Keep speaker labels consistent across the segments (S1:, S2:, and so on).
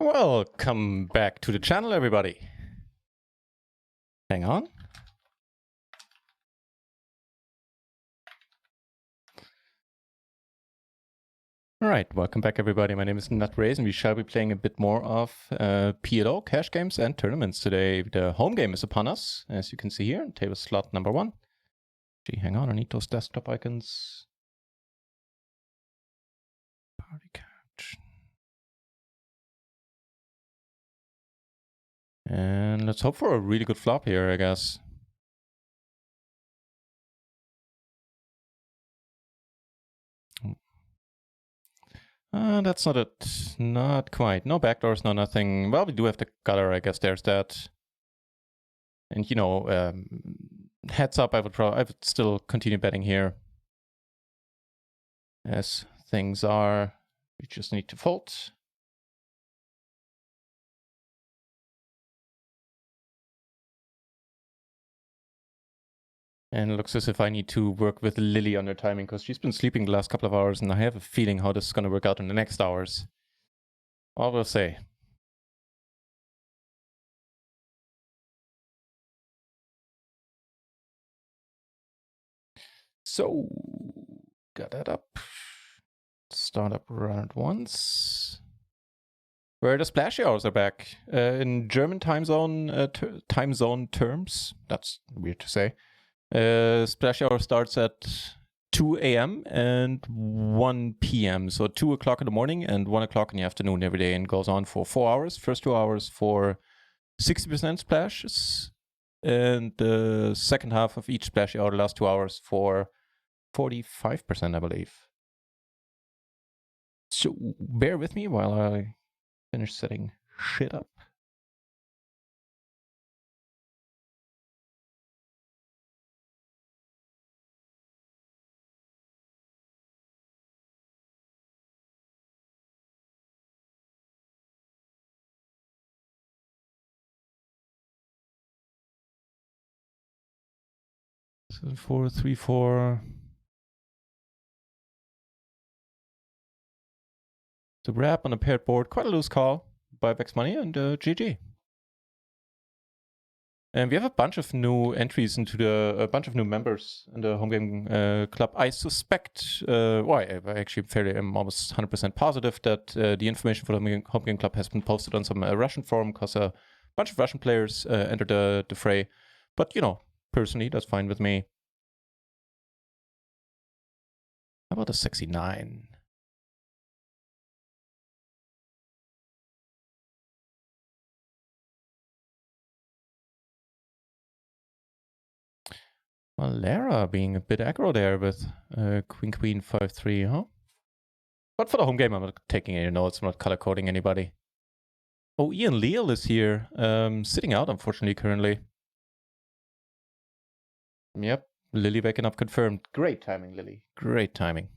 S1: Welcome back to the channel, everybody. Hang on. Alright, welcome back, everybody. My name is NutRaisin. We shall be playing a bit more of PLO Cash games and tournaments today. The home game is upon us, as you can see here, table slot number 1. Gee, hang on, I need those desktop icons. Party couch. And let's hope for a really good flop here, I guess. That's not it. Not quite. No backdoors, no nothing. Well, we do have the gutter, I guess there's that. And, you know, heads up, I would still continue betting here. As things are, we just need to fold. And it looks as if I need to work with Lily on her timing, because she's been sleeping the last couple of hours, and I have a feeling how this is going to work out in the next hours. All we'll say. So, got that up. Start up round once. Where the splashy hours are back. In German time zone terms, that's weird to say. Splash hour starts at 2 a.m. and 1 p.m. So 2 o'clock in the morning and 1 o'clock in the afternoon every day, and goes on for 4 hours. First 2 hours for 60% splashes, and the second half of each splash hour, the last 2 hours, for 45%, I believe. So bear with me while I finish setting shit up. So 4, 3, 4. The wrap on a paired board, quite a loose call. Buybacks money and GG. And we have a bunch of new entries into a bunch of new members in the home game club. I suspect, well, I actually am almost 100% positive that the information for the home game club has been posted on some Russian forum, because a bunch of Russian players entered the fray. But, you know, personally, that's fine with me. How about a sexy 9? Valera being a bit aggro there with Queen, 5-3, huh? But for the home game, I'm not taking any notes. I'm not color coding anybody. Oh, Ian Leal is here, sitting out, unfortunately, currently. Yep, Lily waking up confirmed. Great timing, Lily. Great timing.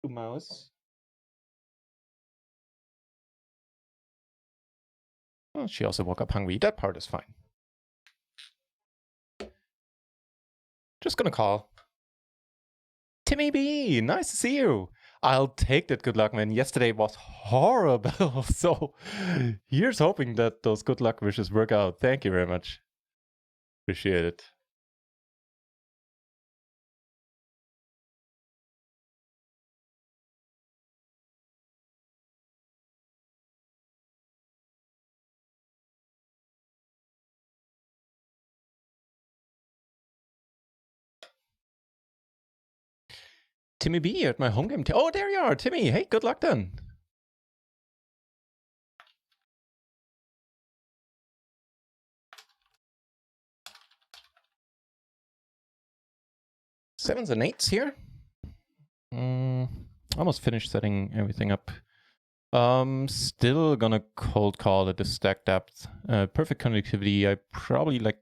S1: Mouse. Oh, she also woke up hungry. That part is fine. Just gonna call. Timmy B, nice to see you. I'll take that good luck, man. Yesterday was horrible. So here's hoping that those good luck wishes work out. Thank you very much. Appreciate it. Timmy B at my home game. Oh, there you are, Timmy. Hey, good luck then. Sevens and eights here. Almost finished setting everything up. Still gonna cold call at the stack depth. Perfect connectivity. I probably like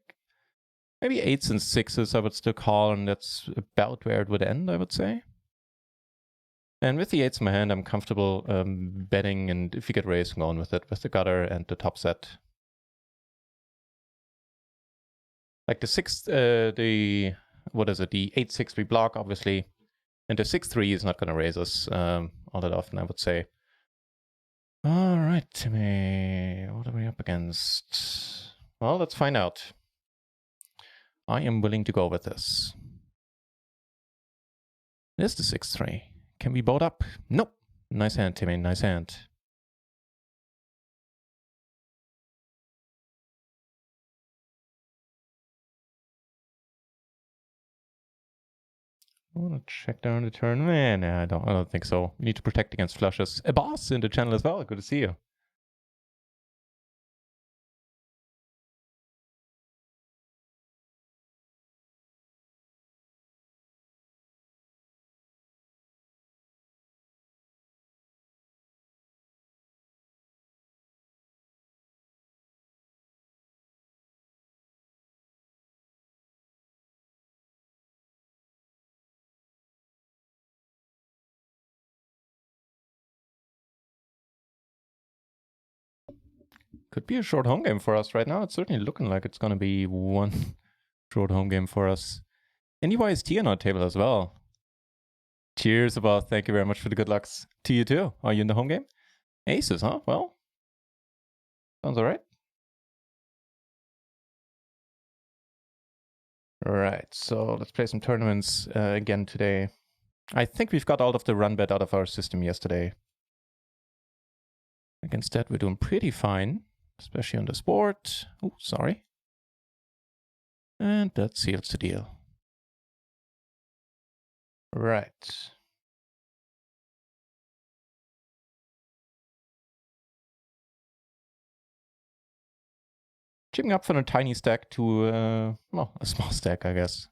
S1: maybe 8s and 6s I would still call, and that's about where it would end, I would say. And with the 8s in my hand, I'm comfortable betting, and if you get raised, I'm going with it, with the gutter and the top set. Like the 6th, the 8-6 we block, obviously. And the 6-3 is not going to raise us all that often, I would say. All right, Timmy. What are we up against? Well, let's find out. I am willing to go with this. It is the 6-3. Can we boat up? Nope. Nice hand, Timmy. Nice hand. I want to check down the turn. Nah, I don't think so. We need to protect against flushes. A boss in the channel as well. Good to see you. Could be a short home game for us right now. It's certainly looking like it's going to be one short home game for us. And EYST on our table as well. Cheers, about. Thank you very much for the good lucks. To you too. Are you in the home game? Aces, huh? Well, sounds all right. All right, so let's play some tournaments again today. I think we've got all of the run bet out of our system yesterday. Against that, we're doing pretty fine, especially on the sport. Oh, sorry. And that seals the deal. Right. Chipping up from a tiny stack to, well, a small stack, I guess.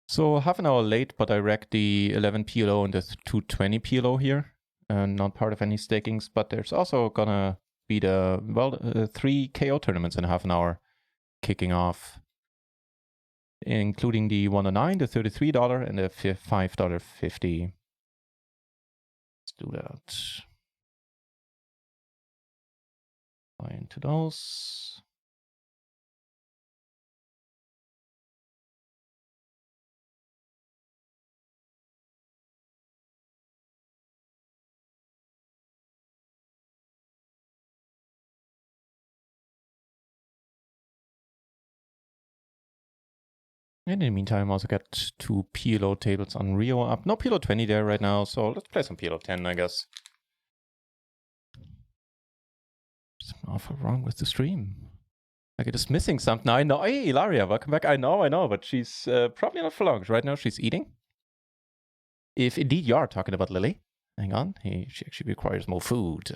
S1: So half an hour late, but I wrecked the 11 PLO and the 220 PLO here. Not part of any stakings, but there's also gonna be the, well, 3 KO tournaments in half an hour kicking off, including the 109, the $33, and the $5.50. Let's do that. Buy into those. And in the meantime, also got 2 PLO tables on Rio up. No PLO 20 there right now, so let's play some PLO 10, I guess. Something awful wrong with the stream. Like it is missing something. I know. Hey, Ilaria, welcome back. I know, but she's probably not for long. Right now, she's eating. If indeed you are talking about Lily. Hang on. She actually requires more food.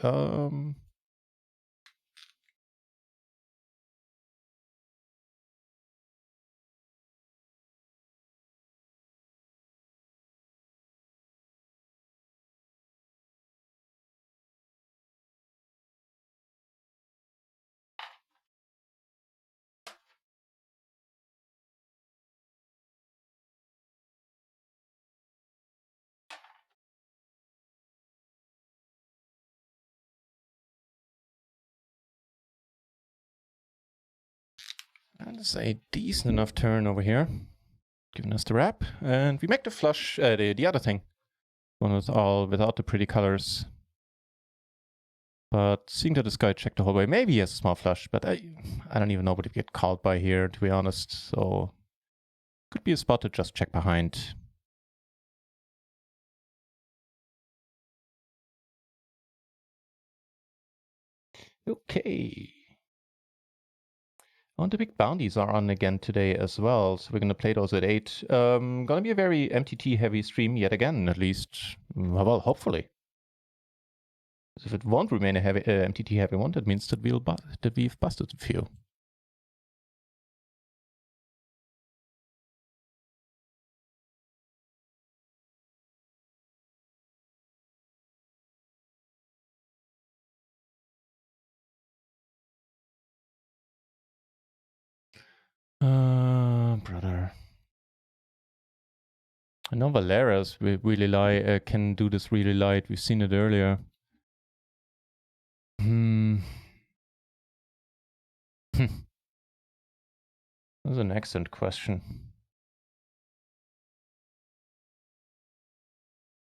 S1: That's a decent enough turn over here. Giving us the wrap. And we make the flush, the other thing. One with all, without the pretty colors. But seeing that this guy checked the whole way, maybe he has a small flush, but I don't even know what he get called by here, to be honest. So could be a spot to just check behind. Okay. Oh, the big bounties are on again today as well, so we're going to play those at 8. Gonna be a very MTT heavy stream yet again, at least. Well, hopefully. If it won't remain a heavy MTT heavy one, that means that we've busted a few. Brother. I know Valera's really light, can do this really light. We've seen it earlier. That's an excellent question.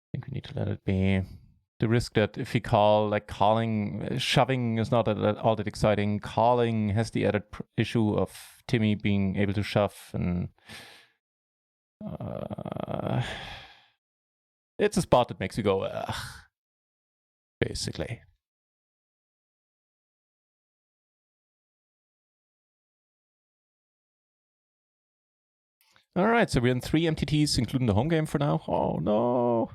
S1: I think we need to let it be. The risk that if we call, like calling, shoving is not all that exciting. Calling has the added issue of Timmy being able to shove, and it's a spot that makes you go, ugh, basically. All right, so we're in 3 MTTs, including the home game for now. Oh no!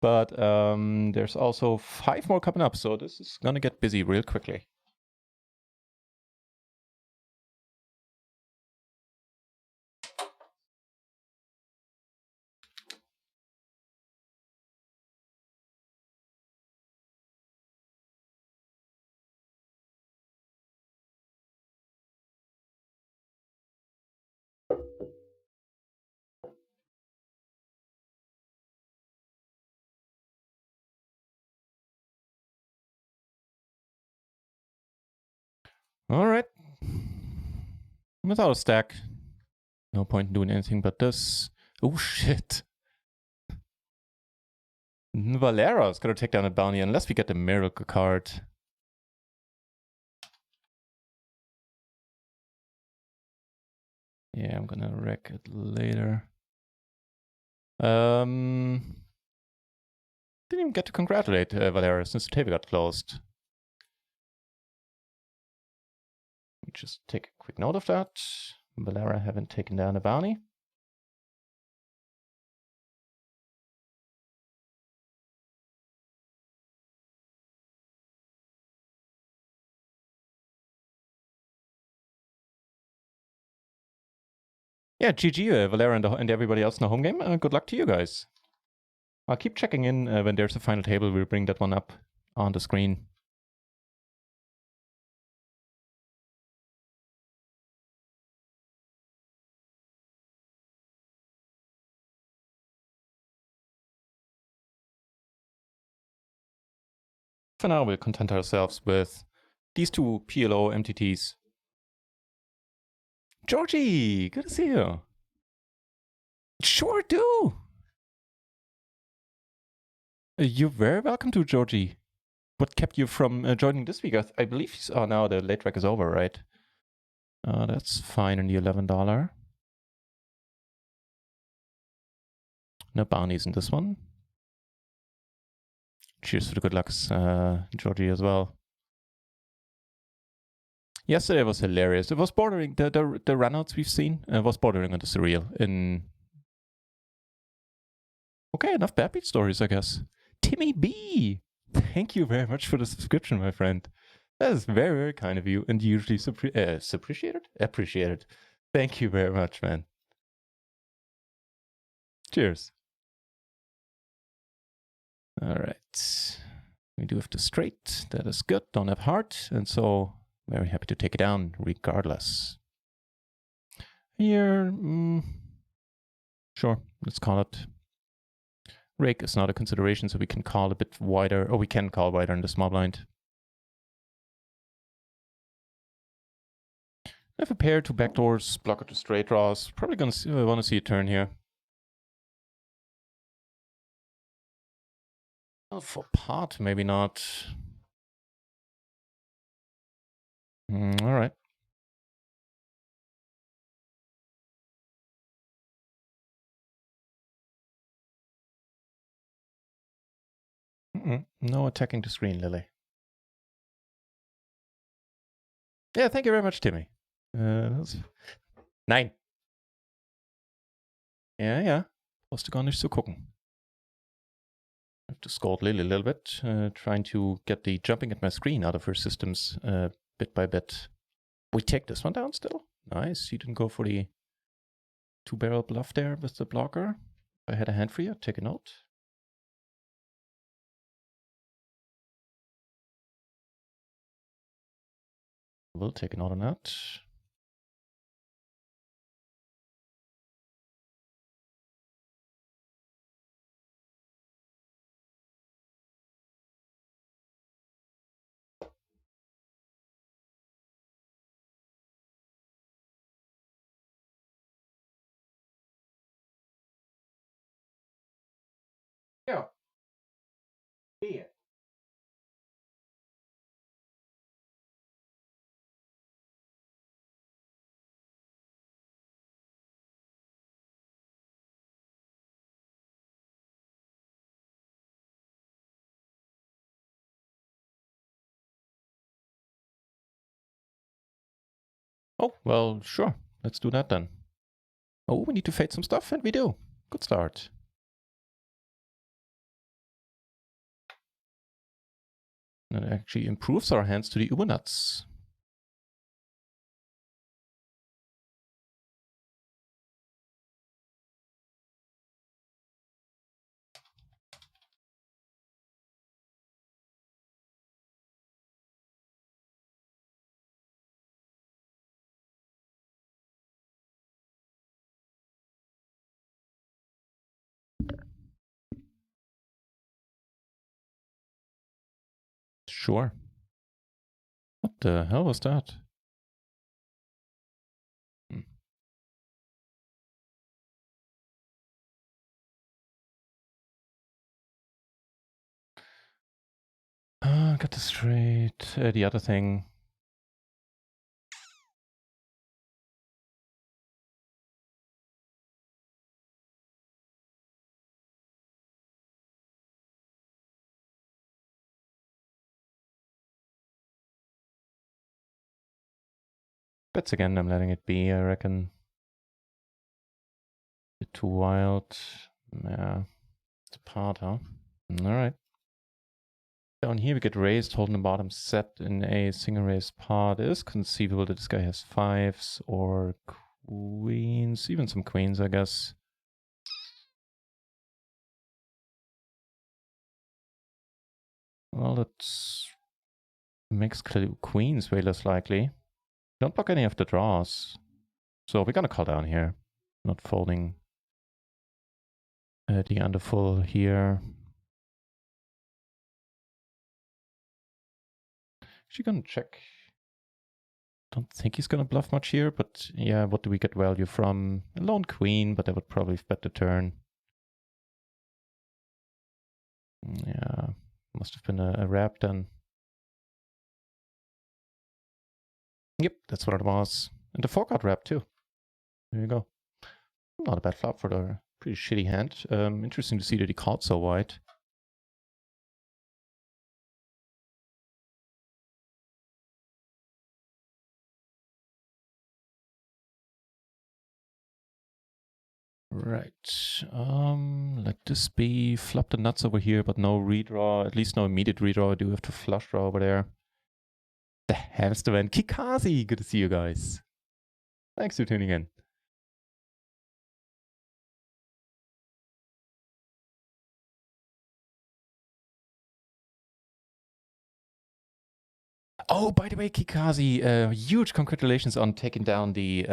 S1: But there's also 5 more coming up, so this is gonna get busy real quickly. All right. Without a stack, no point in doing anything but this. Oh shit. Valera's gonna take down a bounty unless we get the miracle card. Yeah, I'm gonna wreck it later. Didn't even get to congratulate Valera since the table got closed. Let me just take a quick note of that. Valera haven't taken down a bounty. Yeah, GG, Valera and everybody else in the home game. Good luck to you guys. I'll keep checking in when there's a final table. We'll bring that one up on the screen. For now, we'll content ourselves with these 2 PLO MTTs. Georgie, good to see you. Sure do. You're very welcome to, Georgie. What kept you from joining this week? I believe now the late rec is over, right? That's fine on the $11. No bounties in this one. Cheers for the good lucks, Georgie, as well. Yesterday was hilarious. It was bordering, the runouts we've seen was bordering on the surreal. Okay, enough bad beat stories, I guess. Timmy B! Thank you very much for the subscription, my friend. That is very, very kind of you, and usually appreciated. Thank you very much, man. Cheers. All right. We do have the straight. That is good. Don't have heart. And so, very happy to take it down regardless. Here, sure. Let's call it. Rake is not a consideration, so we can call a bit wider. Or we can call wider in the small blind. I have a pair, 2 backdoors, blocker to straight draws. Probably gonna want to see a turn here. Well, for pot, maybe not. All right. No attacking the screen, Lily. Yeah, thank you very much, Timmy. That's 9. Ja. Brauchst du gar nicht zu gucken. I have to scold Lily a little bit, trying to get the jumping at my screen out of her systems bit by bit. We take this one down still. Nice. You didn't go for the 2-barrel bluff there with the blocker. If I had a hand for you, take a note. We'll take a note on that. Oh, well, sure. Let's do that then. Oh, we need to fade some stuff, and we do. Good start. That actually improves our hands to the uber nuts. Sure. What the hell was that? Got this straight. The other thing. Bets again, I'm letting it be, I reckon. Bit too wild. Yeah. It's a part, huh? Alright. Down here we get raised, holding the bottom set in a single raised part. It is conceivable that this guy has fives or queens. Even some queens, I guess. Well, that makes queens way less likely. Don't block any of the draws. So we're gonna call down here. Not folding the underfull here. Actually gonna check. Don't think he's gonna bluff much here, but yeah, what do we get value from? A lone queen, but that would probably bet the turn. Yeah, must have been a wrap then. Yep, that's what it was. And the 4-card wrap too. There you go. Not a bad flop for the pretty shitty hand. Interesting to see that he called so wide. Right. Let this be. Flop the nuts over here, but no redraw. At least no immediate redraw. I do have to flush draw over there. The hamster man. Kikazi! Good to see you guys. Thanks for tuning in. Oh, by the way, Kikazi, huge congratulations on taking down the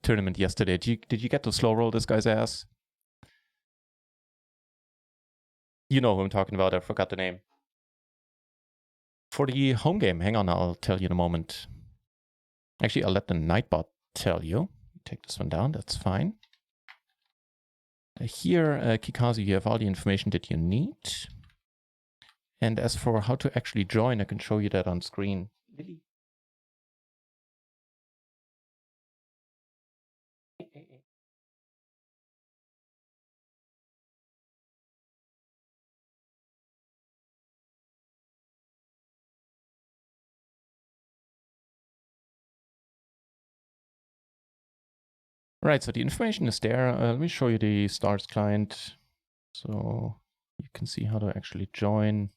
S1: tournament yesterday. Did you get to slow roll this guy's ass? You know who I'm talking about. I forgot the name. For the home game, hang on, I'll tell you in a moment. Actually, I'll let the Nightbot tell you. Take this one down, that's fine. Here, Kikazi, you have all the information that you need. And as for how to actually join, I can show you that on screen. Lily. Right, so the information is there. Let me show you the stars client. So you can see how to actually join.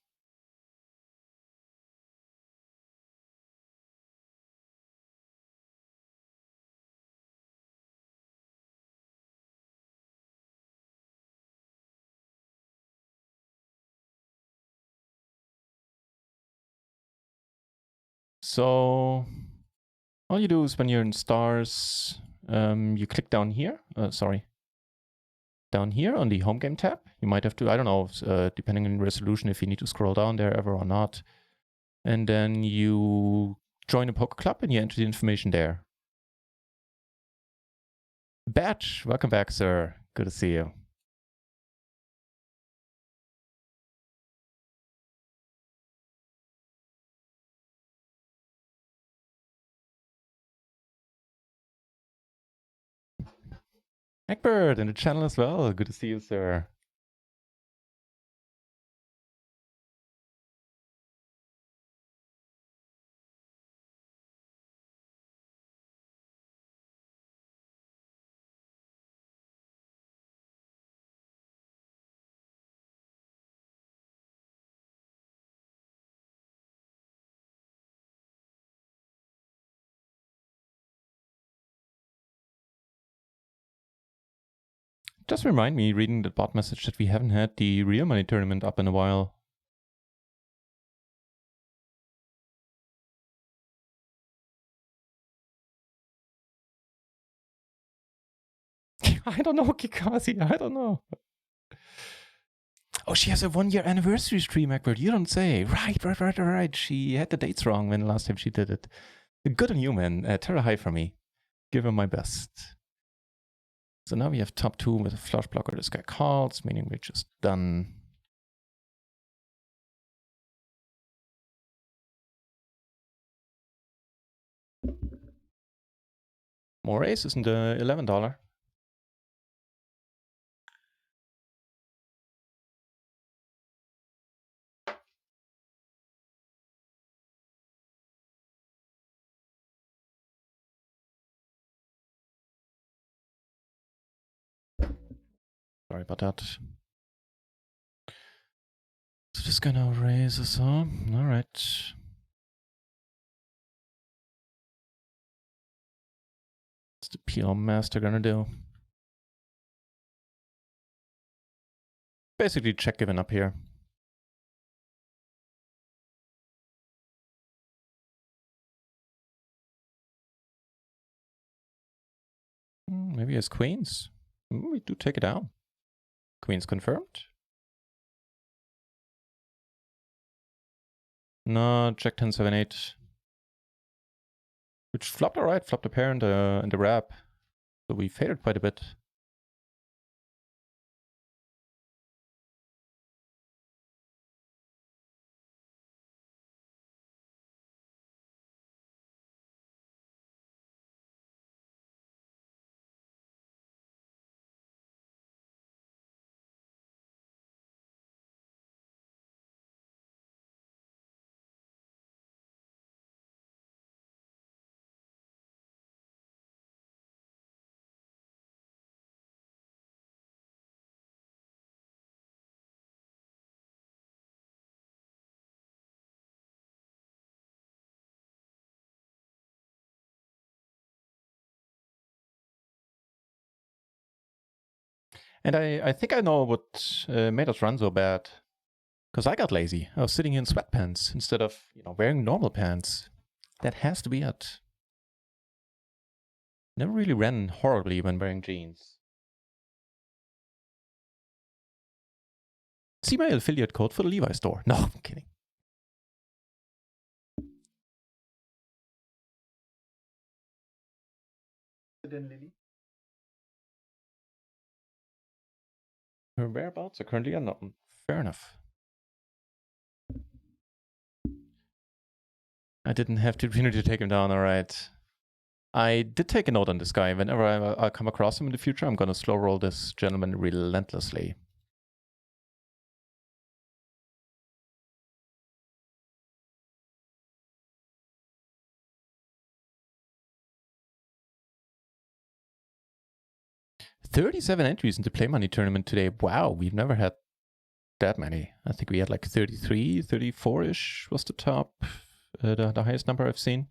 S1: So all you do is when you're in stars, you click down here. Down here on the home game tab. You might have to, I don't know, depending on resolution, if you need to scroll down there ever or not. And then you join a poker club and you enter the information there. Batch, welcome back, sir. Good to see you. Egbert in the channel as well. Good to see you, sir. Just remind me, reading the bot message, that we haven't had the real money tournament up in a while. I don't know, Kikazi, I don't know. Oh, she has a 1-year anniversary stream, Egbert. You don't say. Right. She had the dates wrong when the last time she did it. Good on you, man. Tell her hi for me. Give her my best. So now we have top 2 with a flush blocker. This guy calls, meaning we're just done. More aces in the $11. Sorry about that. So just gonna raise us all. All right. What's the PL master gonna do? Basically check giving up here. Maybe as queens. We do take it down. Queens confirmed. No, check 10, 7, 8. Which flopped alright, flopped a pair in the wrap. So we faded quite a bit. And I think I know what made us run so bad. Because I got lazy. I was sitting in sweatpants instead of, wearing normal pants. That has to be it. Never really ran horribly when wearing jeans. See my affiliate code for the Levi store. No, I'm kidding. Lily? Her whereabouts are currently unknown. Fair enough. I didn't have the opportunity to take him down, alright. I did take a note on this guy. Whenever I come across him in the future, I'm gonna slow roll this gentleman relentlessly. $37 entries into Play Money tournament today. Wow, we've never had that many. I think we had like 33, 34-ish was the top, the highest number I've seen.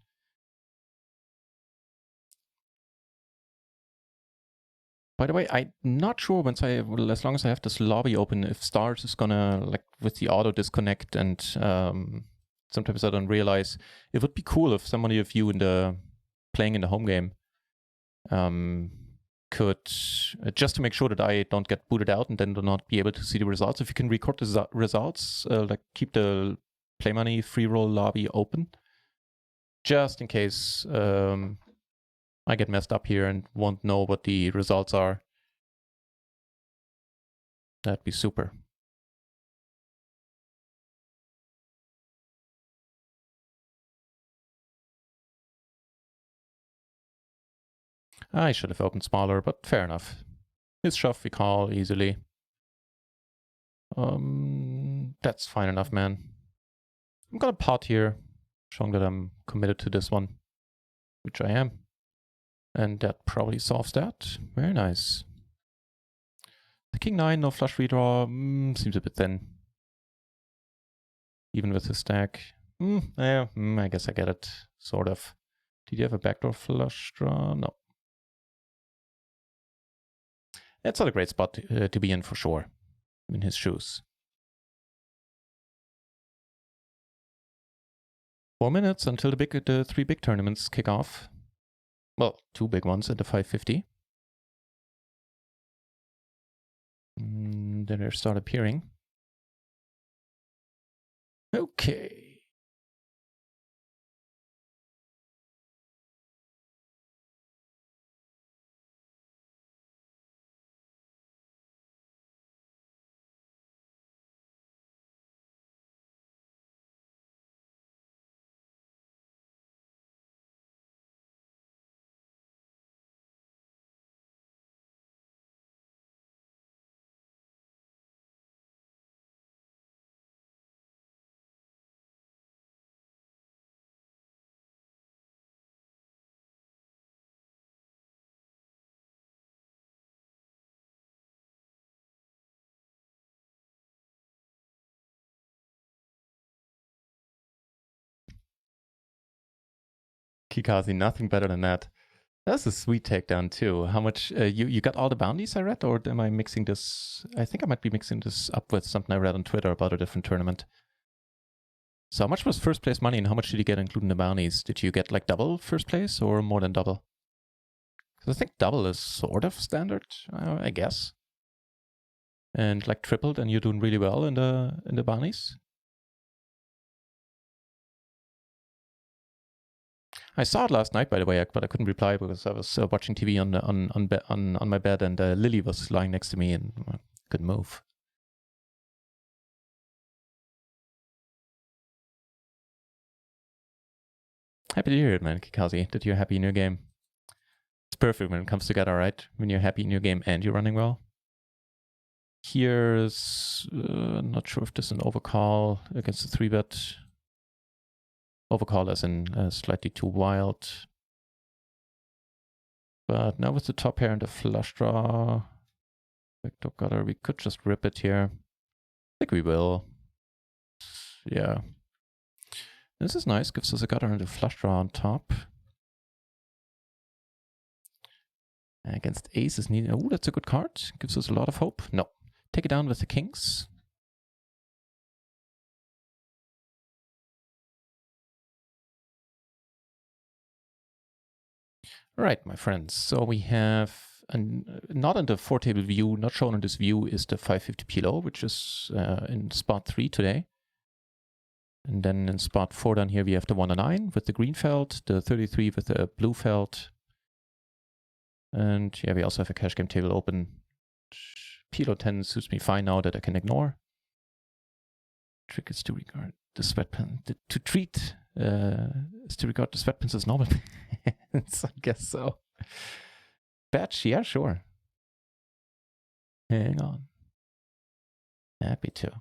S1: By the way, I'm not sure as long as I have this lobby open, if Stars is gonna, like, with the auto disconnect, and sometimes I don't realize. It would be cool if somebody of you playing in the home game could, just to make sure that I don't get booted out and then do not be able to see the results, if you can record the results, like keep the Play Money free roll lobby open, just in case I get messed up here and won't know what the results are. That'd be super. I should have opened smaller, but fair enough. His shove we call easily. That's fine enough, man. I'm gonna pot here, showing that I'm committed to this one, which I am. And that probably solves that. Very nice. The King 9, no flush redraw, seems a bit thin. Even with his stack. I guess I get it, sort of. Did you have a backdoor flush draw? No. It's not a great spot to be in for sure, in his shoes. 4 minutes until the 3 big tournaments kick off. Well, 2 big ones at the 550. Then they start appearing. Okay. Kikazi, nothing better than that. That's a sweet takedown too. How much you got all the bounties I read, or am I mixing this? I think I might be mixing this up with something I read on Twitter about a different tournament. So how much was first place money, and how much did you get including the bounties? Did you get like double first place or more than double? Because I think double is sort of standard, I guess. And like tripled, and you're doing really well in the bounties. I saw it last night, by the way, but I couldn't reply because I was watching TV on my bed, and Lily was lying next to me and couldn't move. Happy to hear it, man, Kikazi, that you're happy in your game. It's perfect when it comes together, right? When you're happy in your game and you're running well. Here's not sure if this is an overcall against the 3-bet. Overcall as in slightly too wild. But now with the top pair and the flush draw, backdoor gutter, we could just rip it here. I think we will. Yeah. This is nice, gives us a gutter and a flush draw on top. Against ace is needed. Oh, that's a good card. Gives us a lot of hope. No. Take it down with the kings. All right, my friends. So we have, not in the 4-table view, not shown in this view, is the 550 PLO, which is in spot 3 today. And then in spot 4 down here, we have the 109 with the green felt, the 33 with the blue felt. And yeah, we also have a cash game table open. PLO 10 suits me fine now that I can ignore. Trick is to regard the sweatpants, to treat, is to regard the sweatpants as normal pants. I guess so. Batch, yeah, sure. Hang on. Happy to.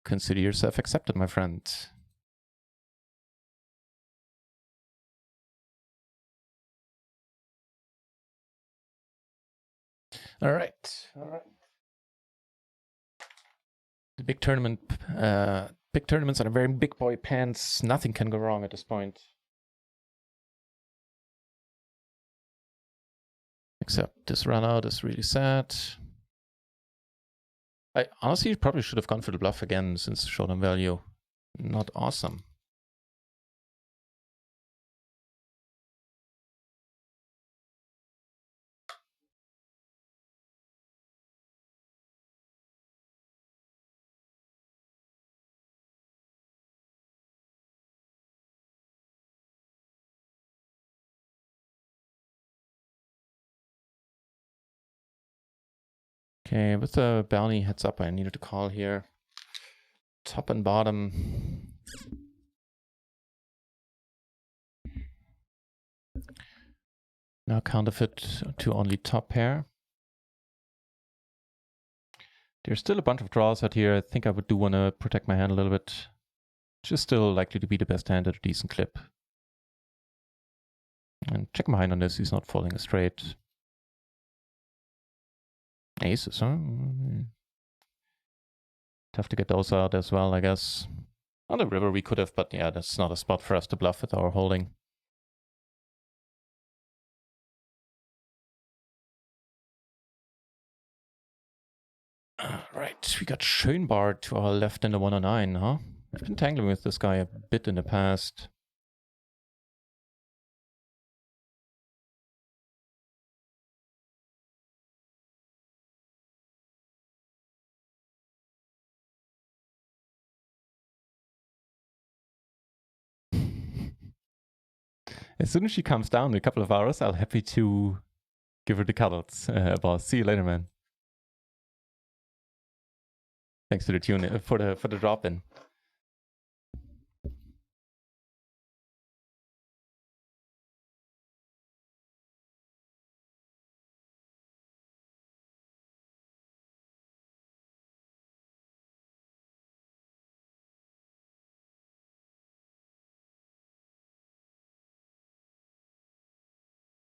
S1: Consider yourself accepted, my friend. All right. All right. The big tournament, big tournaments are wearing big boy pants. Nothing can go wrong at this point. Except this run out is really sad. I honestly probably should have gone for the bluff again since showdown value. Not awesome. Okay, with the bounty heads up, I needed to call here. Top and bottom. Now counterfeit to only top pair. There's still a bunch of draws out here. I think I would do want to protect my hand a little bit. Just still likely to be the best hand at a decent clip. And check behind on this, he's not falling straight. Aces, huh? Tough to get those out as well, I guess. On the river we could have, but yeah, that's not a spot for us to bluff with our holding. Right, we got Schönbart to our left in the 109, huh? I've been tangling with this guy a bit in the past. As soon as she comes down in a couple of hours, I'll happy to give her the cuddles. Boss, see you later, man. Thanks to the tune for the drop in.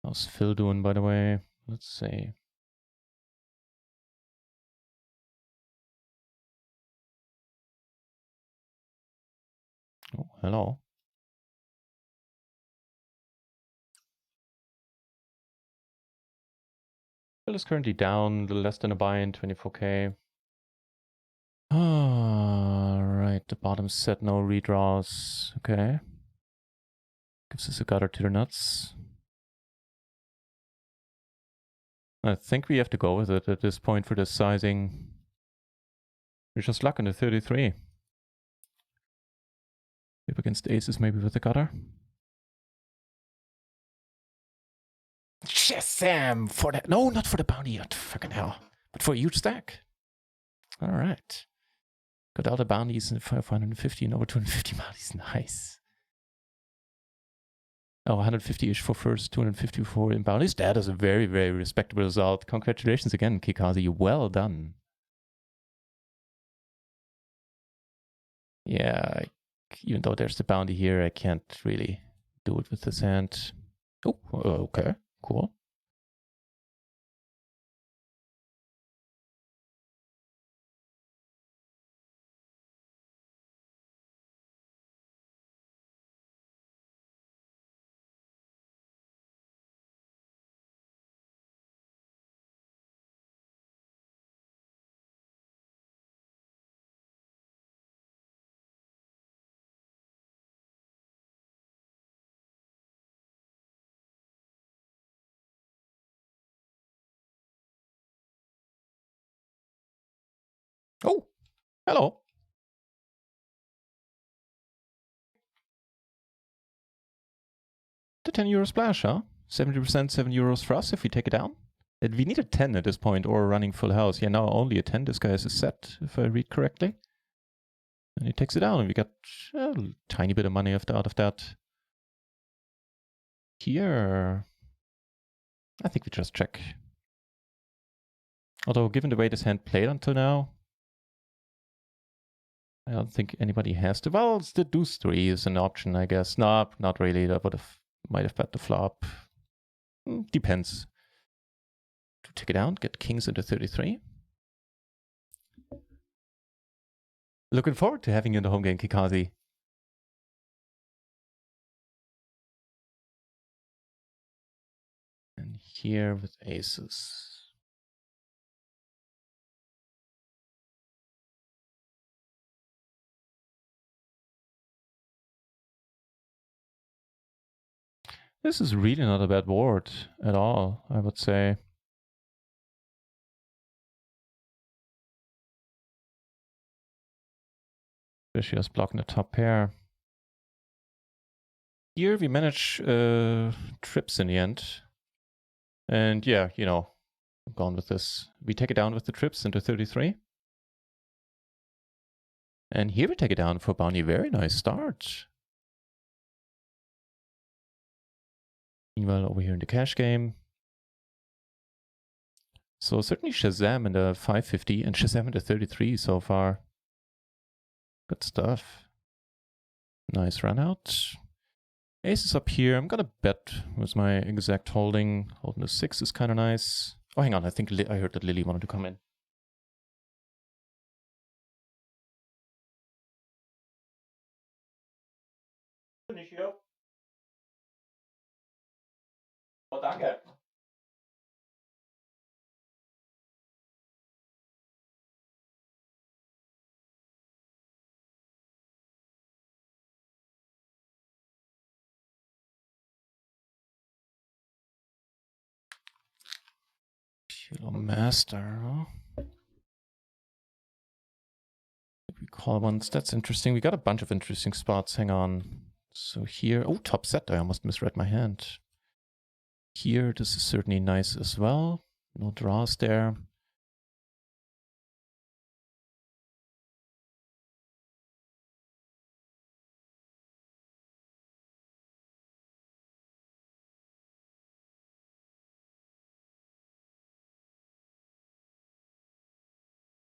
S1: How's Phil doing, by the way? Let's see. Oh, hello. Phil is currently down, a little less than a buy-in, 24k. Alright, the bottom set, no redraws. Okay. Gives us a gutter to the nuts. I think we have to go with it at this point for this sizing. We're just luck in the 33. Up against aces, maybe with the gutter. Shazam! For that. No, not for the bounty yet. Fucking hell. But for a huge stack. Alright. Got all the bounties in 550 and over 250 bounties. Nice. Oh, 150-ish for first, 250 for in bounties. That is a very, very respectable result. Congratulations again, Kikazi. Well done. Yeah, even though there's the bounty here, I can't really do it with this hand. Oh, okay. Cool. Oh, hello. The 10 euro splash, huh? 70%, 7 euros for us if we take it down. We need a 10 at this point or running full house. Yeah, now only a 10. This guy has a set, if I read correctly. And he takes it down, and we got a tiny bit of money out of that. Here, I think we just check. Although, given the way this hand played until now, I don't think anybody has to. Well, it's the deuce 3 is an option, I guess. No, not really. That might have bet the flop. Depends. To take it down, get kings into 33. Looking forward to having you in the home game, Kikazi. And here with aces. This is really not a bad board at all, I would say. Especially us blocking the top pair. Here we manage trips in the end. And yeah, you know, I'm gone with this. We take it down with the trips into 33. And here we take it down for bounty. Very nice start. Meanwhile, over here in the cash game. So certainly Shazam in the 550 and Shazam in the 33 so far. Good stuff. Nice run out. Ace is up here. I'm gonna bet with my exact holding. Holding the 6 is kind of nice. Oh, hang on. I think I heard that Lily wanted to come in. Danke. PLO Master. We call ones. That's interesting. We got a bunch of interesting spots. Hang on. So here, oh, top set. I almost misread my hand. Here, this is certainly nice as well. No draws there.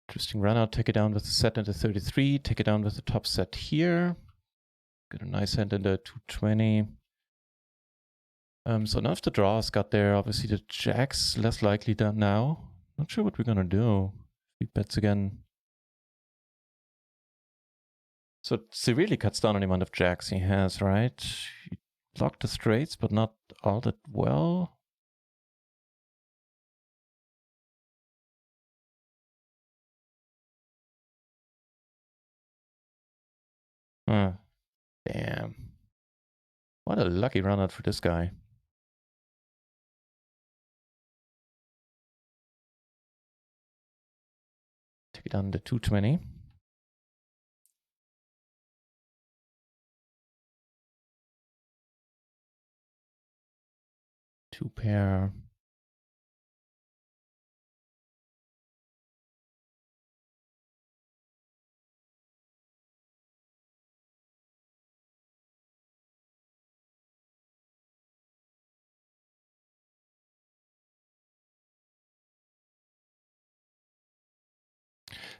S1: Interesting run out. Take it down with the set into 33. Take it down with the top set here. Get a nice hand in the 220. So none of the draws got there. Obviously the jacks less likely done now. Not sure what we're gonna do. He bets again. So it severely cuts down on the amount of jacks he has, right? He blocked the straights, but not all that well. Damn. What a lucky run out for this guy. Take it down to 220. Two pair.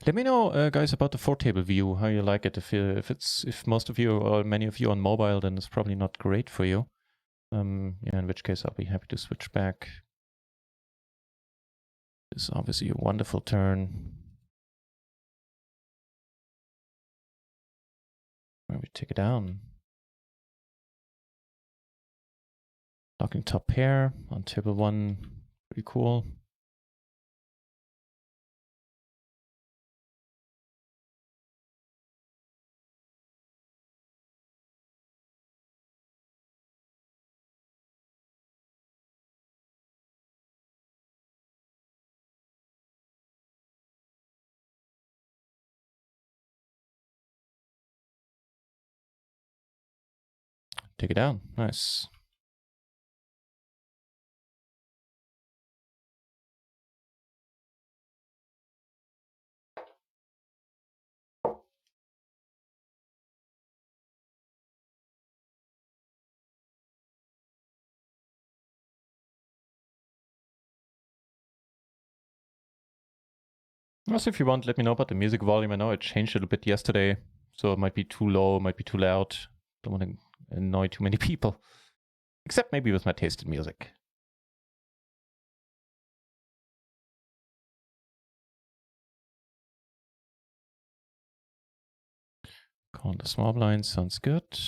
S1: Let me know, guys, about the 4-table view, how you like it. If most of you or many of you on mobile, then it's probably not great for you. Yeah, in which case I'll be happy to switch back. This is obviously a wonderful turn. Where we take it down. Locking top pair on table 1. Pretty cool. Take it down. Nice. Also, if you want, let me know about the music volume. I know it changed a little bit yesterday, so it might be too low, might be too loud. Don't want to annoy too many people. Except maybe with my taste in music. Calling the small blind sounds good.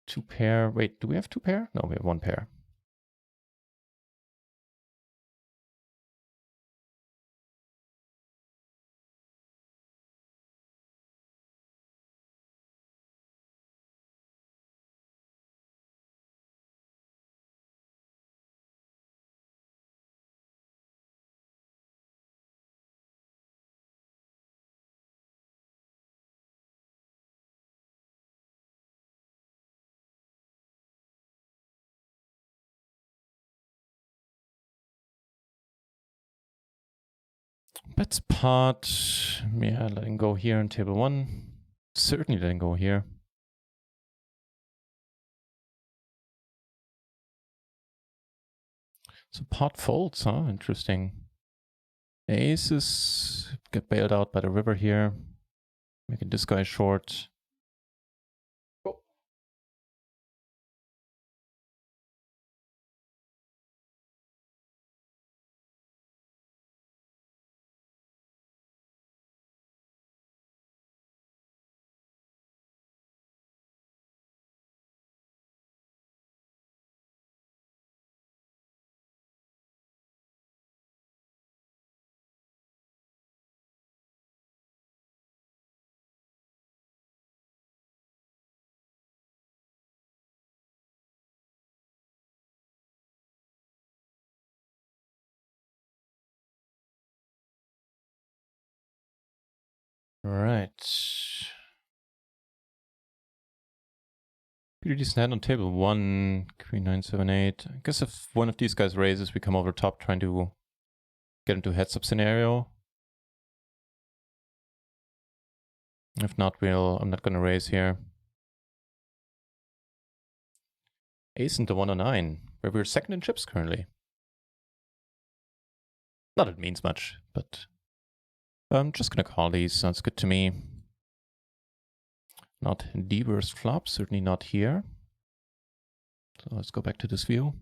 S1: Two pair. Wait, do we have two pair? No, we have one pair. Bets pot. Yeah, letting go here on table 1. Certainly letting go here. So pot folds, huh? Interesting. Aces get bailed out by the river here. Making this guy short. Oh. Right. Pretty decent hand on table 1, queen 9, 7, 8. I guess if one of these guys raises, we come over top trying to get into a heads-up scenario. If not, I'm not gonna raise here. Ace into 109, where we're second in chips currently. Not that it means much, but I'm just gonna call these. Sounds good to me. Not the worst flop, certainly not here. So let's go back to this view.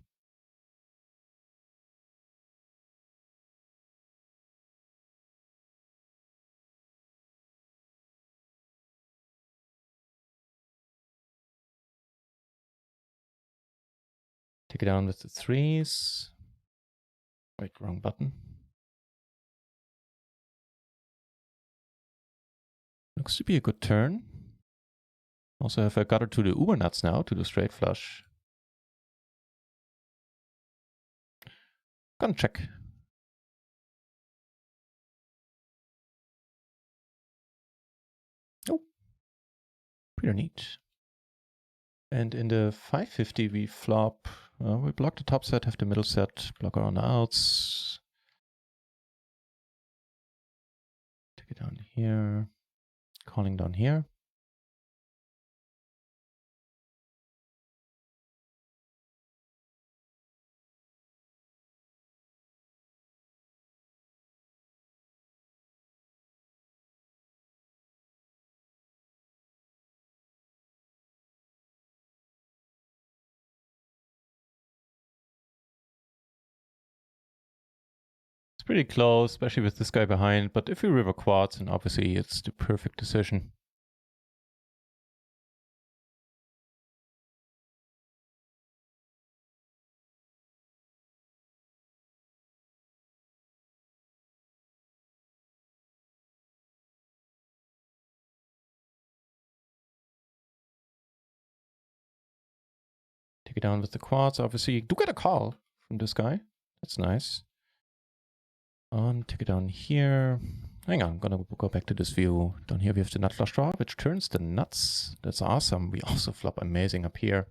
S1: Take it down with the threes. Wait, wrong button. Looks to be a good turn. Also have a gutter to the uber nuts now, to the straight flush. Gonna check. Oh, pretty neat. And in the 550 we flop, we block the top set, have the middle set, block our own outs. Take it down here, calling down here. It's pretty close, especially with this guy behind, but if we river quads, then obviously it's the perfect decision. Take it down with the quads, obviously. You do get a call from this guy. That's nice. Take it down here. Hang on, I'm gonna go back to this view. Down here we have the nut flush draw, which turns the nuts. That's awesome. We also flop amazing up here.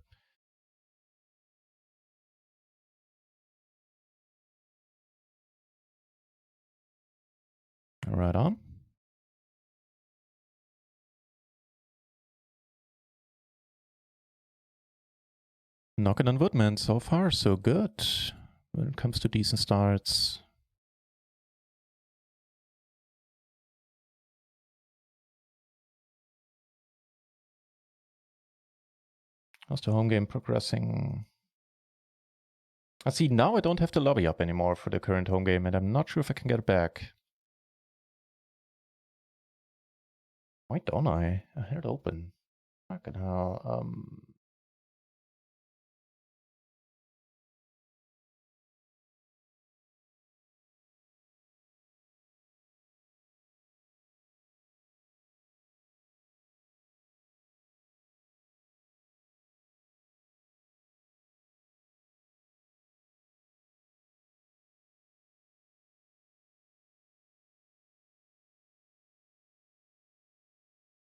S1: Right on. Knocking on wood, man. So far, so good. When it comes to decent starts. How's the home game progressing? I see, now I don't have the lobby up anymore for the current home game, and I'm not sure if I can get it back. Why don't I? I had it open. Fucking hell.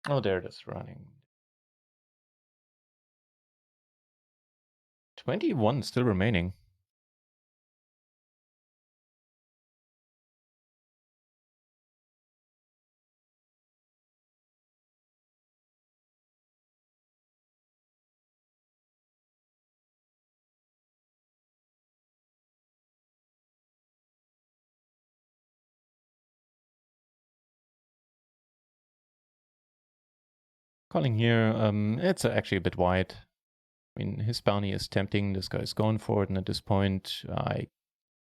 S1: Oh, there it is running. 21 still remaining. Calling here, it's actually a bit wide. I mean, his bounty is tempting. This guy's going for it, and at this point,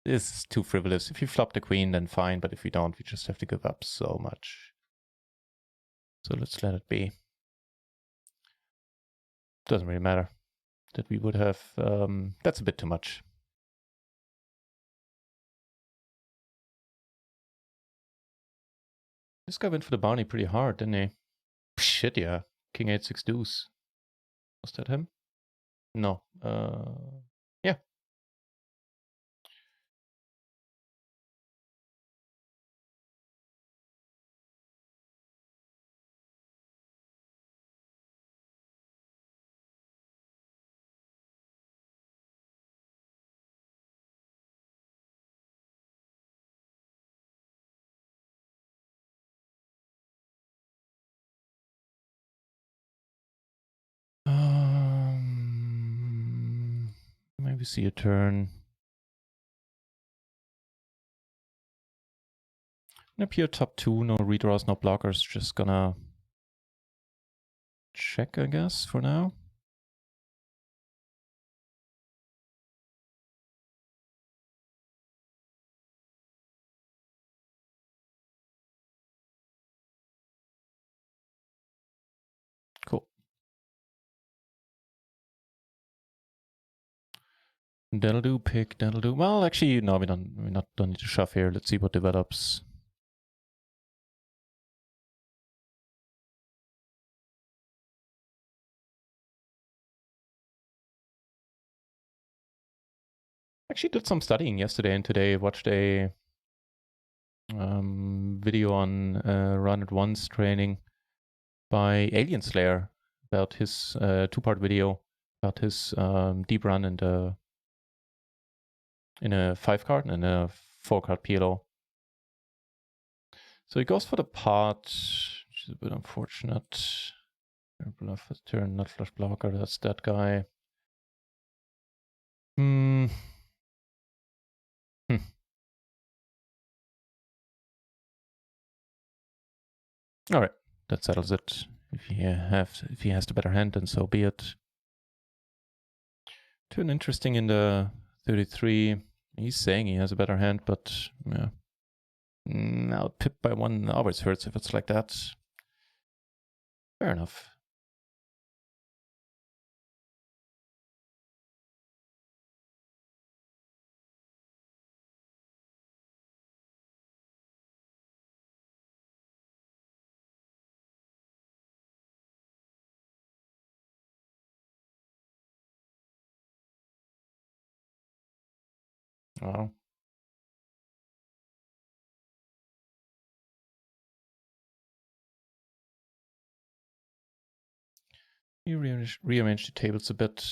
S1: this is too frivolous. If you flop the queen, then fine, but if we don't, we just have to give up so much. So let's let it be. Doesn't really matter that we would have. That's a bit too much. This guy went for the bounty pretty hard, didn't he? Shit, yeah. King 8, 6 deuce. Was that him? No. Yeah. we see a turn. And up here, top 2, no redraws, no blockers. Just gonna check, I guess, for now. Cool. That'll do, pick, that'll do. Well, actually, no, we don't need to shove here. Let's see what develops. Actually did some studying yesterday and today. Watched a video on Run It Once training by Alien Slayer about his 2-part video about his deep run in a 5-card and a 4-card PLO. So he goes for the pot, which is a bit unfortunate. Bluff turn, not flush blocker. That's that guy. All right, that settles it. If he has the better hand, then so be it. Turn interesting in the 33. He's saying he has a better hand, but yeah. Now pip by 1 always hurts if it's like that. Fair enough. Wow. You rearrange the tables a bit.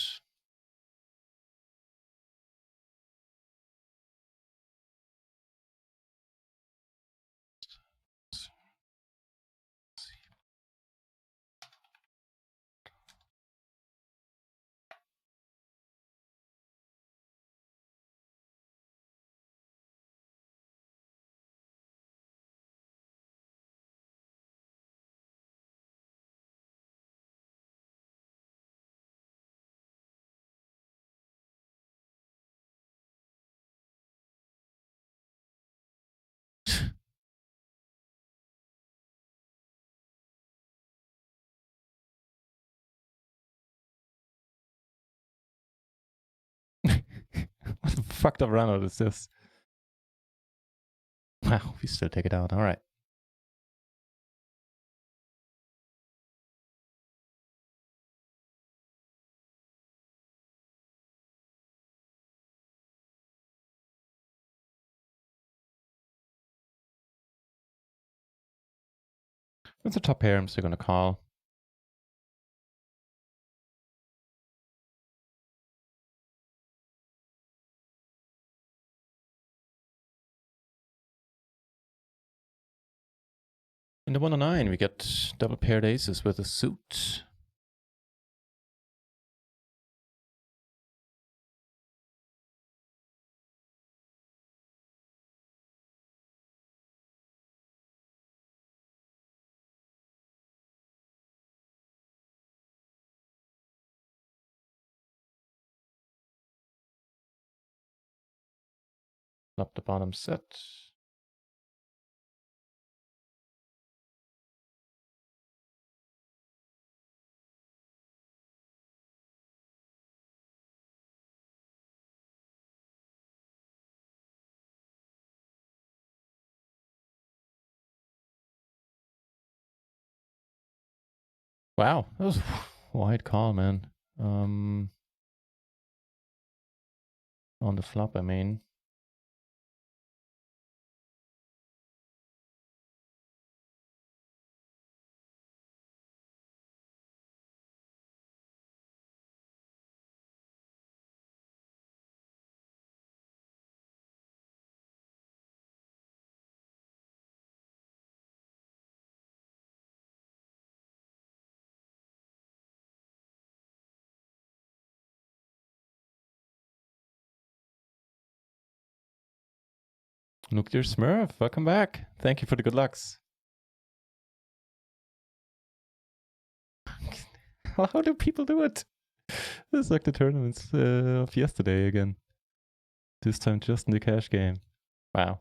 S1: What the fucked up runout is this? Wow, we still take it out. All right. With the top pair, I'm still gonna call. In the 109, we get double paired aces with a suit. Flop the bottom set. Wow, that was a wide call, man. On the flop, I mean. Nuclear Smurf, welcome back. Thank you for the good lucks. How do people do it? This is like the tournaments of yesterday again. This time just in the cash game. Wow.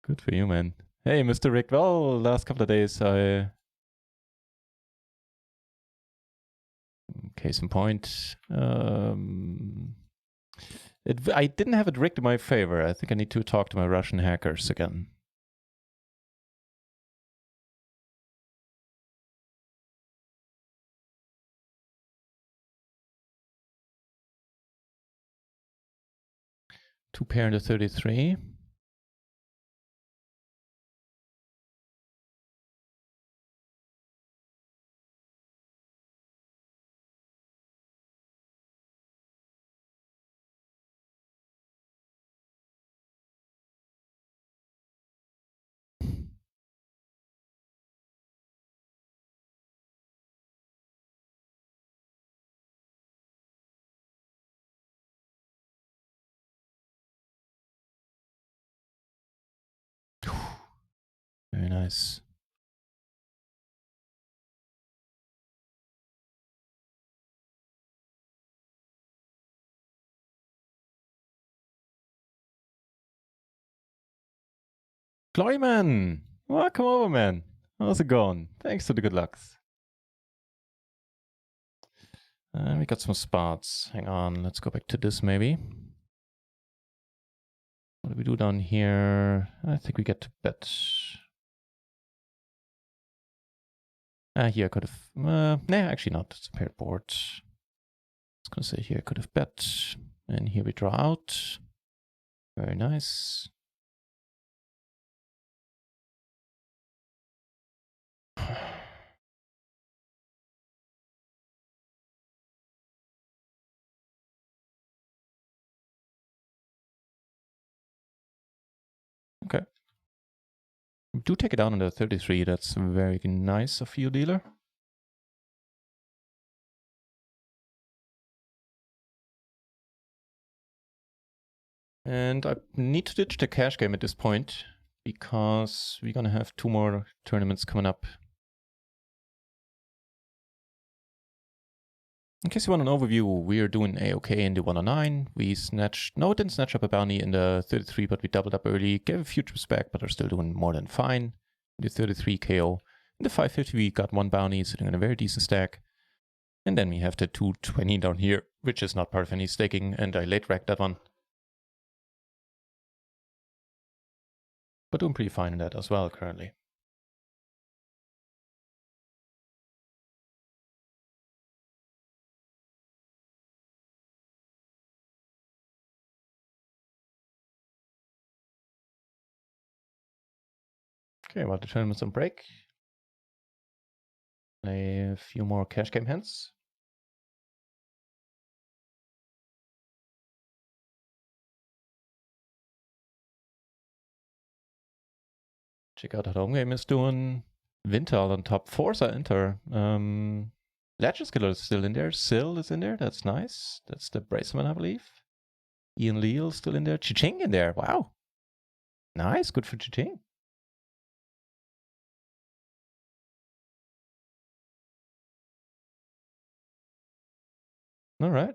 S1: Good for you, man. Hey, Mr. Rick. Well, last couple of days case in point. I didn't have it rigged in my favor. I think I need to talk to my Russian hackers again. Two pair into 33. Very nice. Gloryman! Welcome over, man. How's it going? Thanks for the good lucks. We got some spots. Hang on, let's go back to this maybe. What do we do down here? I think we get to bet. Here I could have... nah, actually not. It's a paired board. I was going to say here I could have bet. And here we draw out. Very nice. Okay. Do take it down under 33. That's very nice of you, dealer. And I need to ditch the cash game at this point because we're going to have 2 more tournaments coming up. In case you want an overview, we're doing A-OK in the 109. We snatched... No, it didn't snatch up a bounty in the 33, but we doubled up early. Gave a few trips back, but are still doing more than fine. In the 33 KO. In the 550, we got 1 bounty, sitting in a very decent stack. And then we have the 220 down here, which is not part of any staking, and I late racked that one. But doing pretty fine in that as well currently. Okay, well, the tournament's on break. A few more cash game hands. Check out how home game is doing. Winterl on top. Forza enter. Ledger Killer is still in there. Sill is in there. That's nice. That's the Braceman, I believe. Ian Leal still in there. Chiching in there. Wow. Nice. Good for Chiching. All right.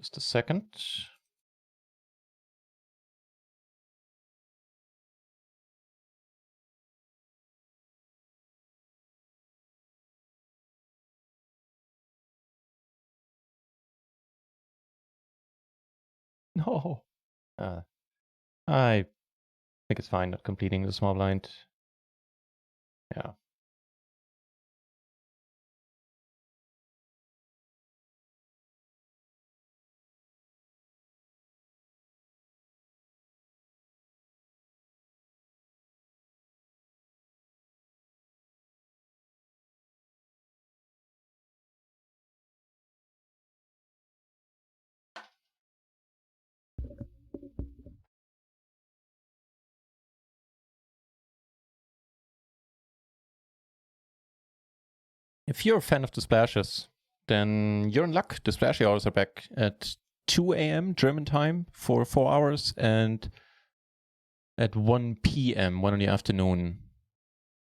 S1: Just a second. No. I think it's fine not completing the small blind. Yeah. If you're a fan of the splashes, then you're in luck. The splashy hours are back at 2 a.m. German time for 4 hours and at 1 p.m., 1 in the afternoon.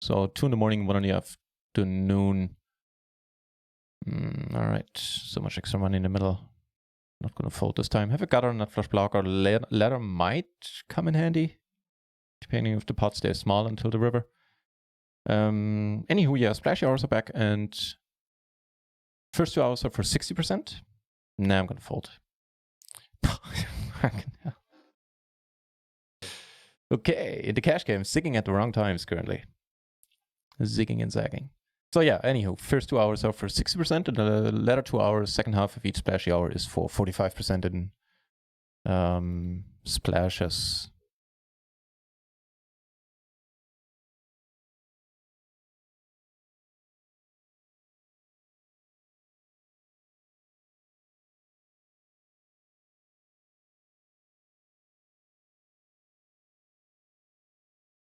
S1: So 2 in the morning, 1 in the afternoon. All right, so much extra money in the middle. Not gonna fold this time. Have a gutter, not flush blocker. Ladder might come in handy, depending if the pot stays small until the river. Anywho, yeah, splashy hours are back, and first 2 hours are for 60%. Now I'm gonna fold. Okay, the cash game, zigging at the wrong times currently. Zigging and zagging. So yeah, anywho, first 2 hours are for 60%, and the latter 2 hours, second half of each splashy hour is for 45% in splashes.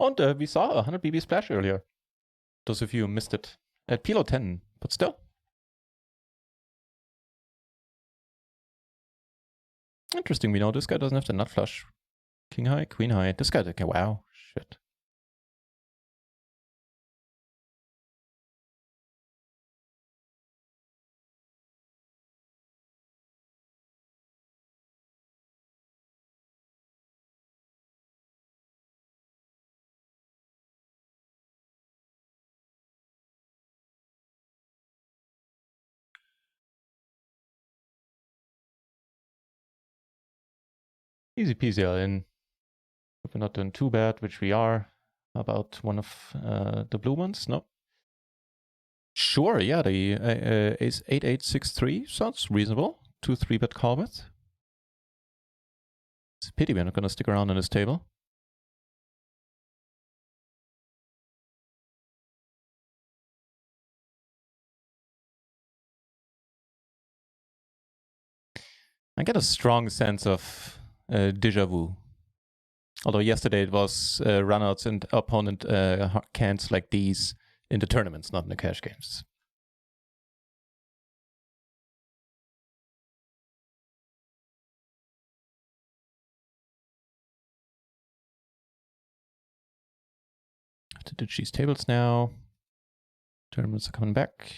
S1: Und we saw a 100 BB splash earlier. Those of you who missed it. At PLO 10, but still. Interesting, we know this guy doesn't have the nut flush. King high, queen high. This guy, okay, wow, shit. Easy peasy all in. If we're not doing too bad, which we are. How about one of the blue ones? No. Sure, yeah, the ace 8863 sounds reasonable. 2-3-bet call with. It's a pity we're not going to stick around on this table. I get a strong sense of deja vu. Although yesterday it was runouts and opponent cans like these in the tournaments, not in the cash games. Have to ditch these tables now. Tournaments are coming back.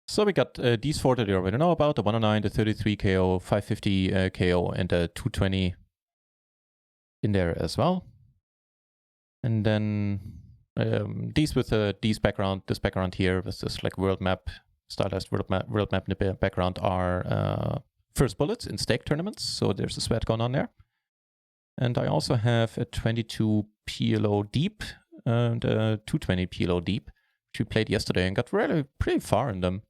S1: So we got these four that you already know about, the 109, the 33 KO, 550 KO, and the 220 in there as well. And then these with this background here with this like world map, stylized world map in the background are first bullets in stake tournaments. So there's a sweat going on there. And I also have a 22 PLO deep and a 220 PLO deep, which we played yesterday and got really pretty far in them.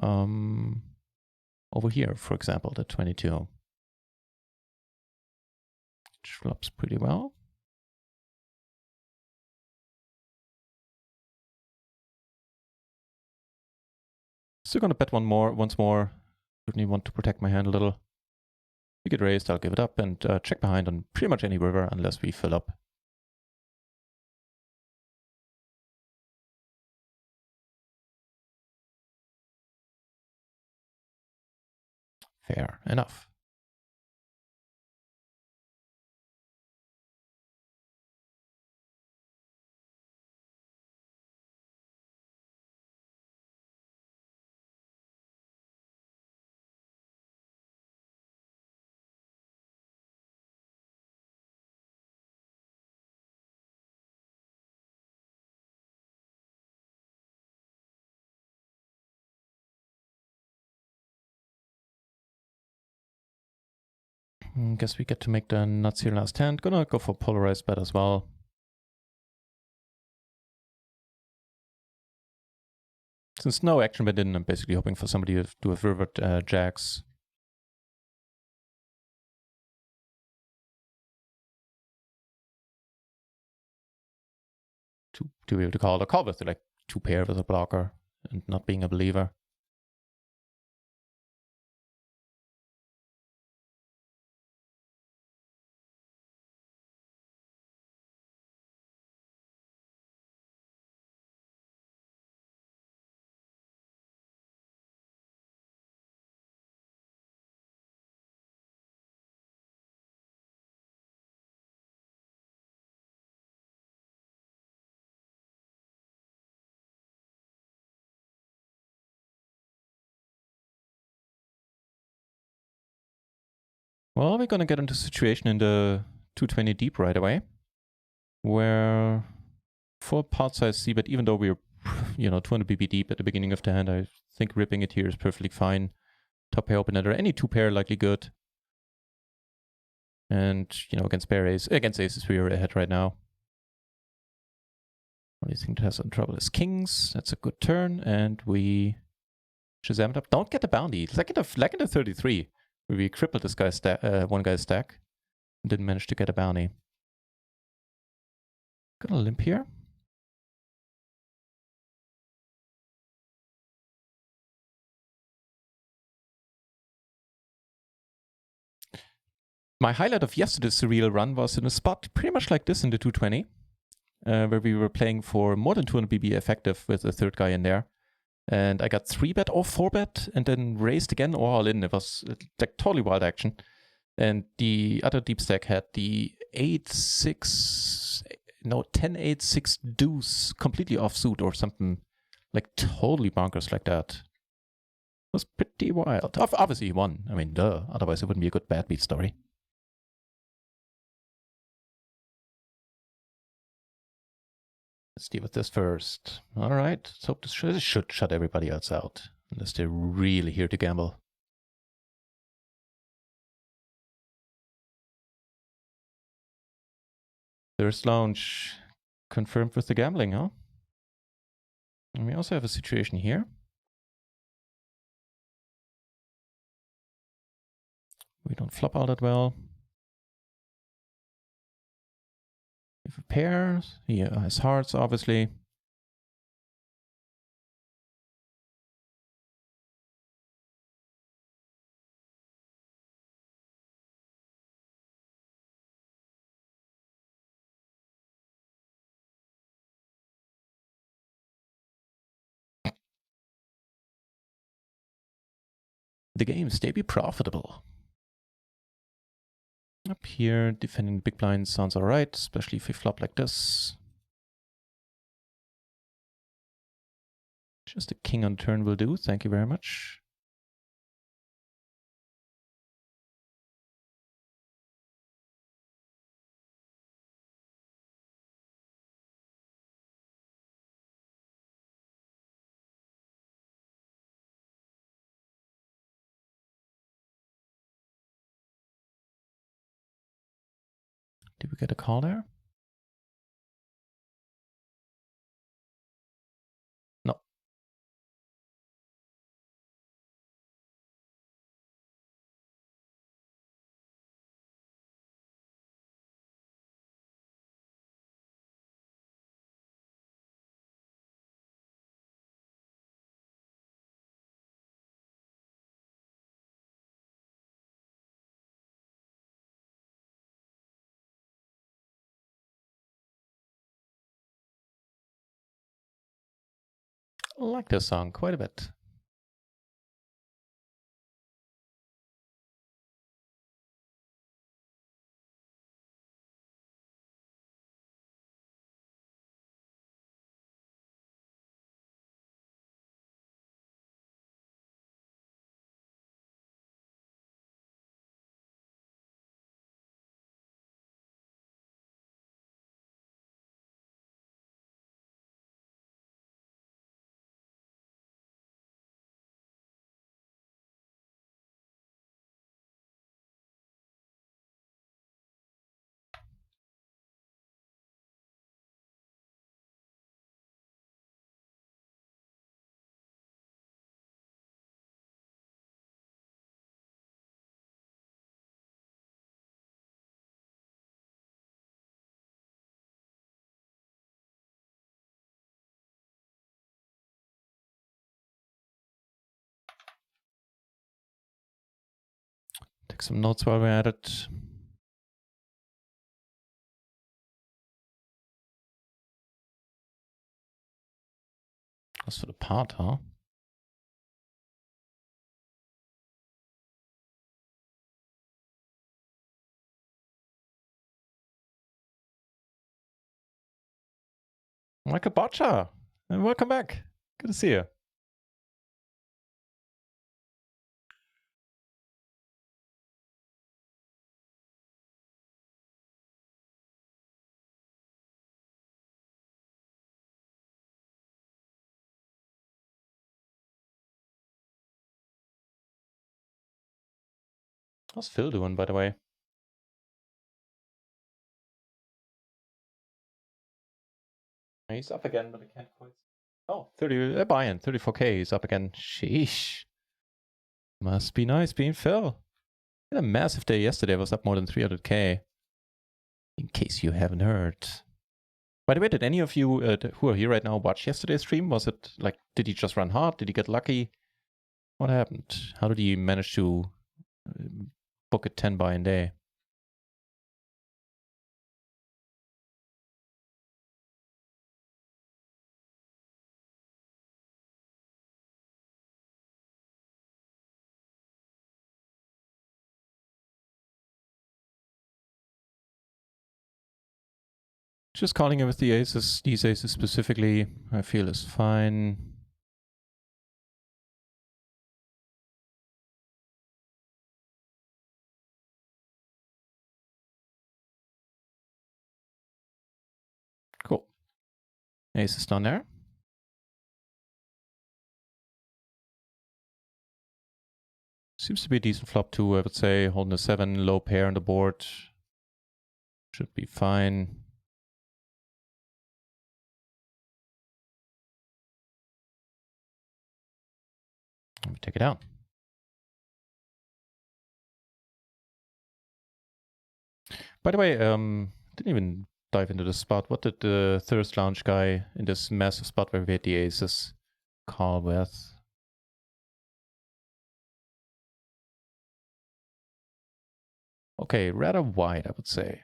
S1: Over here, for example, the 22. Which flops pretty well. Still gonna bet once more. Certainly want to protect my hand a little. We get raised, I'll give it up and check behind on pretty much any river unless we fill up. Fair enough. Guess we get to make the nuts here last hand. Gonna go for polarized bet as well. Since no action bet in, I'm basically hoping for somebody to have rivered jacks. To be able to call or call with like 2 pair with a blocker and not being a believer. Well, we're gonna get into a situation in the 220 deep right away, where for pot size c-bet, even though we're 200 BB deep at the beginning of the hand, I think ripping it here is perfectly fine. Top pair open ender, any 2 pair likely good. And against aces we are ahead right now. Only thing that has some trouble is kings. That's a good turn, and we Shazam it up. Don't get the bounty. It's like in the 33. Where we crippled this guy's one guy's stack and didn't manage to get a bounty. Gonna limp here. My highlight of yesterday's surreal run was in a spot pretty much like this in the 220, where we were playing for more than 200 BB effective with a third guy in there. And I got 3-bet or 4-bet and then raised again or all in. It was like totally wild action. And the other deep stack had the 10-8-6 deuce completely offsuit or something like totally bonkers like that. It was pretty wild. Obviously he won. I mean, duh. Otherwise it wouldn't be a good bad beat story. Let's deal with this first. All right. Let's hope this should shut everybody else out. Unless they're really here to gamble. Thirst lounge confirmed with the gambling, huh? And we also have a situation here. We don't flop all that well. We have a pair. He has hearts, obviously. The game stay be profitable. Up here, defending big blind sounds alright, especially if we flop like this. Just a king on turn will do, thank you very much. Did we get a call there? No. I like this song quite a bit. Take some notes while we're at it. That's for the part, huh? Michael Botcha, and welcome back. Good to see you. How's Phil doing, by the way? He's up again, but I can't quite. Oh, 30 buy-in, 34k. He's up again. Sheesh. Must be nice being Phil. He had a massive day yesterday. I was up more than 300k. In case you haven't heard. By the way, did any of you who are here right now watch yesterday's stream? Was it like, did he just run hard? Did he get lucky? What happened? How did he manage to book a 10 buy-in day? Just calling it with the aces, these aces specifically, I feel is fine. Cool. Ace is down there. Seems to be a decent flop too, I would say. Holding a 7, low pair on the board. Should be fine. Let me take it out. By the way, didn't even dive into the spot. What did the Thirst Lounge guy in this massive spot where we had the aces call with? Okay, rather wide, I would say.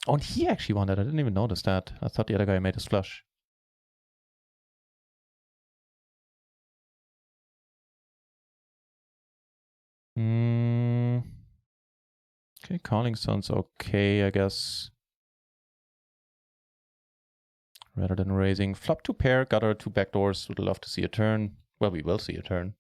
S1: Oh, and he actually won that. I didn't even notice that. I thought the other guy made his flush. Okay, calling sounds okay, I guess. Rather than raising. Flop 2 pair, got our 2 backdoors. Would love to see a turn. Well, we will see a turn.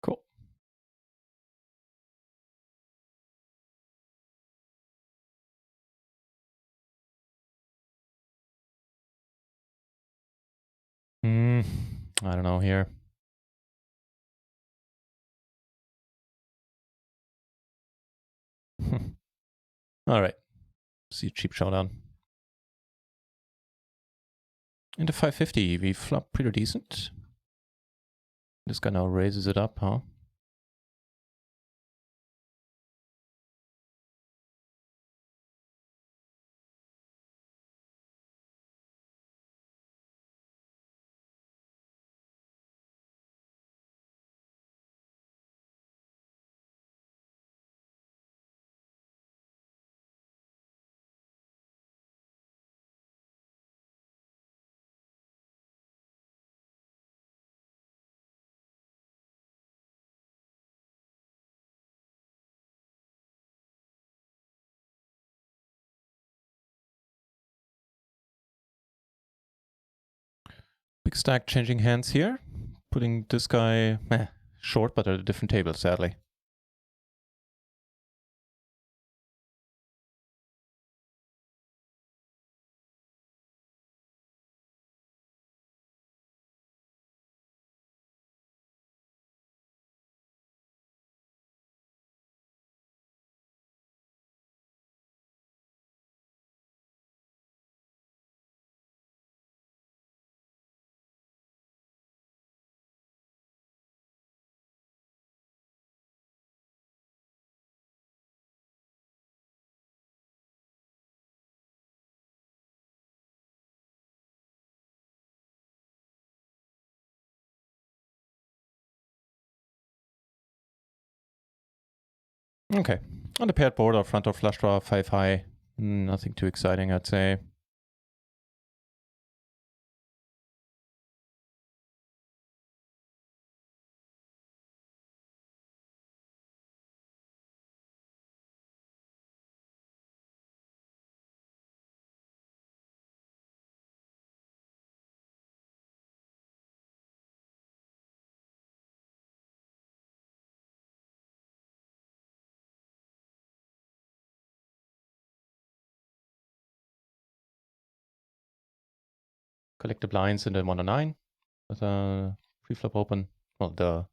S1: Cool. I don't know here. All right. See a cheap showdown. Into 550, we flop pretty decent. This guy now raises it up, huh? Big stack changing hands here. Putting this guy short, but at a different table, sadly. Okay. On the paired board or front or flush draw, 5 high. Nothing too exciting, I'd say. Collect the blinds in the 109 with a pre-flop open. Well, the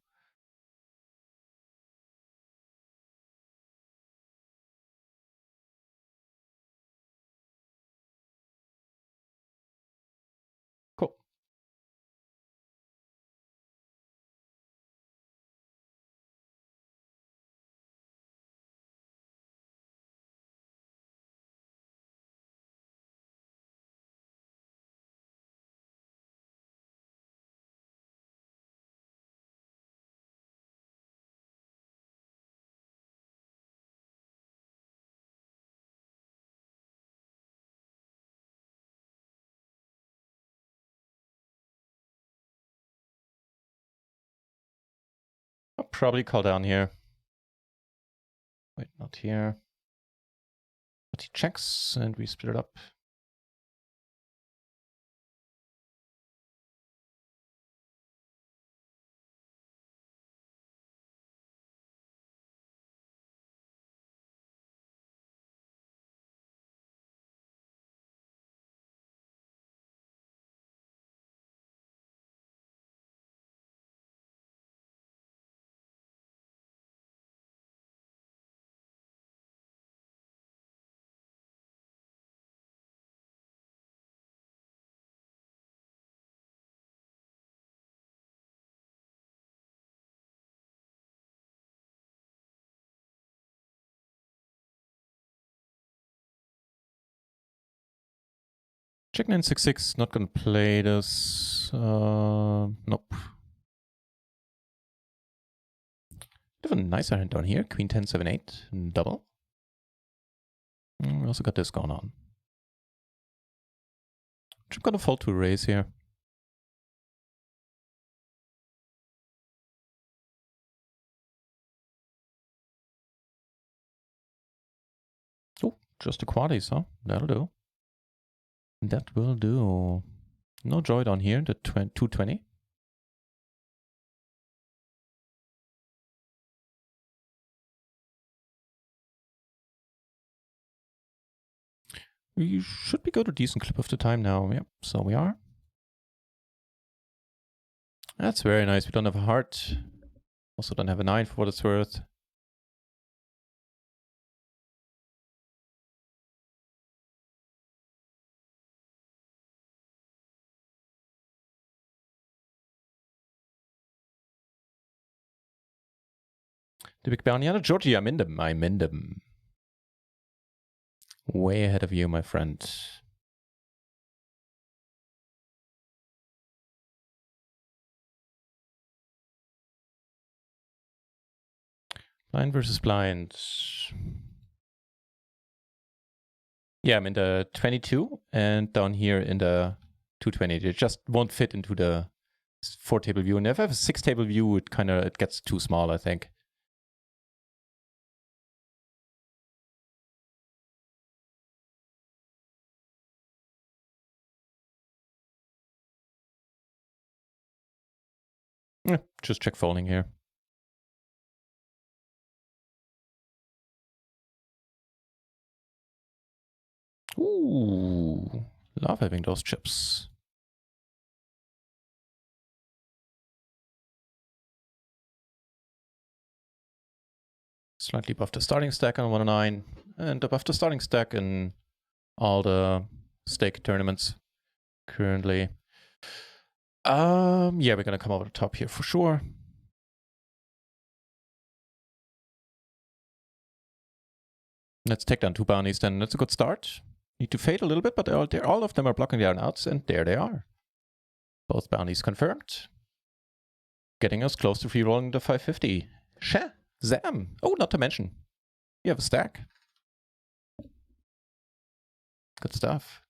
S1: cool. I'll probably call down here. Wait, not here. But he checks and we split it up. Check 966, not gonna play this. Nope. Bit of a nicer hand down here. Queen 10, 7, 8, double. We also got this going on. I'm gonna fold to raise here. Oh, just a quaddies, huh? That'll do. That will do. No joy down here, the 220. We should be good a decent clip of the time now. Yep, so we are. That's very nice. We don't have a heart. Also don't have a 9 for what it's worth. The big bounty on Georgie, I'm in them. I'm in them. Way ahead of you, my friend. Blind versus blind. Yeah, I'm in the 22 and down here in the 220. It just won't fit into the 4-table view. And if I have a 6-table view, it gets too small, I think. Just check folding here. Ooh, love having those chips. Slightly above the starting stack on 109, and above the starting stack in all the stake tournaments currently. Yeah, we're gonna come over the top here for sure. Let's take down 2 bounties then. That's a good start. Need to fade a little bit, but all of them are blocking the outs, and there they are. Both bounties confirmed. Getting us close to free rolling the 550. Shazam! Oh, not to mention, you have a stack. Good stuff.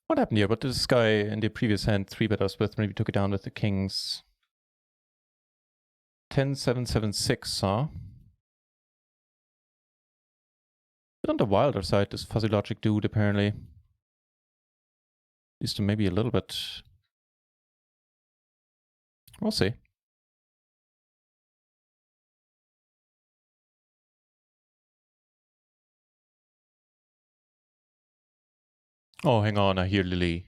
S1: What happened here? What did this guy in the previous hand 3-bet us with? Maybe took it down with the kings. 10-7-7-6, huh? Bit on the wilder side, this fuzzy logic dude, apparently. At least maybe a little bit. We'll see. Oh, hang on, I hear Lily.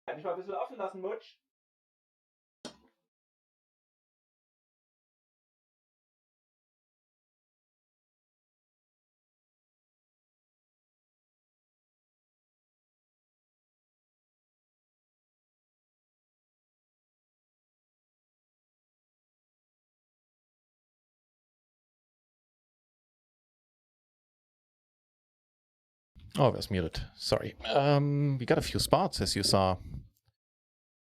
S1: Kann ich mal ein bisschen offen lassen, Mutsch? Oh, I was muted. Sorry. We got a few spots, as you saw.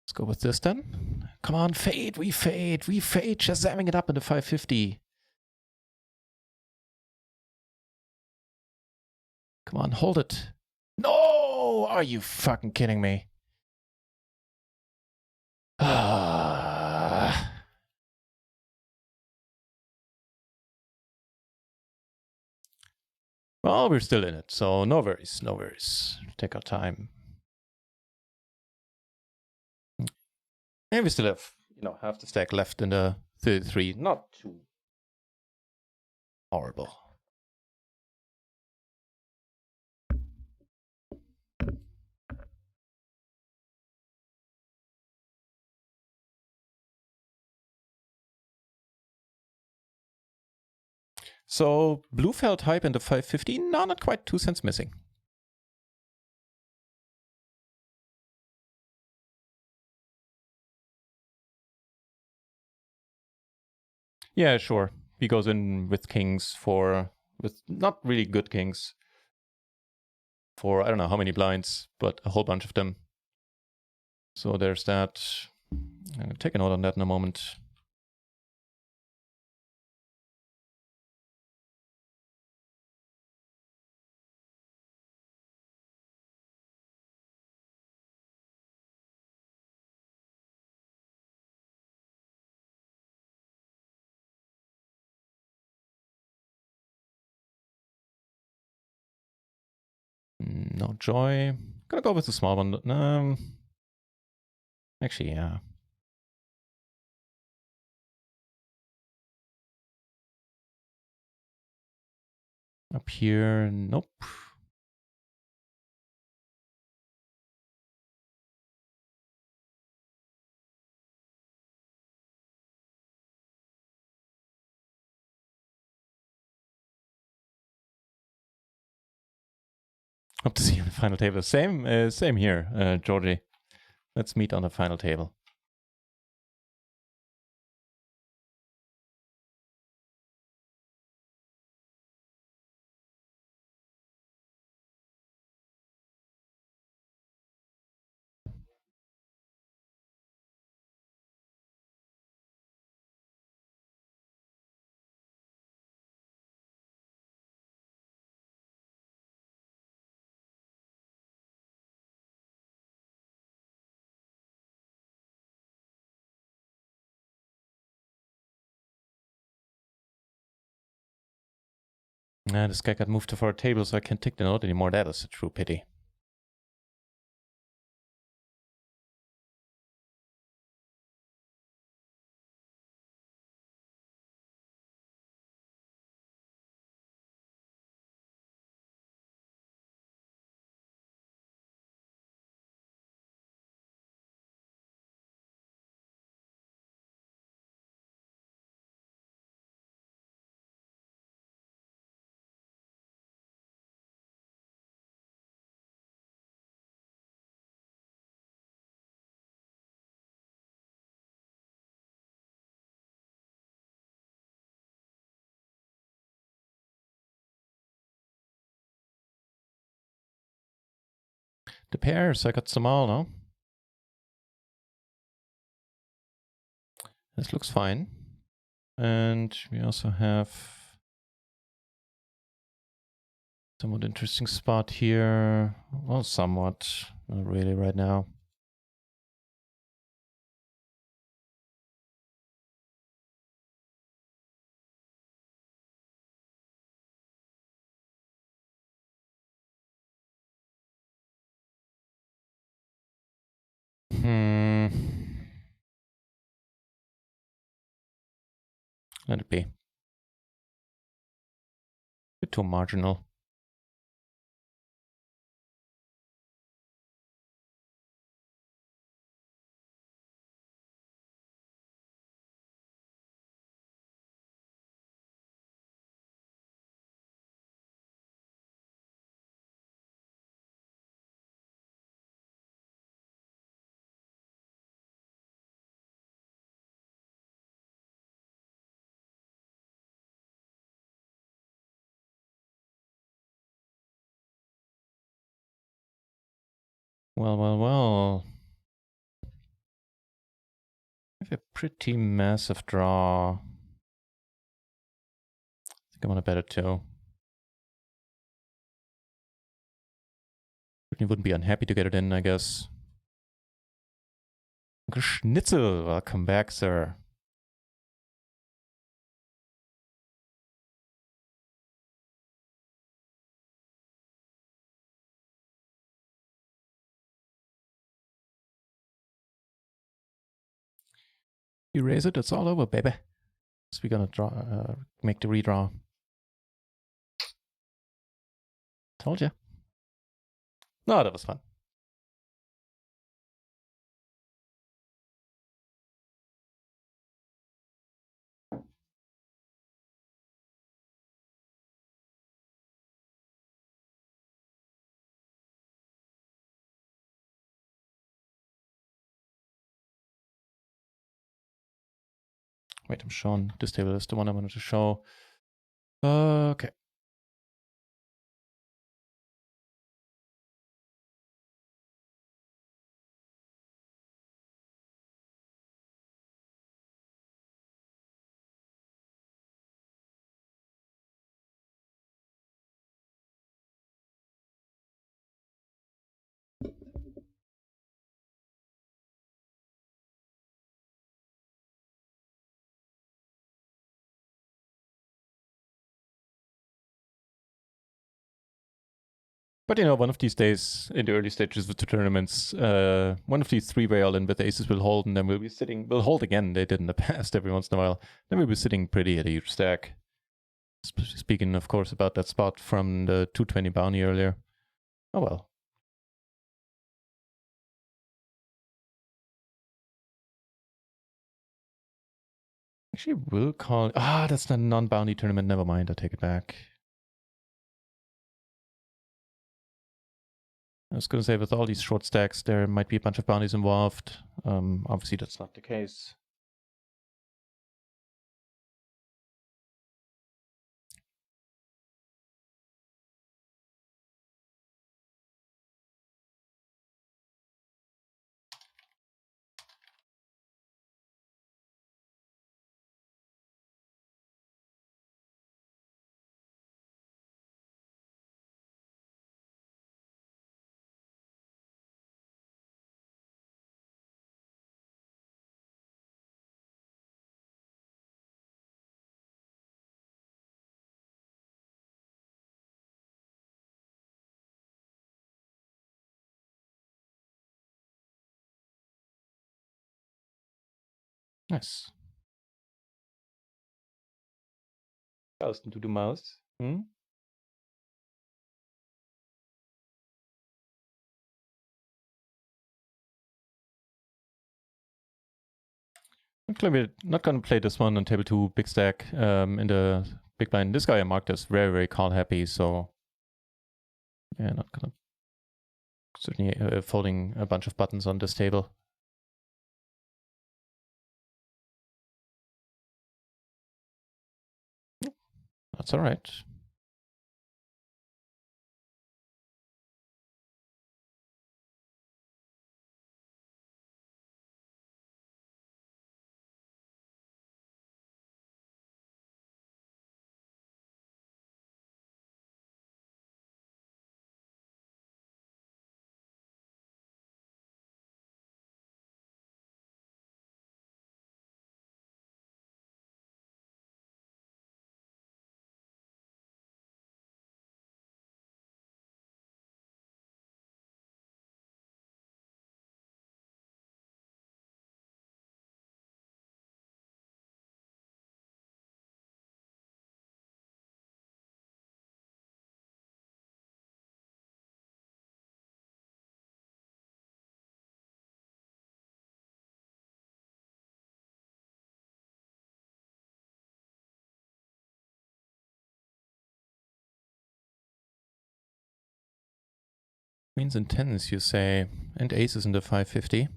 S1: Let's go with this then. Come on, fade. We fade. Shazamming it up into 550. Come on, hold it. No! Are you fucking kidding me? Well, we're still in it, so no worries, no worries. Take our time. And we still have, half the stack left in the 33. Not too horrible. So blue felt hype in the 550. No, not quite. 2 cents missing. Yeah, sure. He goes in with kings with not really good kings for I don't know how many blinds, but a whole bunch of them. So there's that. I'm gonna take a note on that in a moment. No joy. Gonna go with the small one. Actually, yeah. Up here, nope. Hope to see you on the final table. Same here, Georgie. Let's meet on the final table. Nah, this guy got moved to our table, so I can't take the note anymore. That is a true pity. The pairs, I got some all, no? This looks fine. And we also have somewhat interesting spot here. Well, somewhat. Not really right now. Let it be. Bit too marginal. Well, well, well. I have a pretty massive draw. I think I want to bet it too. Brittany wouldn't be unhappy to get it in, I guess. Uncle Schnitzel, welcome back, sir. You raise it, it's all over, baby. So we're gonna draw, make the redraw. Told you. No, that was fun. Wait, I'm showing this table is the one I wanted to show. Okay. But you know, one of these days in the early stages of the tournaments, one of these three-way all-in with aces will hold, and then we'll hold again. They did in the past every once in a while. Then we'll be sitting pretty at a huge stack. Speaking, of course, about that spot from the 220 bounty earlier. Oh well. Actually, will call. That's the non-bounty tournament. Never mind. I take it back. I was going to say, with all these short stacks, there might be a bunch of bounties involved. Obviously, that's not the case. Nice. Faust into the mouse. Hmm? Actually, we're not going to play this one on table 2, big stack, in the big blind. This guy I marked as very, very call happy, so yeah, not gonna certainly folding a bunch of buttons on this table. That's all right. Queens and tens, you say, and aces in the 550.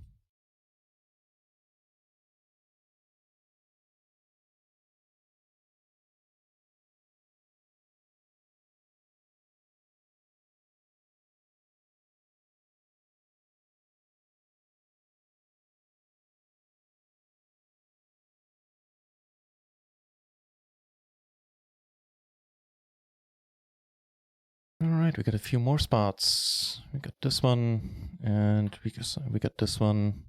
S1: All right, we got a few more spots. We got this one, and we got this one.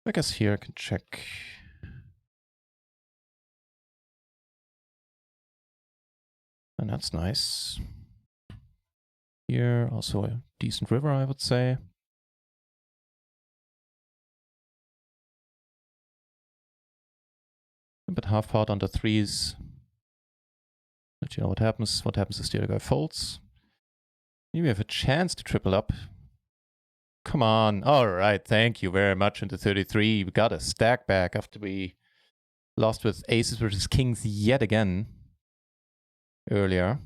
S1: I guess here I can check. And that's nice. Here, also a decent river, I would say. A bit half pot on the threes. But you know what happens? What happens is the other guy folds. Maybe we have a chance to triple up. Come on. All right, thank you very much into 33. We got a stack back after we lost with aces versus kings yet again earlier.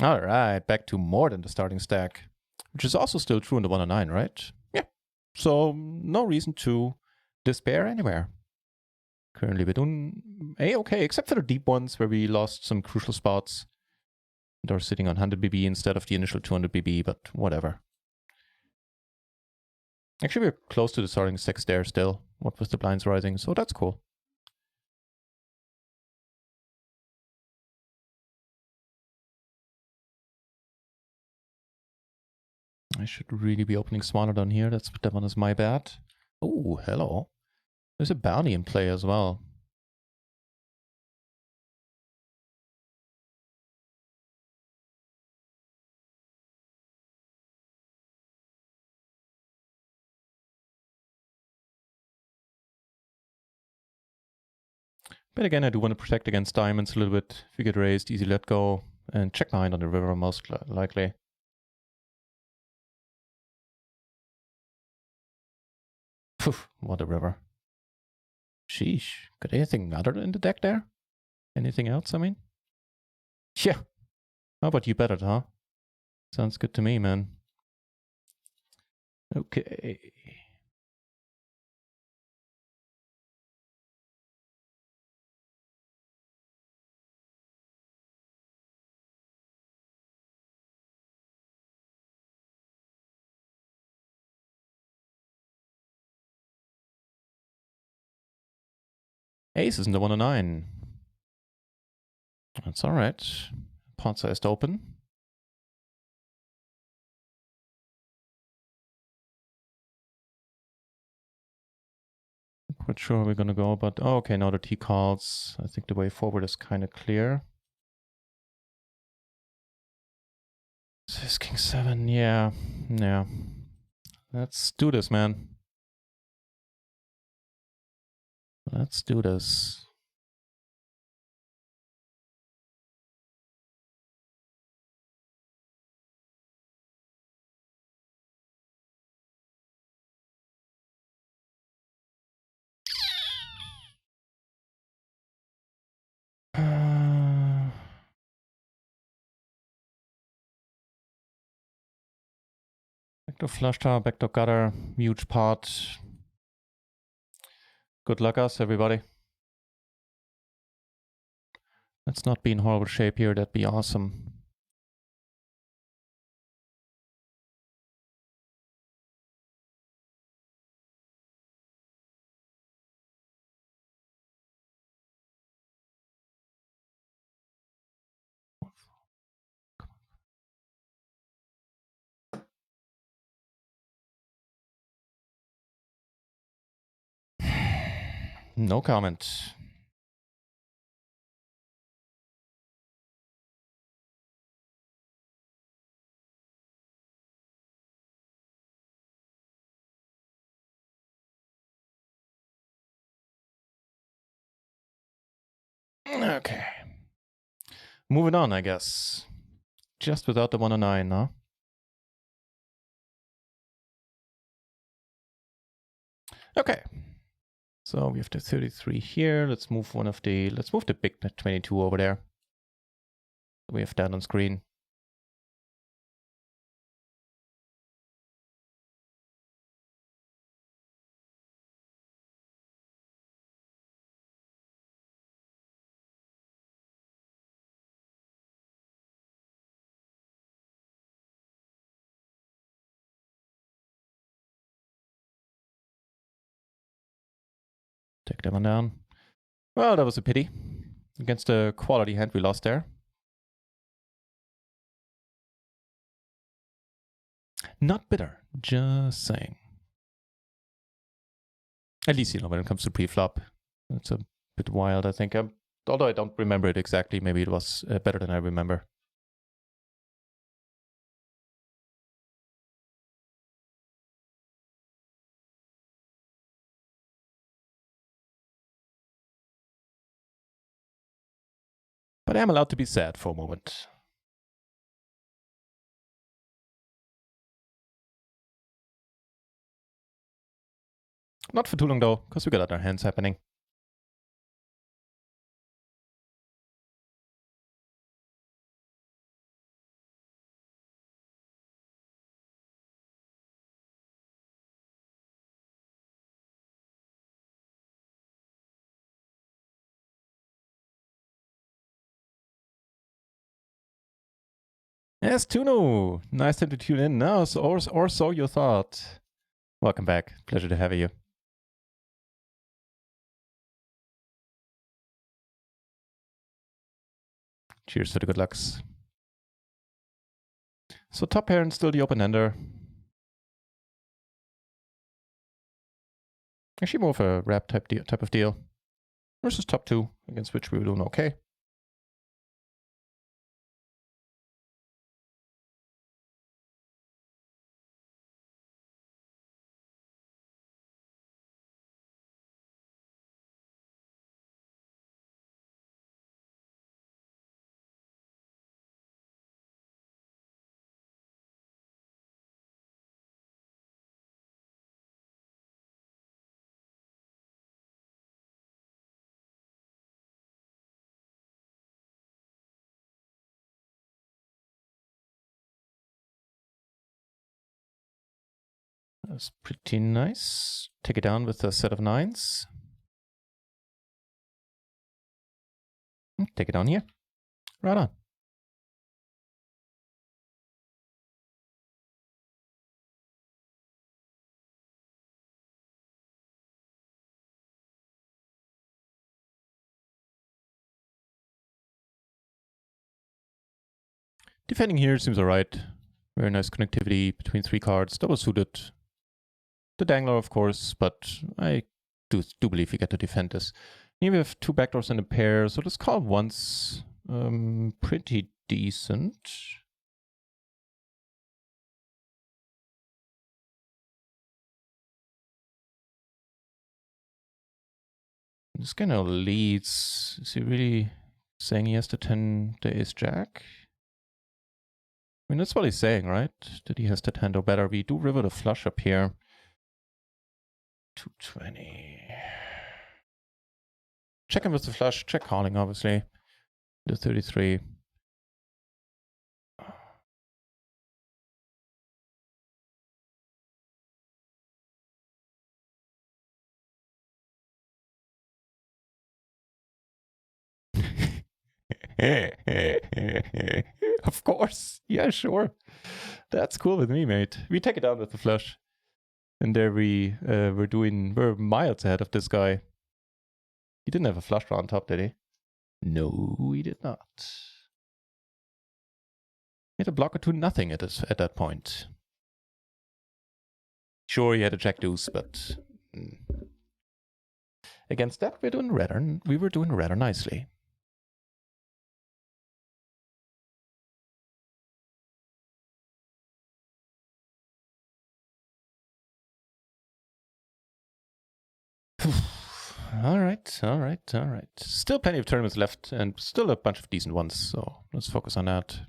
S1: All right, back to more than the starting stack, which is also still true in the 109, right? Yeah. So no reason to despair anywhere. Currently we're doing A-okay, except for the deep ones where we lost some crucial spots and are sitting on 100 BB instead of the initial 200 BB, but whatever. Actually, we're close to the starting stack there still, what with the blinds rising, so that's cool. I should really be opening smaller down here. That one is my bad. Oh, hello. There's a bounty in play as well. But again, I do want to protect against diamonds a little bit. If you get raised, easy let go, and check behind on the river most likely. Poof, what a river. Sheesh. Got anything other in the deck there? Anything else, I mean? Yeah. How about you bet it, huh? Sounds good to me, man. Okay. Ace is in the 109. That's alright. Pot sized open. Not quite sure where we're gonna go, but oh, okay, now the T calls. I think the way forward is kind of clear. This is King 7, yeah. Let's do this, man. Let's do this. Backdoor flush tower, backdoor gutter, huge pot. Good luck us, everybody. Let's not be in horrible shape here, that'd be awesome. No comment. Okay. Moving on, I guess. Just without the 109, huh? Okay. So we have the 33 here. Let's move the big 22 over there. We have that on screen. Take that one down. Well, that was a pity. Against a quality hand we lost there. Not bitter, just saying. At least, when it comes to pre-flop, it's a bit wild, I think. Although I don't remember it exactly, maybe it was better than I remember. But I am allowed to be sad for a moment. Not for too long though, because we got other hands happening. Yes, Tuno! Nice time to tune in now, or so you thought. Welcome back. Pleasure to have you. Cheers to the good lucks. So top pair and still the open-ender. Actually more of a wrap type of deal. Versus top two, against which we were doing okay. That's pretty nice. Take it down with a set of nines. Take it down here. Right on. Defending here seems alright. Very nice connectivity between three cards. Double suited. The dangler, of course, but I do believe you get to defend this. Here we have two backdoors in a pair, so let's call once pretty decent. This guy now leads. Is he really saying he has to 10 the ace jack? I mean, that's what he's saying, right? That he has to 10 or better. We do river the flush up here. 220. Check him with the flush. Check calling, obviously. The 33. Of course. Yeah, sure. That's cool with me, mate. We take it down with the flush. And there we're miles ahead of this guy. He didn't have a flush draw on top, did he? No, he did not. He had a blocker to nothing at that point. Sure, he had a jack deuce, but against that we were doing rather nicely. All right. Still plenty of tournaments left, and still a bunch of decent ones. So let's focus on that.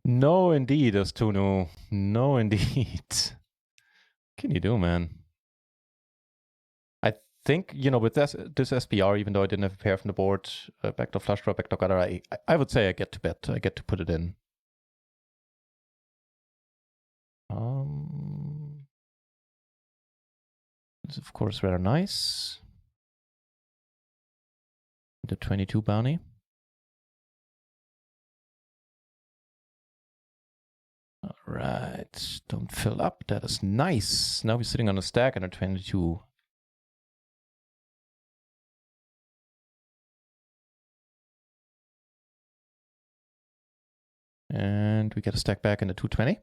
S1: No, indeed, Astunu. No, indeed. What can you do, man? I think, with this SPR, even though I didn't have a pair from the board, backdoor flush draw, backdoor gutter, I would say I get to bet. I get to put it in. It's of course rather nice. The 22 bounty. All right, don't fill up. That is nice. Now we're sitting on a stack and a 22. And we get a stack back in the 220.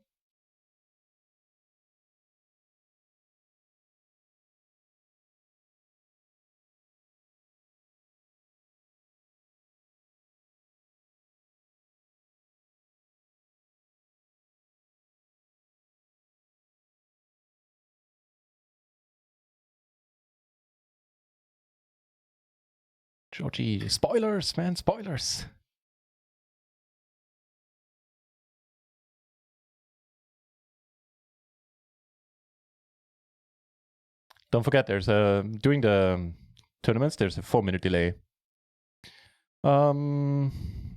S1: Georgie, spoilers, man, spoilers. Don't forget, there's during the tournaments, there's a 4-minute delay.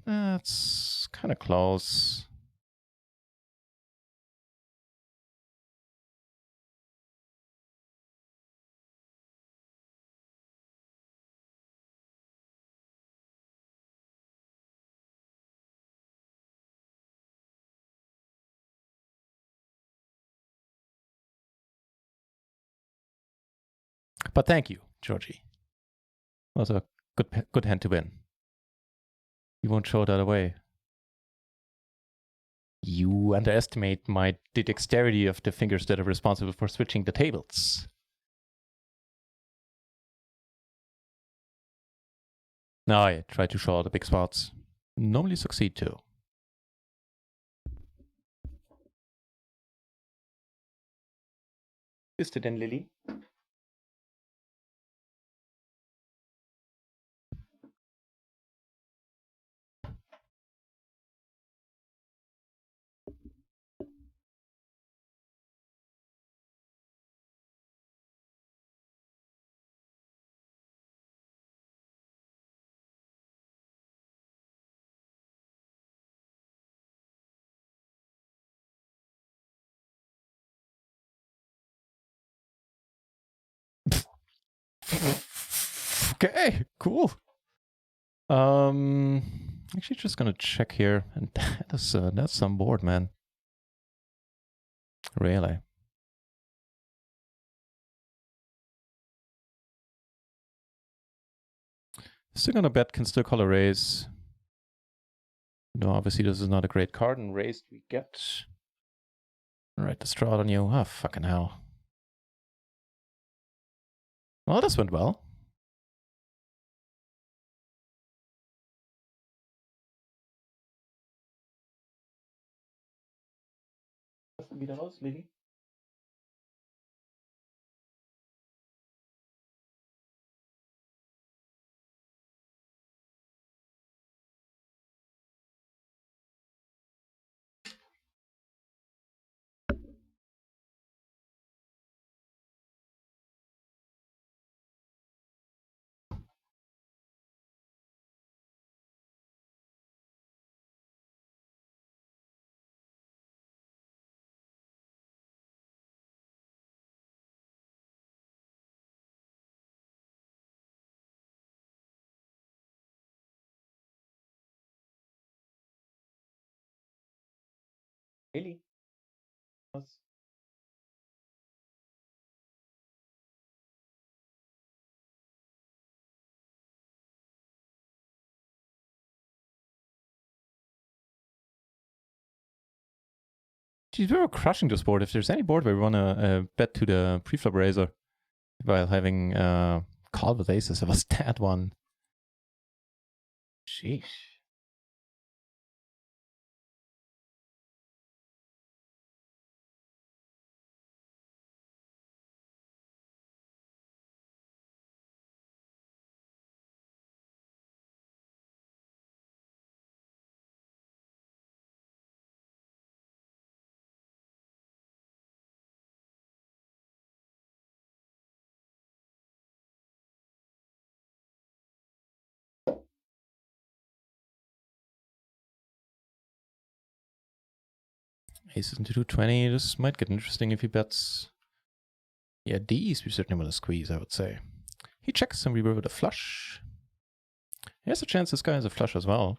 S1: That's kind of close. But thank you, Georgie. Was a good hand to win. You won't show that away. You underestimate the dexterity of the fingers that are responsible for switching the tables. No, I try to show all the big spots. Normally succeed too. Bist du denn, Lilly? Okay, cool. Actually, just gonna check here, and that's some board, man. Really. Still gonna bet, can still call a raise. No, obviously this is not a great card, and raised we get. Alright, the straw on you. Ah, fucking hell. Well, this went well. Wieder raus, Lili. Lili. Was? Geez, we were crushing this board. If there's any board where we want to bet to the preflop raiser while having call with aces, it was that one. Sheesh. Aces into 220. This might get interesting if he bets. Yeah, these we certainly want to squeeze, I would say. He checks and we were with a flush. There's a chance this guy has a flush as well.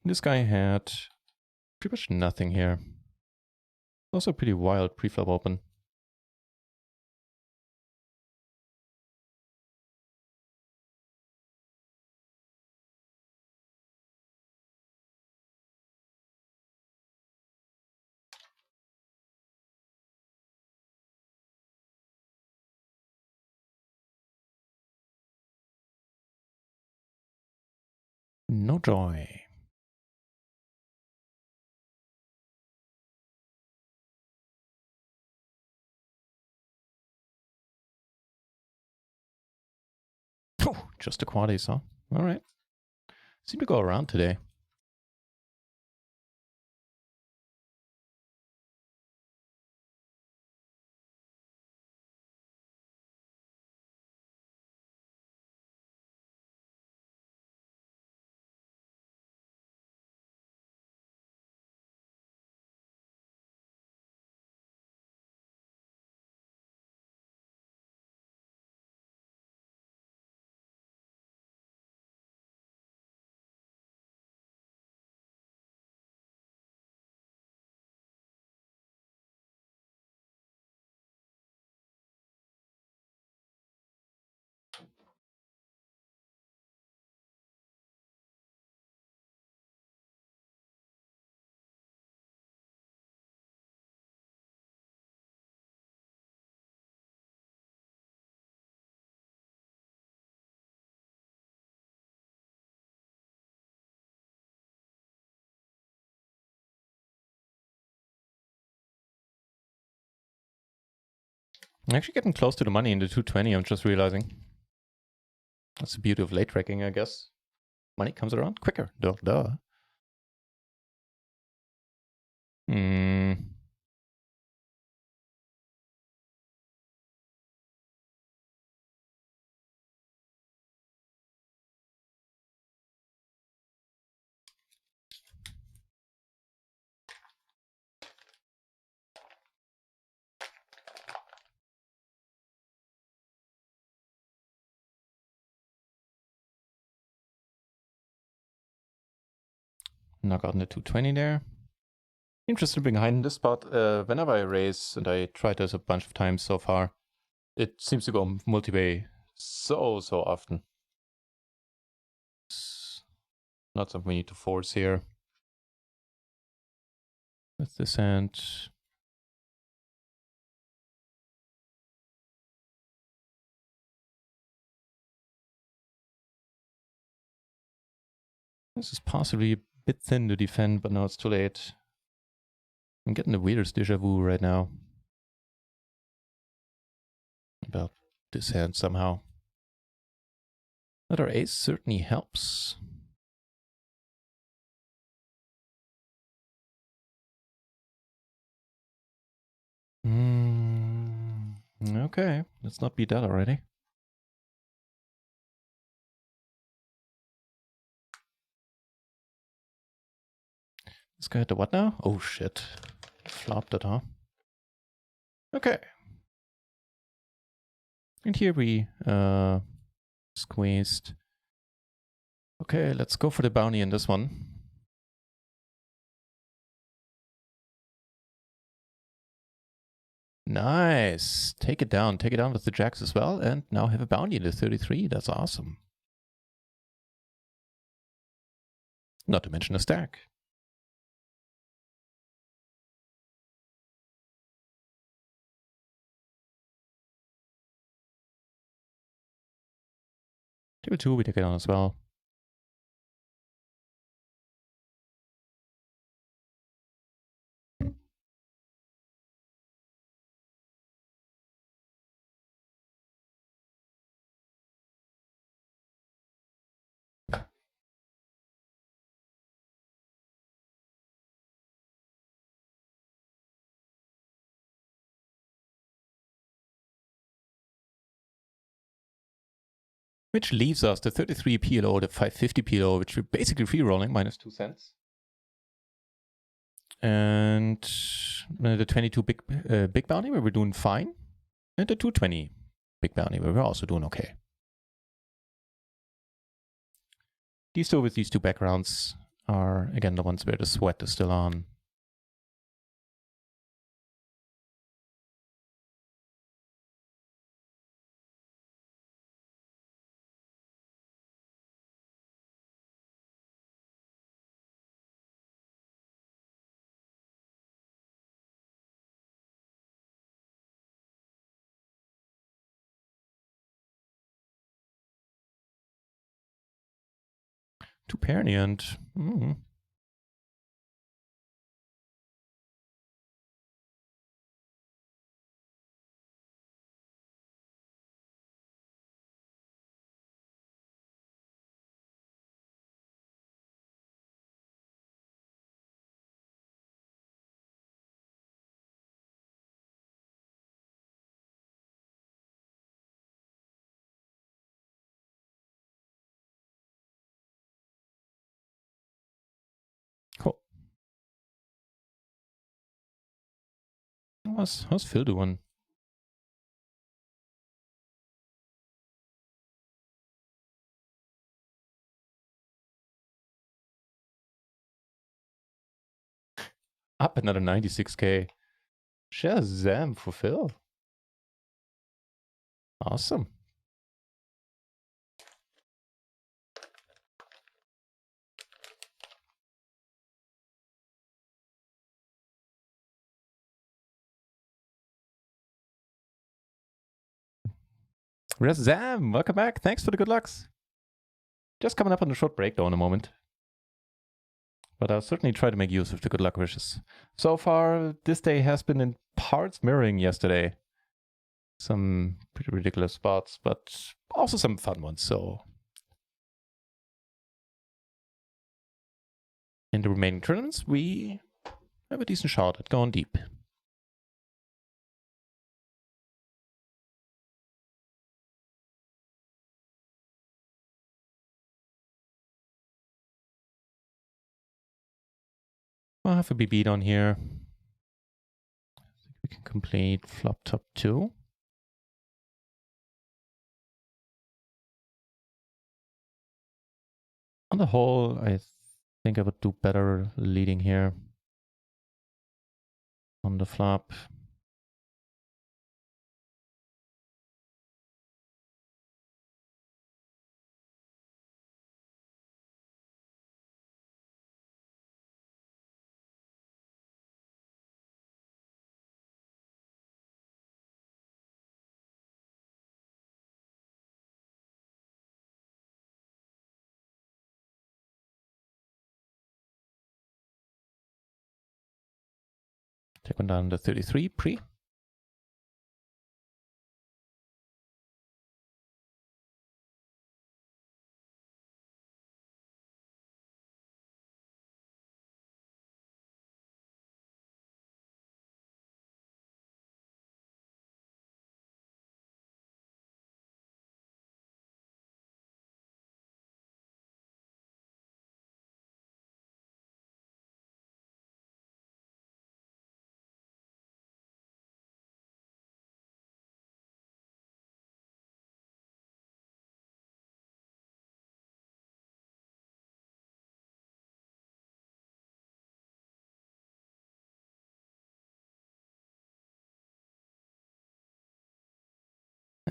S1: This guy had pretty much nothing here. Also pretty wild preflop open. No joy. Oh, just a quad ace, huh? All right. Seem to go around today. I'm actually getting close to the money in the 220, I'm just realizing. That's the beauty of late tracking, I guess. Money comes around quicker. Duh. Knock out the 220 there. Interesting behind this spot. Whenever I raise, and I tried this a bunch of times so far, it seems to go multi-way so often. It's not something we need to force here. With this hand. This is possibly a bit thin to defend, but now it's too late. I'm getting the weirdest deja vu right now. About this hand somehow. Another ace certainly helps. Okay, let's not beat that already. This guy had the what now? Oh shit. Flopped it, huh? Okay. And here we squeezed. Okay, let's go for the bounty in this one. Nice. Take it down. Take it down with the jacks as well. And now have a bounty in the 33. That's awesome. Not to mention a stack. Table 2, we take it down as well. Which leaves us the 33 PLO, the 550 PLO, which we're basically free rolling, minus 2 cents. And the 22 big bounty, where we're doing fine. And the 220 big bounty, where we're also doing okay. These two with these two backgrounds are, again, the ones where the sweat is still on. Two pair in the end. Cool. How's Phil doing? Up another 96k. Shazam for Phil. Awesome. Razam, welcome back. Thanks for the good lucks. Just coming up on the short break though in a moment. But I'll certainly try to make use of the good luck wishes. So far, this day has been in parts mirroring yesterday. Some pretty ridiculous spots, but also some fun ones, so. In the remaining tournaments, we have a decent shot at going deep. I'll have a BB down here. I think we can complete flop top 2. On the whole, I think I would do better leading here on the flop. Take one down to 33 pre.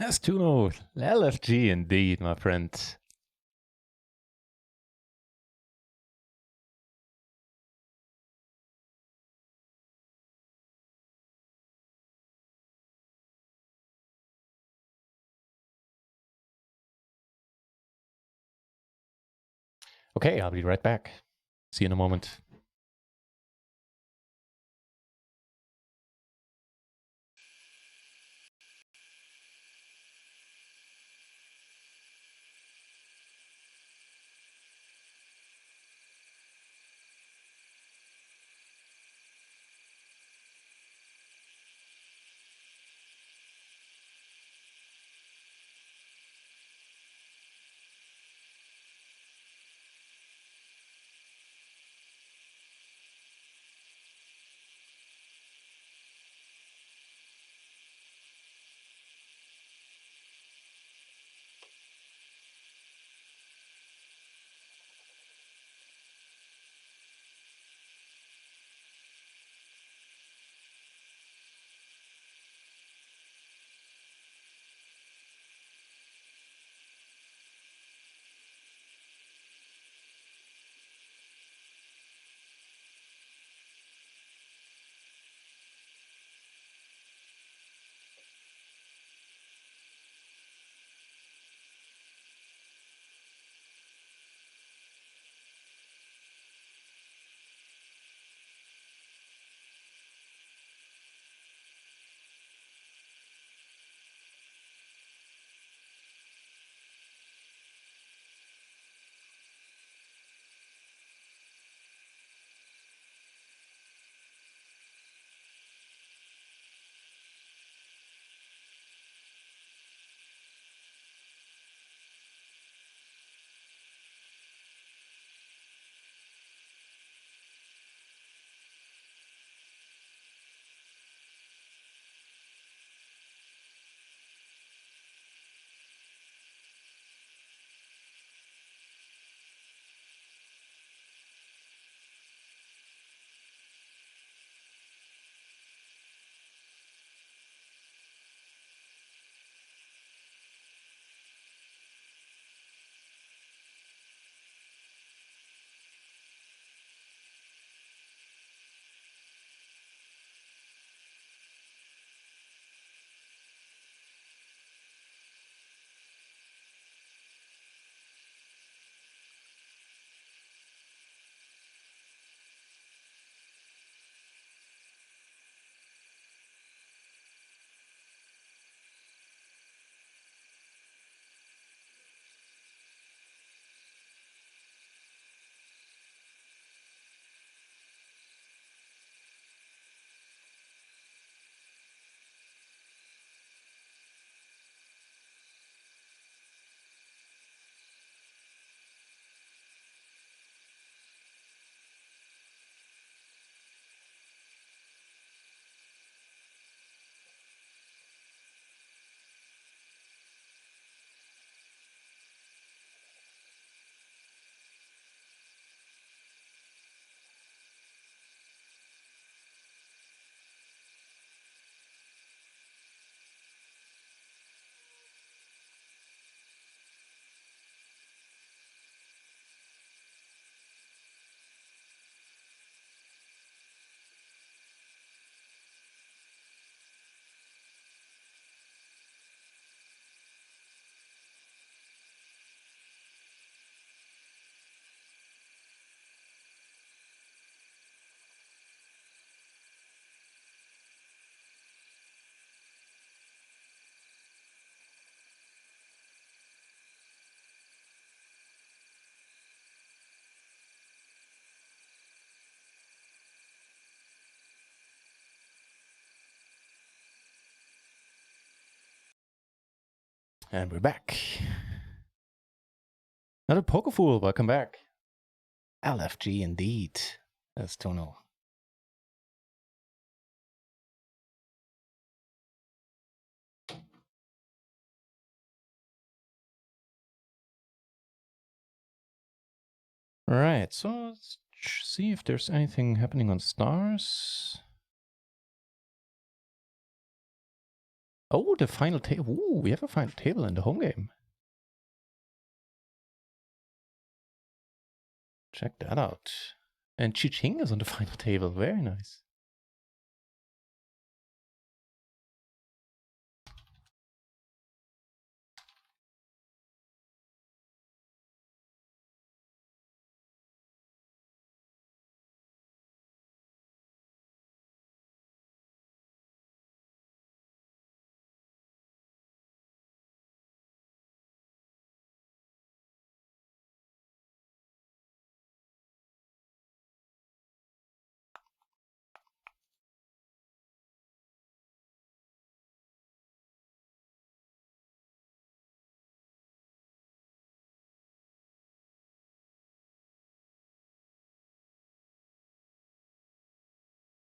S1: That's 2-0. LFG indeed, my friend. Okay, I'll be right back. See you in a moment. And we're back. Another Pokefool, welcome back. LFG indeed. That's tonal. Alright, so let's see if there's anything happening on stars. Oh, the final table. Ooh, we have a final table in the home game. Check that out. And Chi-Ching is on the final table. Very nice.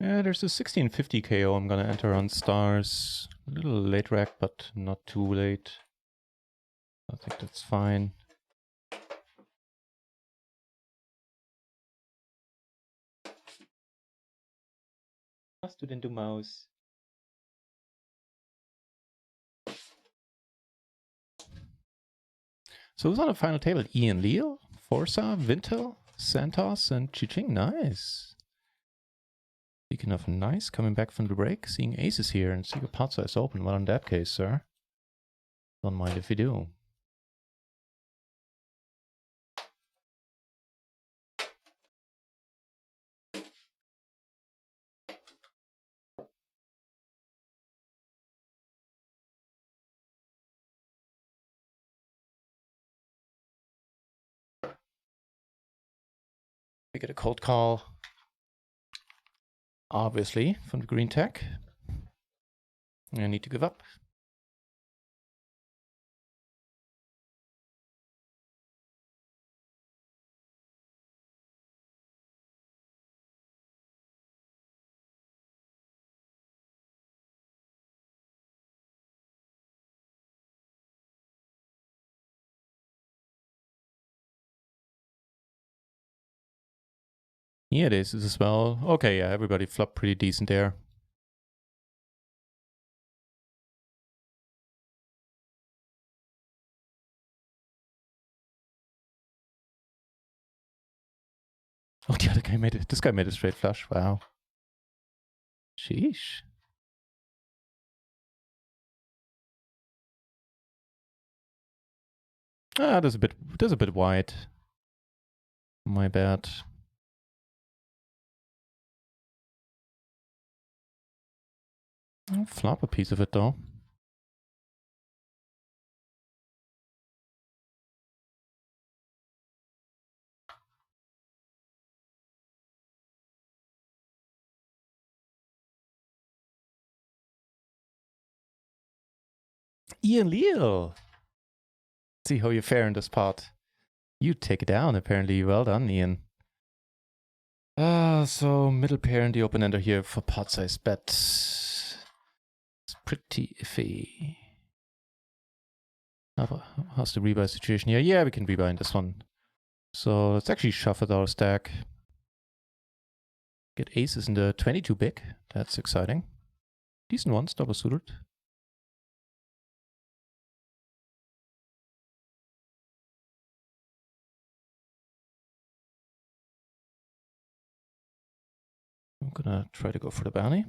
S1: Yeah, there's a 1650 KO I'm gonna enter on stars. A little late rack, but not too late. I think that's fine. Was du denn, du Maus? So who's on the final table? Ian Leal, Forza, Vintel, Santos, and Chi-Ching. Nice. Speaking of nice, coming back from the break, seeing aces here and secret pot size open. Well, in that case, sir, don't mind if you do. We get a cold call, obviously, from the green tech. I need to give up. Yeah, it is as well. Okay, yeah, everybody flopped pretty decent there. Oh, the other guy made it. This guy made a straight flush. Wow. Sheesh. Ah, there's a bit wide. My bad. I'll flop a piece of it though. Ian Leal. See how you fare in this pot. You take it down, apparently. Well done, Ian. So middle pair in the open ender here for pot size bet. It's pretty iffy. How's the rebuy situation here? Yeah, we can rebuy in this one. So let's actually shuffle our stack. Get aces in the 22 big. That's exciting. Decent ones, double suited. I'm gonna try to go for the bounty.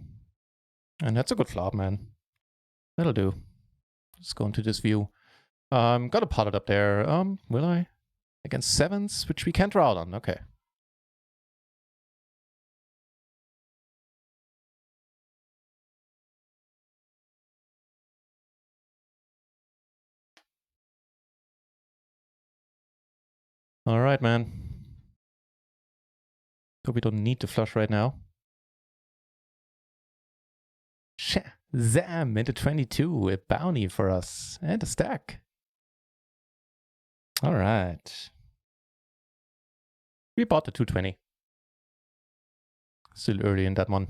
S1: And that's a good flop, man. That'll do. Let's go into this view. Got a pot it up there. Will I? Against sevens, which we can't draw out on. Okay. All right, man. So we don't need to flush right now. Shazam! Into 22, a bounty for us. And a stack. All right. We bought the 220. Still early in that one.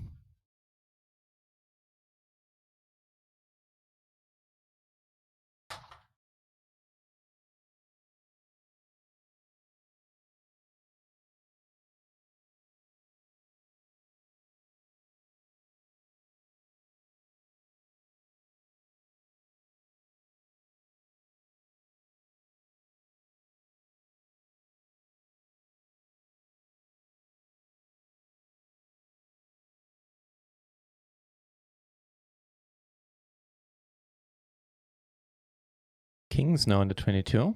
S1: Kings now in the 22.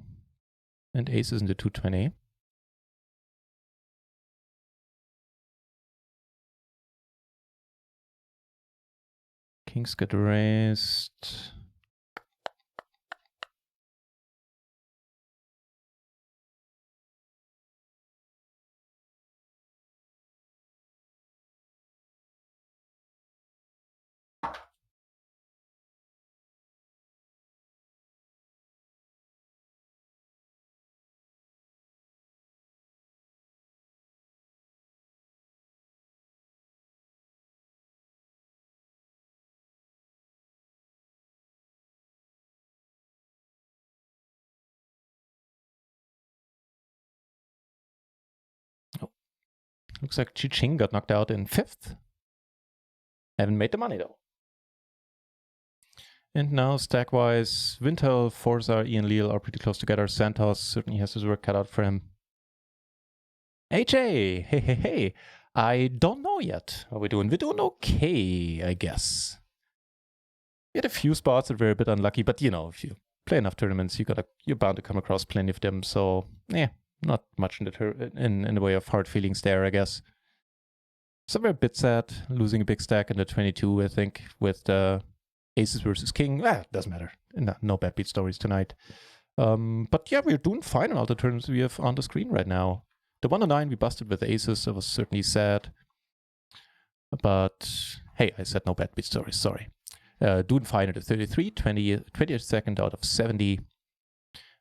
S1: And aces in the 220. Kings get raised. Oh. Looks like Chi-Ching got knocked out in 5th. Haven't made the money though. And now stack-wise, Wintel, Forza, Ian Leal are pretty close together. Santos certainly has his work cut out for him. AJ, hey. I don't know yet how we're doing. We're doing okay, I guess. We had a few spots that were a bit unlucky, but you know, if you play enough tournaments, you're bound to come across plenty of them. So, not much in the way of hard feelings there, I guess. So we're a bit sad losing a big stack in the 22, I think, with the aces versus king. Doesn't matter. No bad beat stories tonight. But yeah, we're doing fine on all the tournaments we have on the screen right now. The 109 we busted with aces. That was certainly sad. But hey, I said no bad beat stories. Sorry. Doing fine at the 33, 22nd out of 70.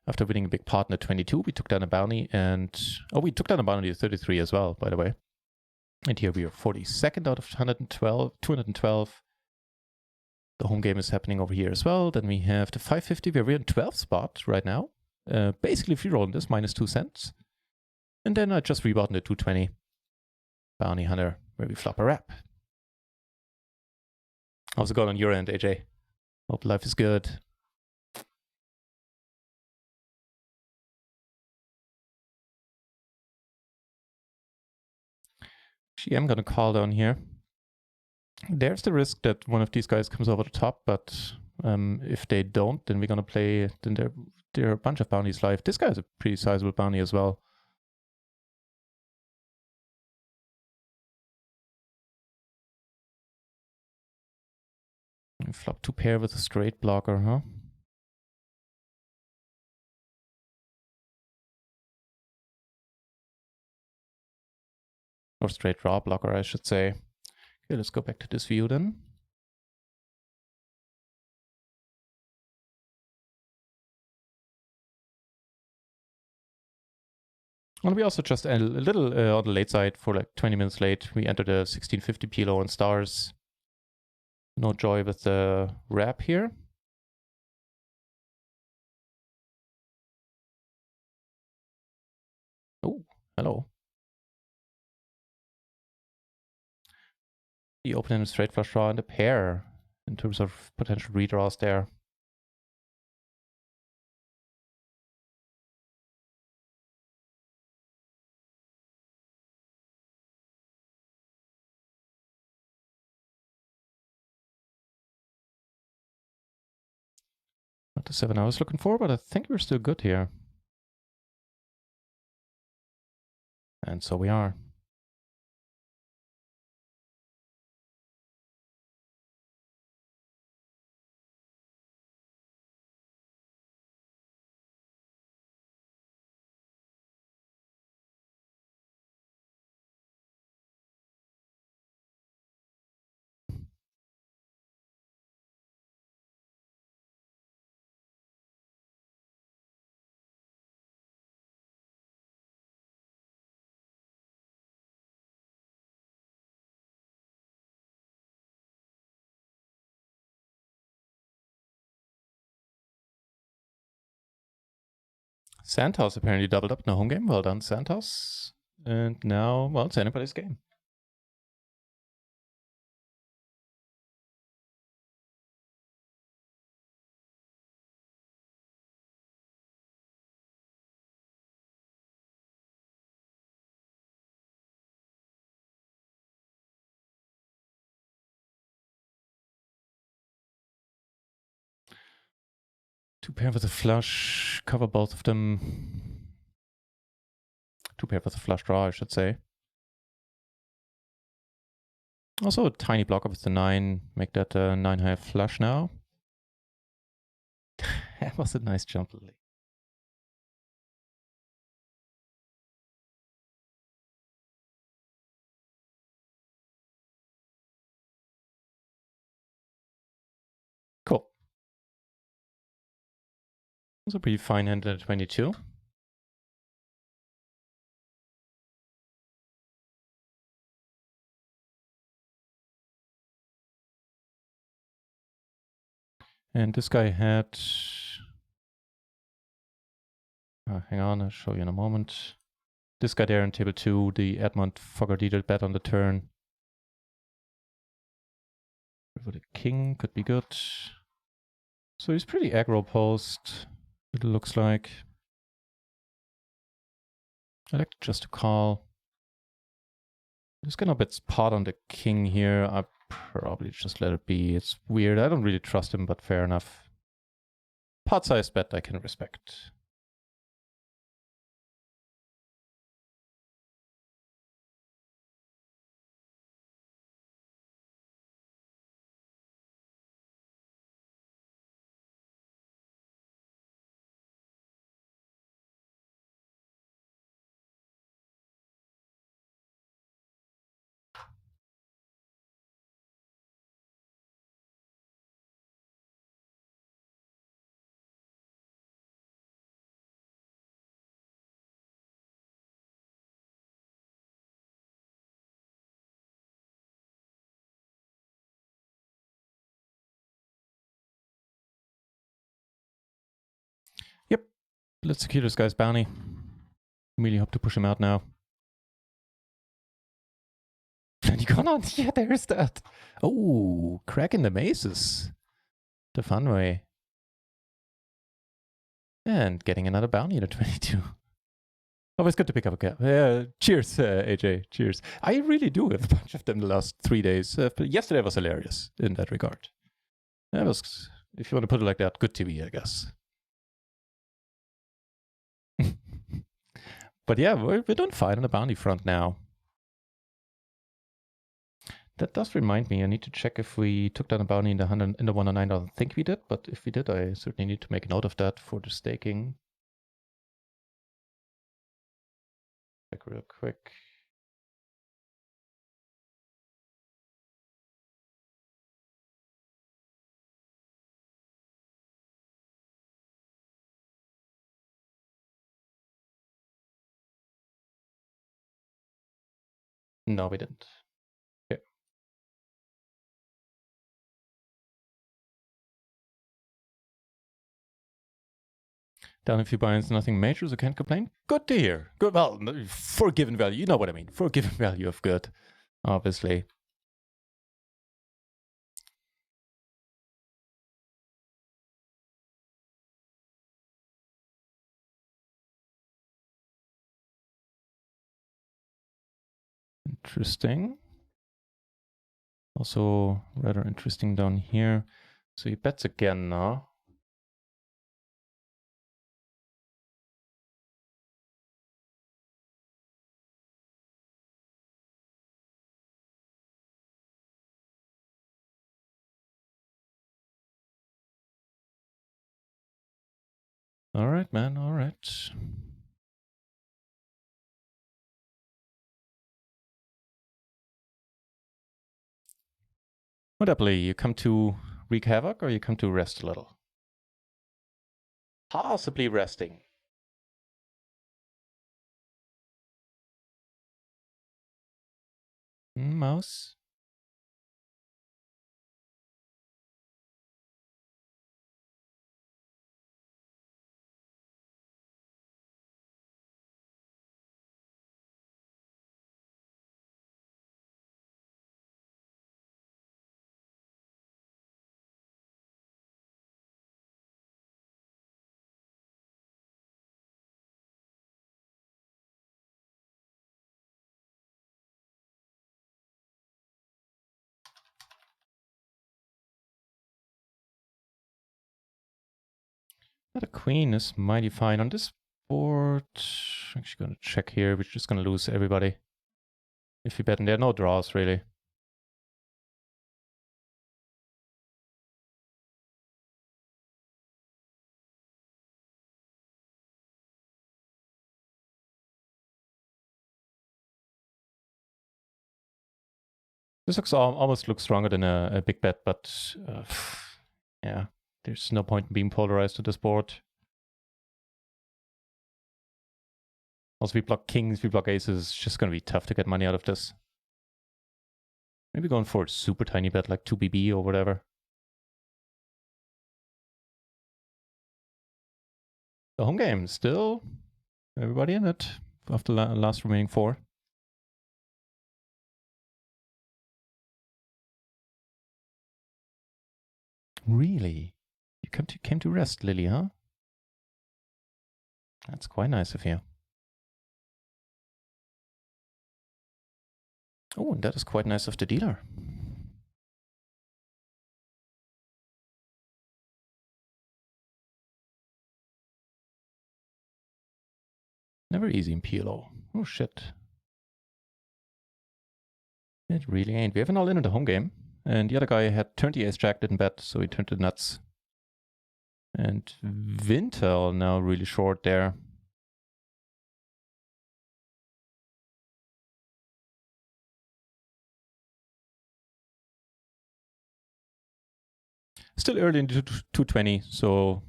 S1: After winning a big pot in the 22, we took down a bounty, and we took down a bounty at 33 as well, by the way. And here we are 42nd out of 212. The home game is happening over here as well. Then we have the 550, where we're in 12th spot right now. Basically free rolling this, minus 2 cents. And then I just rebought in the 220 bounty hunter, where we flop a wrap. How's it going on your end, AJ? Hope life is good. Actually, I'm gonna call down here. There's the risk that one of these guys comes over the top, but if they don't, then we're gonna play. Then there are a bunch of bounties live. This guy is a pretty sizable bounty as well. And flop 2 pair with a straight blocker, huh? Or straight draw blocker, I should say. Okay, let's go back to this view then. And we also just a little on the late side for like 20 minutes late. We entered a 1650 PLO on stars. No joy with the wrap here. Oh, hello. The opening a straight flush draw and a pair in terms of potential redraws there. Not the 7 I was looking for, but I think we're still good here. And so we are. Santos apparently doubled up in the home game. Well done, Santos. And now, well, it's anybody's game. Two pair with a flush, cover both of them. Two pair with a flush draw, I should say. Also a tiny blocker with the 9, make that a 9 high flush now. That was a nice jump, Lily. Cool. Also pretty fine hand at 22. And this guy had... hang on, I'll show you in a moment. This guy there in table 2, the Edmund Fogarty did bet on the turn. River the king could be good. So he's pretty aggro post, it looks like. I like just to call. Just gonna bet pot on the king here. I probably just let it be. It's weird. I don't really trust him, but fair enough. Pot size bet I can respect. Yep. Let's secure this guy's bounty. Really hope to push him out now. And you gone on? Yeah, there's that. Oh, cracking the maces. The fun way. And getting another bounty at 22. Always good to pick up a cap. Cheers, AJ. Cheers. I really do have a bunch of them the last 3 days. Yesterday was hilarious in that regard. That was, if you want to put it like that, good TV, I guess. But yeah, we're doing fine on the bounty front now. That does remind me, I need to check if we took down a bounty in the 109. I don't think we did, but if we did, I certainly need to make a note of that for the staking. Check real quick. No, we didn't. Okay. Down a few binds, nothing major, so can't complain. Good to hear. Good. Well, forgiven value. You know what I mean. Forgiven value of good, obviously. Interesting. Also rather interesting down here. So he bets again now. All right, man. All right. What up, Lee? You come to wreak havoc or you come to rest a little? Possibly resting. Mouse? The queen is mighty fine on this board. Actually gonna check here. We're just gonna lose everybody. If you bet, and there are no draws really. This almost looks stronger than a big bet, but yeah, there's no point in being polarized to this board. Also, we block kings, we block aces. It's just going to be tough to get money out of this. Maybe going for a super tiny bet like 2BB or whatever. The home game, still everybody in it after the last remaining 4. Really? You came to rest, Lily, huh? That's quite nice of you. Oh, and that is quite nice of the dealer. Never easy in PLO. Oh, shit. It really ain't. We have an all-in the home game. And the other guy had turned the ace-jack, didn't bet, so he turned the nuts. And Wintel now really short there. Still early in 220, so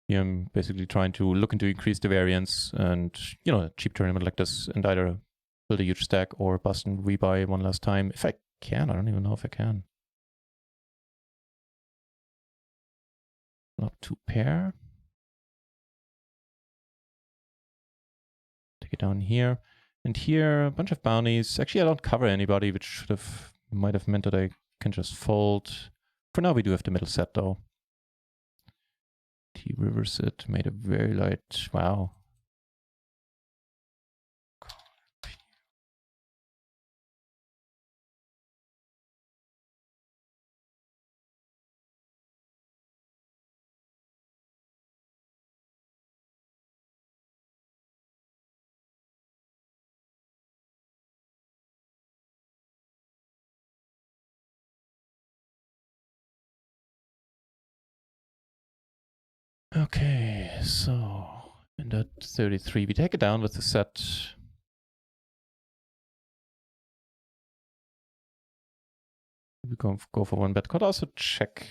S1: yeah, I'm basically trying to look into increase the variance and, you know, a cheap tournament like this, and either build a huge stack or bust and rebuy one last time. If I can, I don't even know if I can. Flop 2 pair. Take it down here. And here, a bunch of bounties. Actually, I don't cover anybody, which might have meant that I can just fold. For now, we do have the middle set, though. T reverse it, made a very light, wow. Okay, so in that 33, we take it down with the set. We go for one bet. Could also check,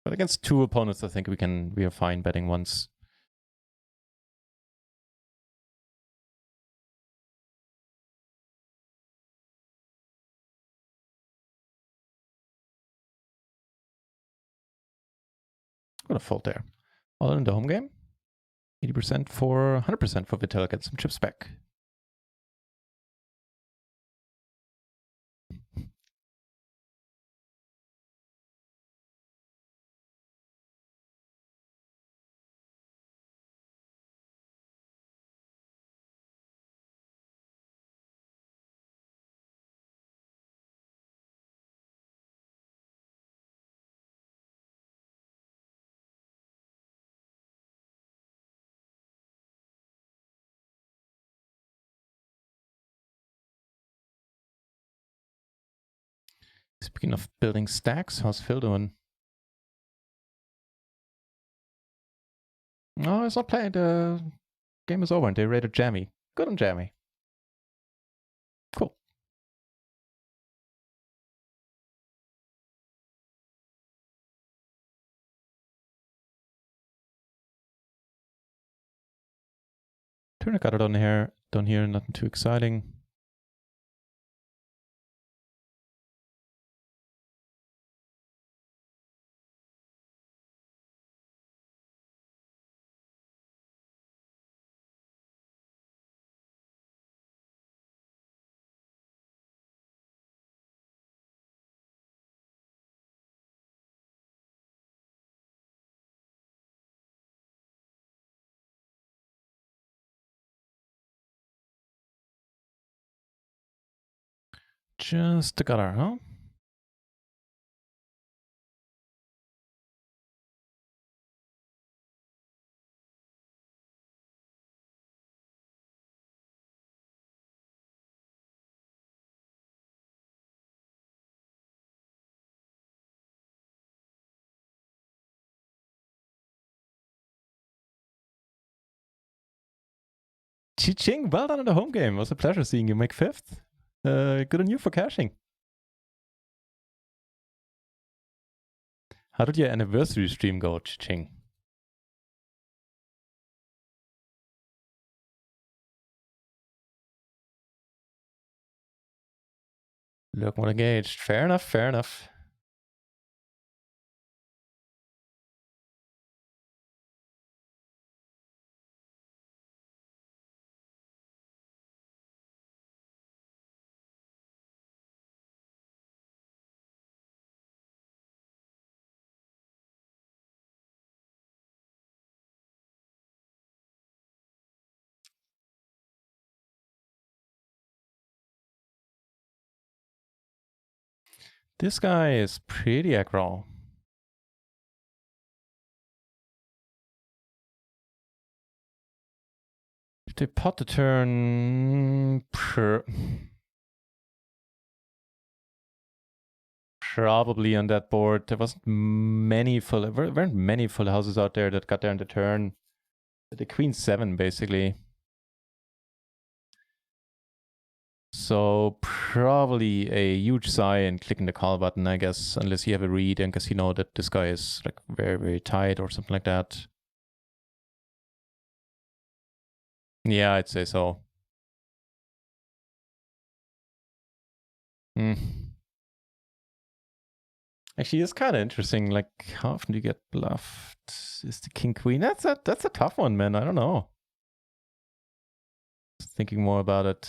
S1: but against 2 opponents, I think we are fine betting once. I'm gonna fold there. All in the home game. 80% for 100% for Vittel. Get some chips back. Speaking of building stacks, how's Phil doing? No, it's not playing. The game is over and they rated Jammy. Good on Jammy. Cool. Turner got it on here. Down here, nothing too exciting. Just a gutter, huh? Chi-ching, well done in the home game. It was a pleasure seeing you make 5th. Good on you for cashing. How did your anniversary stream go, Chi-ching? Look more engaged. Fair enough, fair enough. This guy is pretty aggro. If they pot the turn... Probably on that board. There weren't many full houses out there that got there on the turn. The queen 7, basically. So probably a huge sigh and clicking the call button, I guess, unless you have a read and because you know that this guy is like very, very tight or something like that. Yeah, I'd say so. Actually, it's kind of interesting. Like, how often do you get bluffed? Is the king queen? That's a tough one, man. I don't know. Just thinking more about it.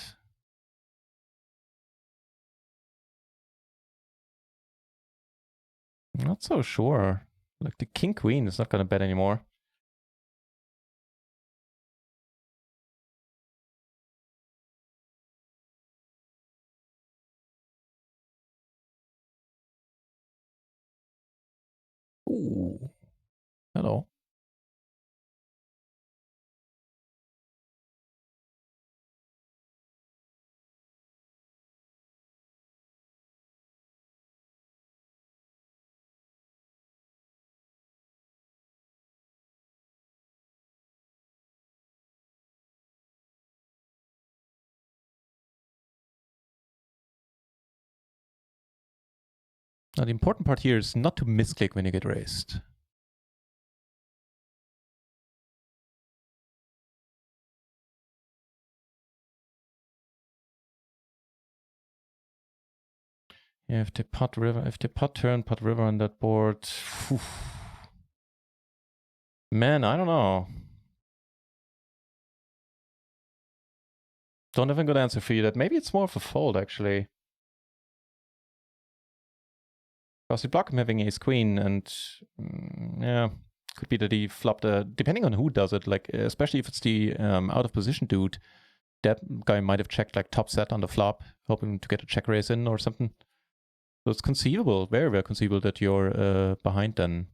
S1: I'm not so sure. Like the king queen is not gonna bet anymore. Ooh. Hello. Now the important part here is not to misclick when you get raised. Yeah, if they pot turn, pot river on that board. Whew. Man, I don't know. Don't have a good answer for you. That maybe it's more of a fold, actually. Because you block him having ace queen, and yeah, could be that he flopped depending on who does it, like especially if it's the out of position dude, that guy might have checked like top set on the flop, hoping to get a check raise in or something. So it's conceivable, very, very conceivable that you're behind then.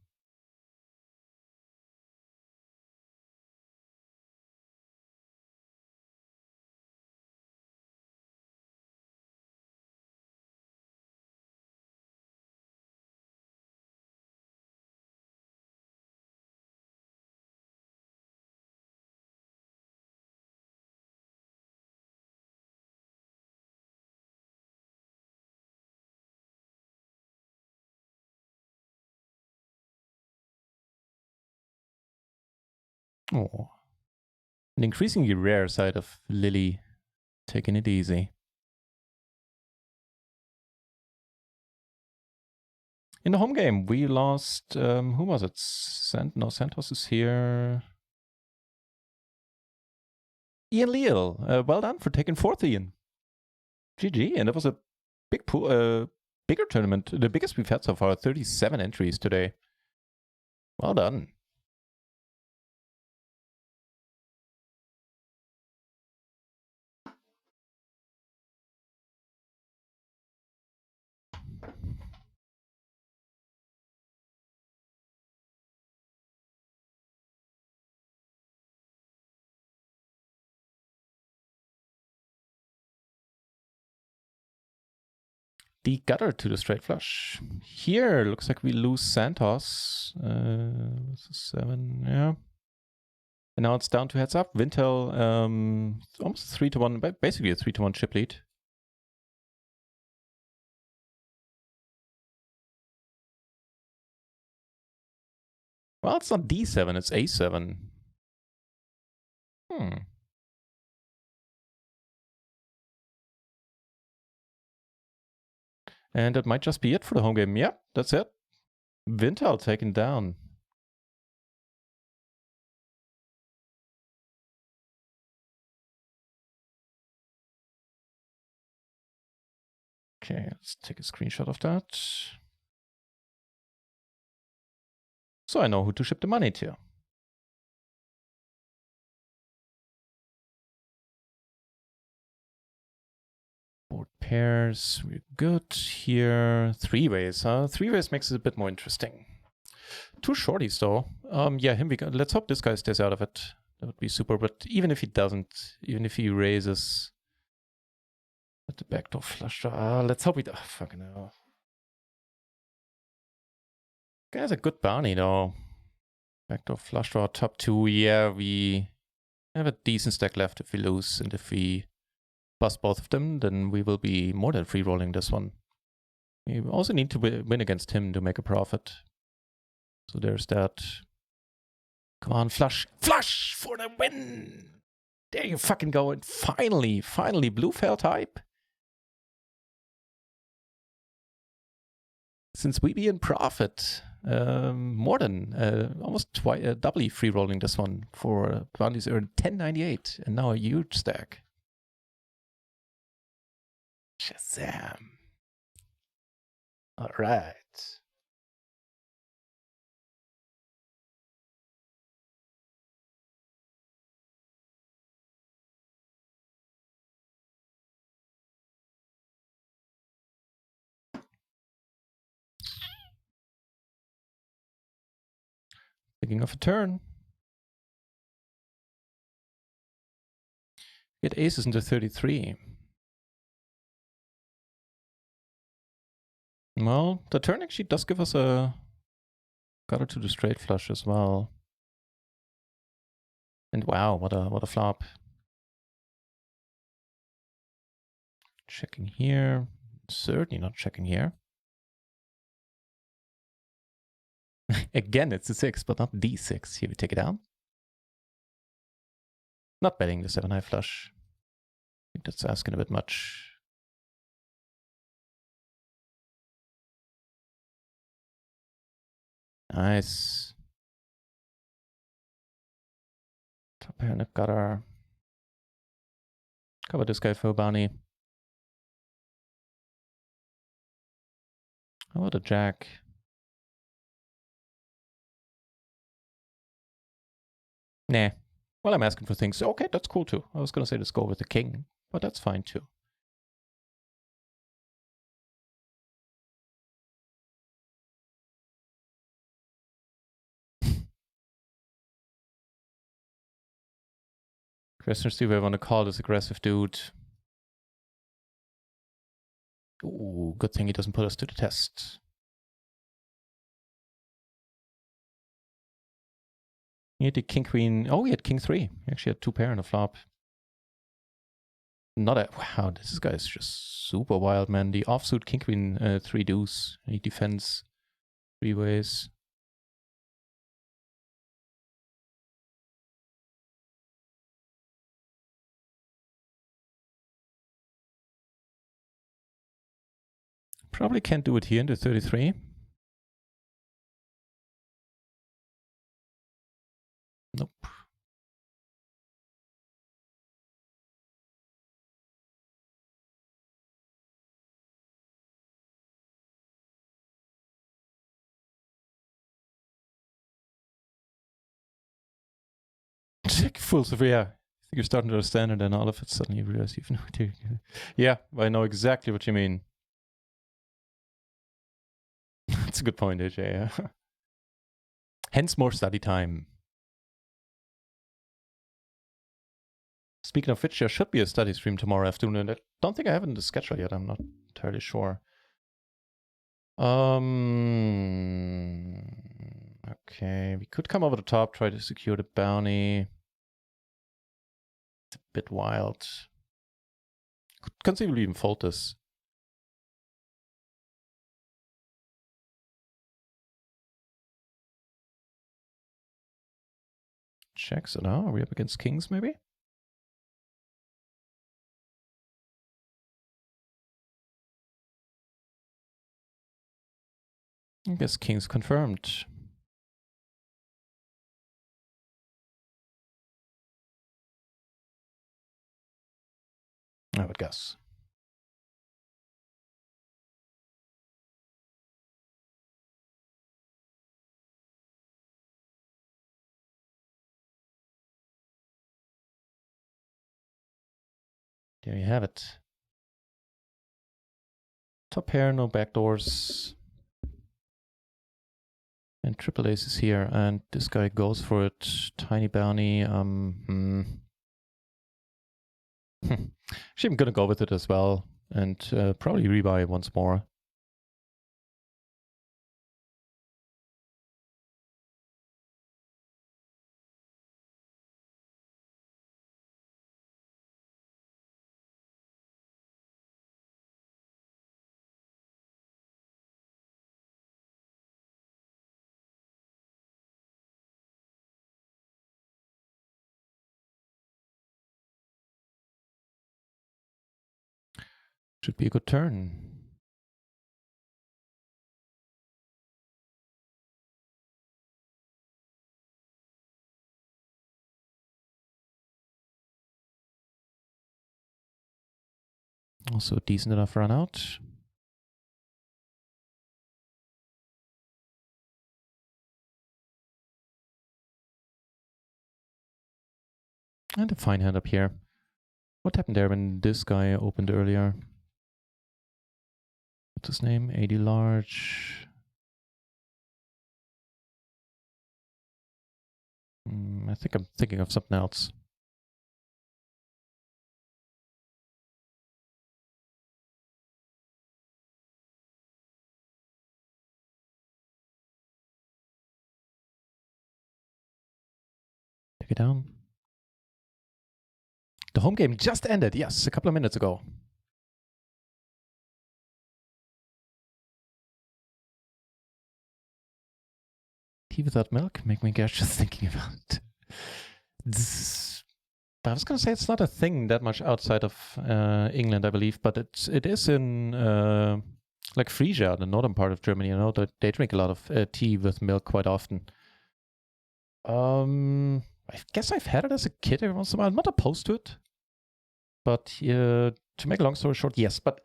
S1: Oh, an increasingly rare side of Lily taking it easy. In the home game, we lost, who was it? Santos is here. Ian Leal, well done for taking 4th, Ian. GG, and it was a big pool, bigger tournament, the biggest we've had so far, 37 entries today. Well done. The gutter to the straight flush. Here, looks like we lose Santos. 7, yeah. And now it's down to heads up. Wintel, almost 3-1, basically a 3-1 chip lead. Well, it's not D7, it's A7. And that might just be it for the home game. Yeah, that's it. Wintel taken down. Okay, let's take a screenshot of that. So I know who to ship the money to. Board pairs, we're good here. 3-ways, huh? 3-ways makes it a bit more interesting. 2 shorties though. Yeah, him. Let's hope this guy stays out of it. That would be super. But even if he doesn't, even if he raises at the backdoor flush draw, let's hope he. Oh, fucking hell. Guy's a good bounty though. Backdoor flush draw, top 2. Yeah, we have a decent stack left if we lose, and if we bust both of them, then we will be more than free rolling this one. We also need to win against him to make a profit. So there's that. Come on, flush. Flush for the win! There you fucking go. And finally, blue fail type. Since we be in profit, more than almost doubly free rolling this one for bounties earned 1098 and now a huge stack. Shazam. All right. Thinking of a turn. Get aces into 33. Well, the turn actually does give us a gutter to the straight flush as well. And wow, what a flop. Checking here. Certainly not checking here. Again, it's a 6, but not D6. Here we take it down. Not betting the 7-high flush. I think that's asking a bit much. Nice. Top pair and a gutter. Cover this guy for a bounty. How about a jack? Nah. Well, I'm asking for things. Okay, that's cool too. I was going to say let's go with the king, but that's fine too. Questions do we want to call this aggressive dude? Ooh, good thing he doesn't put us to the test. He had the king queen. Oh, he had king 3. He actually had 2 pair in a flop. Not a wow. This guy is just super wild, man. The offsuit king queen 3 deuce. He defends 3 ways. Probably can't do it here into 33. Nope. Check full Sophia. I think you're starting to understand it, and all of it suddenly you realize you've no idea. Yeah, I know exactly what you mean. That's a good point, AJ. Yeah. Hence more study time. Speaking of which, there should be a study stream tomorrow afternoon. I don't think I have it in the schedule yet. I'm not entirely sure. Okay, we could come over the top, try to secure the bounty. bit wild. Could conceivably even fold this. Checks it out. Are we up against kings, maybe? I guess king's confirmed. I would guess. There you have it. Top pair, no backdoors. And triple ace is here, and this guy goes for it. Tiny bounty. Actually, I'm gonna go with it as well, and probably rebuy once more. Should be a good turn. Also a decent enough run out. And a fine hand up here. What happened there when this guy opened earlier? What's his name? 80 large. I think I'm thinking of something else. Take it down. The home game just ended. Yes, a couple of minutes ago. Tea without milk? Make me guess just thinking about it. I was going to say it's not a thing that much outside of England, I believe, but it is in like Frisia, the northern part of Germany. You know, they drink a lot of tea with milk quite often. I guess I've had it as a kid every once in a while. I'm not opposed to it, but to make a long story short, yes. But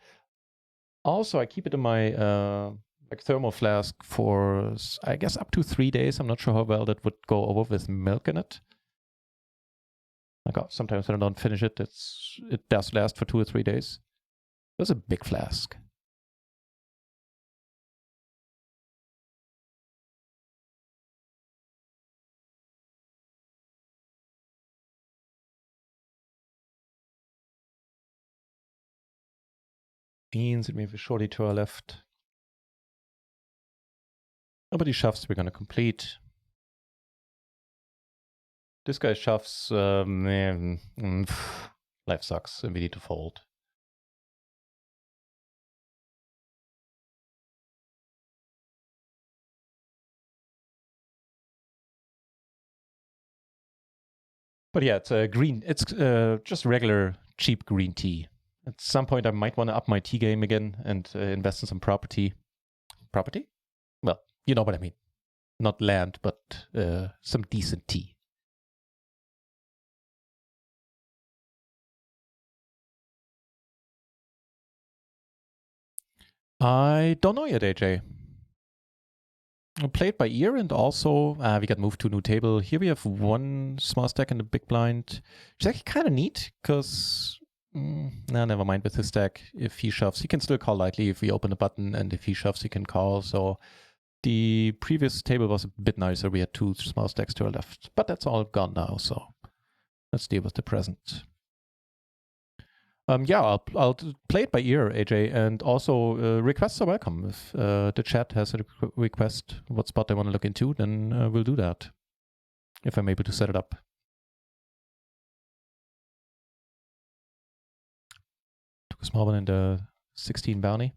S1: also, I keep it in my like thermal flask for, I guess, up to 3 days. I'm not sure how well that would go over with milk in it. Like, sometimes when I don't finish it, it does last for 2 or 3 days. That's a big flask. Means it may have a shorty to our left. Nobody shoves, we're gonna complete. This guy shoves, life sucks and we need to fold. But yeah, it's green. It's just regular cheap green tea. At some point, I might want to up my tea game again and invest in some property. Property? Well, you know what I mean. Not land, but some decent tea. I don't know yet, AJ. I played by ear, and also we got moved to a new table. Here we have one small stack in the big blind, which is actually kind of neat because never mind with his stack. If he shoves, he can still call lightly if we open the button, and if he shoves, he can call. So the previous table was a bit nicer. We had 2 small stacks to our left, but that's all gone now. So let's deal with the present. Yeah, I'll play it by ear, AJ, and also requests are welcome. If the chat has a request what spot they want to look into, then we'll do that if I'm able to set it up. Small one in the 16 bounty.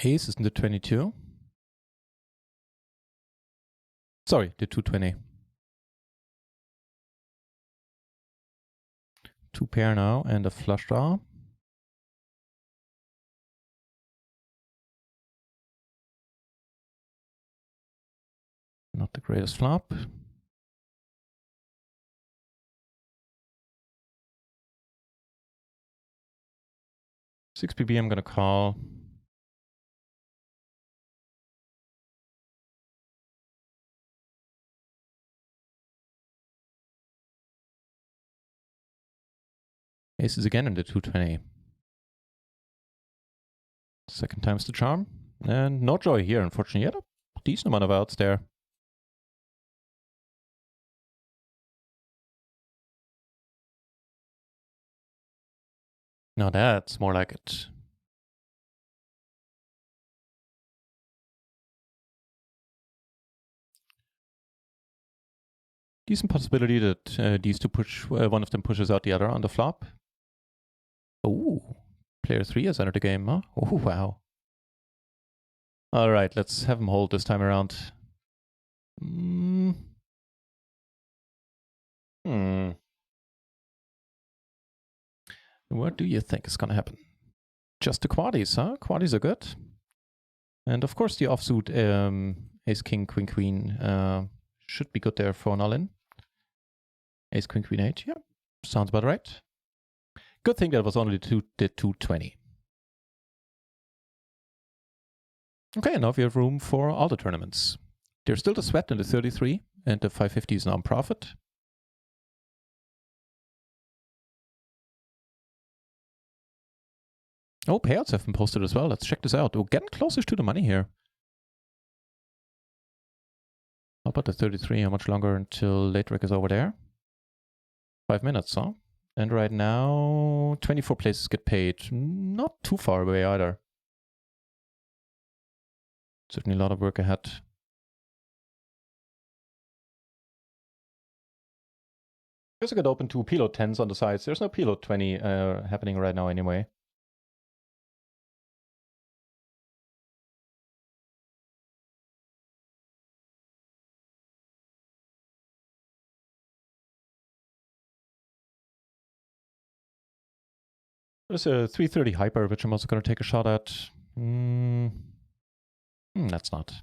S1: Ace is in the 22. Sorry, the 220. 2 pair now and a flush draw. Not the greatest flop. 6 PB I'm gonna call. Ace is again in the 220. Second time's the charm. And no joy here, unfortunately. Yet a decent amount of outs there. Now that's more like it. Decent possibility that these two push, one of them pushes out the other on the flop. Oh, player 3 has entered the game, huh? Oh, wow. All right, let's have him hold this time around. What do you think is gonna happen? Just the quaddies, huh? Quaddies are good. And of course the offsuit ace, king, queen, queen should be good there for an all-in. Ace, queen, queen, 8, yeah. Sounds about right. Good thing that was only the 220. Okay, now we have room for all the tournaments. There's still the sweat in the 33, and the 550 is non-profit. Oh, payouts have been posted as well. Let's check this out. We're getting closer to the money here. How about the 33? How much longer until late rec is over there? 5 minutes, huh? And right now, 24 places get paid. Not too far away either. Certainly a lot of work ahead. Guess I could open 2 PLO 10s on the sides. There's no PLO 20 happening right now anyway. There's a 330 hyper, which I'm also going to take a shot at. That's not.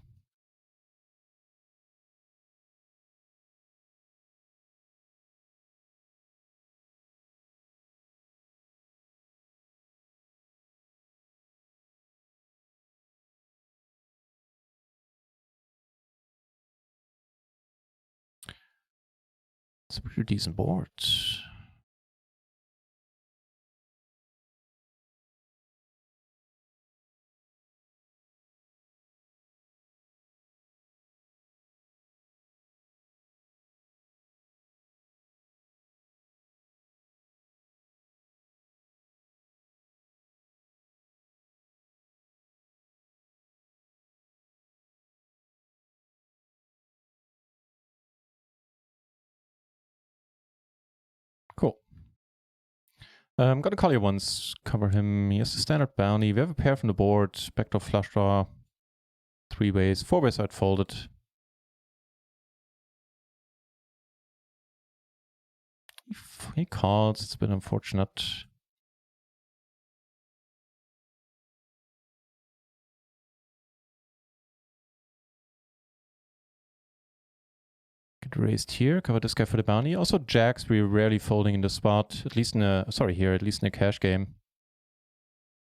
S1: It's a pretty decent board. Cool. I'm going to call you once, cover him. He has a standard bounty. We have a pair from the board, backdoor flush draw. 3 ways, 4 ways I'd fold it. He calls, it's a bit unfortunate. Get raised here, cover this guy for the bounty. Also jacks, we're rarely folding in the spot, at least in a, sorry, here, at least in a cash game.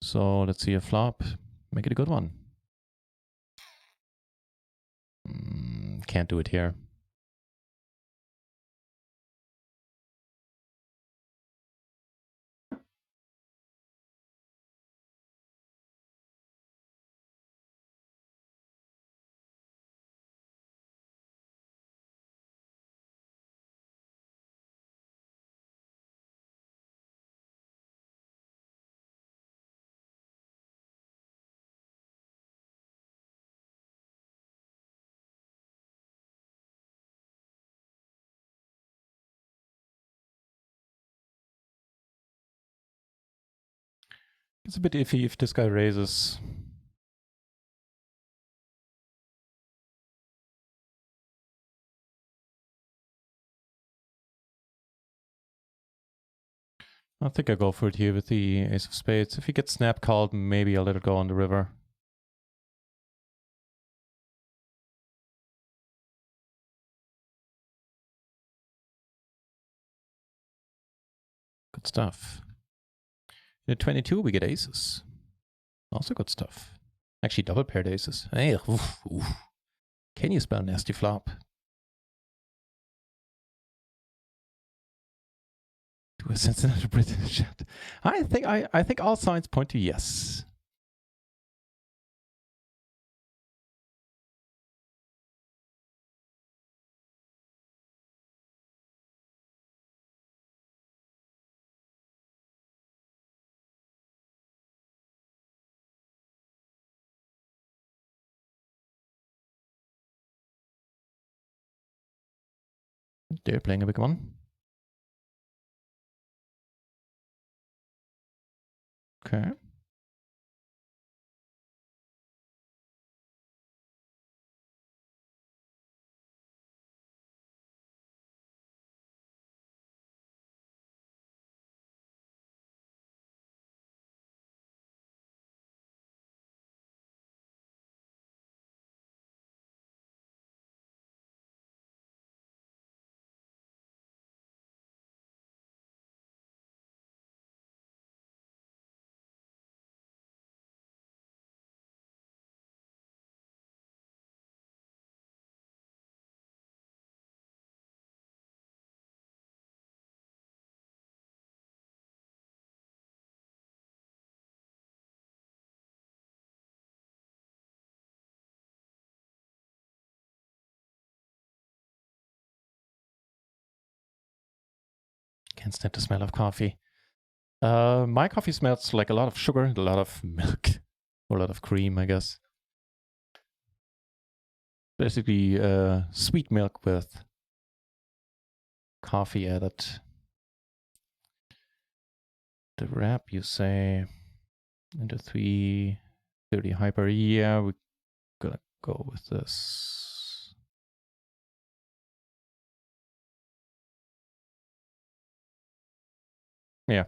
S1: So let's see a flop, make it a good one. Can't do it here. It's a bit iffy if this guy raises. I think I go for it here with the ace of spades. If he gets snap called, maybe I'll let it go on the river. Good stuff. In 22, we get aces. Also good stuff. Actually, double paired aces. Hey, oof, oof. Can you spell nasty flop? Do I sense another Brit in the chat? I think all signs point to yes. They're playing a big one. Okay. Can't stand the smell of coffee. My coffee smells like a lot of sugar and a lot of milk. Or a lot of cream, I guess. Basically, sweet milk with coffee added. The wrap, you say, into 330 hyper. Yeah, we're gonna go with this. Yeah.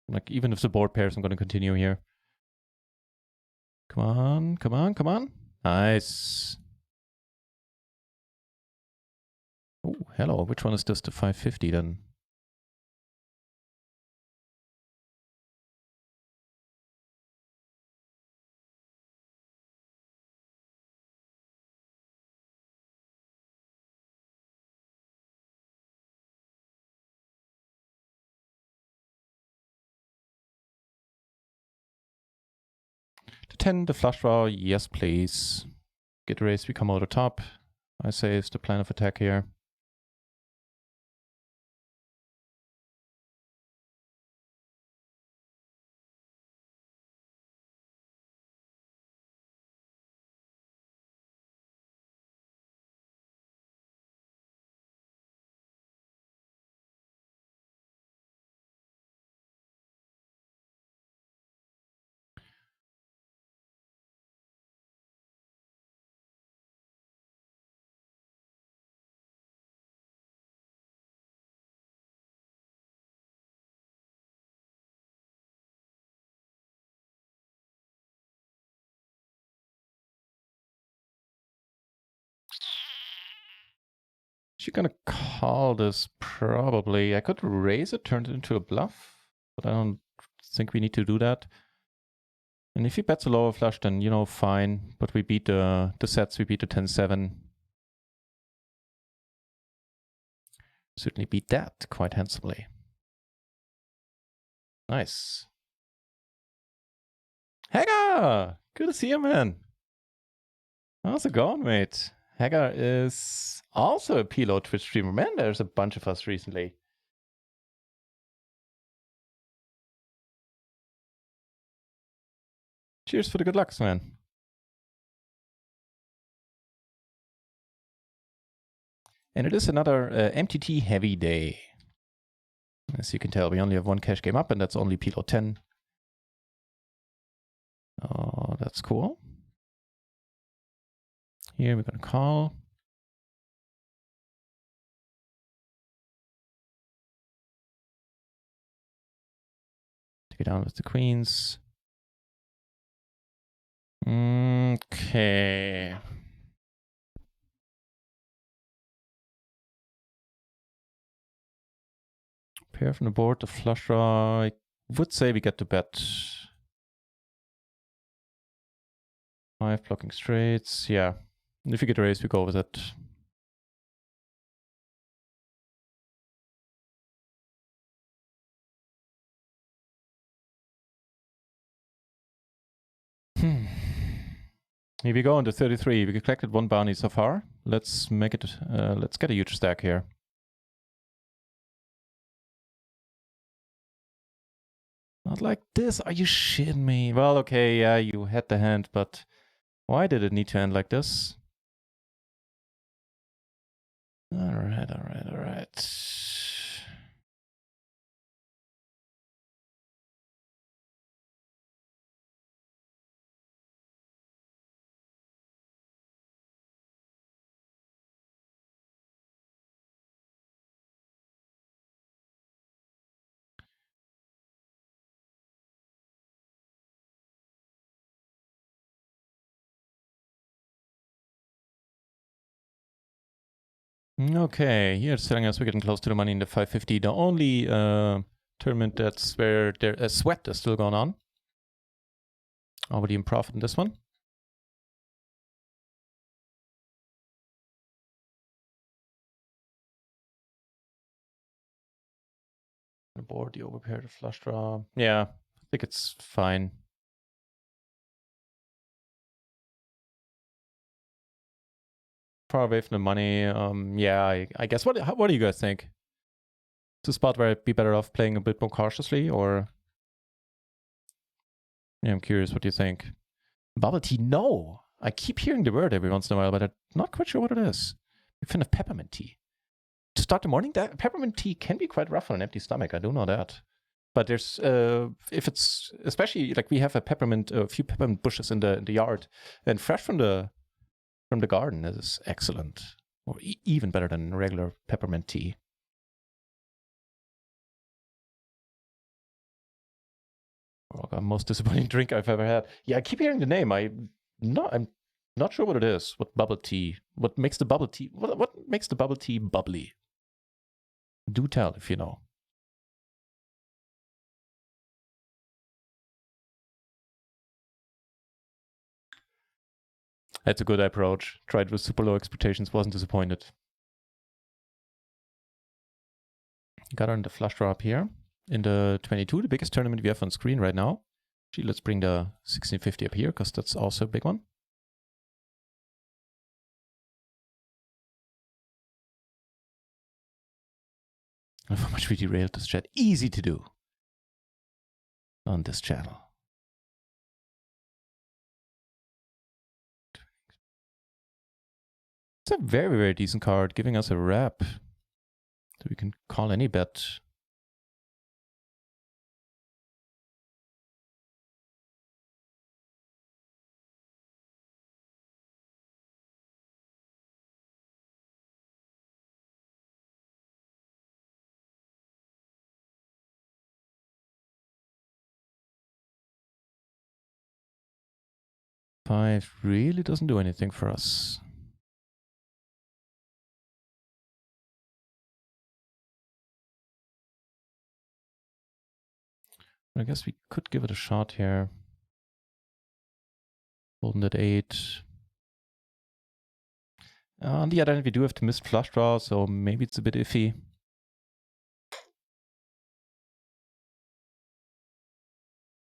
S1: Like, even if the board pairs, I'm gonna continue here. Come on, come on, come on. Nice. Oh, hello. Which one is this? The 550 then? The 10, the flush draw. Yes, please. Get raised, we come over the top. I say is the plan of attack here. She's gonna call this probably. I could raise it, turn it into a bluff, but I don't think we need to do that. And if he bets a lower flush, then, you know, fine. But we beat the sets, we beat the 10-7. Certainly beat that quite handsomely. Nice. Hagar! Good to see you, man. How's it going, mate? Hagar is also a PLO Twitch streamer. Man, there's a bunch of us recently. Cheers for the good lucks, man. And it is another MTT heavy day. As you can tell, we only have one cash game up, and that's only PLO 10. That's cool. Here we're gonna call. Take it down with the queens. Okay. Pair from the board, the flush draw. I would say we get to bet. 5 blocking straights. Yeah. If you get a raise, we go with it. Here we go into 33. We collected 1 bounty so far. Let's make it. Let's get a huge stack here. Not like this. Are you shitting me? Well, okay, yeah, you had the hand, but why did it need to end like this? Alright, alright, alright. Okay, here it's telling us we're getting close to the money in the 550. The only tournament that's where a sweat is still going on. Already in profit in this one. The board, the overpair, the flush draw. Yeah, I think it's fine. Far away from the money. Yeah, I guess. What do you guys think? It's a spot where I'd be better off playing a bit more cautiously, or yeah, I'm curious what you think. Bubble tea, no. I keep hearing the word every once in a while, but I'm not quite sure what it is. Big fan of peppermint tea. To start the morning, that peppermint tea can be quite rough on an empty stomach. I do know that. But there's if it's especially like we have a few peppermint bushes in the yard, and fresh from the garden is excellent, or even better than regular peppermint tea. Oh, most disappointing drink I've ever had. Yeah, I keep hearing the name. I'm not sure what it is. What bubble tea? What makes the bubble tea? What makes the bubble tea bubbly? Do tell if you know. That's a good approach. Tried with super low expectations, wasn't disappointed. Got on the flush draw up here in the 22, the biggest tournament we have on screen right now. Actually, let's bring the 1650 up here because that's also a big one. How much we derailed this chat. Easy to do on this channel. It's a very, very decent card, giving us a wrap. So we can call any bet. Five really doesn't do anything for us. I guess we could give it a shot here. Holding at 8. On the other hand, we do have to miss flush draw, so maybe it's a bit iffy.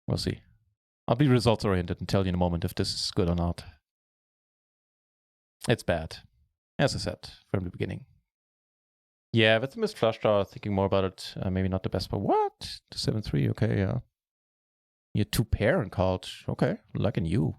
S1: We'll see. I'll be results oriented and tell you in a moment if this is good or not. It's bad, as I said from the beginning. Yeah, with the missed flush draw, thinking more about it, maybe not the best, but what? The 7-3, okay, yeah. You had 2 pair and called. Okay, liking you.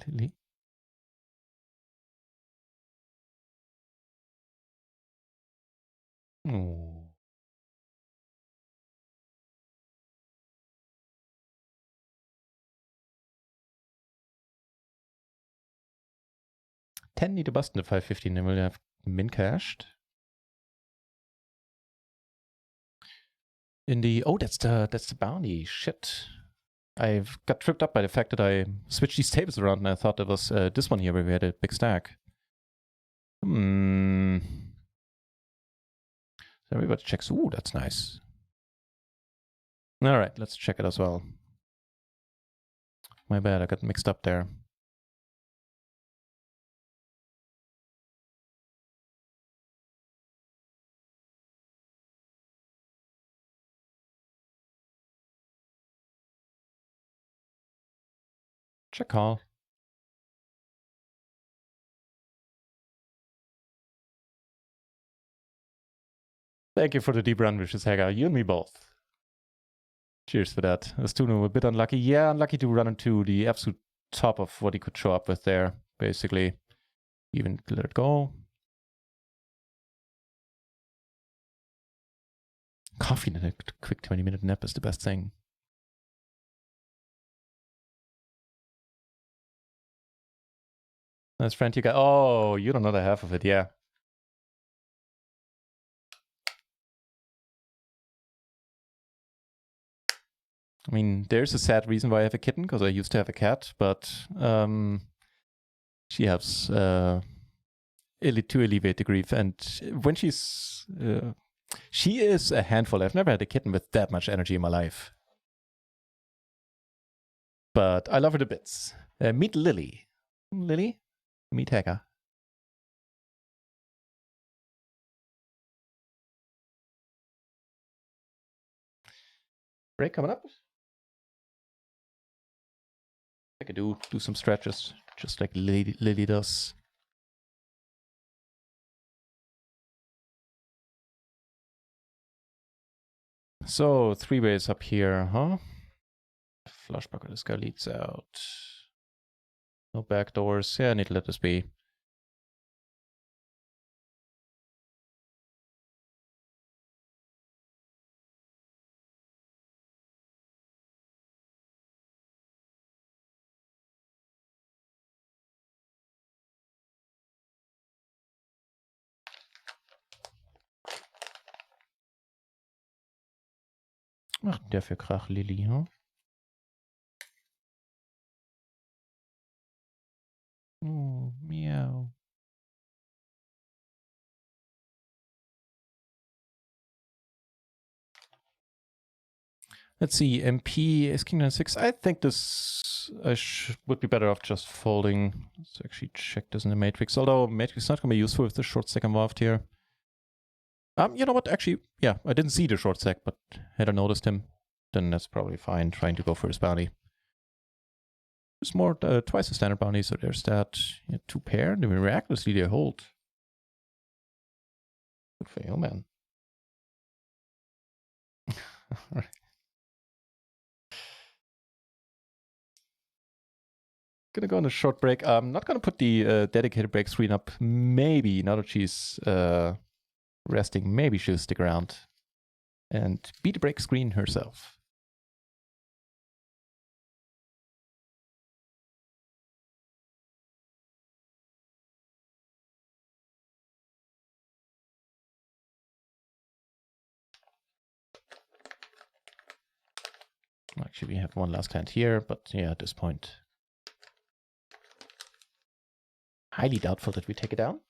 S1: Lily. Oh. $10 need to bust in the 515, then we'll have min cashed. In the that's the bounty. Shit. I've got tripped up by the fact that I switched these tables around and I thought it was this one here where we had a big stack. So everybody checks. Ooh, that's nice. Alright, let's check it as well. My bad, I got mixed up there. Check call. Thank you for the deep run, Vicious Hagar. You and me both. Cheers for that. Astuno a bit unlucky. Yeah, unlucky to run into the absolute top of what he could show up with there, basically. Even let it go. Coffee and a quick 20-minute nap is the best thing. Nice friend, you got. Oh, you don't know the half of it, yeah. I mean, there's a sad reason why I have a kitten, because I used to have a cat, but she has to alleviate the grief. And when she is a handful. I've never had a kitten with that much energy in my life. But I love her to bits. Meet Lily. Lily? Meet Hacker. Break coming up. I could do some stretches, just like Lily does. So 3 ways up here, huh? Flush bucket, this guy leads out. No back doors. Yeah, I need to let this be. Ach, der für Krach Lily, huh? Oh, meow. Let's see, MP is King 9-6. I think this would be better off just folding. Let's actually check this in the matrix. Although matrix is not going to be useful with the short stack involved here. You know what? Actually, yeah, I didn't see the short stack, but had I noticed him, then that's probably fine. Trying to go for his bounty. There's more twice the standard bounty, so there's that. Yeah, 2 pair. Then miraculously they hold. Good for you, man. All right. Gonna go on a short break. I'm not gonna put the dedicated break screen up. Maybe now that she's resting, maybe she'll stick around and be the break screen herself. Actually, we have one last client here, but yeah, at this point, highly doubtful that we take it down.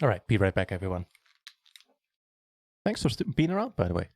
S1: All right, be right back, everyone. Thanks for being around, by the way.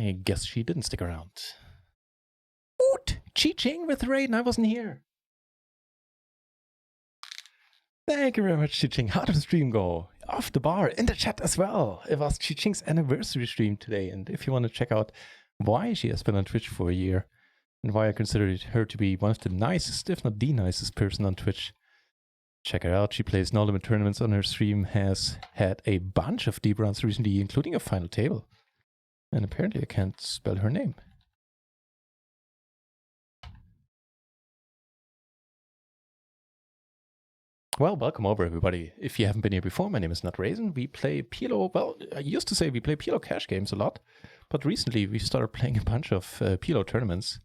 S1: I guess she didn't stick around. Oot! Chi-Ching with the raid and I wasn't here. Thank you very much, Chi-Ching. How did the stream go? Off the bar, in the chat as well. It was Chi-Ching's anniversary stream today, and if you want to check out why she has been on Twitch for a year, and why I consider her to be one of the nicest, if not the nicest person on Twitch, check her out. She plays No Limit tournaments on her stream, has had a bunch of deep runs recently, including a final table. And apparently I can't spell her name. Well, welcome over, everybody. If you haven't been here before, my name is NutRaisin. We play PLO, well, I used to say we play PLO Cash games a lot, but recently we started playing a bunch of PLO tournaments.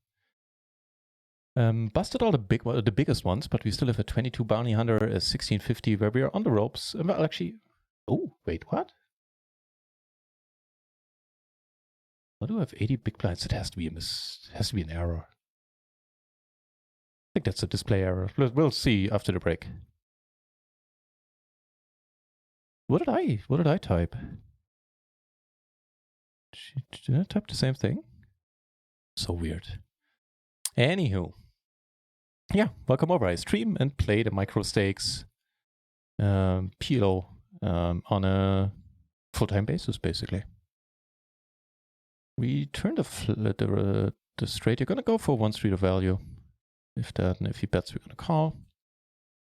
S1: Busted all the biggest ones, but we still have a 22 Bounty Hunter, a 1650, where we are on the ropes. Well, actually, oh, wait, what? Why do I have 80 big blinds? It has to be an error. I think that's a display error. We'll see after the break. What did I type? Did I type the same thing? So weird. Anywho. Yeah, welcome over. I stream and play the micro stakes PLO on a full-time basis, basically. We turn the straight. You're gonna go for one street of value. If that, and if he bets, we're gonna call.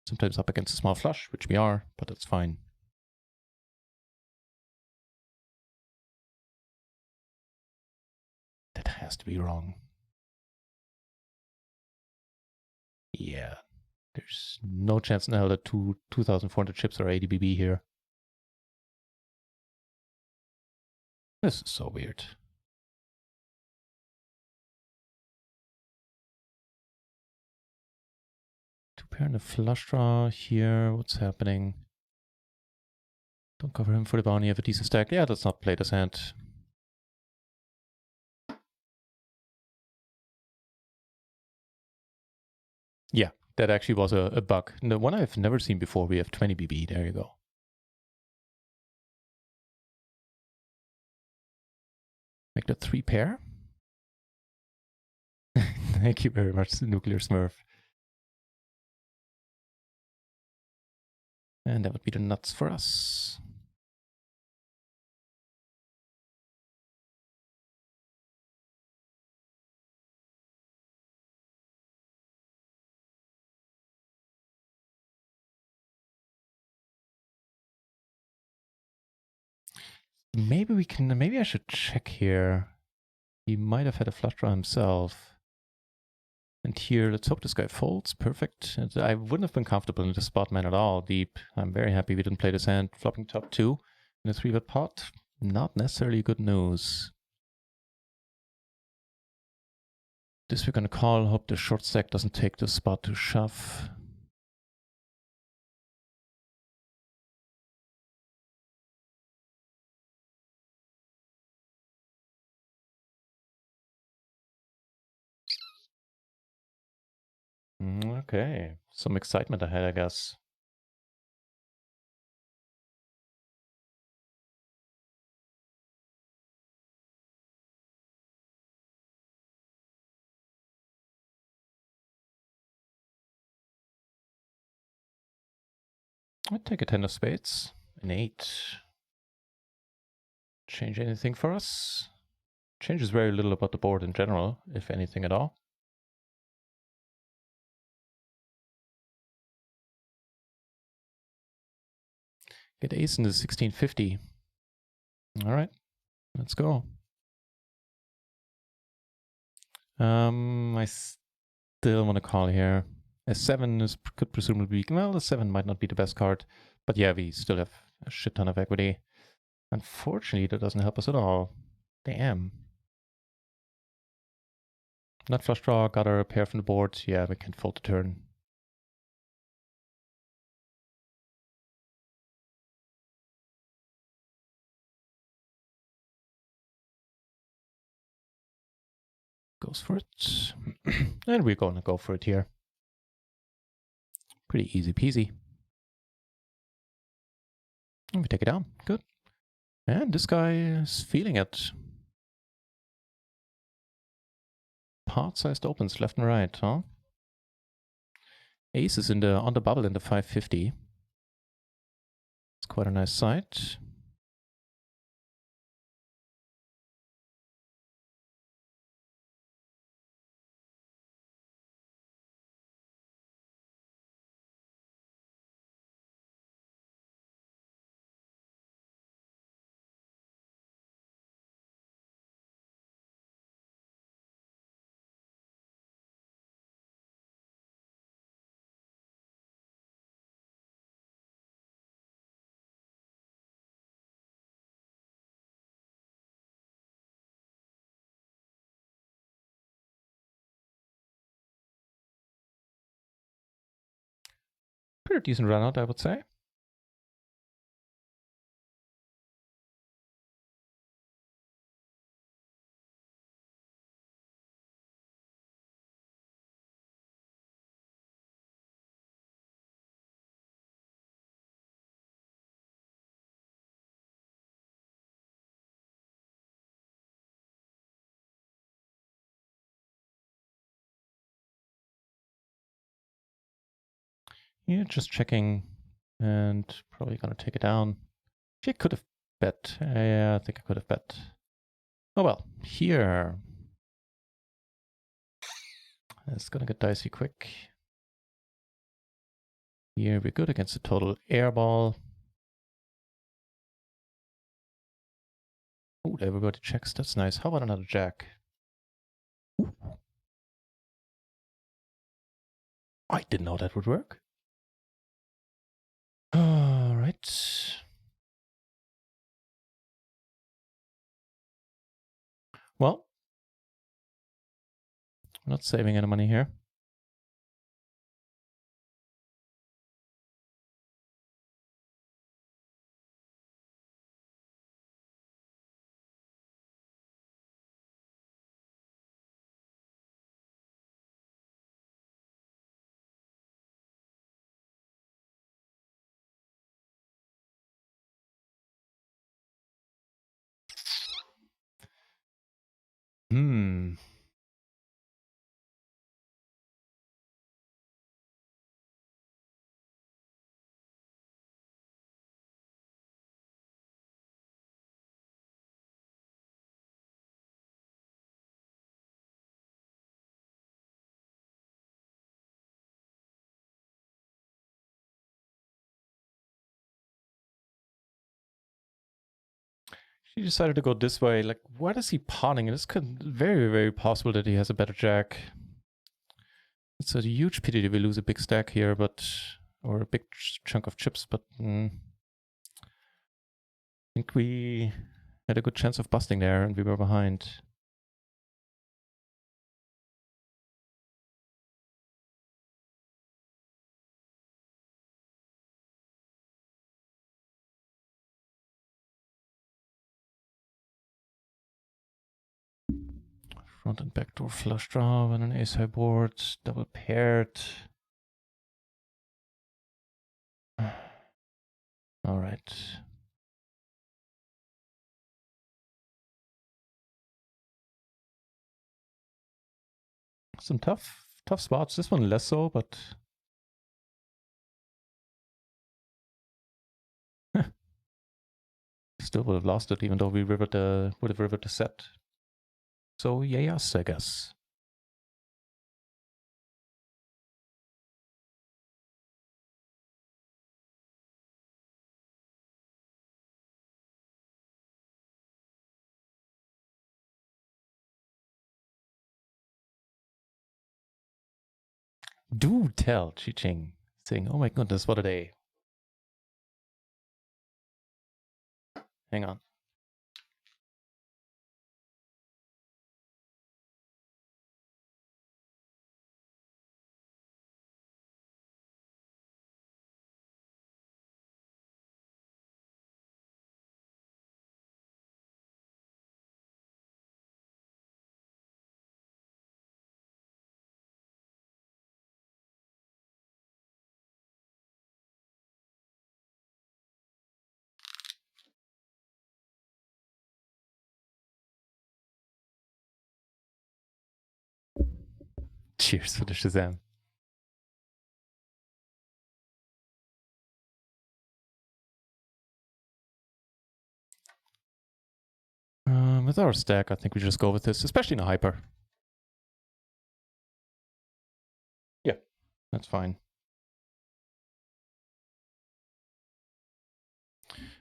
S1: Sometimes up against a small flush, which we are, but that's fine. That has to be wrong. Yeah, there's no chance in hell that 2,400 chips are 80 BB here. This is so weird. Two pair and a flush draw here. What's happening? Don't cover him for the bounty. Have a decent stack. Yeah, let's not play this hand. Yeah, that actually was a bug. The one I've never seen before. We have 20 BB. There you go. Make that 3 pair. Thank you very much, Nuclear Smurf. And that would be the nuts for us. Maybe I should check here. He might have had a flush draw himself. And here, let's hope this guy folds. Perfect. I wouldn't have been comfortable in the spot man at all deep. I'm very happy we didn't play this hand. Flopping top 2 in a 3-bet pot. Not necessarily good news. This we're gonna call. Hope the short stack doesn't take the spot to shove. Okay, some excitement ahead, I guess. I'd take a 10 of spades, an 8. Change anything for us? Changes very little about the board in general, if anything at all. Get ace in the 1650. All right, let's go. I still want to call here. A 7 could presumably be, well, the 7 might not be the best card, but yeah, we still have a shit ton of equity. Unfortunately, that doesn't help us at all. Damn. Nut flush draw, got our pair from the board. Yeah, we can fold the turn. Goes for it. And we're going to go for it here. Pretty easy peasy. And we take it down. Good. And this guy is feeling it. part-sized opens left and right, huh? Ace is on the bubble in the 550. It's quite a nice sight. Pretty decent run out, I would say. Yeah, just checking and probably gonna take it down. She could have bet. Yeah, I think I could have bet. Oh well, here. It's gonna get dicey quick. Here we're good against the total airball. Oh, everybody checks. That's nice. How about another jack? Ooh. I didn't know that would work. All right. Well, I'm not saving any money here. Hmm. She decided to go this way. Like, what is he pawning? It's very, very possible that he has a better jack. It's a huge pity that we lose a big stack here, or a big chunk of chips, but I think we had a good chance of busting there and we were behind. Front and backdoor flush draw and an ace high board, double paired. All right. Some tough spots. This one less so, but still would have lost it, even though we would have rivered the set. So yeah, yes, I guess. Do tell, Chi-Ching, saying, "Oh my goodness, what a day!" Hang on. Cheers for the Shazam. With our stack, I think we just go with this, especially in a hyper. Yeah, that's fine.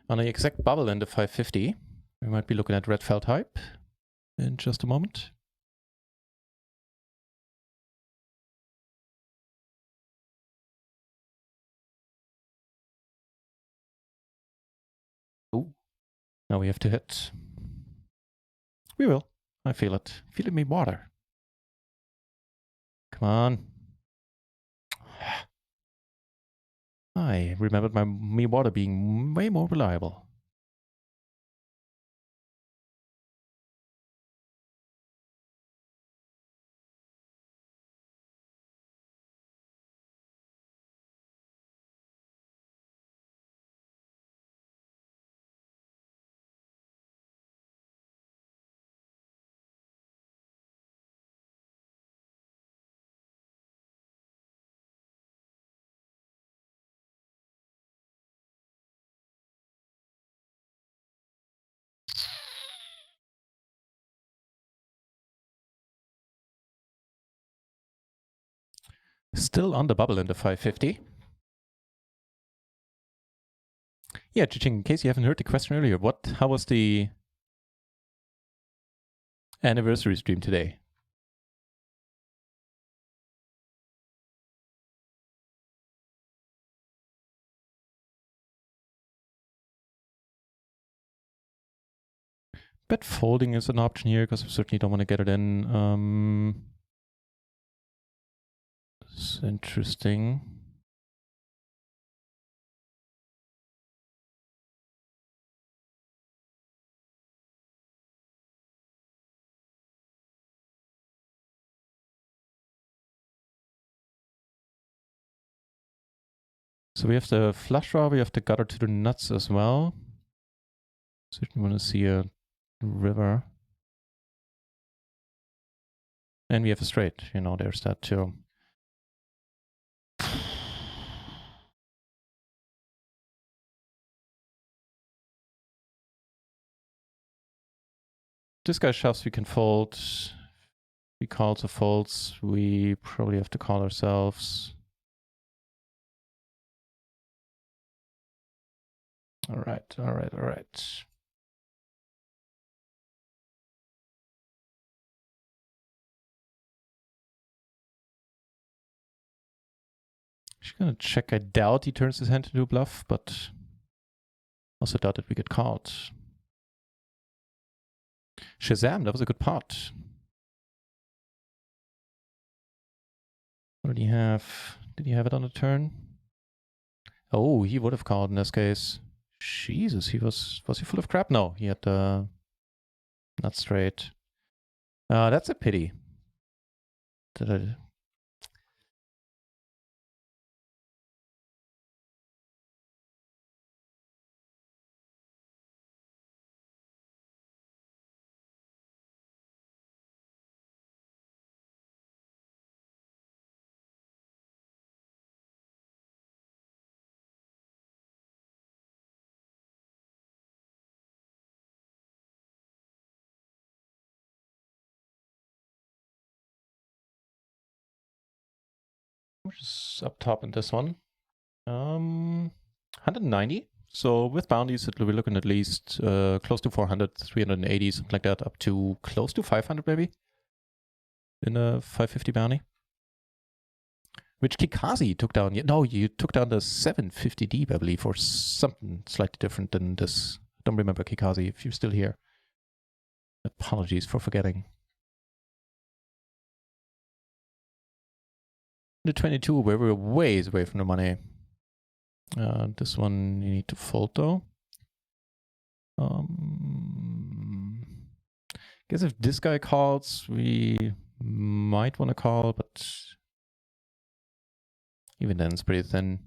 S1: On the exact bubble in the 550, we might be looking at red felt hype in just a moment. Ooh, now we have to hit. We will. I feel it. Feel it in me water. Come on. I remembered my me water being way more reliable. Still on the bubble in the 550. Yeah, Chiching, in case you haven't heard the question earlier, how was the anniversary stream today? Bet folding is an option here because I certainly don't want to get it in. It's interesting. So we have the flush draw, we have the gutter to the nuts as well. Certainly want to see a river. And we have a straight, you know, there's that too. This guy shoves, we can fold. He calls or folds, we probably have to call ourselves. All right, all right, all right. Just gonna check. I doubt he turns his hand into a bluff, but also doubt that we get called. Shazam, that was a good pot. What did he have? Did he have it on the turn? Oh, he would have called in this case. Jesus, was he full of crap? No, he had not straight. That's a pity. We're just up top in this one. 190. So with bounties, we're looking at least close to 400, 380, something like that, up to close to 500 maybe in a 550 bounty. Which Kikazi took down. No, you took down the 750 deep, I believe, or something slightly different than this. Don't remember Kikazi if you're still here. Apologies for forgetting. The 22, where we're ways away from the money. This one you need to fold though. Guess if this guy calls, we might want to call, but even then it's pretty thin.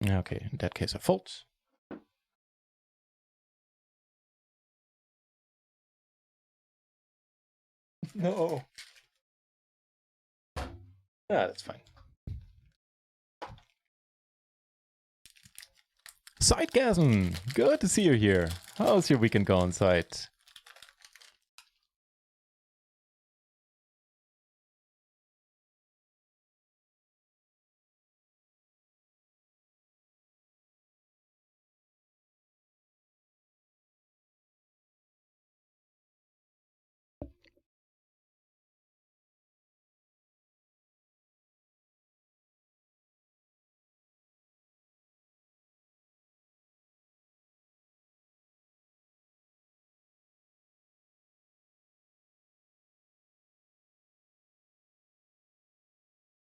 S1: Okay, in that case, I fold. No. Ah, that's fine. Sidegasm! Good to see you here. How's your weekend going, Side?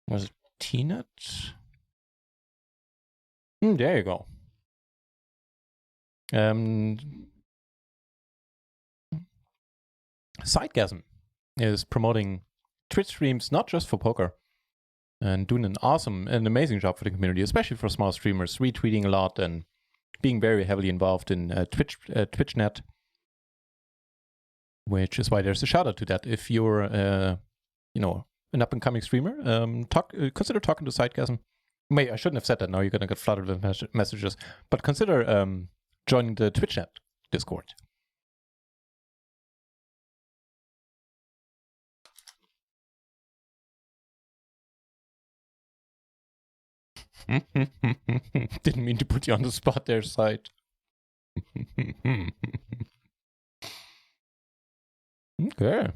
S1: Was it T-Nut? There you go. Sidegasm is promoting Twitch streams not just for poker and doing an awesome and amazing job for the community, especially for small streamers, retweeting a lot and being very heavily involved in TwitchNet, which is why there's a shout out to that. If you're, an up and coming streamer, consider talking to Sidegasm. Wait, I shouldn't have said that. Now you're gonna get flooded with messages. But consider joining the TwitchNet Discord. Didn't mean to put you on the spot there, Side. Okay.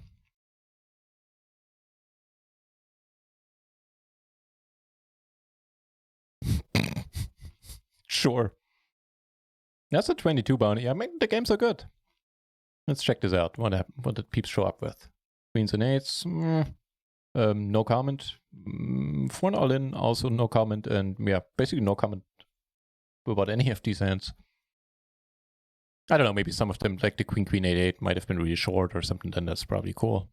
S1: Sure. That's a 22 bounty. I mean, the games are good. Let's check this out. What happened? What did peeps show up with? Queens and eights. No comment. For an all-in, also no comment. And yeah, basically no comment about any of these hands. I don't know, maybe some of them, like the queen, queen, 8, might have been really short or something, then that's probably cool.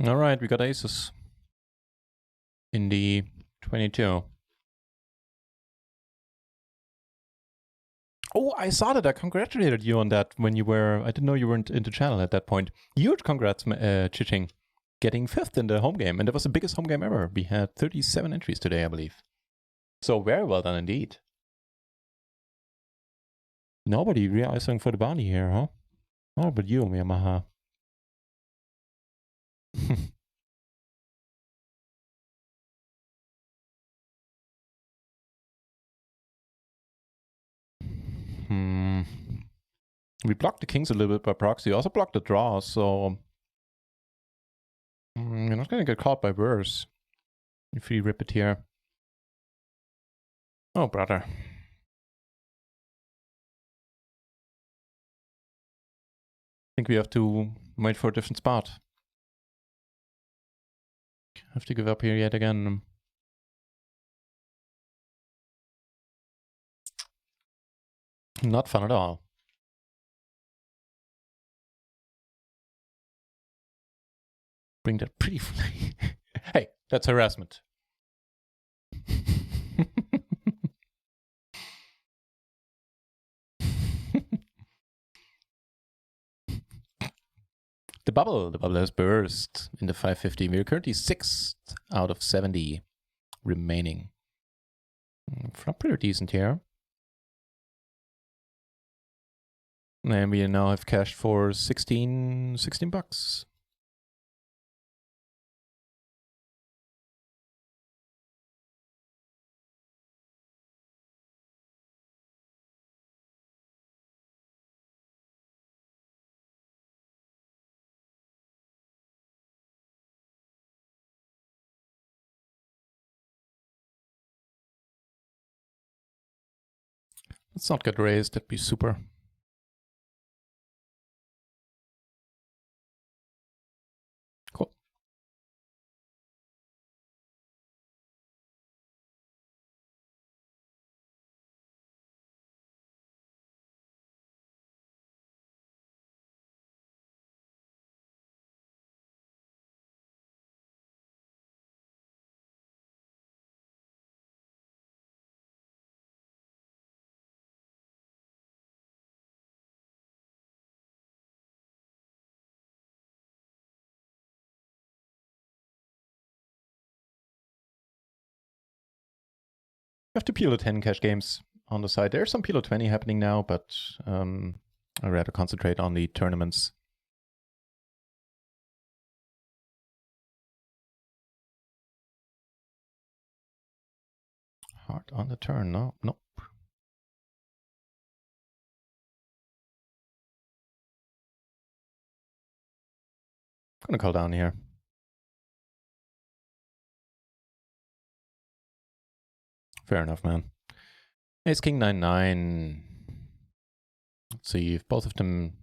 S1: All right, we got aces in the 22. Oh, I saw that. I congratulated you on that when you were. I didn't know you weren't in the channel at that point. Huge congrats, Chiching, getting 5th in the home game. And that was the biggest home game ever. We had 37 entries today, I believe. So very well done indeed. Nobody realizing for the bounty here, huh? Oh, but you, Yamaha. We blocked the kings a little bit by proxy. Also blocked the draws, so you're not gonna get caught by worse if we rip it here. Oh, brother. I think we have to wait for a different spot. Have to give up here yet again. Not fun at all. Bring that pretty. Hey, that's harassment. The bubble has burst in the 550. We're currently 6th out of 70 remaining. Flop pretty decent here. And we now have cashed for 16 bucks. Let's not get raised, that'd be super. Cool. We have to PLO 10 cash games on the side. There's some PLO 20 happening now, but I'd rather concentrate on the tournaments. Hard on the turn, no, nope. I'm gonna call down here. Fair enough, man. Ace King 9-9. Let's see if both of them.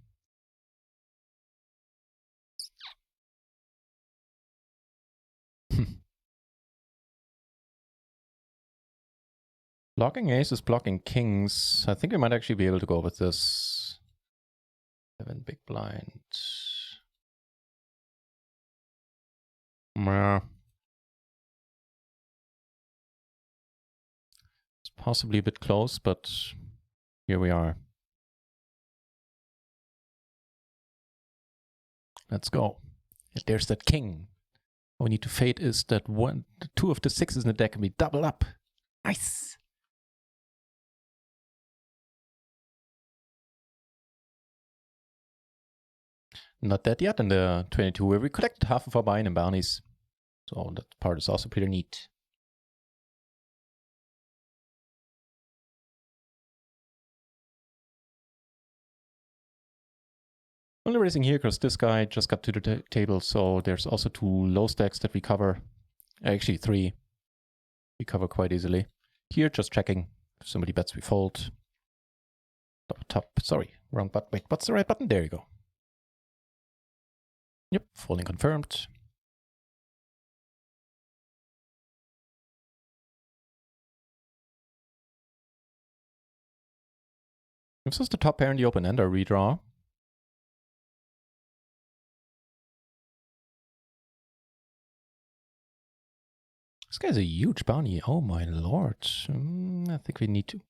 S1: Blocking aces, blocking kings. I think we might actually be able to go with this. 7 big blind. It's possibly a bit close, but here we are. Let's go. There's that king. All we need to fade is that 2 of the 6s in the deck can be double up. Nice. Not dead yet in the 22, where we collected half of our buy-in and bounties. So that part is also pretty neat. Only raising here because this guy just got to the table, so there's also 2 low stacks that we cover. Actually 3. We cover quite easily. Here, just checking. If somebody bets, we fold. Top, sorry, wrong button. Wait, what's the right button? There you go. Yep, folding confirmed. This is the top pair in the open ender redraw. This guy's a huge bounty. Oh my lord. I think we need to.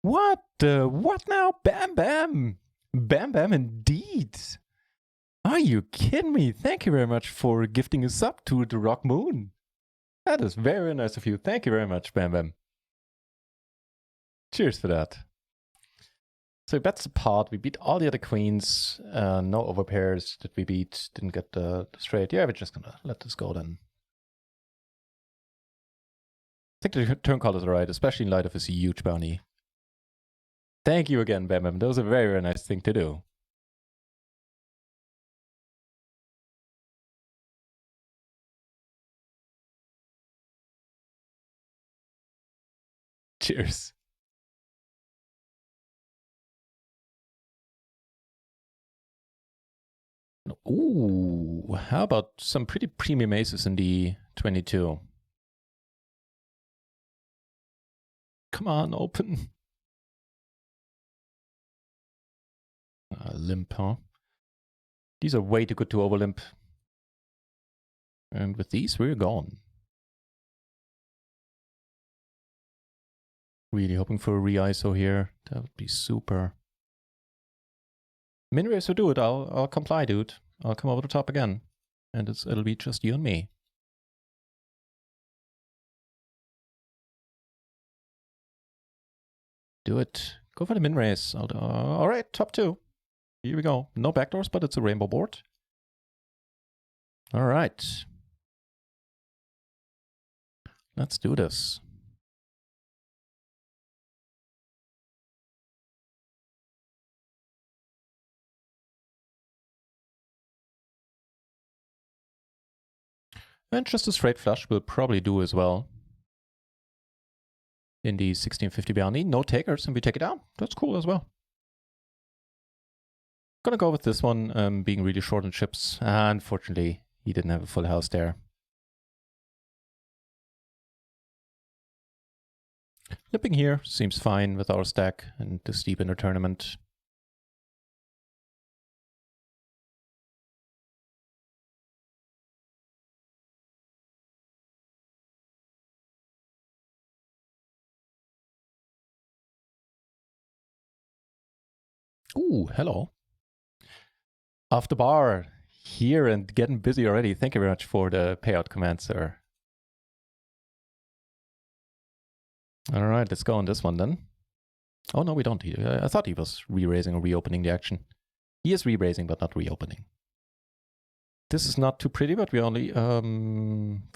S1: What the? What now? Bam Bam! Bam Bam indeed! Are you kidding me? Thank you very much for gifting a sub to the Rock Moon. That is very nice of you. Thank you very much, Bam Bam. Cheers for that. So that's the part. We beat all the other queens. No overpairs that we beat. Didn't get the straight. Yeah, we're just gonna let this go then. I think the turn call is alright, especially in light of his huge bounty. Thank you again, Bam Bam. That was a very, very nice thing to do. Cheers. Ooh, how about some pretty premium aces in the 22? Come on, open. Limp, huh? These are way too good to overlimp. And with these, we're gone. Really hoping for a re-ISO here. That would be super. Min-raise will do it. I'll comply, dude. I'll come over the top again. And it'll be just you and me. Do it. Go for the min-raise. All right, top 2. Here we go. No backdoors, but it's a rainbow board. All right. Let's do this. And just a straight flush will probably do as well. In the 1650 bounty, no takers, and we take it down. That's cool as well. Gonna go with this one, being really short on chips. Unfortunately, he didn't have a full house there. Lipping here seems fine with our stack and the steep inner tournament. Ooh, hello. Off the bar here and getting busy already. Thank you very much for the payout command, sir. All right, let's go on this one then. Oh, no, we don't. I thought he was re-raising or reopening the action. He is re-raising, but not reopening. This is not too pretty, but we only...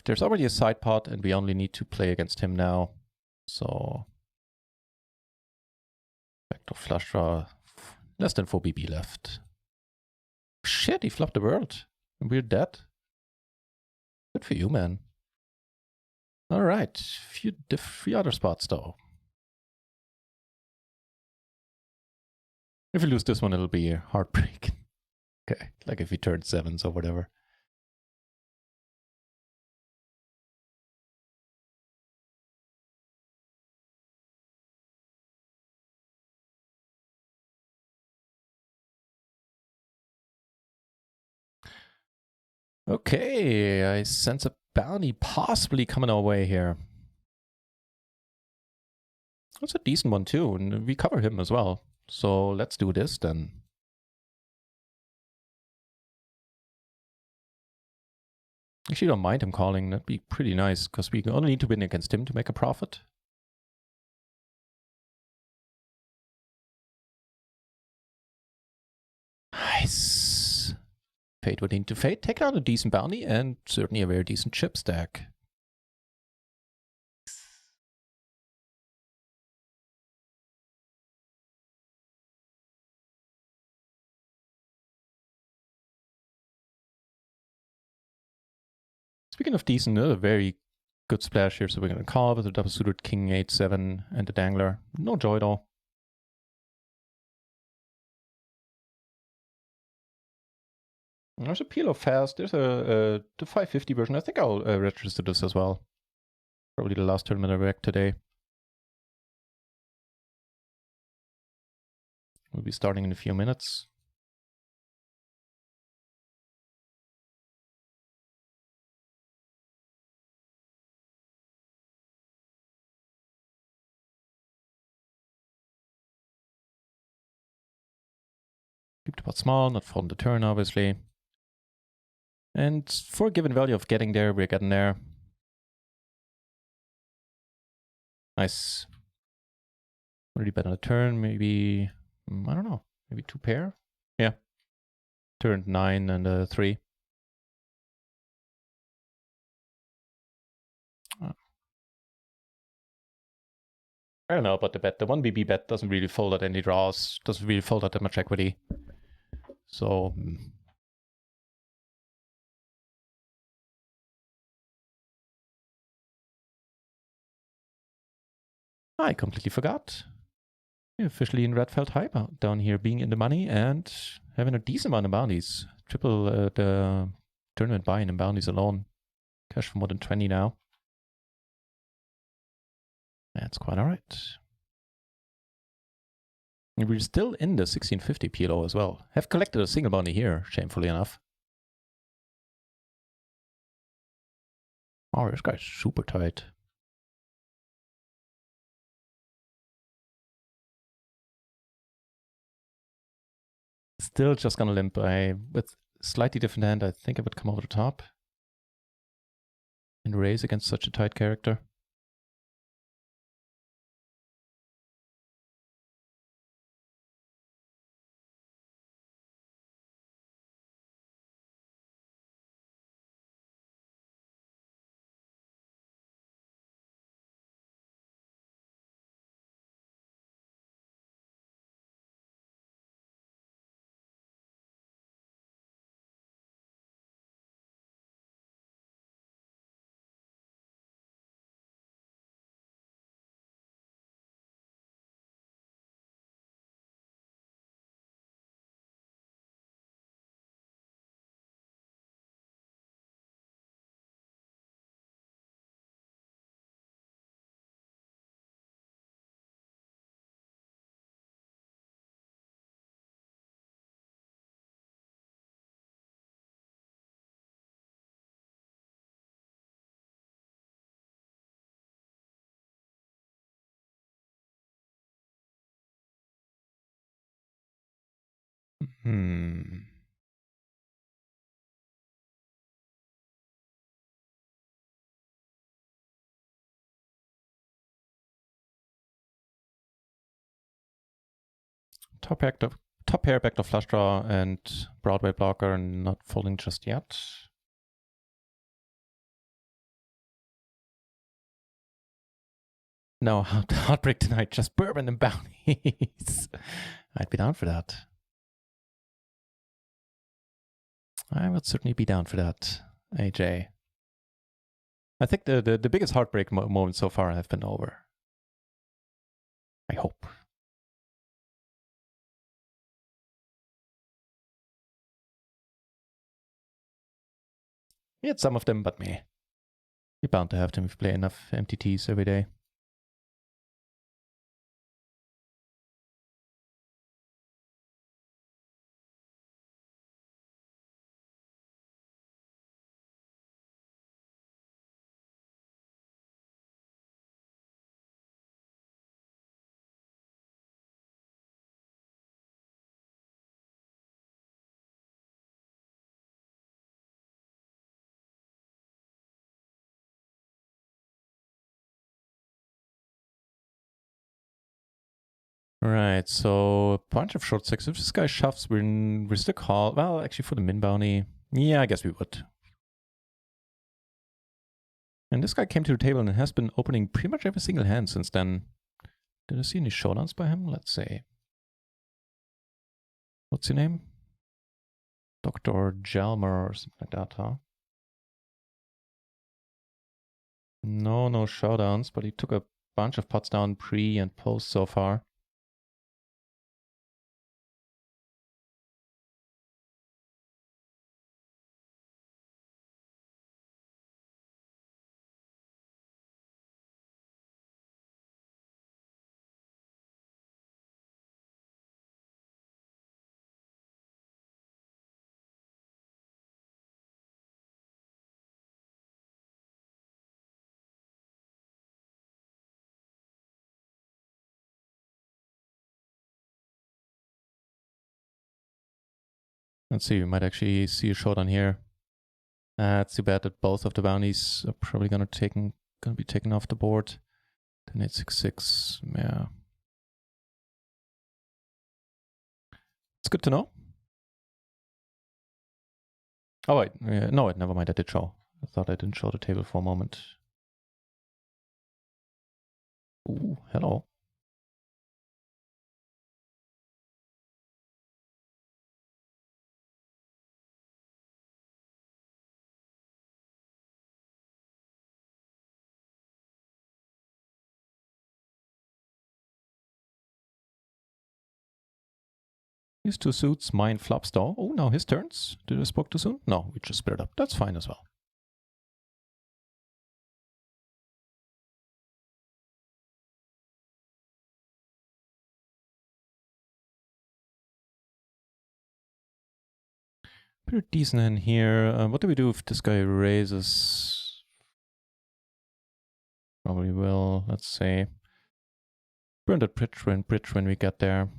S1: there's already a side pot, and we only need to play against him now. So... backdoor flush draw. Less than 4 BB left. Shit, he flopped the world. And we're dead. Good for you, man. Alright, few other spots though. If we lose this one, it'll be heartbreaking. Okay, like if we turn 7s or whatever. Okay, I sense a bounty possibly coming our way here. That's a decent one too, and we cover him as well. So let's do this then. Actually, don't mind him calling. That'd be pretty nice, because we only need to win against him to make a profit. Nice. Fate would need to fate. Take out a decent bounty and certainly a very decent chip stack. Speaking of decent, a very good splash here. So we're going to call with the double suited king 8-7 and the dangler. No joy though. There's a PLO fast. There's the 550 version. I think I'll register this as well. Probably the last tournament I wrecked today. We'll be starting in a few minutes. Keep the pot small, not fold the turn, obviously. And for a given value of getting there, we're getting there. Nice. Really bet on a turn, maybe, I don't know, maybe 2 pair? Yeah. Turned 9 and a 3. I don't know about the bet. The 1 BB bet doesn't really fold out any draws, doesn't really fold out that much equity. So... I completely forgot. We're officially in Redfeld High down here, being in the money and having a decent amount of bounties. Triple the tournament buy-in and bounties alone. Cash for more than 20 now. That's quite alright. We're still in the 1650 PLO as well. Have collected a single bounty here, shamefully enough. Oh, this guy's super tight. Still just gonna limp. With slightly different hand, I think I would come over the top and raise against such a tight character. Top pair, backdoor flush draw, and Broadway blocker not folding just yet. No, heartbreak tonight, just bourbon and bounties. I'd be down for that. I would certainly be down for that, AJ. I think the biggest heartbreak moments so far have been over. I hope. We had some of them, but meh. We're bound to have them if we play enough MTTs every day. Right, so a bunch of short six. If this guy shoves, we're still call. Well, actually, for the min bounty, yeah, I guess we would. And this guy came to the table and has been opening pretty much every single hand since then. Did I see any showdowns by him? Let's see. What's your name? Dr. Jalmer or something like that, huh? No showdowns, but he took a bunch of pots down pre and post so far. Let's see, we might actually see a showdown here. It's too bad that both of the bounties are probably gonna be taken off the board. Then it's 6-6, yeah. It's good to know. Oh wait, no wait, never mind, I did show. I thought I didn't show the table for a moment. Ooh, hello. His two suits, mine flops though. Oh, now his turns. Did I spoke too soon? No, we just split up. That's fine as well. Pretty decent in here. What do we do if this guy raises? Probably will. Let's see. Burn that bridge when we get there.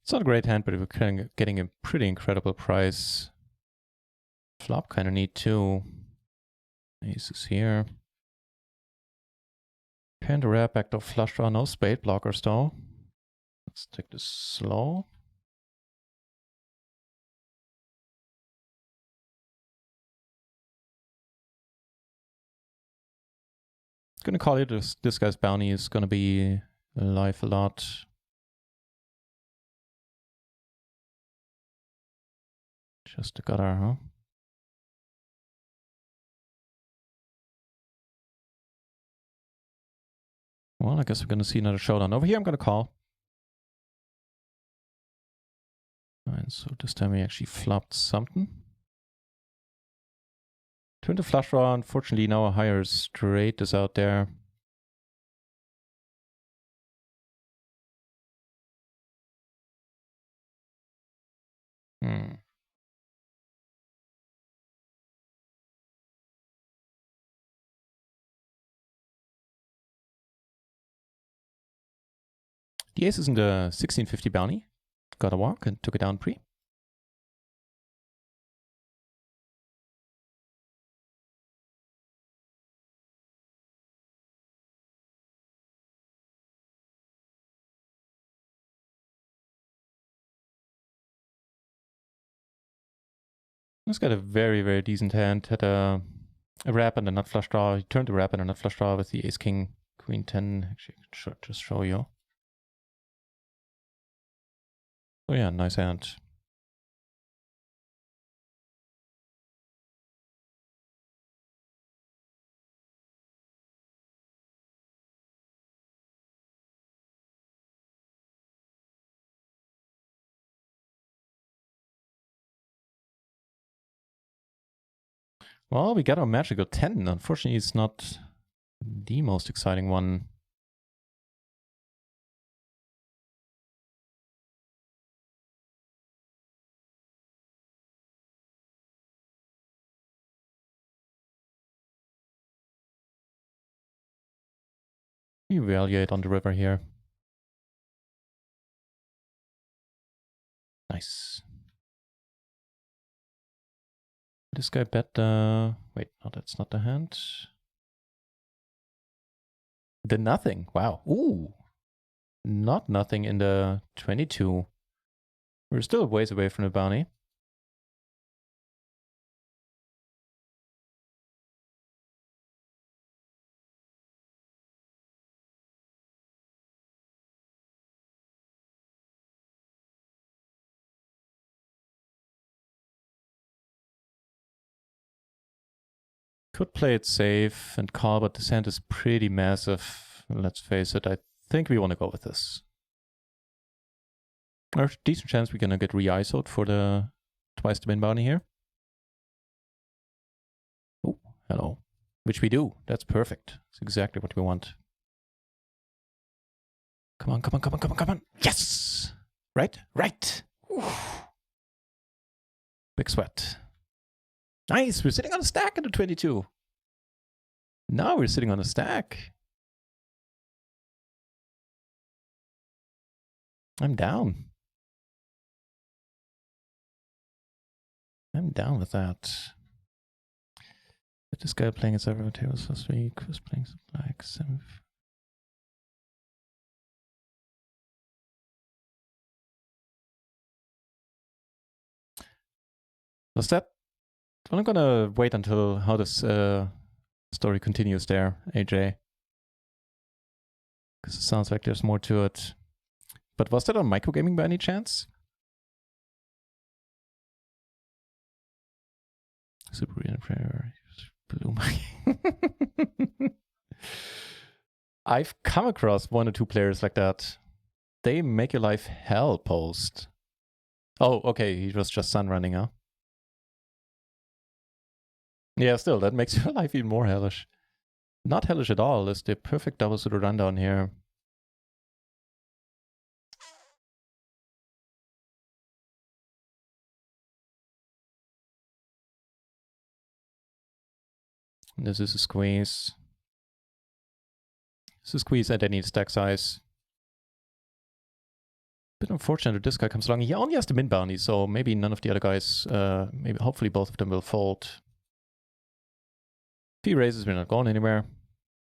S1: It's not a great hand, but we're getting a pretty incredible price. Flop kind of neat too. Ace is here. Hand rare, backdoor flush draw, no spade blockers though. Let's take this slow. Gonna call it this guy's bounty is gonna be alive a lot. Just a gutter, huh? Well, I guess we're gonna see another showdown. Over here I'm gonna call. 9, So this time we actually flopped something. Turned the flush draw. Unfortunately, now a higher straight is out there. The ace is in the 1650 bounty. Got a walk and took it down pre. This got a very, very decent hand. Had a wrap and a nut flush draw. He turned the wrap and a nut flush draw with the ace king, queen 10. Actually, I should just show you. Oh yeah, nice hand. Well, we got our magical 10. Unfortunately, it's not the most exciting one. Evaluate on the river here. Nice. This guy bet wait, no, that's not the hand. The nothing. Wow. Ooh. Not nothing in the 22. We're still ways away from the bounty. Could play it safe and call, but this hand is pretty massive. Let's face it, I think we want to go with this. There's a decent chance we're going to get re-ISO'd for the twice the min bounty here. Oh, hello. Which we do. That's perfect. That's exactly what we want. Come on, come on, come on, come on, come on. Yes! Right? Right! Oof. Big sweat. Nice, we're sitting on a stack in the 22. Now we're sitting on a stack. I'm down. I'm down with that. But this guy playing at several tables last week was playing something like 7. Was that? I'm gonna wait until how this story continues there, AJ. Because it sounds like there's more to it. But was that on microgaming by any chance? Super Prayer. Blue. I've come across 1 or 2 players like that. They make your life hell post. Oh, okay, he was just sun running, huh? Yeah, still, that makes your life even more hellish. Not hellish at all. It's the perfect double suited rundown here. This is a squeeze. This is a squeeze at any stack size. Bit unfortunate that this guy comes along. He only has the min bounty, so maybe none of the other guys, maybe hopefully both of them will fold. If he raises, we're not going anywhere.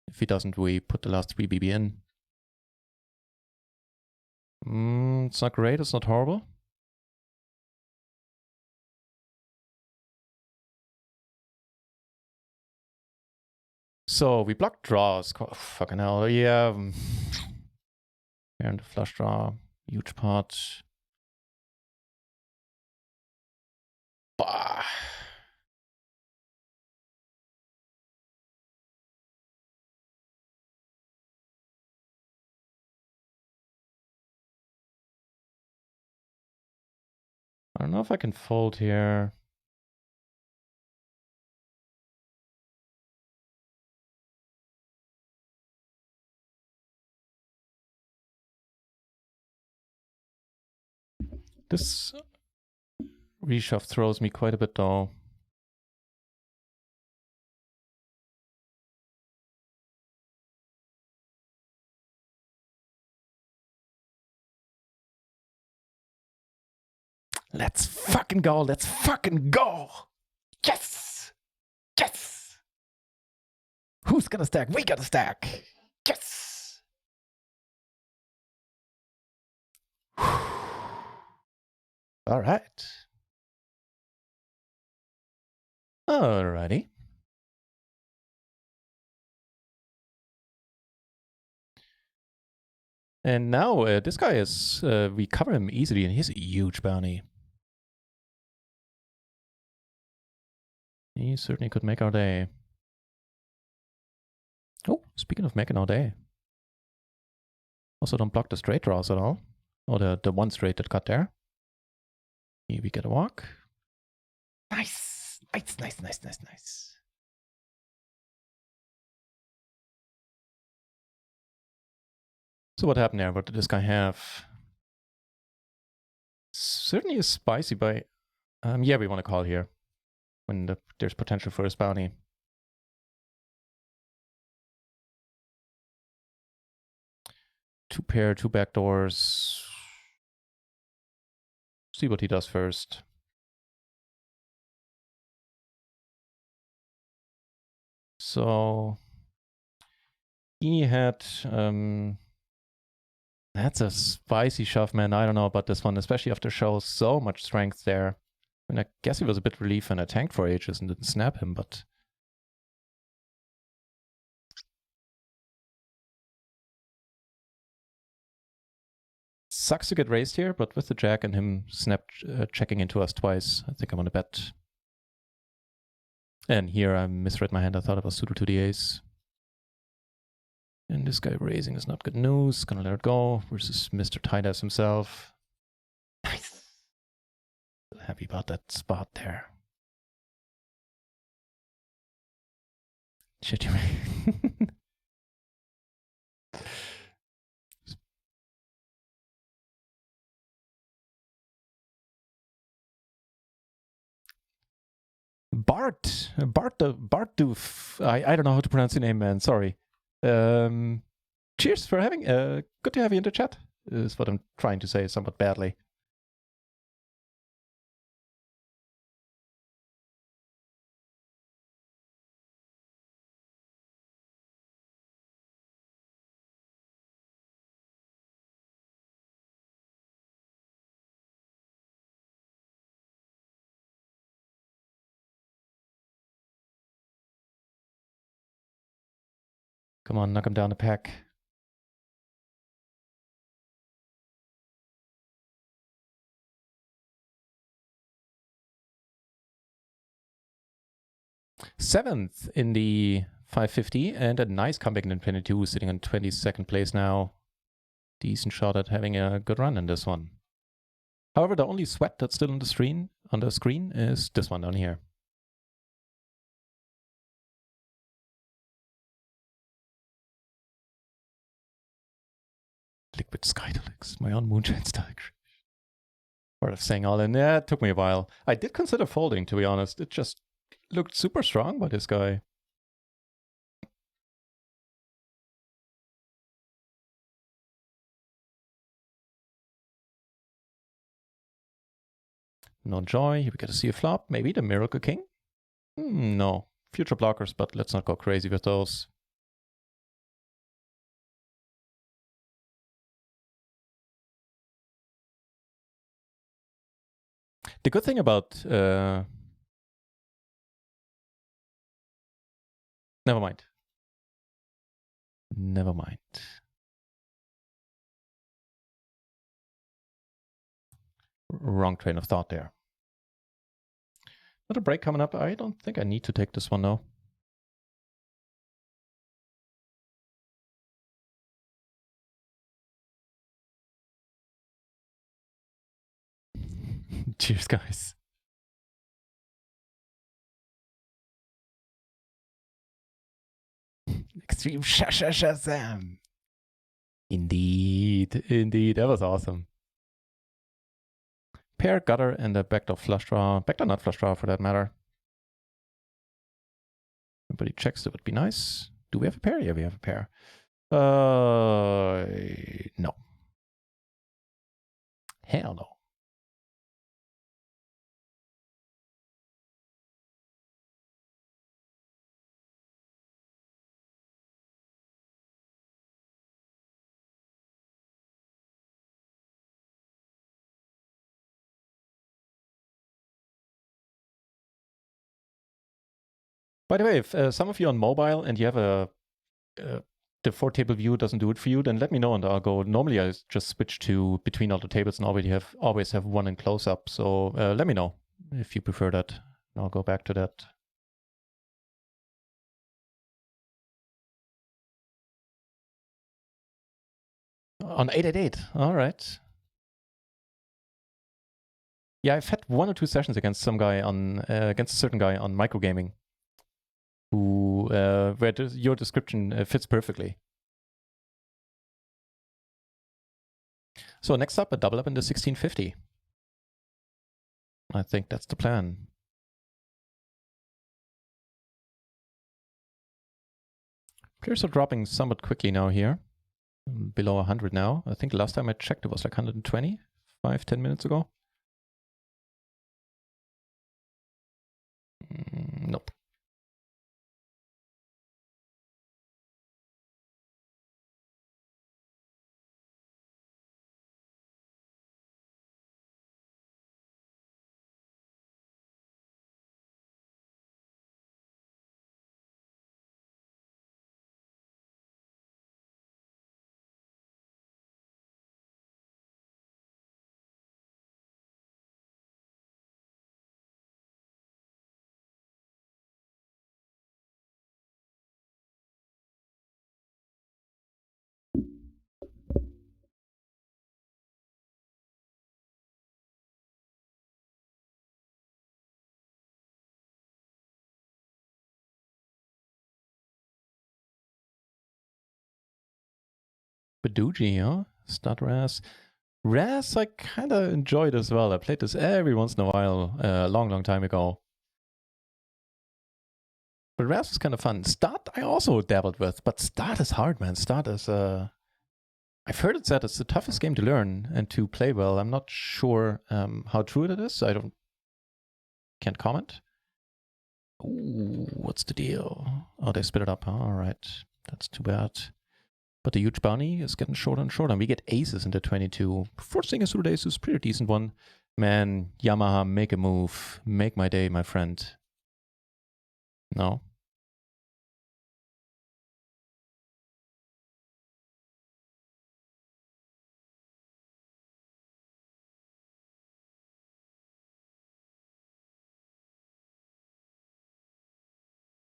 S1: If he doesn't, we put the last 3 BB in. It's not great, it's not horrible. So we block draws. Oh, fucking hell, yeah. And the flush draw, huge pot. Bah. I don't know if I can fold here. This reshove throws me quite a bit though. Let's fucking go. Let's fucking go. Yes. Yes. Who's gonna stack? We gotta stack. Yes. All right. Alrighty. And now this guy is, we cover him easily and he's a huge bounty. He certainly could make our day. Oh, speaking of making our day. Also don't block the straight draws at all. Or the one straight that cut there. Here we get a walk. Nice. Nice, nice, nice, nice, nice. So what happened there? What did this guy have? Certainly is spicy by... yeah, we want to call here. When there's potential for his bounty. Two pair, two back doors. See what he does first. So he had that's a spicy shove, man. I don't know about this one, especially after show so much strength there. I mean, I guess he was a bit relief and I tanked for ages and didn't snap him, but sucks to get raised here, but with the jack and him snap checking into us twice, I think I'm gonna bet. And here I misread my hand. I thought it was suited to the ace. And this guy raising is not good news. Gonna let it go versus Mr. Tight Ass himself. Nice. Happy about that spot there. Shit, you mean? Bart Doof. I don't know how to pronounce your name, man. Sorry. Cheers for having. Good to have you in the chat. Is what I'm trying to say somewhat badly. Come on, knock him down the pack. Seventh in the 550 and a nice comeback in Infinity 2, sitting on 22nd place now. Decent shot at having a good run in this one. However, the only sweat that's still on the screen is this one down here. Liquid Skydelics, my own moonshine style. Part of saying all in. Yeah, it took me a while. I did consider folding, to be honest. It just looked super strong by this guy. No joy. Here we get to see a flop. Maybe the Miracle King? No. Future blockers, but let's not go crazy with those. The good thing about... never mind. Never mind. Wrong train of thought there. Another break coming up. I don't think I need to take this one though. Cheers, guys. Extreme Shazam. Indeed. That was awesome. Pair, gutter, and a backdoor flush draw. Backdoor nut flush draw for that matter. Everybody checks, that would be nice. Do we have a pair? Yeah, we have a pair. No. Hell no. By the way, if some of you on mobile and you have the 4-table view doesn't do it for you, then let me know and I'll go. Normally I just switch to between all the tables and always have one in close up. So let me know if you prefer that. I'll go back to that. On 888. All right. Yeah, I've had 1 or 2 sessions against some guy on against a certain guy on microgaming, who where your description fits perfectly. So next up, a double up in the 1650. I think that's the plan. Players are dropping somewhat quickly now here. Below 100 now. I think last time I checked it was like 120, 5-10 minutes ago. Nope. Baduji, huh? Start Raz. Raz, I kind of enjoyed as well. I played this every once in a while, a long time ago. But Raz was kind of fun. Start, I also dabbled with, but Start is hard, man. Start is, I've heard it said it's the toughest game to learn and to play well. I'm not sure how true it is. Can't comment. Ooh, what's the deal? Oh, they split it up. Huh? All right. That's too bad. But the huge bounty is getting shorter and shorter. And we get aces into 22. Forcing us through the aces, pretty decent one. Man, Yamaha, make a move. Make my day, my friend. No.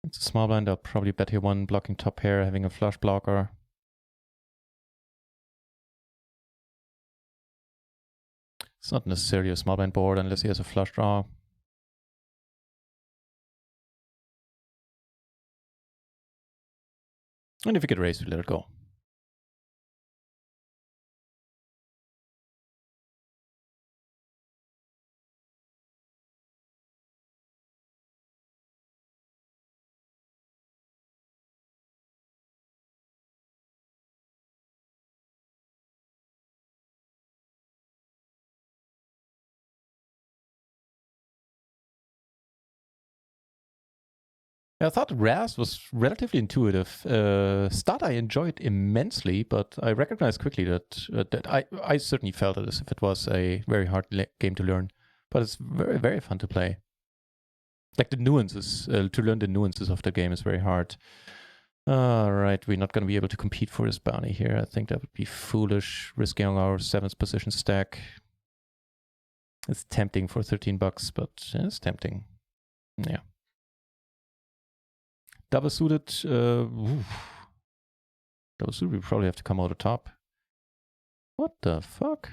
S1: It's a small blind. I'll probably bet here one blocking top pair, having a flush blocker. It's not necessarily a small blind board unless he has a flush draw. And if we get raised, we let it go. I thought Raz was relatively intuitive. Start I enjoyed immensely, but I recognized quickly that I certainly felt it as if it was a very hard game to learn. But it's very, very fun to play. Like the nuances, to learn the nuances of the game is very hard. All right, we're not going to be able to compete for this bounty here. I think that would be foolish, risking our 7th position stack. It's tempting for 13 bucks, but it's tempting. Yeah. Double suited, double suited, we probably have to come out the top. What the fuck?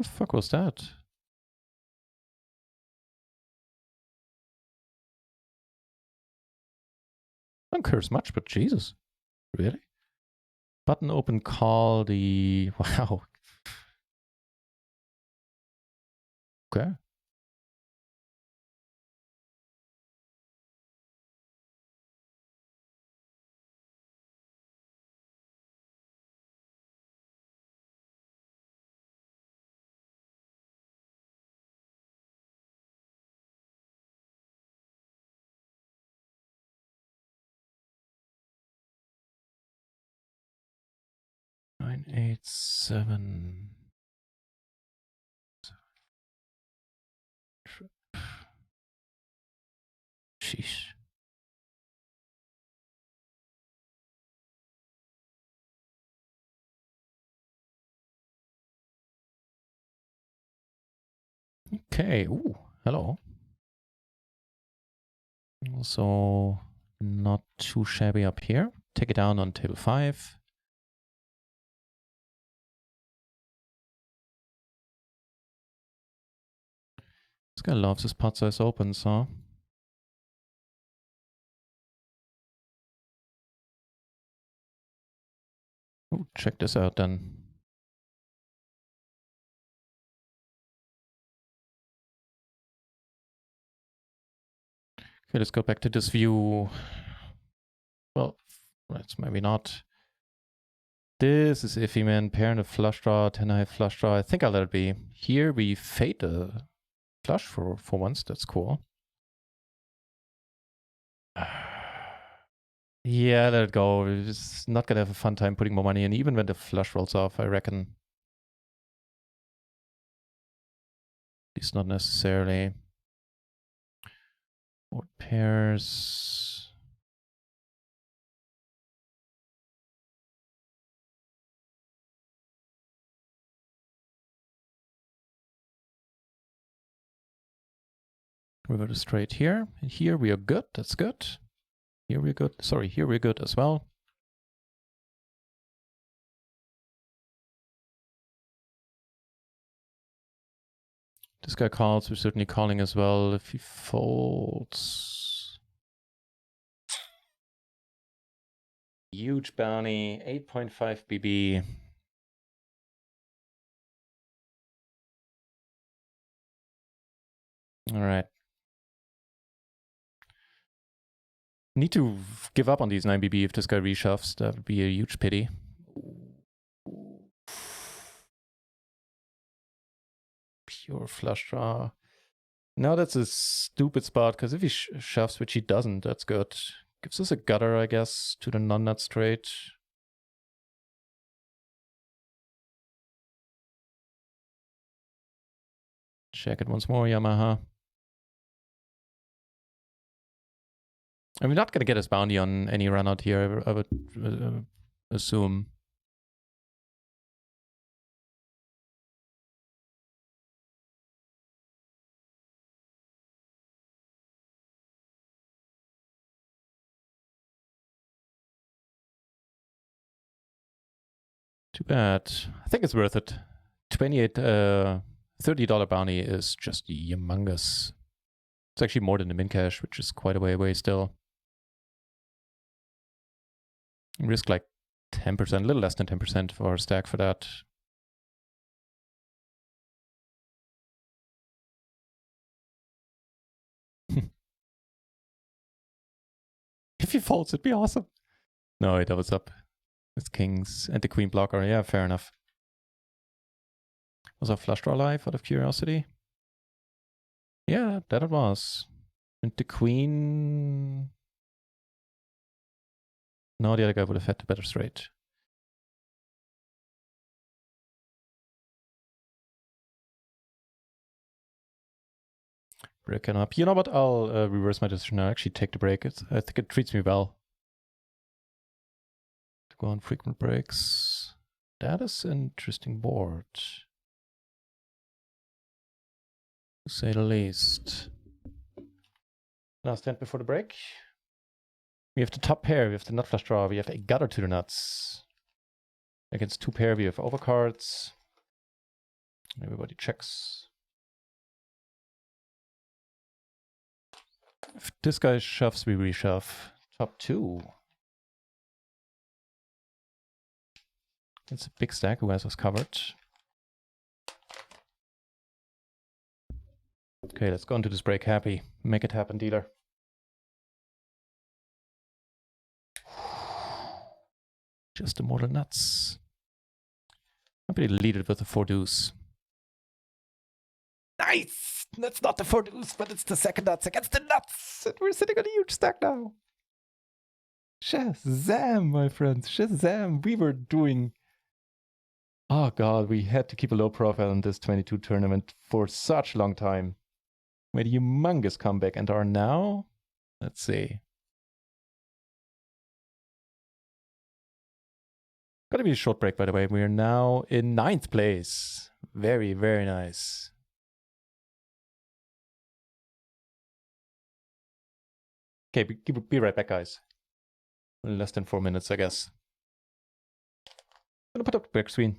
S1: The fuck was that? Don't curse much, but Jesus. Really? Button open call the... Wow. Okay. Nine, 8, 7. Sheesh. Okay. Ooh, hello. Also, not too shabby up here. Take it down on table 5. This guy loves his pot size opens, huh? Oh, check this out then. Okay, let's go back to this view. Well, let's maybe not. This is iffy, man. Pair and a flush draw, 10 high flush draw. I think I'll let it be. Here we fade the flush for once. That's cool. Yeah, let it go. We're just not gonna have a fun time putting more money in, even when the flush rolls off, I reckon. At least not necessarily. Board pairs. We go to straight here. And here we are good. That's good. Here we're good. Sorry, here we're good as well. This guy calls. We're certainly calling as well. If he folds. Huge bounty. 8.5 BB. All right. Need to give up on these 9 BB if this guy reshuffles. That would be a huge pity. Pure flush draw. No, that's a stupid spot, because if he shoves, which he doesn't, that's good. Gives us a gutter, I guess, to the non-nut straight. Check it once more, Yamaha. And we're not going to get his bounty on any run out here, I would assume. Too bad. I think it's worth it. $30 bounty is just humongous. It's actually more than the min cash, which is quite a way away still. Risk like 10%, a little less than 10% for our stack for that. If he folds, it'd be awesome. No, he doubles up. It's kings and the queen blocker. Yeah, fair enough. Was our flush draw live out of curiosity? Yeah, that it was. And the queen... No, the other guy would have had the better straight. Breaking up. You know what? I'll reverse my decision. I'll actually take the break. I think it treats me well. To go on frequent breaks. That is an interesting board. To say the least. Last hand before the break. We have the top pair, we have the nut flush draw, we have a gutter to the nuts. Against 2 pair, we have overcards. Everybody checks. If this guy shoves, we reshove. Top 2. It's a big stack. Who has us covered? Okay, let's go into this break happy. Make it happen, dealer. Just the mortal nuts. I'm pretty lead it with the 4 deuce. Nice! That's not the 4 deuce, but it's the second nuts against the nuts! And we're sitting on a huge stack now. Shazam, my friends. Shazam. We were doing... Oh god, we had to keep a low profile in this 22 tournament for such a long time. Made a humongous comeback and are now... Let's see. Gotta be a short break, by the way. We are now in 9th place. Very, very nice. Okay, be right back, guys. In less than 4 minutes, I guess. I'm gonna put up the back screen.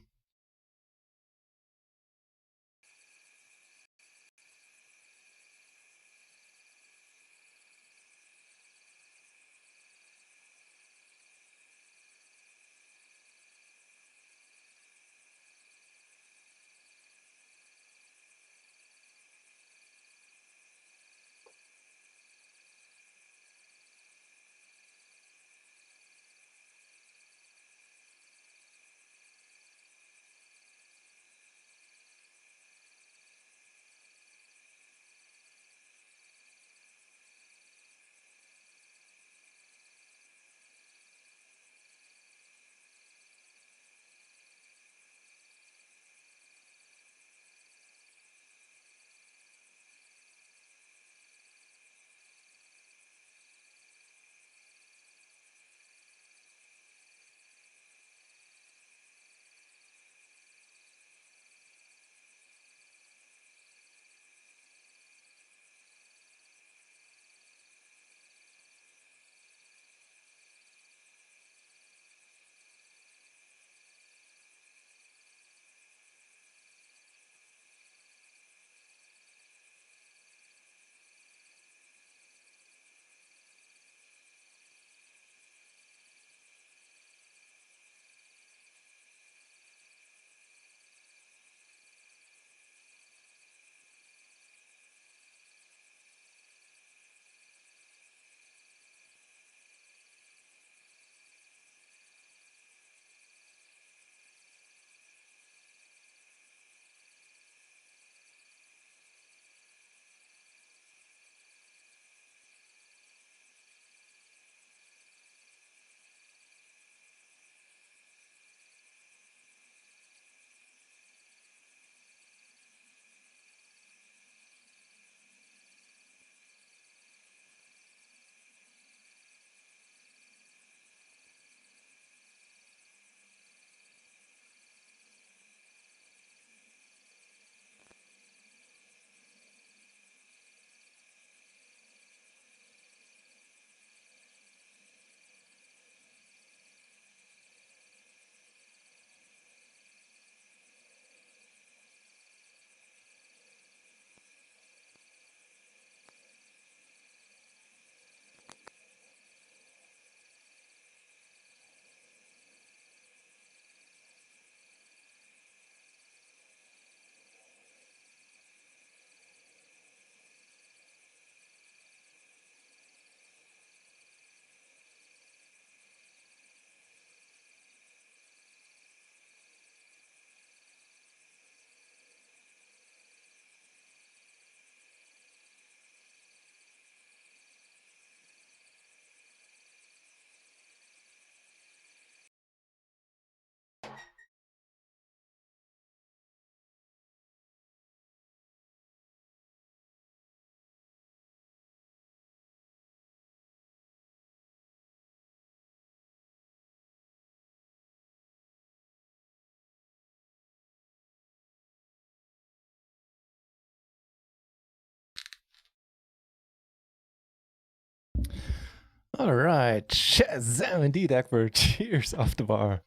S1: All right. Shazam indeed, Egbert. Cheers off the bar.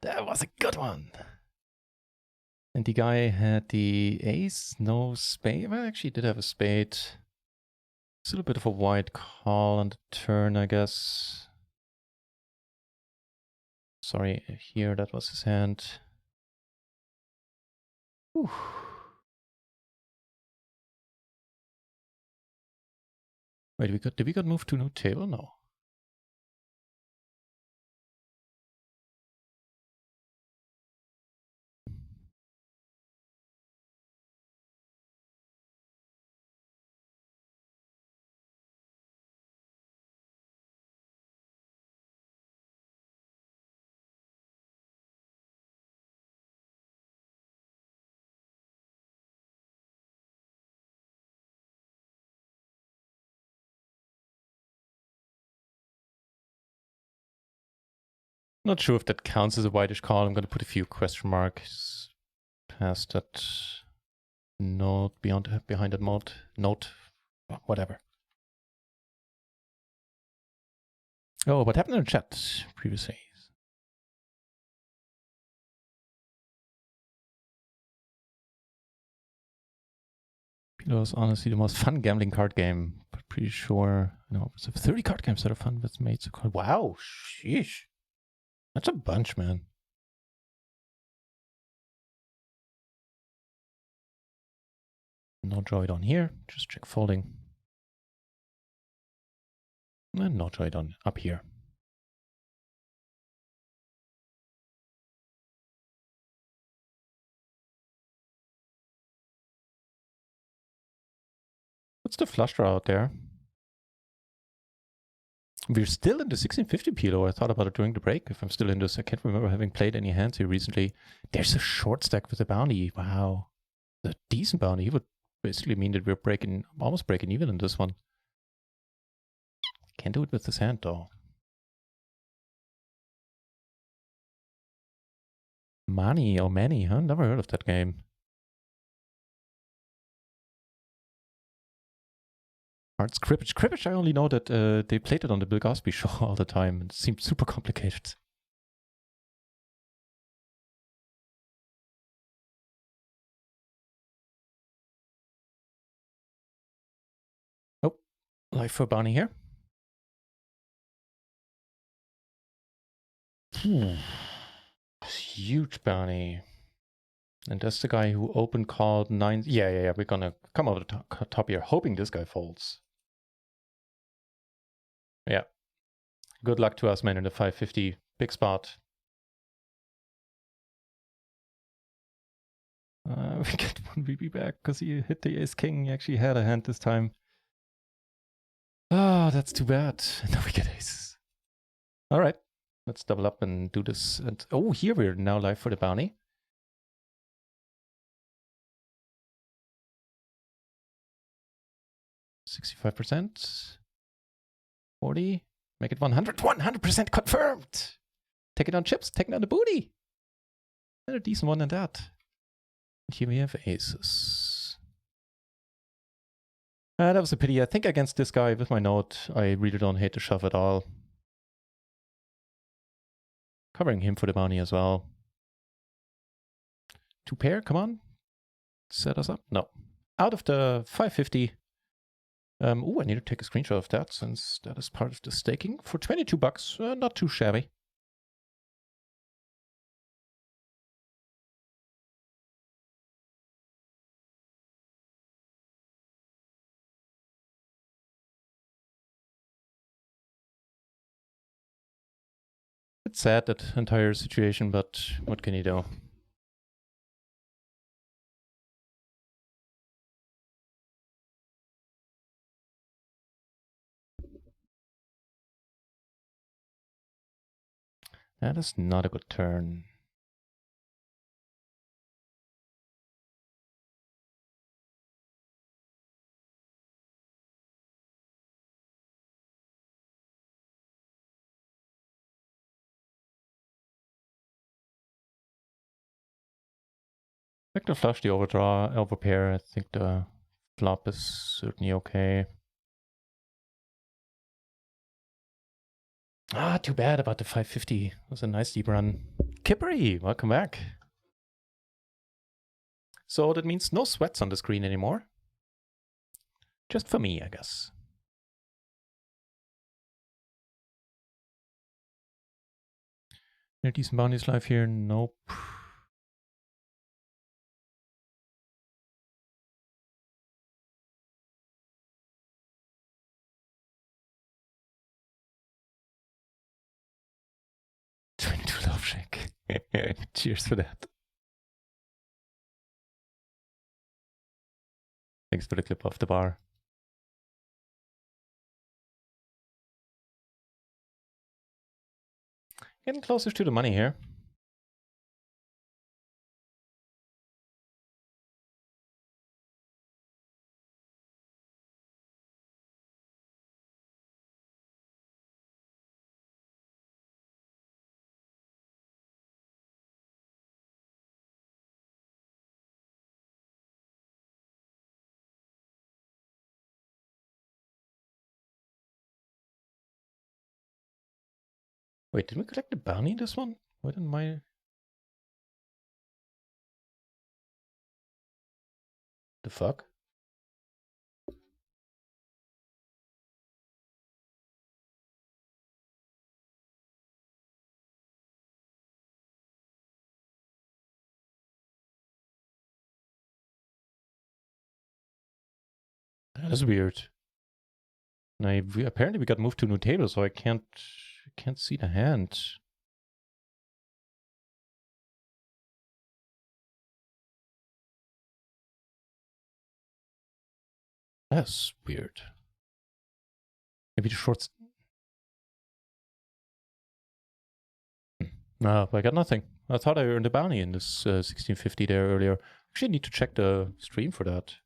S1: That was a good one. And the guy had the ace, no spade. Well, actually did have a spade. Still a bit of a wide call on the turn, I guess. Sorry, here that was his hand. Whew. Wait, did we got moved to a new table? No. Not sure if that counts as a whitish call. I'm going to put a few question marks past that note, behind that note, whatever. Oh, what happened in the chat previously? PLO is honestly the most fun gambling card game, but pretty sure, no, it's 30 card games that are fun with mates. Wow, sheesh. That's a bunch, man. No droid on here, just check folding. And no droid on up here. What's the flush draw out there? We're still in the 1650 PLO. I thought about it during the break. If I'm still in this, I can't remember having played any hands here recently. There's a short stack with a bounty. Wow. A decent bounty. It would basically mean that we're almost breaking even in this one. Can't do it with this hand though. Mani or Manny, huh? Never heard of that game. Arts Cribbage. Cribbage, I only know that they played it on the Bill Cosby show all the time. It seemed super complicated. Oh, life for bounty here. Huge bounty. And that's the guy who open called 9. Yeah. We're gonna come over the top here, hoping this guy folds. Yeah. Good luck to us, man, in the 550 big spot. We get one VB back because he hit the ace king. He actually had a hand this time. Oh, that's too bad. Now we get aces. All right. Let's double up and do this. And oh, here we're now live for the bounty. $65%. 40. Make it 100. 100% confirmed. Take it on chips. Take it on the booty. And a decent one in that. And here we have aces. That was a pity. I think against this guy with my note, I really don't hate the shove at all. Covering him for the bounty as well. 2 pair, come on. Set us up. No. Out of the 550. Oh, I need to take a screenshot of that since that is part of the staking. For 22 bucks, not too shabby. It's sad, that entire situation, but what can you do? That is not a good turn. Vector flush the overpair. I think the flop is certainly okay. Ah, too bad about the 550. It was a nice deep run. Kippery, welcome back. So that means no sweats on the screen anymore. Just for me, I guess. Any decent bounties live here? Nope. $22 love shake. Cheers for that. Thanks for the clip off the bar. Getting closer to the money here. Wait, did we collect the bounty this one? What in my... The fuck? That's weird. And apparently we got moved to new table, so I can't see the hand. That's weird. Maybe the shorts. No, I got nothing. I thought I earned a bounty in this 1650 there earlier. Actually, need to check the stream for that.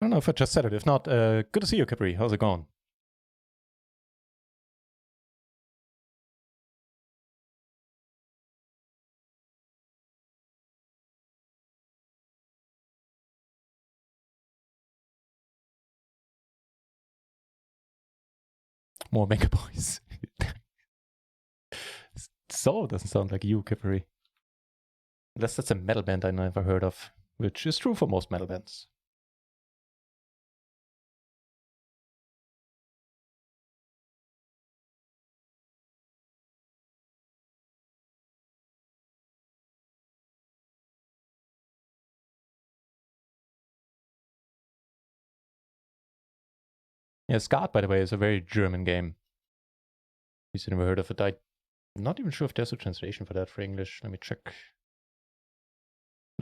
S1: I don't know if I just said it. If not, good to see you, Capri. How's it going? More Mega Boys. So doesn't sound like you, Capri. Unless that's a metal band I never heard of, which is true for most metal bands. Yeah, Skat, by the way, is a very German game. At never heard of it. I'm not even sure if there's a translation for that for English. Let me check.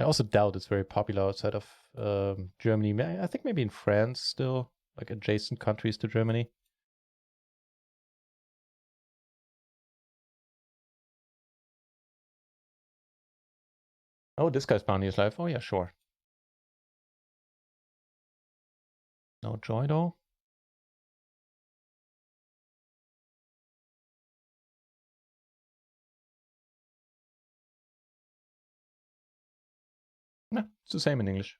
S1: I also doubt it's very popular outside of Germany. I think maybe in France still, like adjacent countries to Germany. Oh, this guy's bounty is live. Oh yeah, sure. No joy though. No, it's the same in English.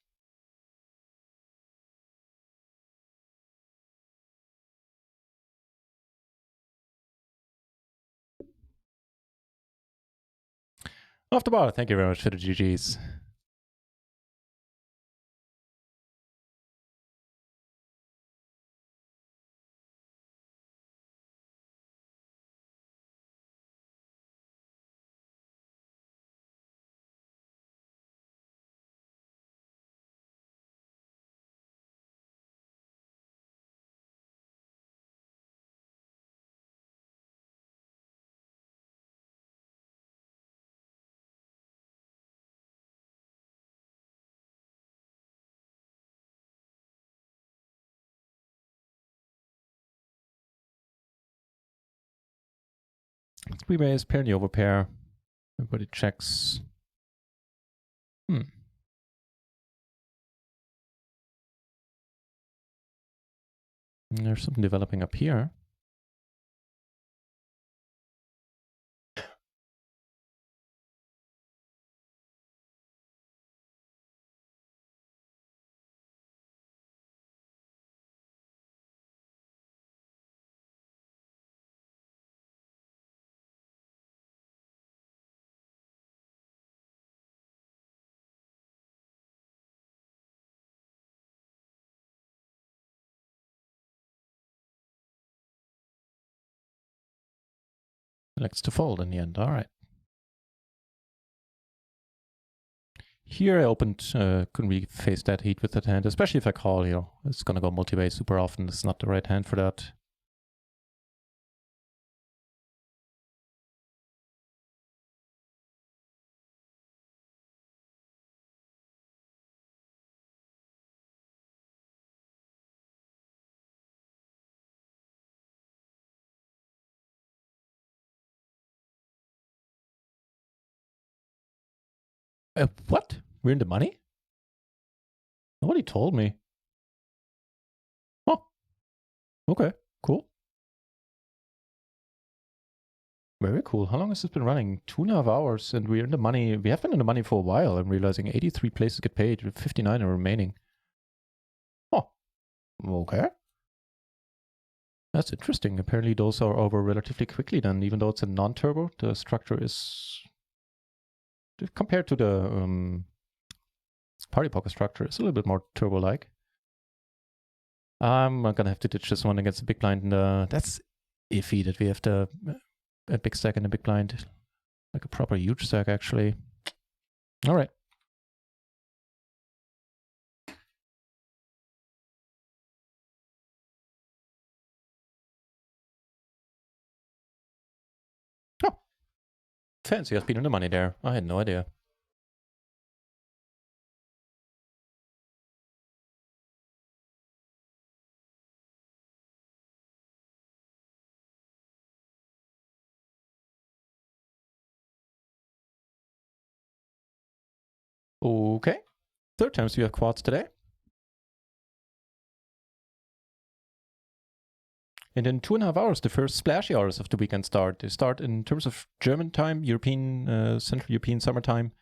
S1: Off the bar, thank you very much for the GGs. Three ways, pair the overpair. Everybody checks. There's something developing up here. Elects to fold in the end. All right. Here I opened, couldn't really face that heat with that hand, especially if I call, you know, it's gonna go multi-way super often. It's not the right hand for that. What? We're in the money? Nobody told me. Oh, okay, cool. Very cool. How long has this been running? 2.5 hours, and we're in the money. We have been in the money for a while. I'm realizing 83 places get paid, with 59 are remaining. Oh, okay. That's interesting. Apparently those are over relatively quickly then, even though it's a non-turbo. The structure is, compared to the party poker structure, it's a little bit more turbo-like. I'm gonna have to ditch this one against the big blind. That's iffy that we have a big stack and a big blind. Like a proper huge stack, actually. All right. Oh, fancy has been in the money there. I had no idea. Okay. Third times we have quads today. And in 2.5 hours, the first splashy hours of the weekend start. They start in terms of German time, European, Central European summertime.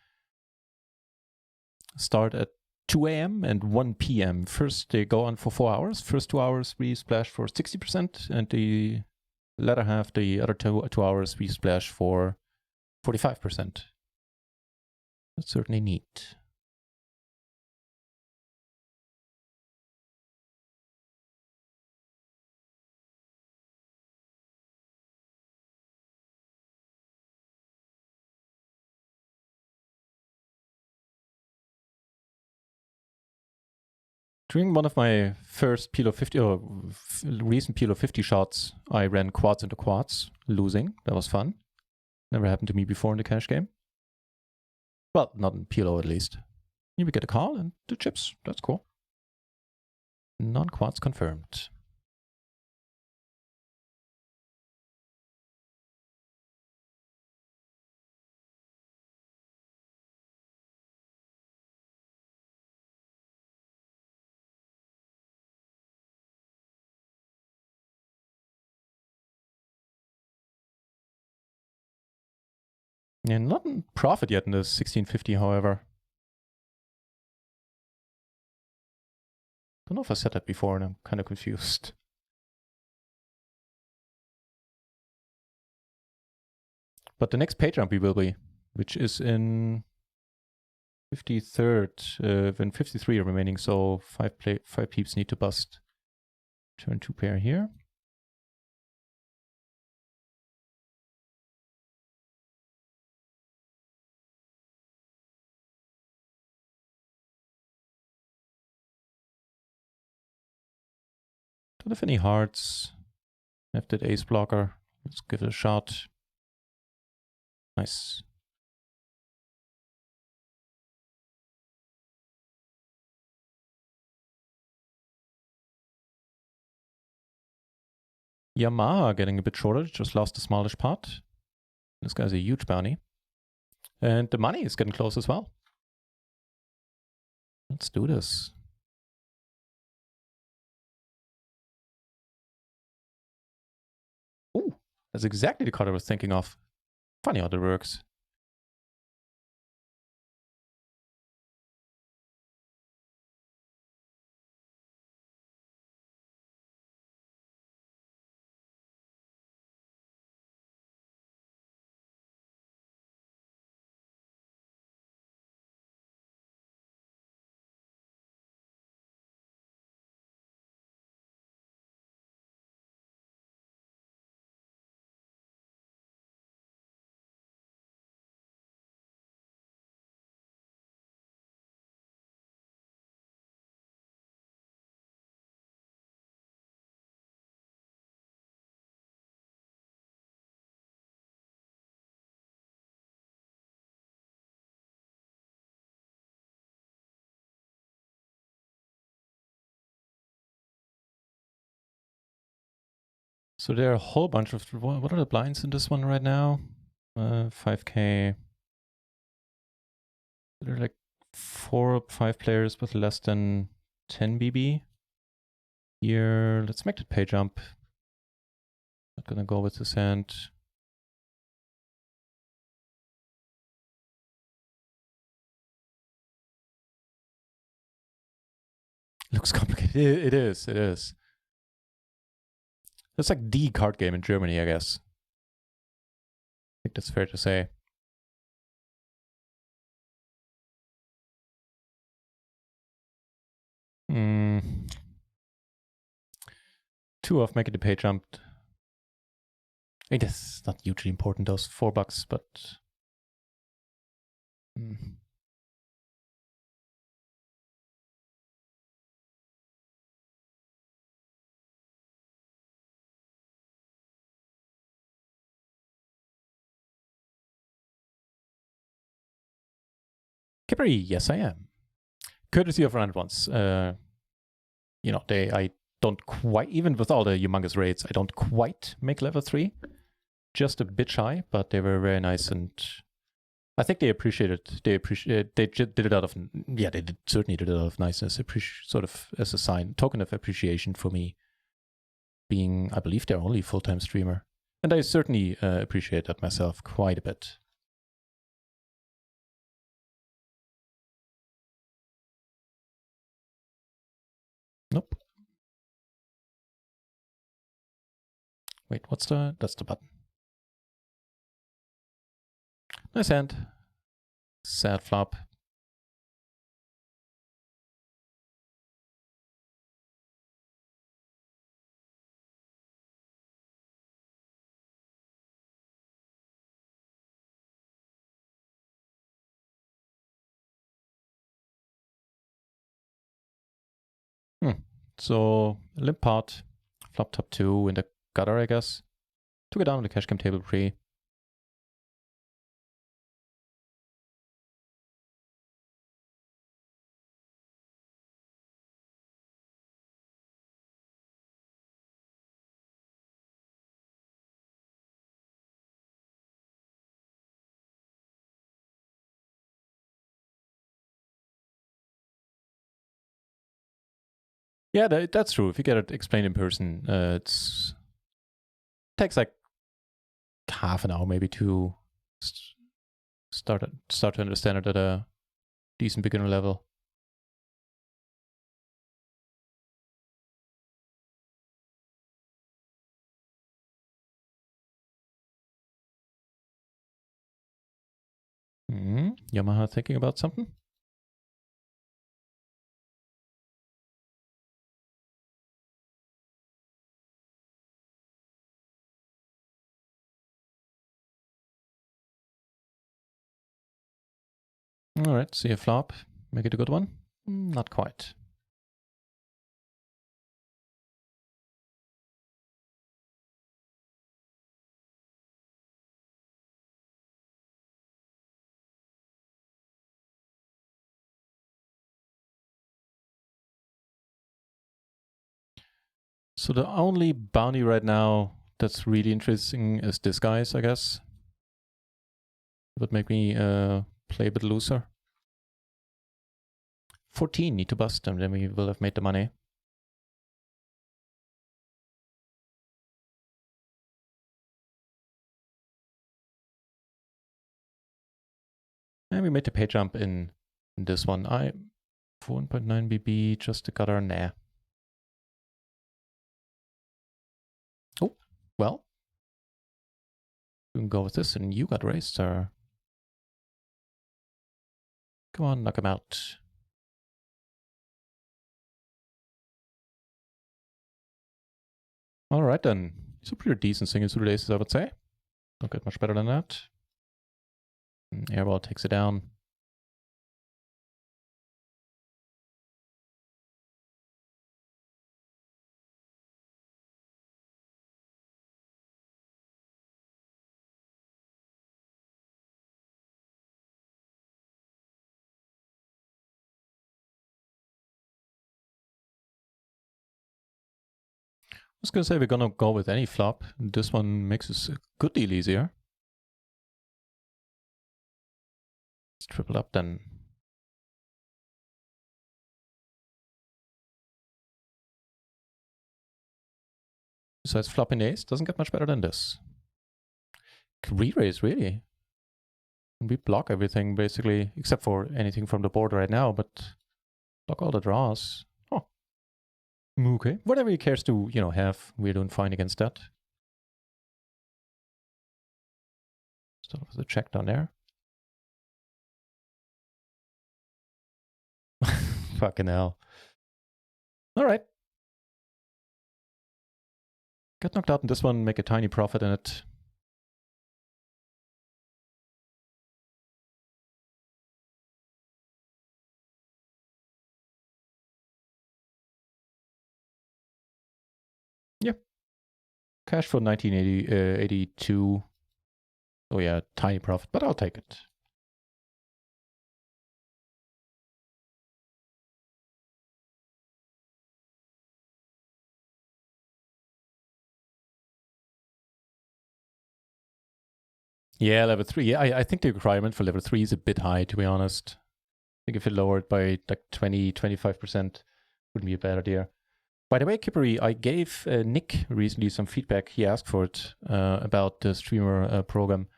S1: Start at 2 a.m. and 1 p.m. First, they go on for 4 hours. First 2 hours, we splash for 60%. And the latter half, the other two hours, we splash for 45%. That's certainly neat. During one of my first PLO 50 or recent PLO 50 shots, I ran quads into quads, losing. That was fun. Never happened to me before in the cash game. Well, not in PLO at least. Here we get a call and 2 chips. That's cool. Non-quads confirmed. Yeah, not in profit yet in the 1650, however. Don't know if I said that before and I'm kind of confused. But the next page jump we will be, which is in 53rd, when 53 are remaining, so 5 peeps need to bust. Turn 2 pair here. Don't have any hearts. Have that ace blocker. Let's give it a shot. Nice. Yamaha getting a bit shorter, just lost the smallish pot. This guy's a huge bounty. And the money is getting close as well. Let's do this. Ooh, that's exactly the card I was thinking of. Funny how that works. So there are a whole bunch of... What are the blinds in this one right now? 5K. There are like 4 or 5 players with less than 10 BB. Here, let's make the pay jump. Not gonna go with this hand. Looks complicated. It is. It's like the card game in Germany, I guess. I think that's fair to say. Two off making the pay jump. I mean, that's not hugely important, those $4, but... Kippery, yes I am. Courtesy of round ones. You know, I don't quite, even with all the humongous raids, I don't quite make level 3. Just a bit shy, but they were very nice, and I think they appreciated. They did it out of, yeah, they certainly did it out of niceness, sort of as a token of appreciation for me, being, I believe, their only full-time streamer, and I certainly appreciate that myself quite a bit. Nope. Wait, that's the button. Nice hand. Sad flop. So limp pot, flop top 2 in the gutter, I guess. Took it down on the cash game table pre. Yeah, that's true. If you get it explained in person, it takes like half an hour maybe to start to understand it at a decent beginner level. Yamaha thinking about something? All right, see a flop. Make it a good one? Not quite. So the only bounty right now that's really interesting is Disguise, I guess. Would make me play a bit looser. 14 need to bust them, then we will have made the money. And we made the pay jump in this one. 1.9 BB, just a gutter, nah. Oh, well. We can go with this, and you got raised, sir. Come on, knock him out. All right, then. These are pretty decent single suited aces, I would say. Don't get much better than that. Airball takes it down. was gonna say we're gonna go with any flop. This one makes us a good deal easier. Let's triple up then. Besides flopping ace, doesn't get much better than this. Re-raise, really? We block everything basically, except for anything from the board right now, but block all the draws. Oh. Okay. Whatever he cares to, have, we're doing fine against that. Start with a check down there. Fucking hell. Alright. Get knocked out in this one, make a tiny profit in it. Yep. Cash for 1982. Oh yeah, tiny profit, but I'll take it. Yeah, level 3. Yeah, I think the requirement for level 3 is a bit high, to be honest. I think if it lowered by like 20-25% wouldn't be a bad idea. By the way, Kippery, I gave Nick recently some feedback. He asked for it about the streamer program.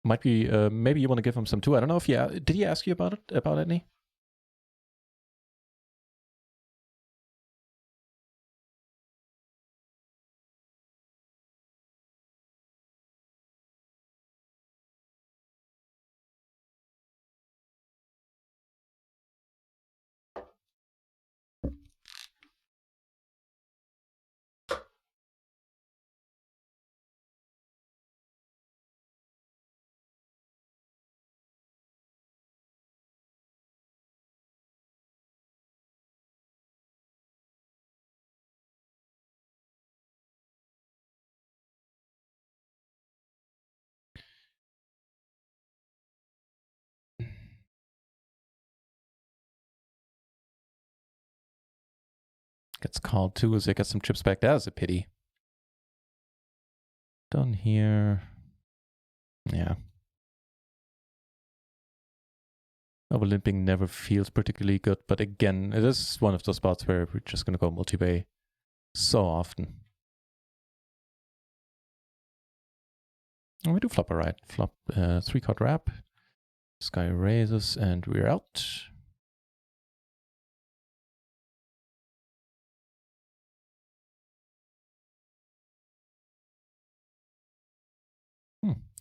S1: Might be, maybe you want to give him some too. I don't know if did he ask you about it, about any? Gets called too as they get some chips back. That is a pity. Done here. Yeah. Overlimping never feels particularly good, but again, it is one of those spots where we're just going to go multi-bay so often. And we do flop alright. Flop 3-card wrap. This guy raises and we're out.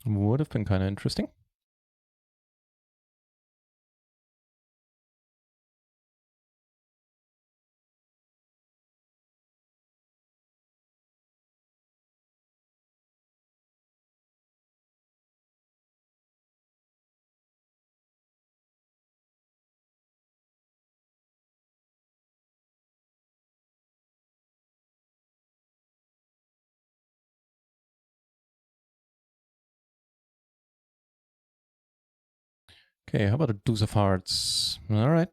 S1: Would have been kind of interesting. Okay, how about a deuce of hearts? Alright.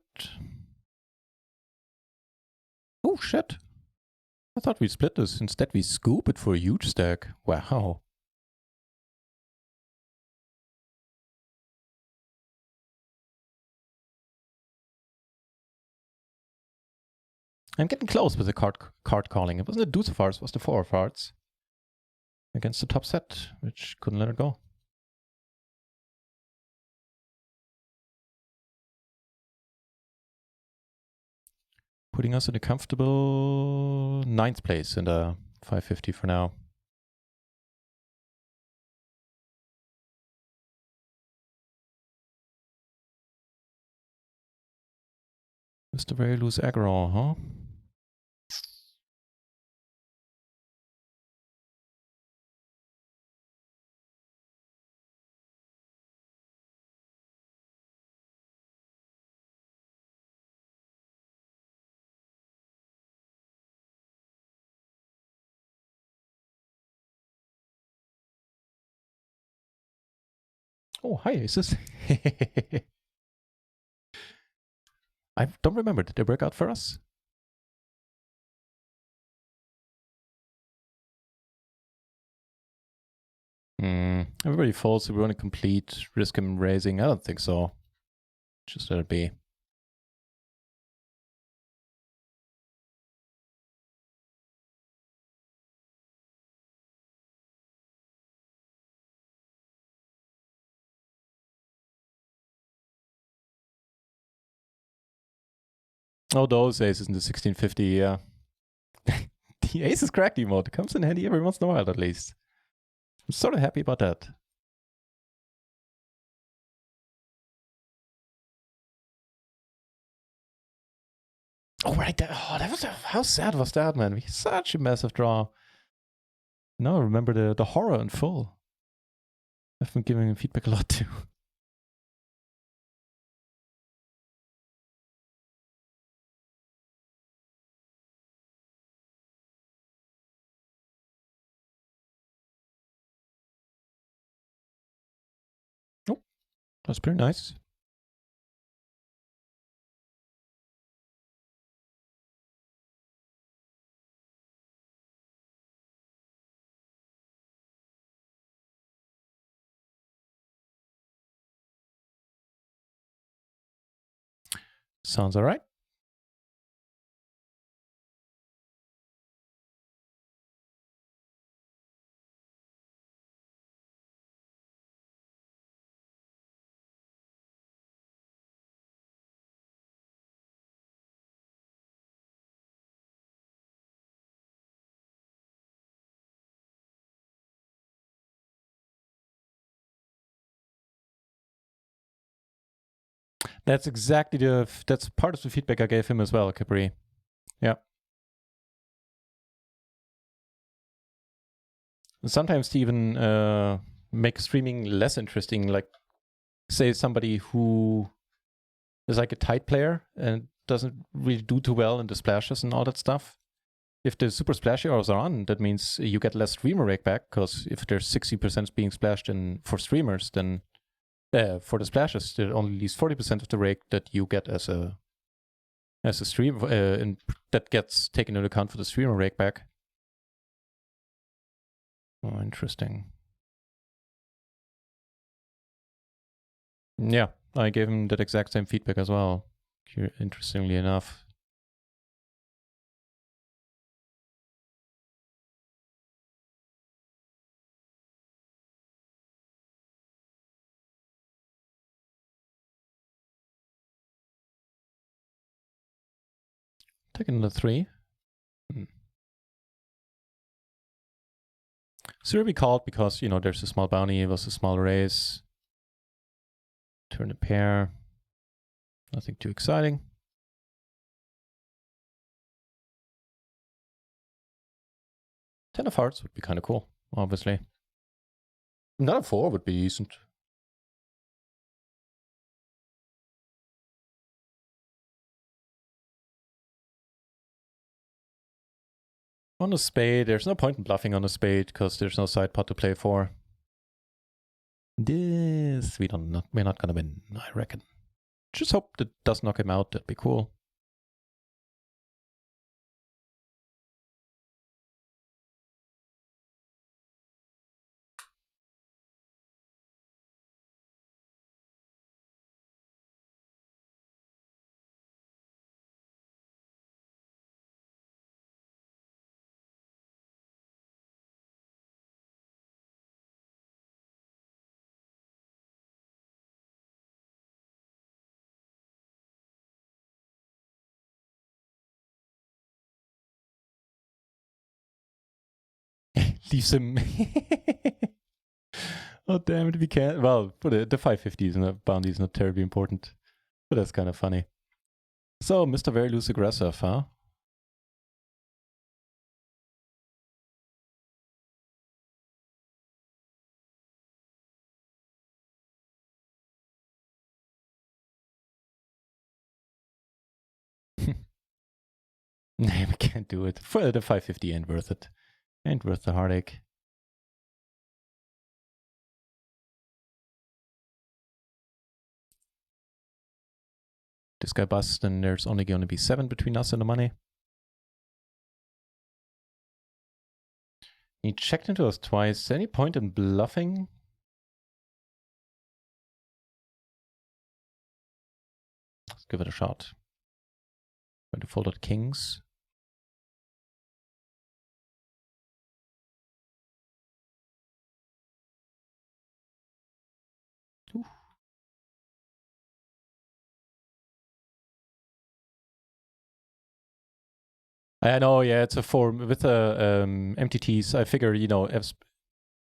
S1: Oh, shit. I thought we split this. Instead, we scoop it for a huge stack. Wow. I'm getting close with the card calling. It wasn't a deuce of hearts, it was the 4 of hearts. Against the top set, which couldn't let it go. Putting us in a comfortable 9th place in the 550 for now. Just a very loose aggro, huh? Oh, hi, Aces. I don't remember. Did they break out for us? Everybody folds, so we want to complete, risk him raising. I don't think so. Just let it be. Oh, those aces in the 1650, yeah. The ace is cracked emote. It comes in handy every once in a while, at least. I'm sort of happy about that. Oh, right there. Oh, that was how sad was that, man? Such a massive draw. Now I remember the horror in full. I've been giving him feedback a lot too. Oh, that's pretty nice. Sounds all right. That's exactly that's part of the feedback I gave him as well, Capri. Yeah. Sometimes to even make streaming less interesting, like say somebody who is like a tight player and doesn't really do too well in the splashes and all that stuff. If the super splashy hours are on, that means you get less streamer rake back, because if there's 60% being splashed in for streamers, then for the splashes, there only leaves 40% of the rake that you get as a stream, and that gets taken into account for the streamer rake back. Oh, interesting. Yeah, I gave him that exact same feedback as well, interestingly enough. Taking the 3. Should be called because, you know, there's a small bounty, it was a small raise. Turn a pair. Nothing too exciting. 10 of hearts would be kind of cool, obviously. Another 4 would be decent. On a spade, there's no point in bluffing on a spade because there's no side pot to play for. This we're not gonna win, I reckon. Just hope that does knock him out. That'd be cool. Leaves him. Oh damn it, we can't. Well, for the 550s and the bounty is not terribly important, but that's kind of funny. So, Mr. Very Loose Aggressive, huh? Nah, we can't do it. For the 550 ain't worth it. Ain't worth the heartache. This guy busts, and there's only going to be 7 between us and the money. He checked into us twice. Any point in bluffing? Let's give it a shot. Going to fold out kings. Ooh. I know, yeah, it's a 4 with the MTTs. I figure, you know,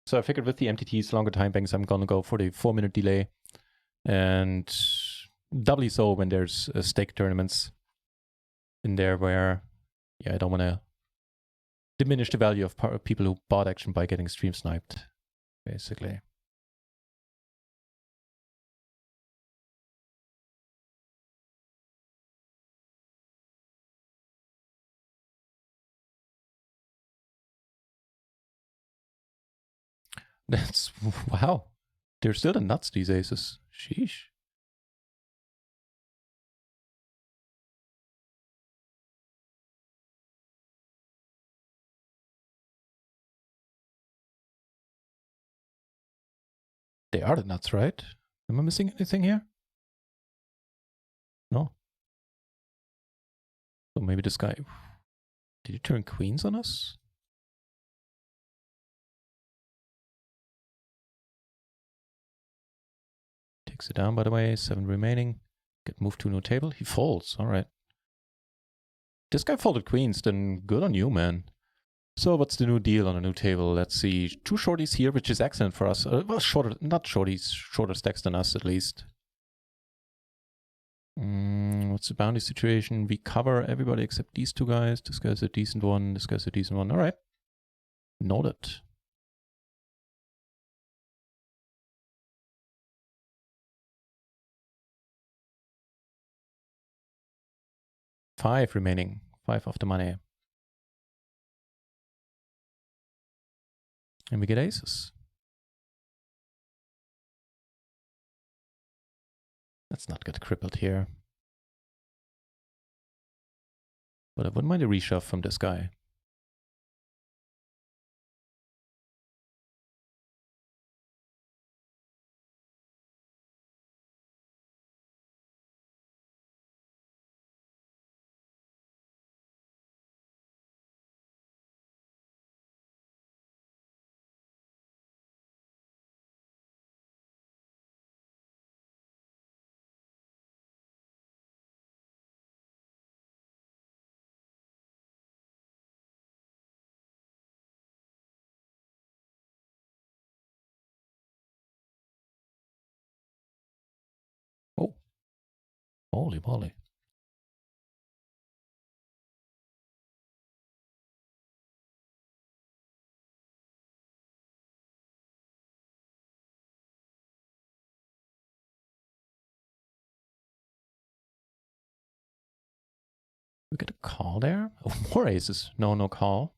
S1: so I figured with the MTTs, longer time banks, I'm gonna go for the 4-minute delay, and doubly so when there's stake tournaments in there where, yeah, I don't want to diminish the value of people who bought action by getting stream sniped, basically. That's, wow. They're still the nuts, these aces. Sheesh. They are the nuts, right? Am I missing anything here? No. So maybe this guy... Did he turn queens on us? Takes it down, by the way. 7 remaining. Get moved to a new table. He folds. All right. This guy folded queens, then good on you, man. So what's the new deal on a new table? Let's see. 2 shorties here, which is excellent for us. Well, shorter, not shorties, shorter stacks than us at least. What's the bounty situation? We cover everybody except these 2 guys. This guy's a decent one. This guy's a decent one. All right. Noted. Five remaining. 5 of the money. And we get aces. Let's not get crippled here. But I wouldn't mind a reshove from this guy. Oh. Holy moly. We get a call there? Oh, more aces. No, no call.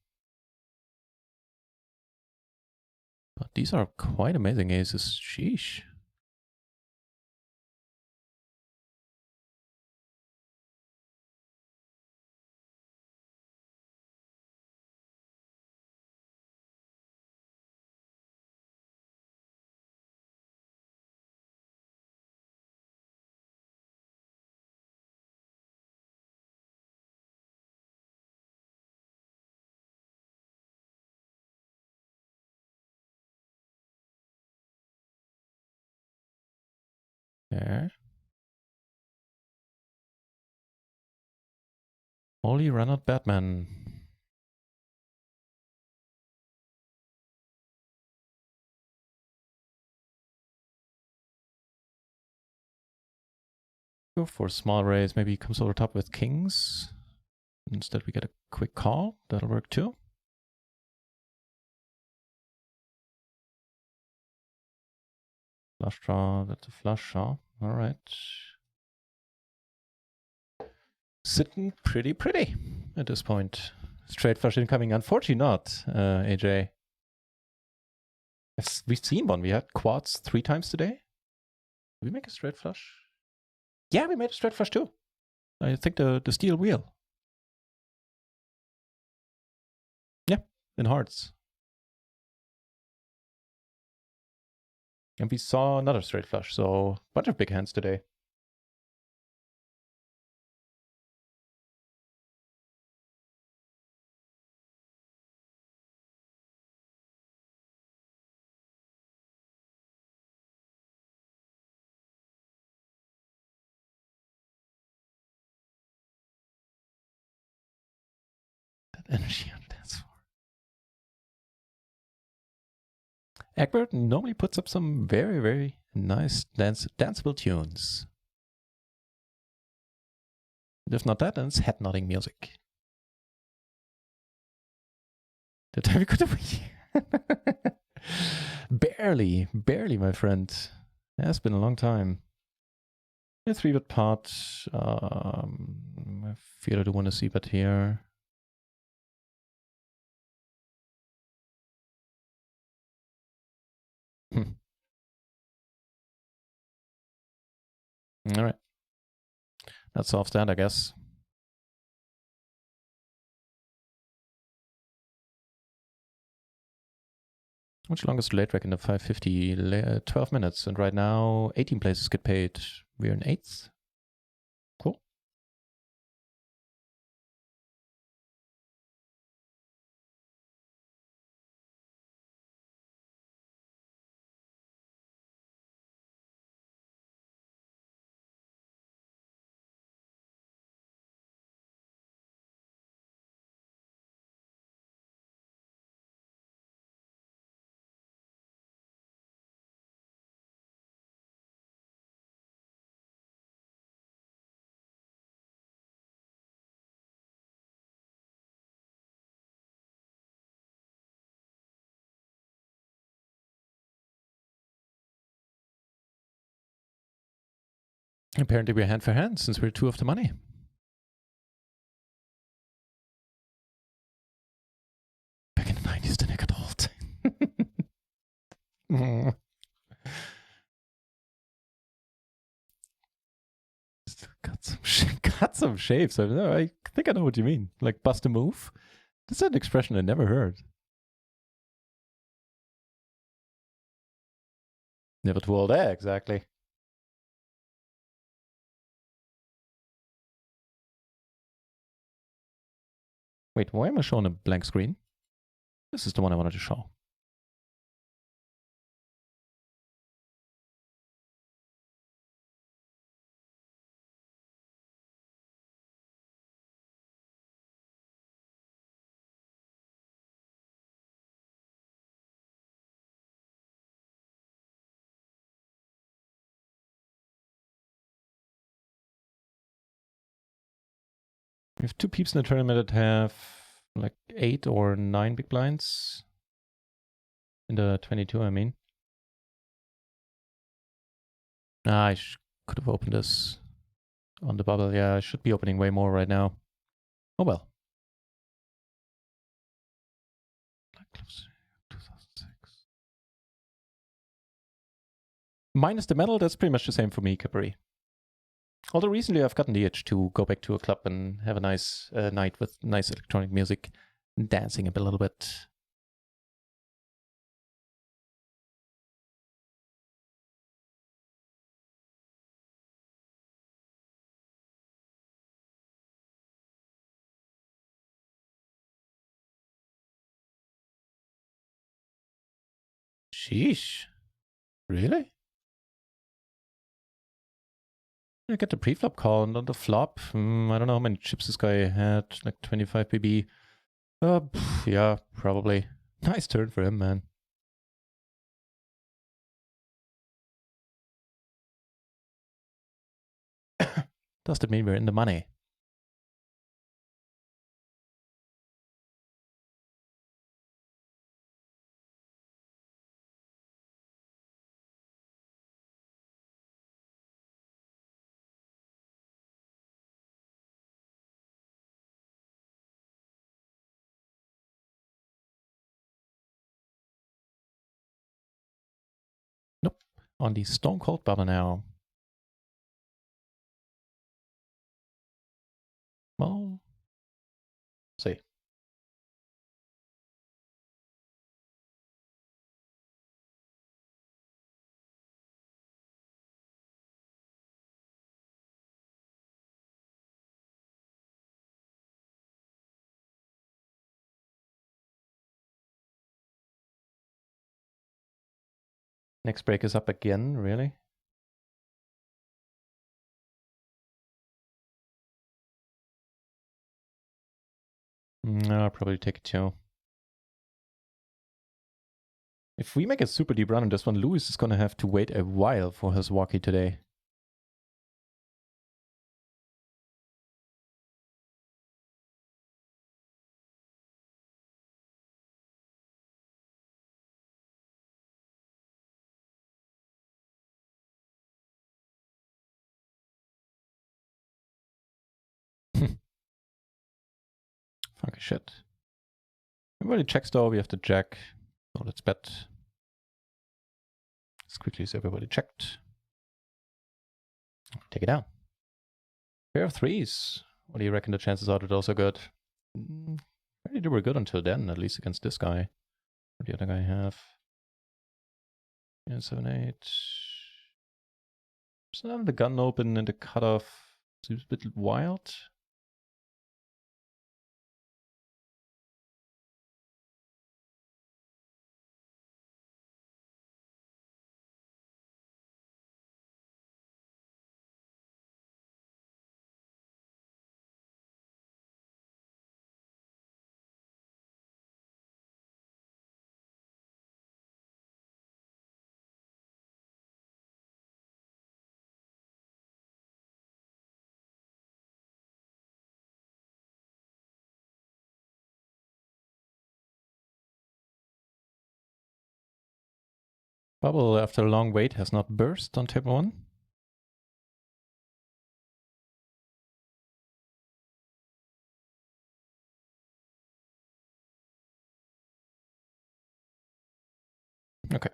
S1: But these are quite amazing aces. Sheesh. There. Holy run out Batman. Go for a small raise. Maybe he comes over top with kings. Instead we get a quick call. That'll work too. Flush draw. That's a flush draw. All right. Sitting pretty at this point. Straight flush incoming. Unfortunately not, AJ. We've seen one. We had quads 3 times today. Did we make a straight flush? Yeah, we made a straight flush too. I think the steel wheel. Yeah, in hearts. And we saw another straight flush, so a bunch of big hands today. That energy on dance floor. Egbert normally puts up some very, very nice danceable tunes. If not that, then it's head nodding music. The time we could have. barely, my friend. It has been a long time. A 3-bit part. I feel I do want to see, but here. All right. That solves that, I guess. Much longest late track in the 550? 12 minutes. And right now, 18 places get paid. We're in 8th. Cool. Apparently we're hand for hand since we're 2 of the money. Back in the 90s, then I got old. Got some shapes. I think I know what you mean. Like bust a move. That's an expression I never heard. Never too old, exactly. Wait, why am I showing a blank screen? This is the one I wanted to show. We have 2 peeps in the tournament that have like 8 or 9 big blinds. In the 22, I mean. I could have opened this on the bubble. Yeah, I should be opening way more right now. Oh well. Minus the medal, that's pretty much the same for me, Capri. Although recently I've gotten the itch to go back to a club and have a nice night with nice electronic music and dancing a little bit. Sheesh. Really? I get the pre-flop call and on the flop. I don't know how many chips this guy had. Like 25 PB. Yeah, probably. Nice turn for him, man. Does that mean we're in the money? Nope. On the Stone Cold button now. Well, see. Next break is up again, really? No, I'll probably take it too. If we make a super deep run on this one, Lewis is gonna have to wait a while for his walkie today. Funky shit. Everybody checks though, we have to jack. So let's bet. As quickly as everybody checked. Take it down. Pair of threes. What do you reckon the chances are that those are good? Maybe they were good until then, at least against this guy. What did the other guy have? Yeah, 7-8. Doesn't have the gun open and the cutoff seems a bit wild. Bubble after a long wait has not burst on table 1. Okay.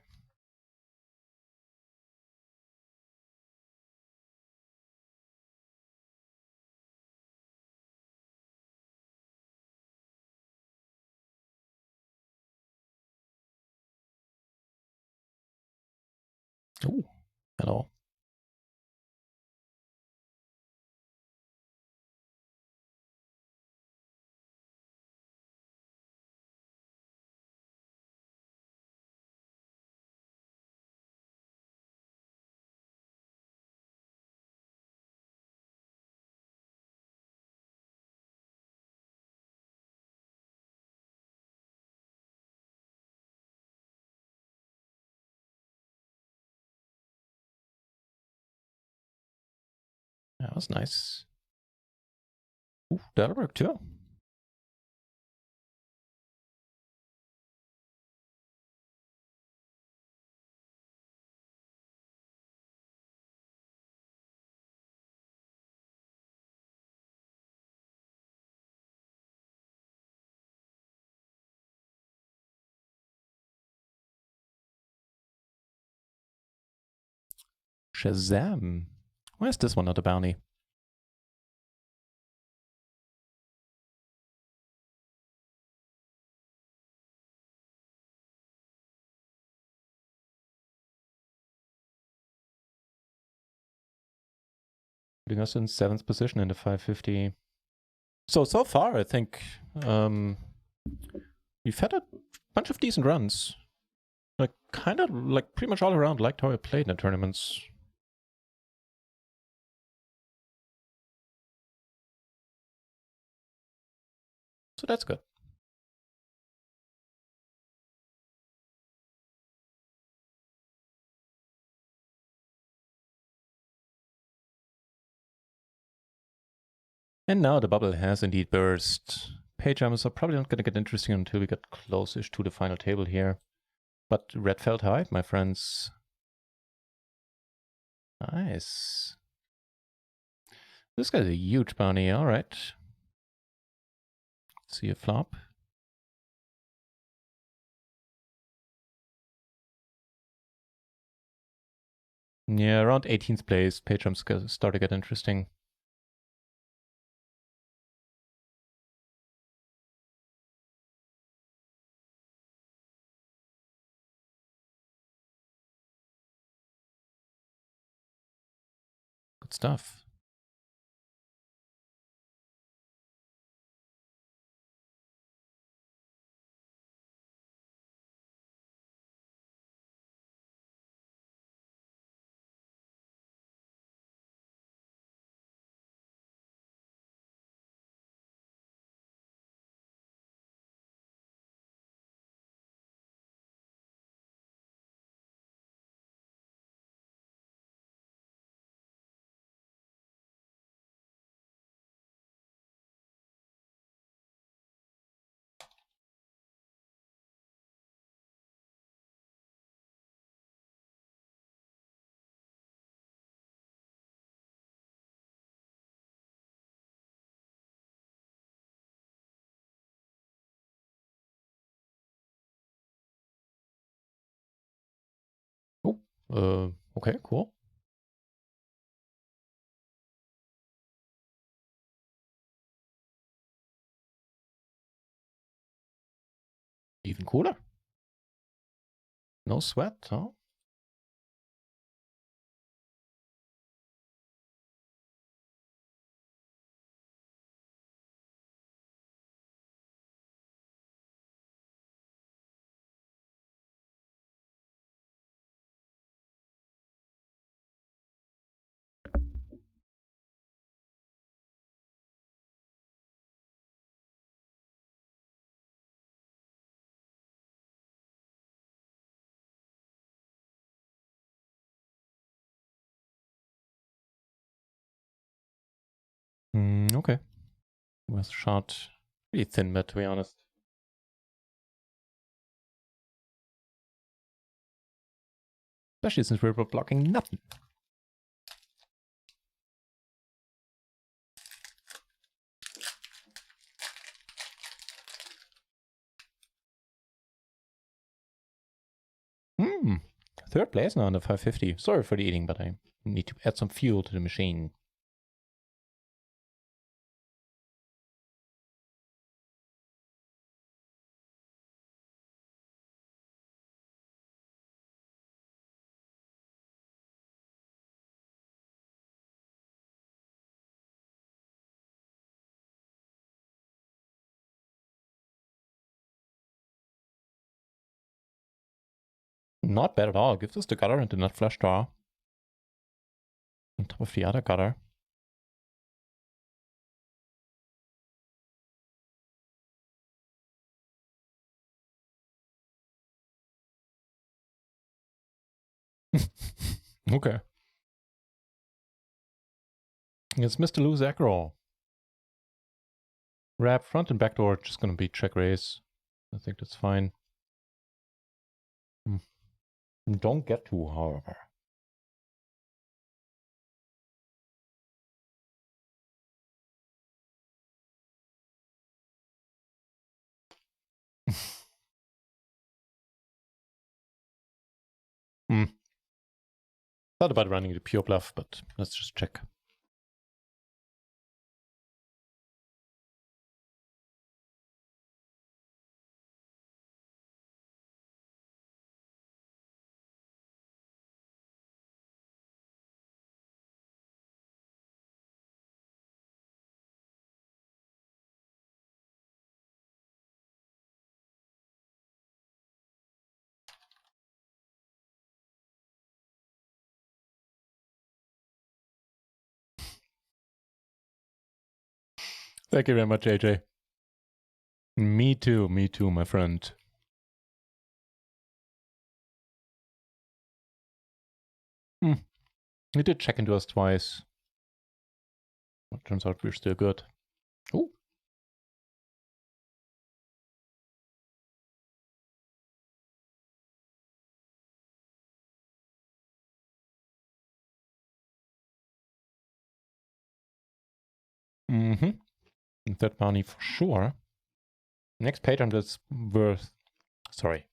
S1: Oh, hello. That was nice. Ooh, that'll work too. Shazam. Where's this one, not a bounty? Putting us in 7th position in the 550. So far, I think we've had a bunch of decent runs. Like, kind of, like, pretty much all around liked how I played in the tournaments. So that's good. And now the bubble has indeed burst. Page jumpers are probably not going to get interesting until we get close-ish to the final table here. But red felt high, my friends. Nice. This guy's a huge bounty, alright. See a flop. Yeah, around 18th place, page jumps start to get interesting. Good stuff. Okay, cool. Even cooler. No sweat, huh? Okay. Was shot pretty thin mid, to be honest. Especially since we're blocking nothing. Third place now on the 550. Sorry for the eating, but I need to add some fuel to the machine. Not bad at all. Gives us the gutter and the nut flush draw. On top of the other gutter. Okay. It's Mr. Lose aggro. Wrap front and back door, just gonna be check raise. I think that's fine. Don't get to, however. Thought about running the pure bluff, but let's just check. Thank you very much, AJ. Me too, my friend. He did check into us twice. It turns out we're still good. Ooh. That bounty for sure. Next patron that's worth... Sorry.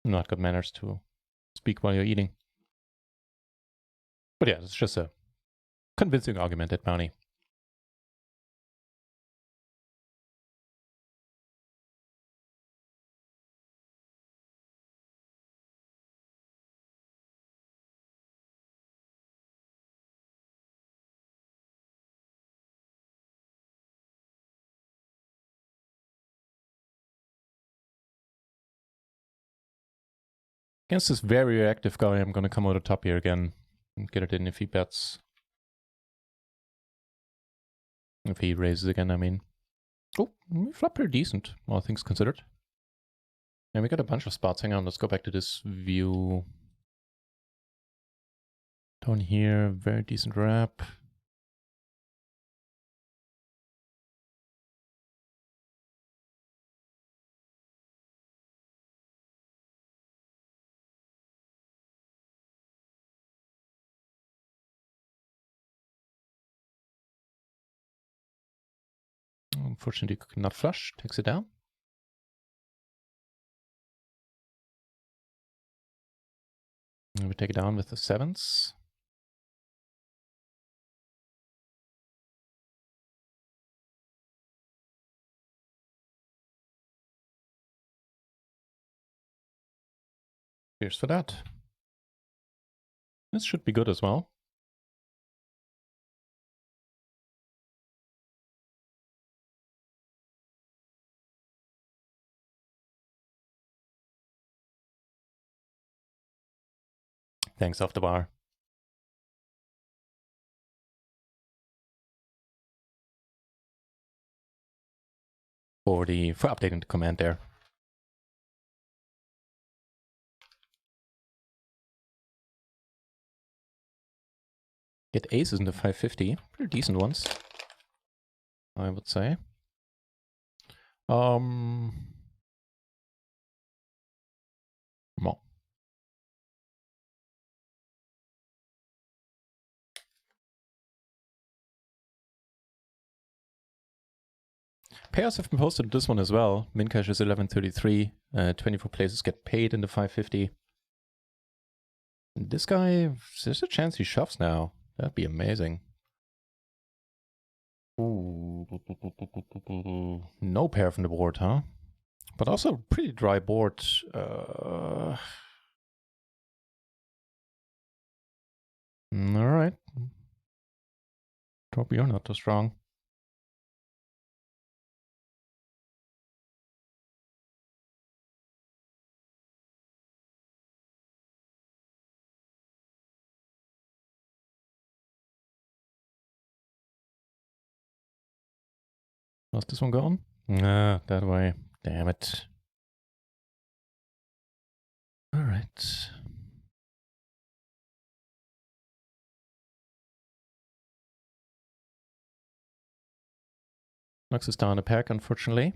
S1: Not good manners to speak while you're eating. But yeah, it's just a convincing argument, that bounty. Against this very reactive guy, I'm gonna come out of top here again and get it in if he bets. If he raises again, I mean. Oh, we flop pretty decent, all things considered. And we got a bunch of spots. Hang on, let's go back to this view. Down here, very decent wrap. Unfortunately, not flush. Takes it down. And we take it down with the 7s. Cheers for that. This should be good as well. Thanks off the bar. For updating the command there. Get aces in the 550. Pretty decent ones, I would say. Well. Pairs have been posted on this one as well. Min cash is 1133. 24 places get paid in the 550. And this guy, there's a chance he shoves now. That'd be amazing. Ooh. No pair from the board, huh? But also pretty dry board. Alright. Hope you're not too strong. How's this one going? Ah, that way. Damn it. Alright. Knocks us down a pack, unfortunately.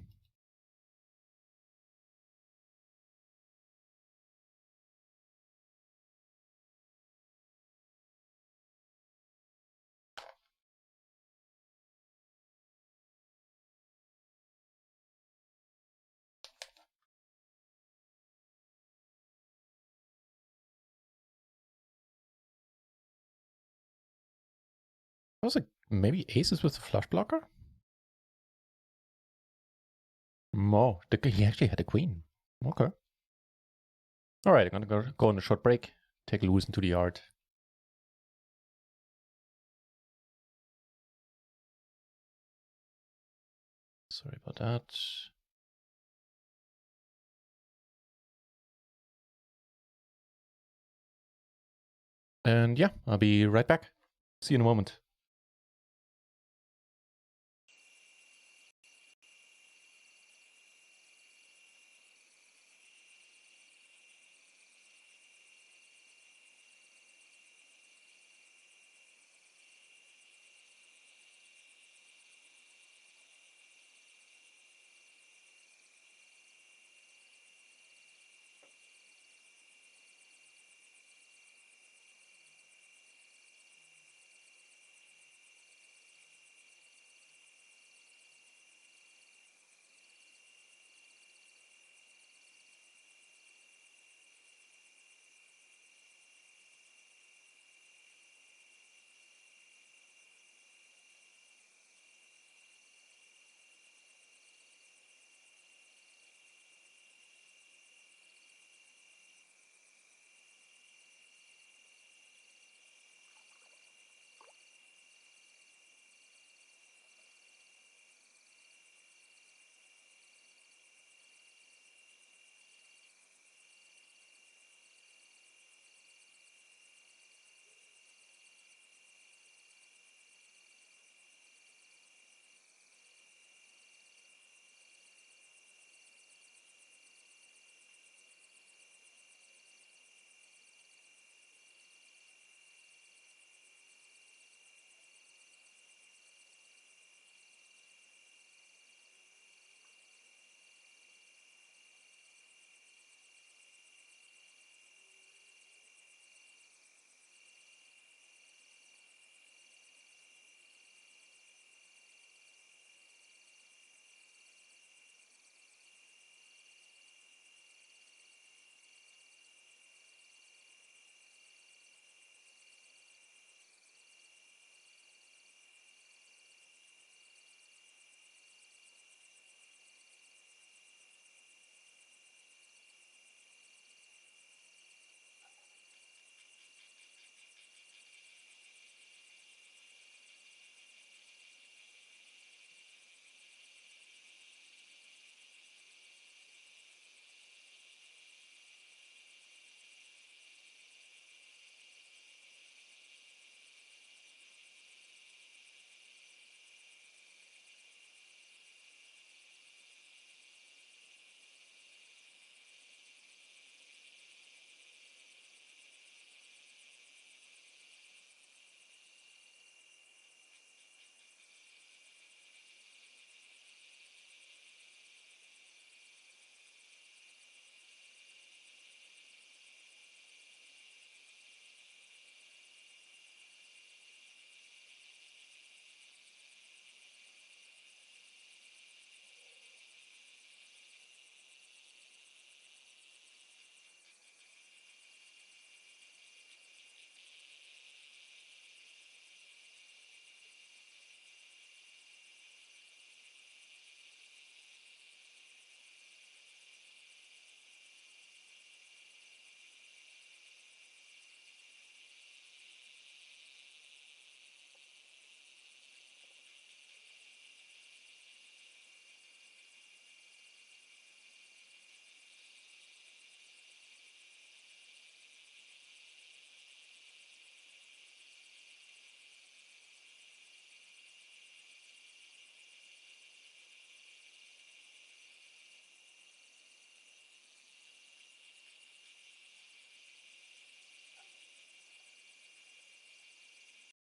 S1: I was like, maybe aces with the flush blocker? Oh, he actually had a queen. Okay. Alright, I'm gonna go on a short break. Take Lewis into the yard. Sorry about that. And yeah, I'll be right back. See you in a moment.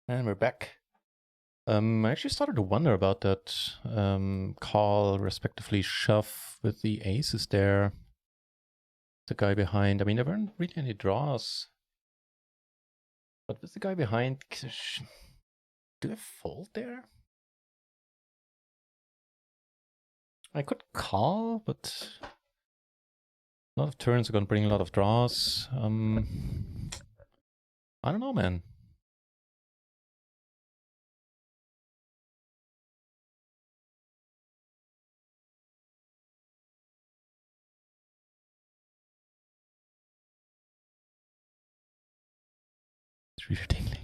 S1: And we're back. I actually started to wonder about that call, respectively shove with the aces there. The guy behind. I mean, there weren't really any draws. But with the guy behind, do I fold there? I could call, but a lot of turns are going to bring a lot of draws. I don't know, man.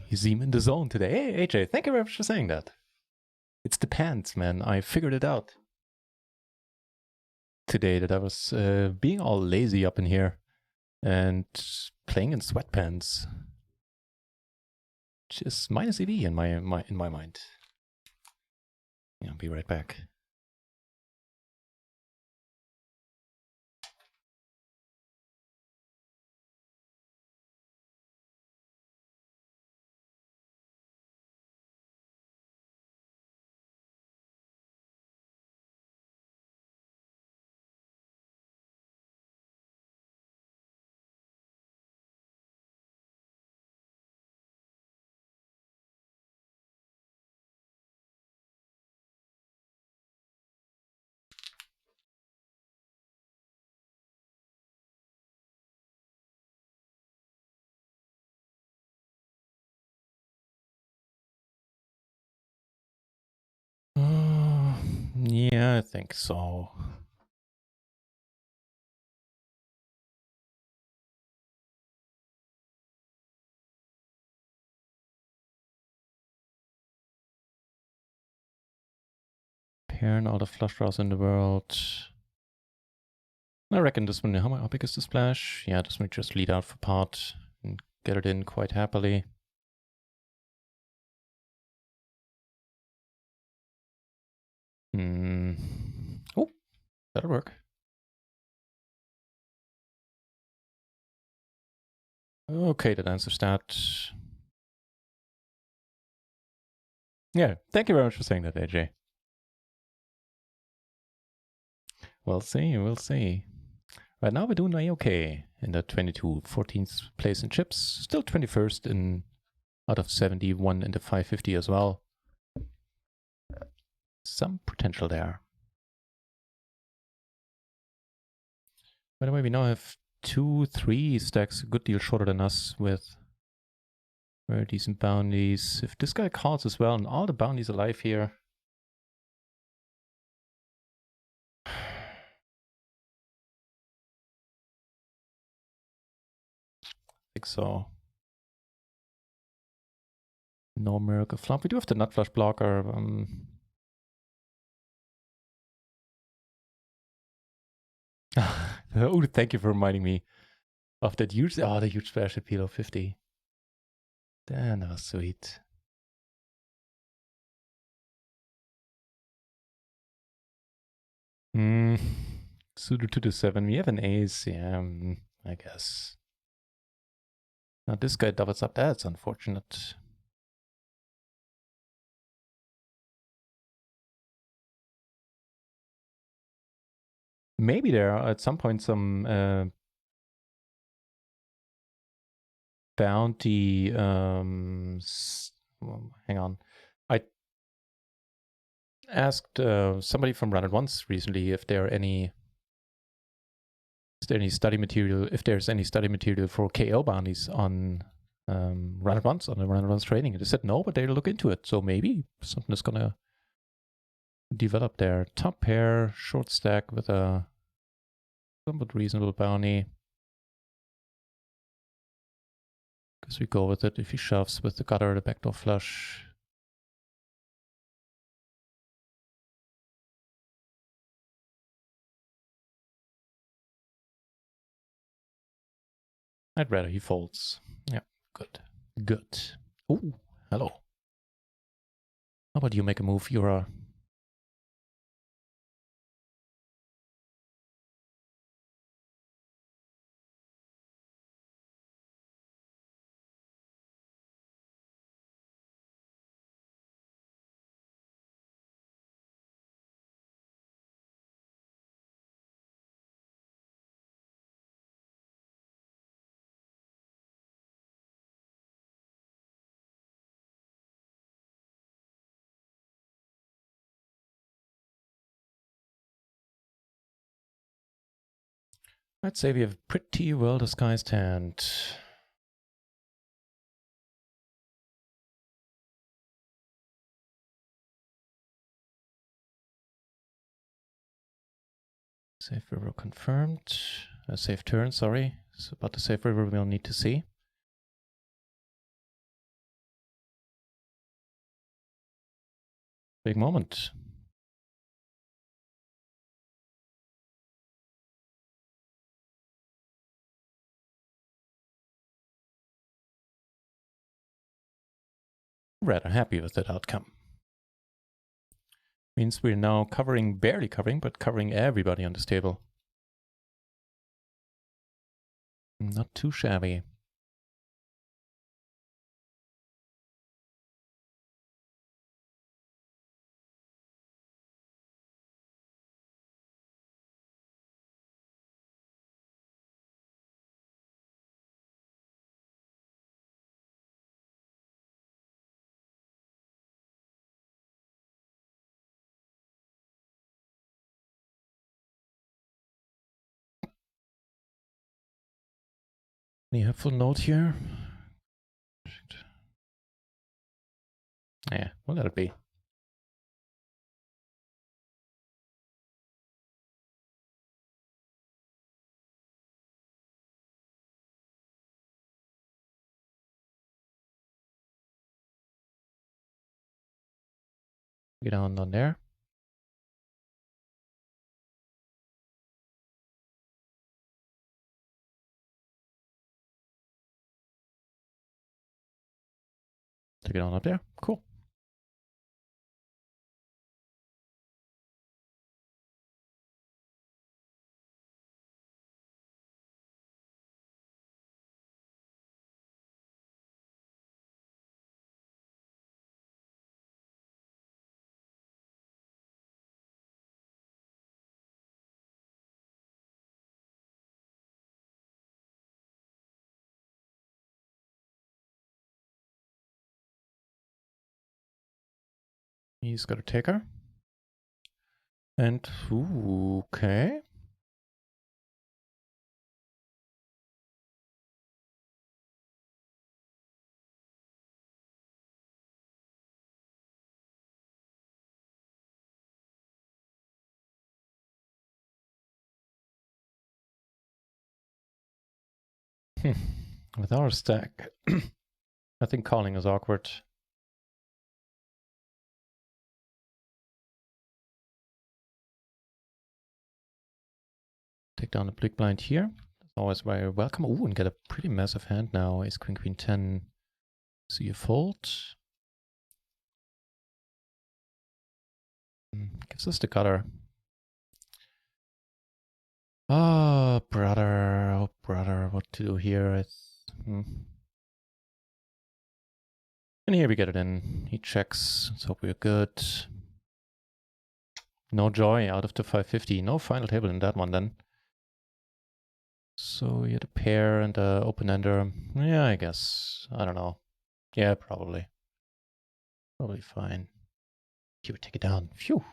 S1: You seem in the zone today. Hey, AJ, thank you very much for saying that. It's the pants, man. I figured it out today that I was being all lazy up in here and playing in sweatpants. Which is minus EV in my mind. Yeah, I'll be right back. Yeah, I think so. Pairing all the flush draws in the world. I reckon this one, how big is the splash? Yeah, this might just lead out for pot and get it in quite happily. Oh, that'll work. Okay, that answers that. Yeah, thank you very much for saying that, AJ. We'll see, we'll see. Right now we're doing okay in the 22, 14th place in chips. Still 21st in out of 71 in the 550 as well. Some potential there. By the way, we now have 2-3 stacks a good deal shorter than us with very decent bounties. If this guy calls as well and all the bounties alive here. I think so. No miracle flop. We do have the nut flush blocker. Oh, thank you for reminding me of that huge, the huge splash at PLO 50. Damn, that was sweet. Suited to the 7. We have an ace, yeah, I guess. Now this guy doubles up. That's unfortunate. Maybe there are at some point some bounty. Hang on. I asked somebody from Run It Once recently if there are any. Is there any study material? If there's any study material for KO bounties on Run It Once on the Run It Once training, and they said no, but they'll look into it. So maybe something is gonna develop there. Top pair, short stack with a somewhat reasonable bounty. Because we go with it if he shoves with the gutter, the backdoor flush. I'd rather he folds. Yeah, good. Good. Oh, hello. How about you make a move? You're a... I'd say we have a pretty well disguised hand. Save river confirmed. Save turn, sorry. So, but the save river we'll need to see. Big moment. Rather happy with that outcome. Means we're now covering, barely covering, but covering everybody on this table. Not too shabby. Any helpful note here? Yeah, we'll let it be. Get on there. Take it on up there. Cool. He's got a taker. And, ooh, okay. With our stack, I think calling is awkward. Take down the big blind here. That's always very welcome. Ooh, and get a pretty massive hand now. Ace, queen, queen, 10. See a fold. Gives us the gutter. Oh, brother, what to do here? And here we get it in. He checks. Let's hope we're good. No joy out of the 550. No final table in that one then. So we had a pair and an open-ender. Yeah, I guess. I don't know. Yeah, probably. Probably fine. He would take it down. Phew.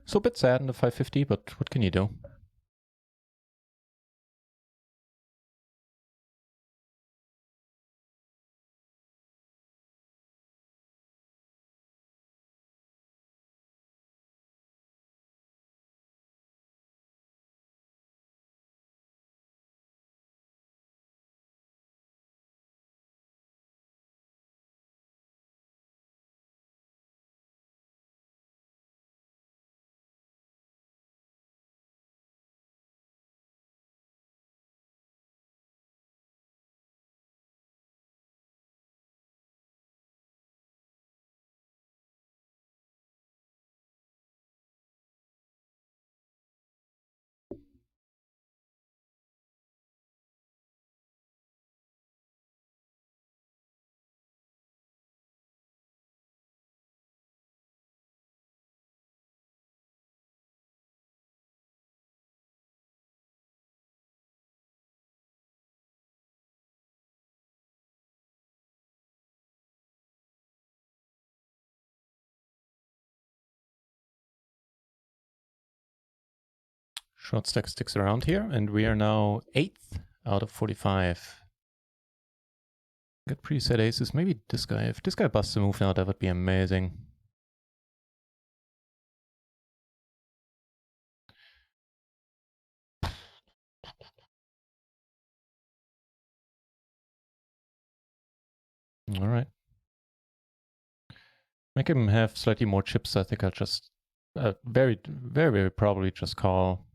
S1: So a bit sad in the 550, but what can you do? Short stack sticks around here, and we are now 8th out of 45. Good preset aces. Maybe this guy. If this guy busts a move now, that would be amazing. All right. Make him have slightly more chips. I think I'll just very probably just call.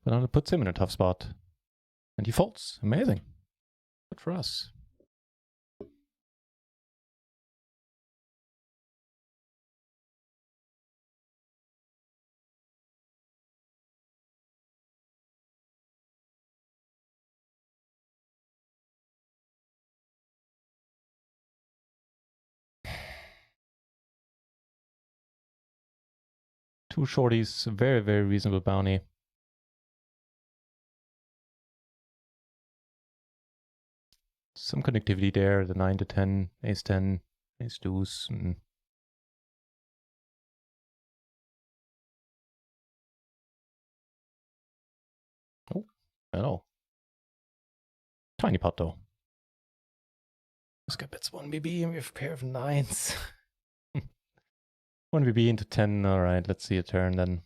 S1: But now it puts him in a tough spot. And he folds. Amazing. Good for us. Two shorties, very reasonable bounty. Some connectivity there, the 9 to 10, ace 10, ace deuce. Oh, hello. Tiny pot though. This guy bets 1 BB and we have a pair of 9s. 1 BB into 10, alright, let's see a turn then.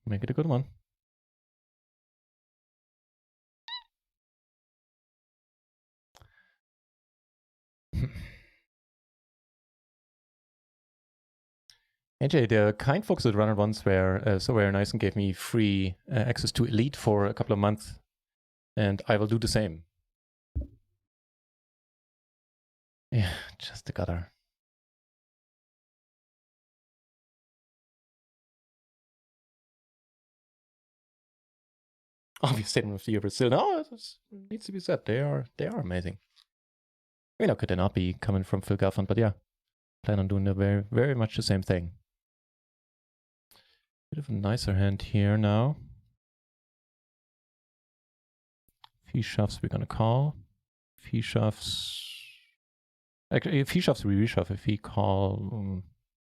S1: Make it a good one. AJ, the kind folks at Runner once were so very nice and gave me free access to Elite for a couple of months. And I will do the same. Yeah, just the gutter. Obvious statement of the year, but still, no, it needs to be said. They are amazing. I mean, how could they not be coming from Phil Gelfand? But yeah, plan on doing the very much the same thing. Bit of a nicer hand here now. If he shoves, we're gonna call. If he shoves, actually, if he shoves, we reshove. If he call,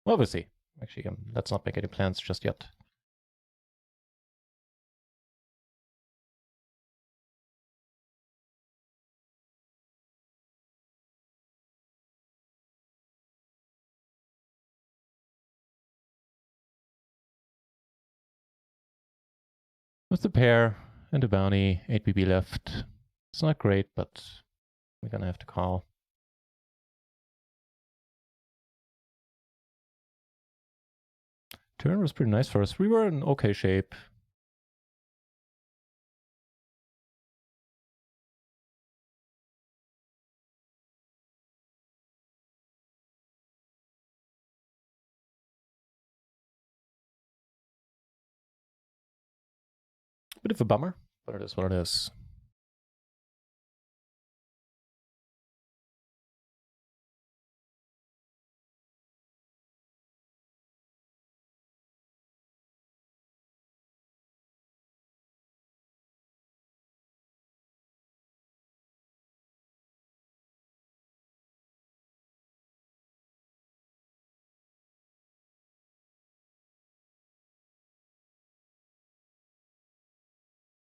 S1: well, we'll see. Actually, let's not make any plans just yet. With the pair and a bounty, 8 BB left. It's not great, but we're gonna have to call. Turn was pretty nice for us. We were in okay shape. Bit of a bummer, but it is what it is.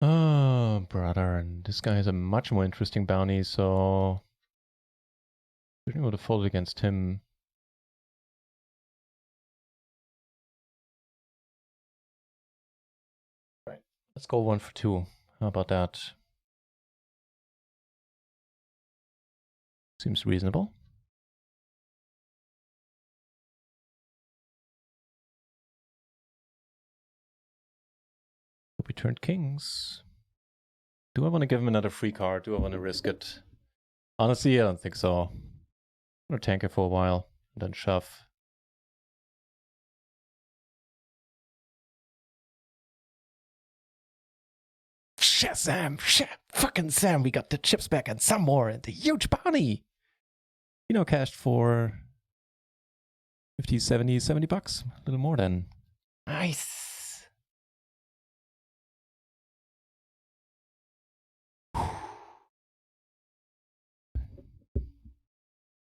S1: Oh, brother, and this guy has a much more interesting bounty, so we would have folded against him. Right, let's go 1 for 2. How about that? Seems reasonable. Hope we turned kings. Do I want to give him another free card? Do I want to risk it? Honestly, I don't think so. I'm gonna tank it for a while, and then shove. Shazam! Fucking Sam, we got the chips back and some more, and the huge bounty! You know, cashed for 50, 70 bucks. A little more than. Nice!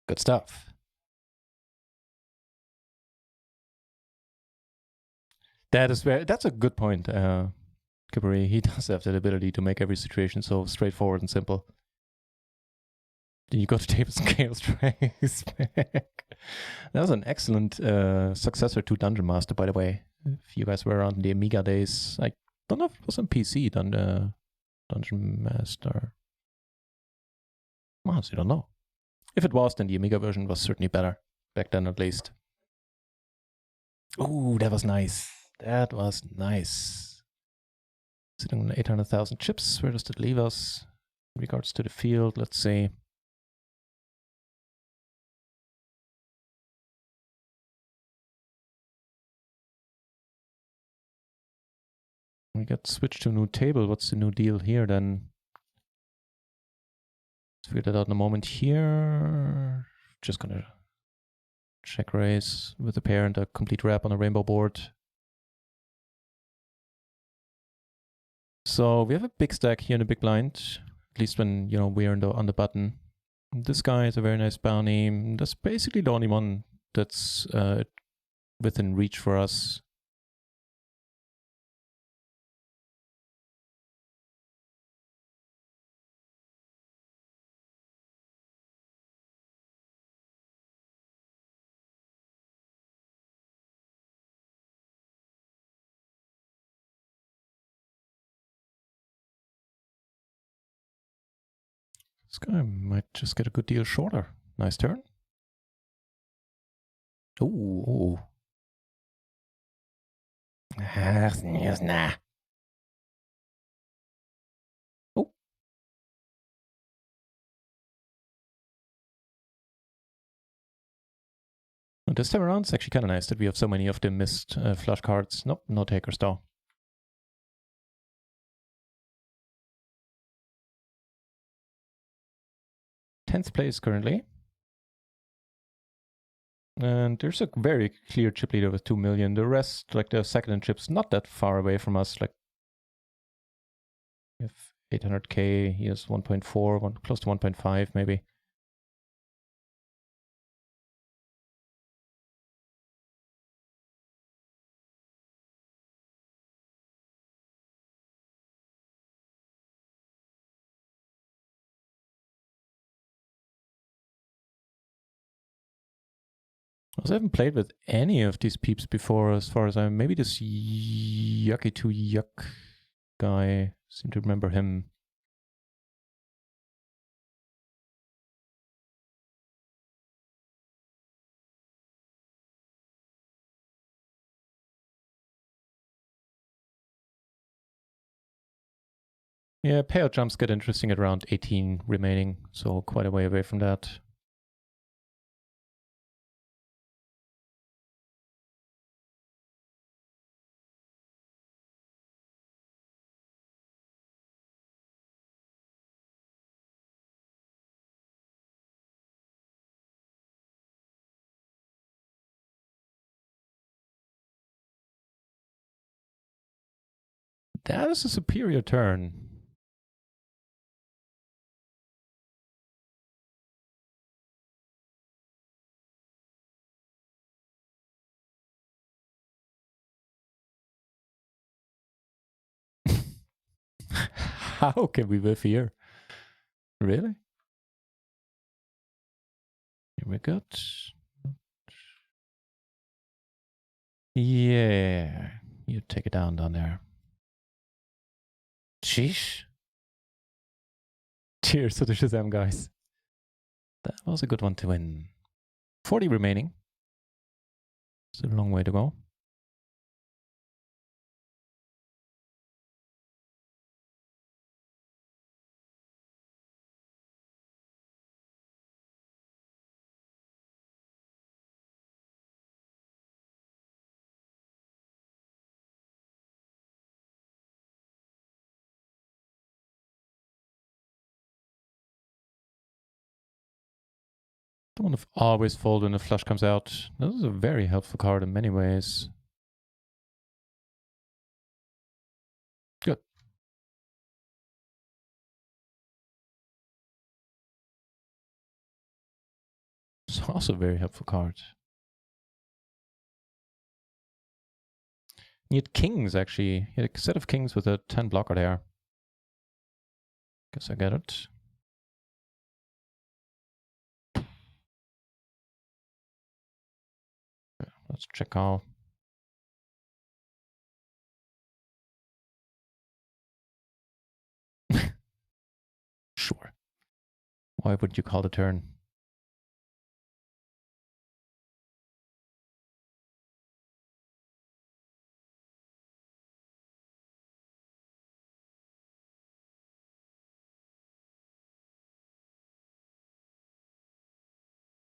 S1: Good stuff. That's a good point. Kibari, he does have that ability to make every situation so straightforward and simple. Then you go to Tables and Chaos Trace back. That was an excellent successor to Dungeon Master, by the way. If you guys were around in the Amiga days, I don't know if it was on PC, Dungeon Master. Honestly, don't know. If it was, then the Amiga version was certainly better. Back then, at least. Ooh, that was nice. That was nice. Sitting on 800,000 chips. Where does that leave us? In regards to the field, let's see. We got switched to a new table. What's the new deal here then? Let's figure that out in a moment here. Just gonna check raise with a pair and a complete wrap on a rainbow board. So we have a big stack here in the big blind, at least when we're on the button. This guy is a very nice bounty. That's basically the only one that's within reach for us. This guy might just get a good deal shorter. Nice turn. Ooh. Nah. Oh. This time around, it's actually kind of nice that we have so many of the missed flush cards. Nope, no takers though. 10th place currently. And there's a very clear chip leader with 2 million. The rest, like the second in chips, not that far away from us. Like, if 800k, he has 1.4, close to 1.5 maybe. I haven't played with any of these peeps before, as far as maybe this Yucky 2 Yuck guy. Seem to remember him. Yeah, payout jumps get interesting at around 18 remaining, so quite a way away from that. That is a superior turn. How can we live here? Really? Here we go. Yeah. You take it down there. Sheesh. Cheers to the Shazam guys. That was a good one to win. 40 remaining. It's a long way to go. The one of always fold when the flush comes out. This is a very helpful card in many ways. Good. Also a very helpful card. He had kings, actually. He had a set of kings with a 10 blocker there. Guess I get it. Okay, let's check out. Sure. Why would you call the turn?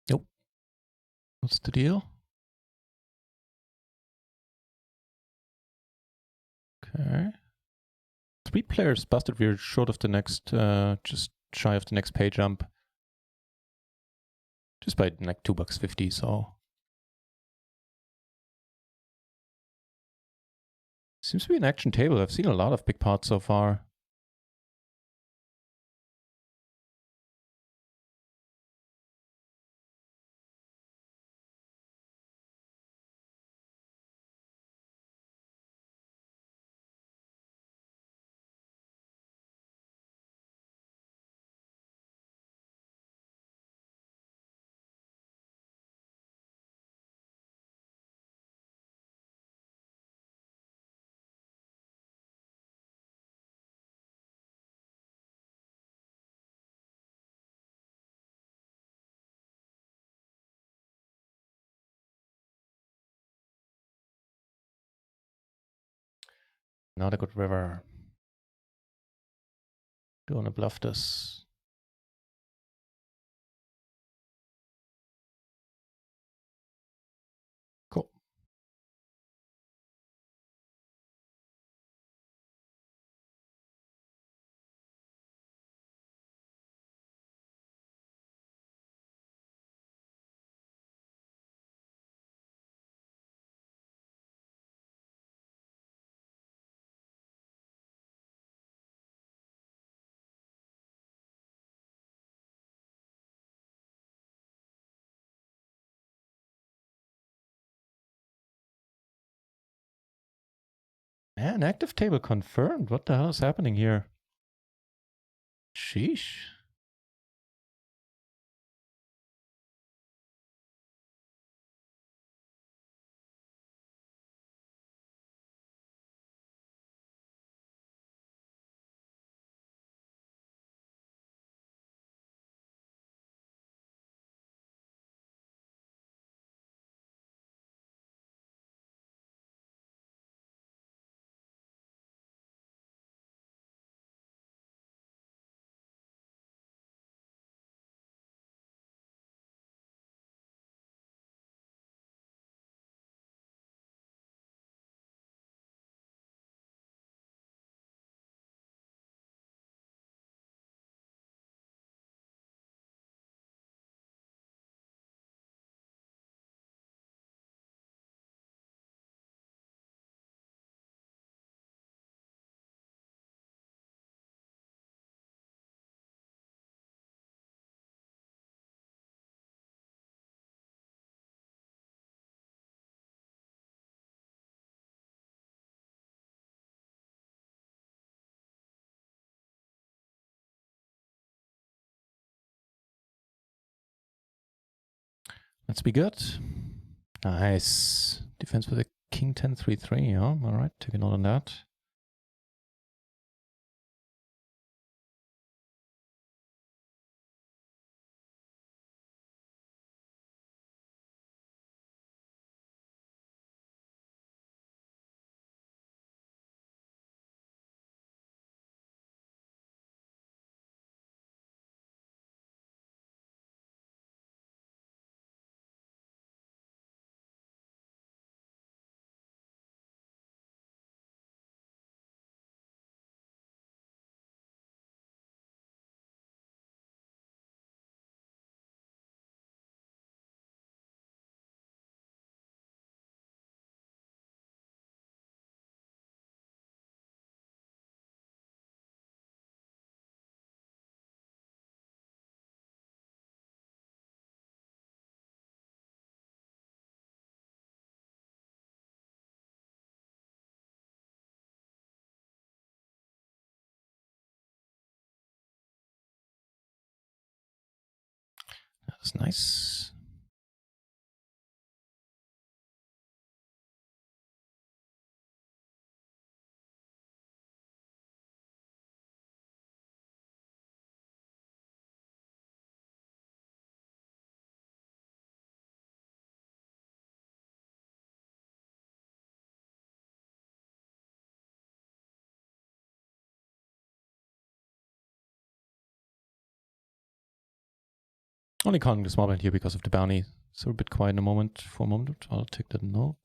S1: Nope. What's the deal? Okay. 3 players busted. We're short of the next, just shy of the next pay jump. Just by like $2.50, so. Seems to be an action table. I've seen a lot of big pots so far. Not a good river. Do you want to bluff this? Cool. Man, active table confirmed. What the hell is happening here? Sheesh. Let's be good. Nice. Defense with a king 10-3-3. Yeah, all right. Take a note on that. Looks nice. Only calling the small blind here because of the bounty. So a bit quiet in a moment. For a moment, I'll take that note.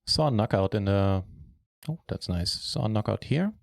S1: Saw a knockout in the... Oh, that's nice. Saw a knockout here.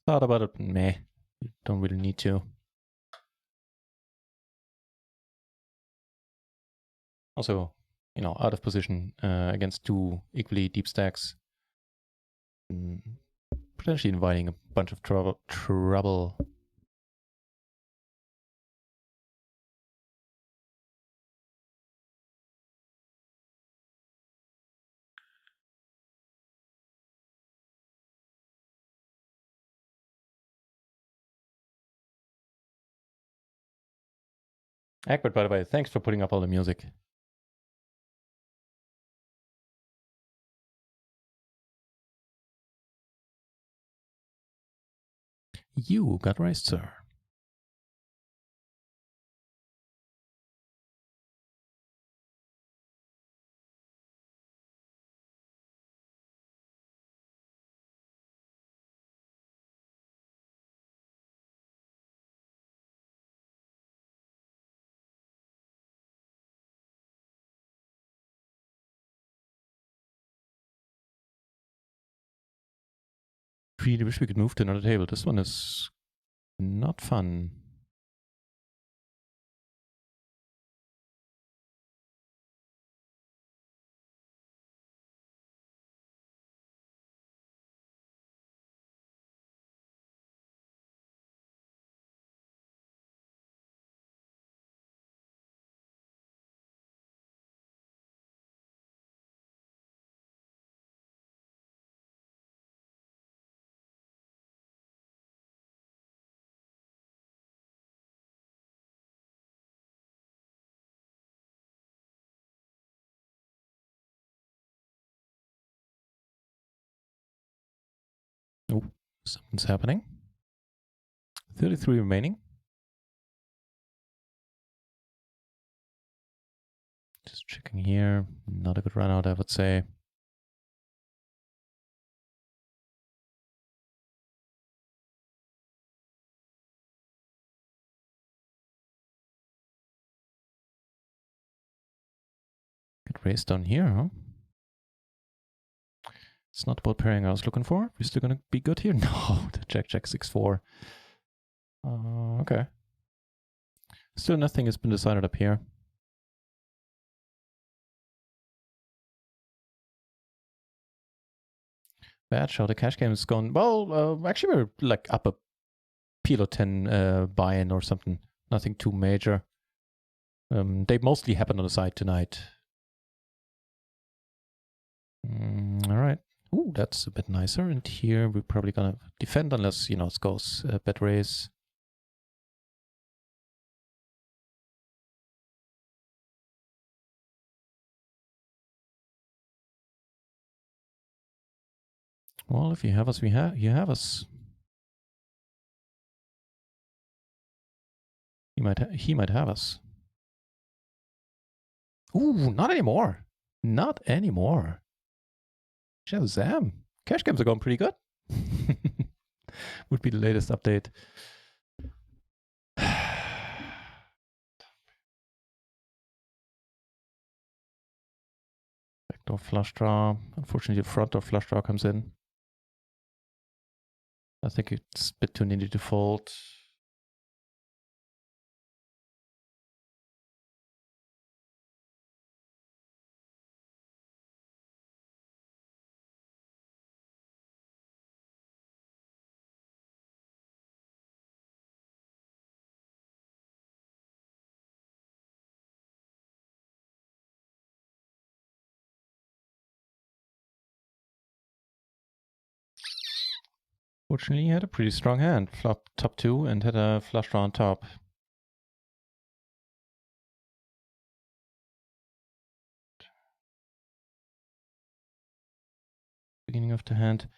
S1: Thought about it, meh. You don't really need to. Also, you know, out of position against two equally deep stacks. Potentially inviting a bunch of trouble. Egbert, by the way, thanks for putting up all the music. You got raised, sir. Really wish we could move to another table. This one is not fun. Oh, something's happening. 33 remaining. Just checking here. Not a good run out, I would say. Get raised down here, huh? It's not about pairing I was looking for. We're still gonna be good here? No, the Jack 6-4. Okay. Still nothing has been decided up here. Bad show. The cash game is gone. Well, actually, we're like up a PLO 10 buy-in or something. Nothing too major. They mostly happen on the side tonight. All right. Ooh, that's a bit nicer. And here we're probably gonna defend unless, you know, it goes bad raise. Well, if you have us, you have us. He might have us. Ooh, not anymore. Not anymore. Shazam. Cash games are going pretty good. Would be the latest update. Backdoor flush draw. Unfortunately, the front door flush draw comes in. I think it's a bit too needy to fold. Fortunately, he had a pretty strong hand. Flop top 2 and had a flush draw on top. Beginning of the hand.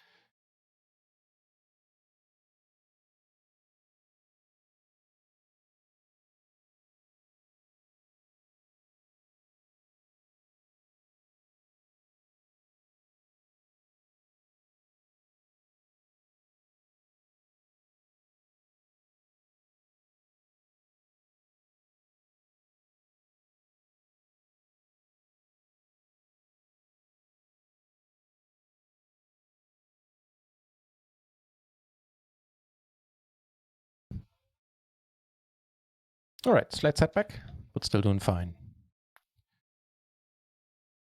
S1: All right, slight setback, but still doing fine.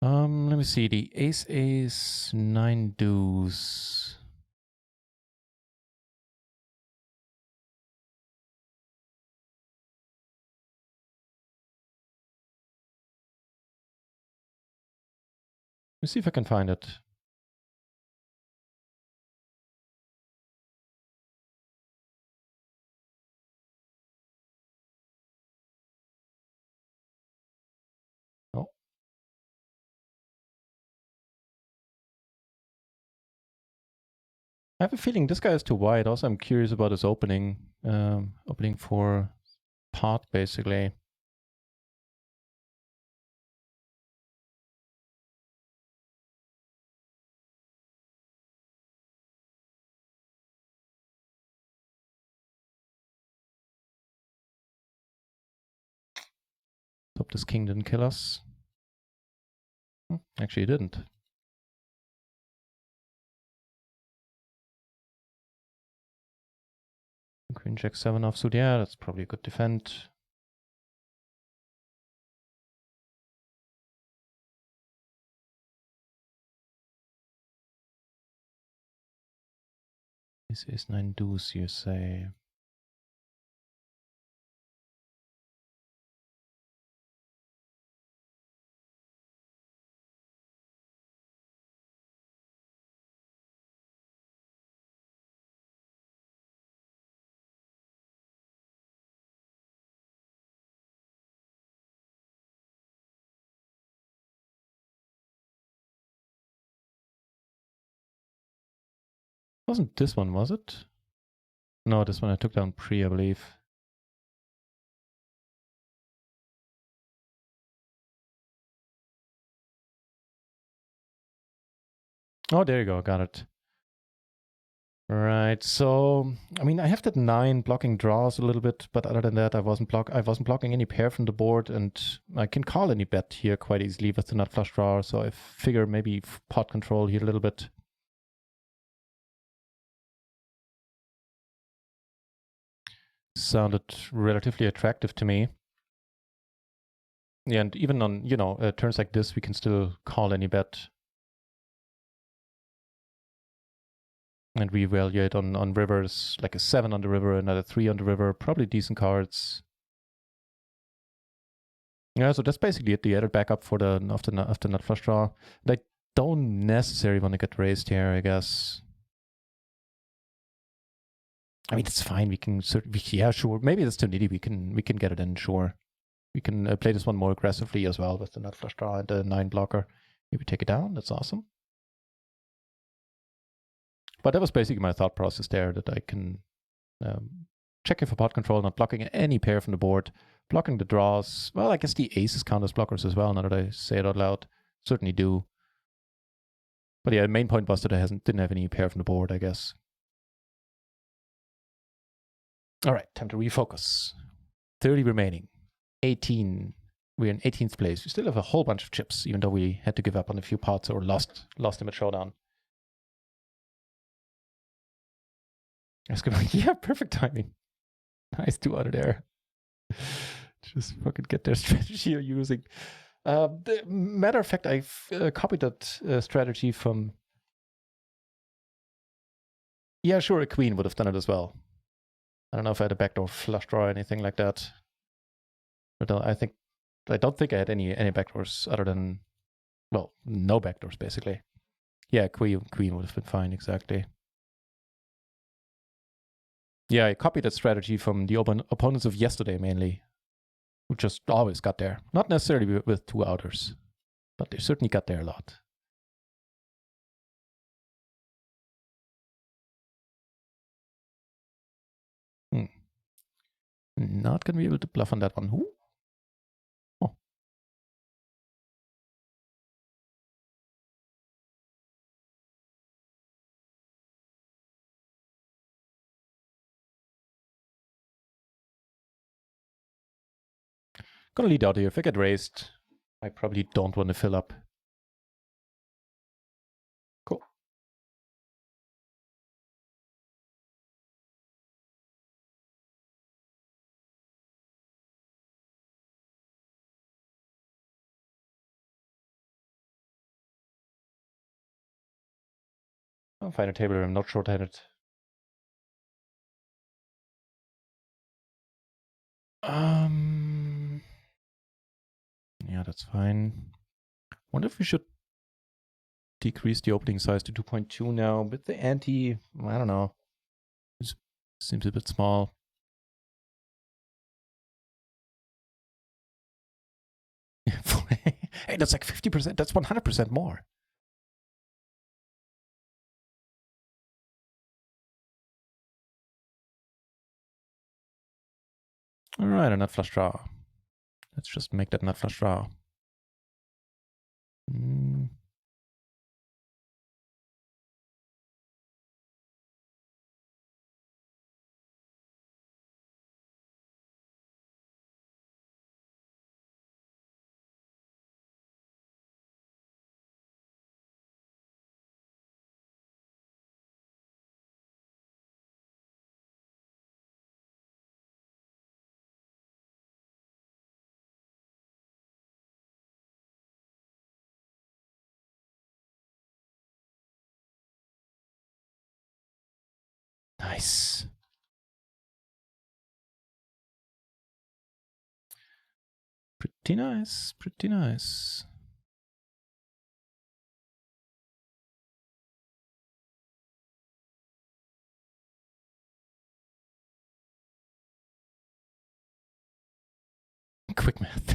S1: Let me see. The ace, 9 deuce. Let me see if I can find it. Oh. I have a feeling this guy is too wide. Also, I'm curious about his opening. Opening for pot, basically. Hope this king didn't kill us. Actually, he didn't. Queen jack 7 offsuit. Yeah, that's probably a good defend. This is 9 deuce, you say. Wasn't this one, was it? No, this one I took down pre, I believe. Oh, there you go, got it. Right, so I mean, I have that 9 blocking draws a little bit, but other than that, I wasn't blocking any pair from the board, and I can call any bet here quite easily with the nut flush draw. So I figure maybe pot control here a little bit. Sounded relatively attractive to me. Yeah, and even on, you know, turns like this, we can still call any bet. And reevaluate on rivers, like a 7 on the river, another 3 on the river, probably decent cards. Yeah, so that's basically it. The added backup for the after nut flush draw. I don't necessarily want to get raised here, I guess. I mean, it's fine. We can yeah, sure. Maybe it's too needy. We can get it in, sure. We can play this one more aggressively as well with the nut flush draw and the 9 blocker. Maybe take it down. That's awesome. But that was basically my thought process there, that I can checking for pot control, not blocking any pair from the board, blocking the draws. Well, I guess the aces count as blockers as well, now that I say it out loud. Certainly do. But yeah, the main point was that I didn't have any pair from the board, I guess. All right, time to refocus. 30 remaining. 18. We're in 18th place. We still have a whole bunch of chips, even though we had to give up on a few pots or lost them at showdown. Yeah, perfect timing. Nice 2 out of there. Just fucking get their strategy you're using. The matter of fact, I've copied that strategy from. Yeah, sure, a queen would have done it as well. I don't know if I had a backdoor flush draw or anything like that. But I don't think I had any backdoors other than, well, no backdoors basically. Yeah, queen would have been fine, exactly. Yeah, I copied that strategy from the opponents of yesterday mainly, who just always got there. Not necessarily with 2 outers, but they certainly got there a lot. Not going to be able to bluff on that one. Ooh. Oh. Gonna lead out here. If I get raised, I probably don't want to fill up. Cool. I'll find a table where I'm not short-handed. Yeah, that's fine. Wonder if we should decrease the opening size to 2.2 now, but the ante, I don't know. It seems a bit small. Hey, that's like 50%. That's 100% more. All right, a nut flush draw. Let's just make that nut flush draw. Nice. Pretty nice, pretty nice. Quick math.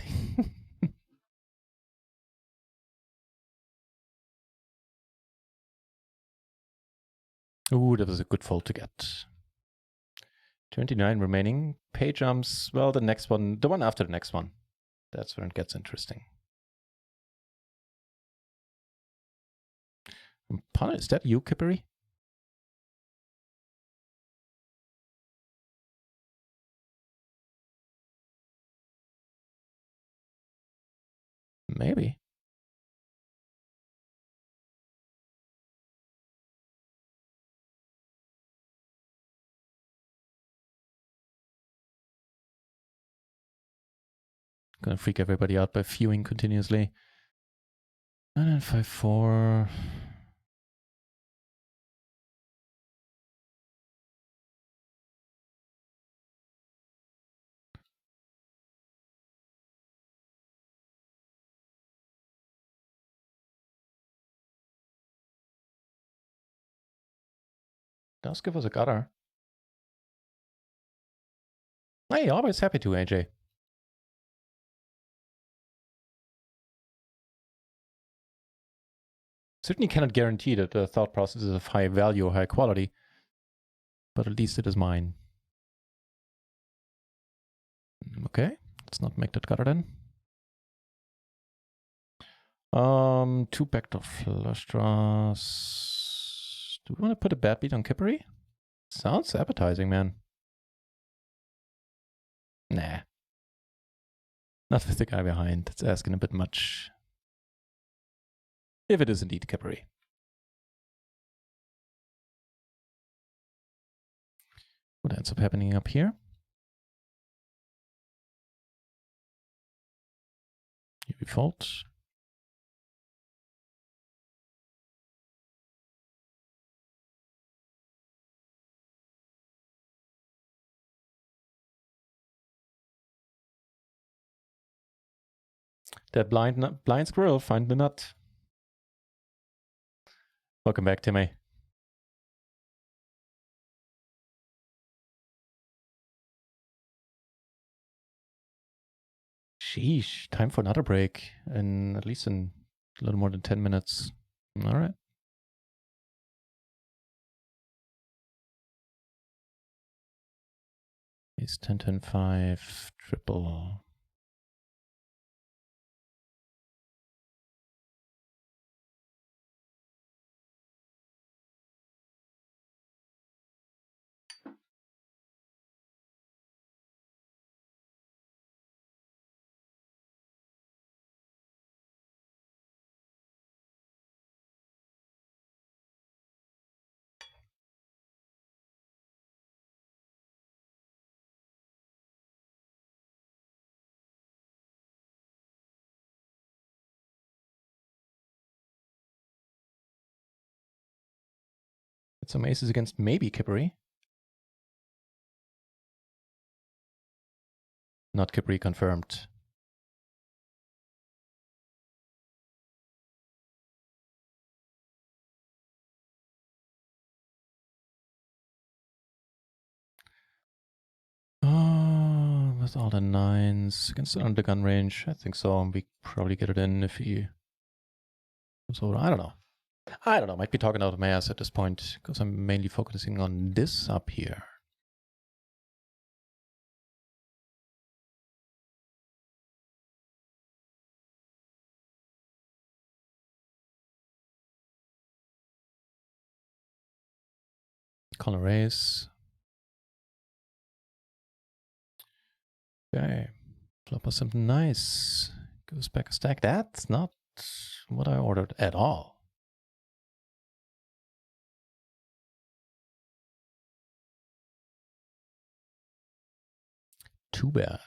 S1: Ooh, that was a good fold to get. 29 remaining. Pay jumps. Well, the next one, the one after the next one. That's when it gets interesting. Is that you, Kippery? Maybe. Gonna freak everybody out by viewing continuously. 9, 5, 4. Does give us a gutter. Hey, always happy to, AJ. Certainly cannot guarantee that the thought process is of high value or high quality, but at least it is mine. Okay, let's not make that gutter then. 2 backdoor flush draws. Do we want to put a bad beat on Kippery? Sounds appetizing, man. Nah. Not with the guy behind. It's asking a bit much. If it is indeed Kippery. What ends up happening up here? Here we fold. That blind squirrel find the nut. Welcome back, Timmy. Sheesh, time for another break in at least in a little more than 10 minutes. All right. Ace 10, 10, 5, triple. Get some aces against maybe Kippery. Not Kippery confirmed. Oh, with all the nines against the under gun range, I think so. We probably get it in if he comes over. I don't know. Might be talking out of my ass at this point because I'm mainly focusing on this up here. Color raise. Okay. Flop us something nice. Goes back a stack. That's not what I ordered at all. Too bad.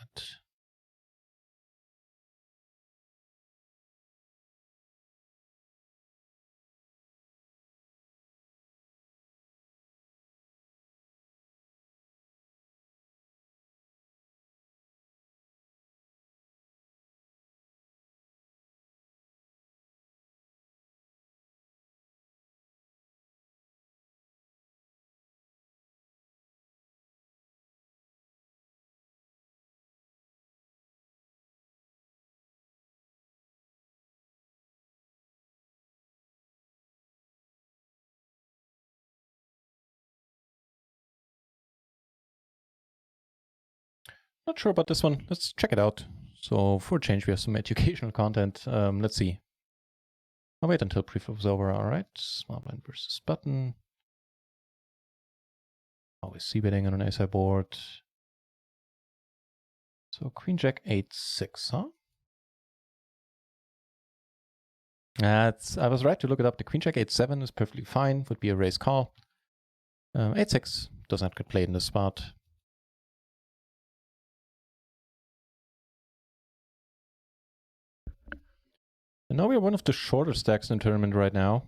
S1: Not sure about this one. Let's check it out. So for a change, we have some educational content. Let's see. I'll wait until preflop is over. All right. Small blind versus button. Always c-betting on an ace-high board. So queen jack 8-6, huh? I was right to look it up. The queen jack 8-7 is perfectly fine. Would be a raise call. 8-6 does not get played in this spot. And now we are one of the shorter stacks in the tournament right now.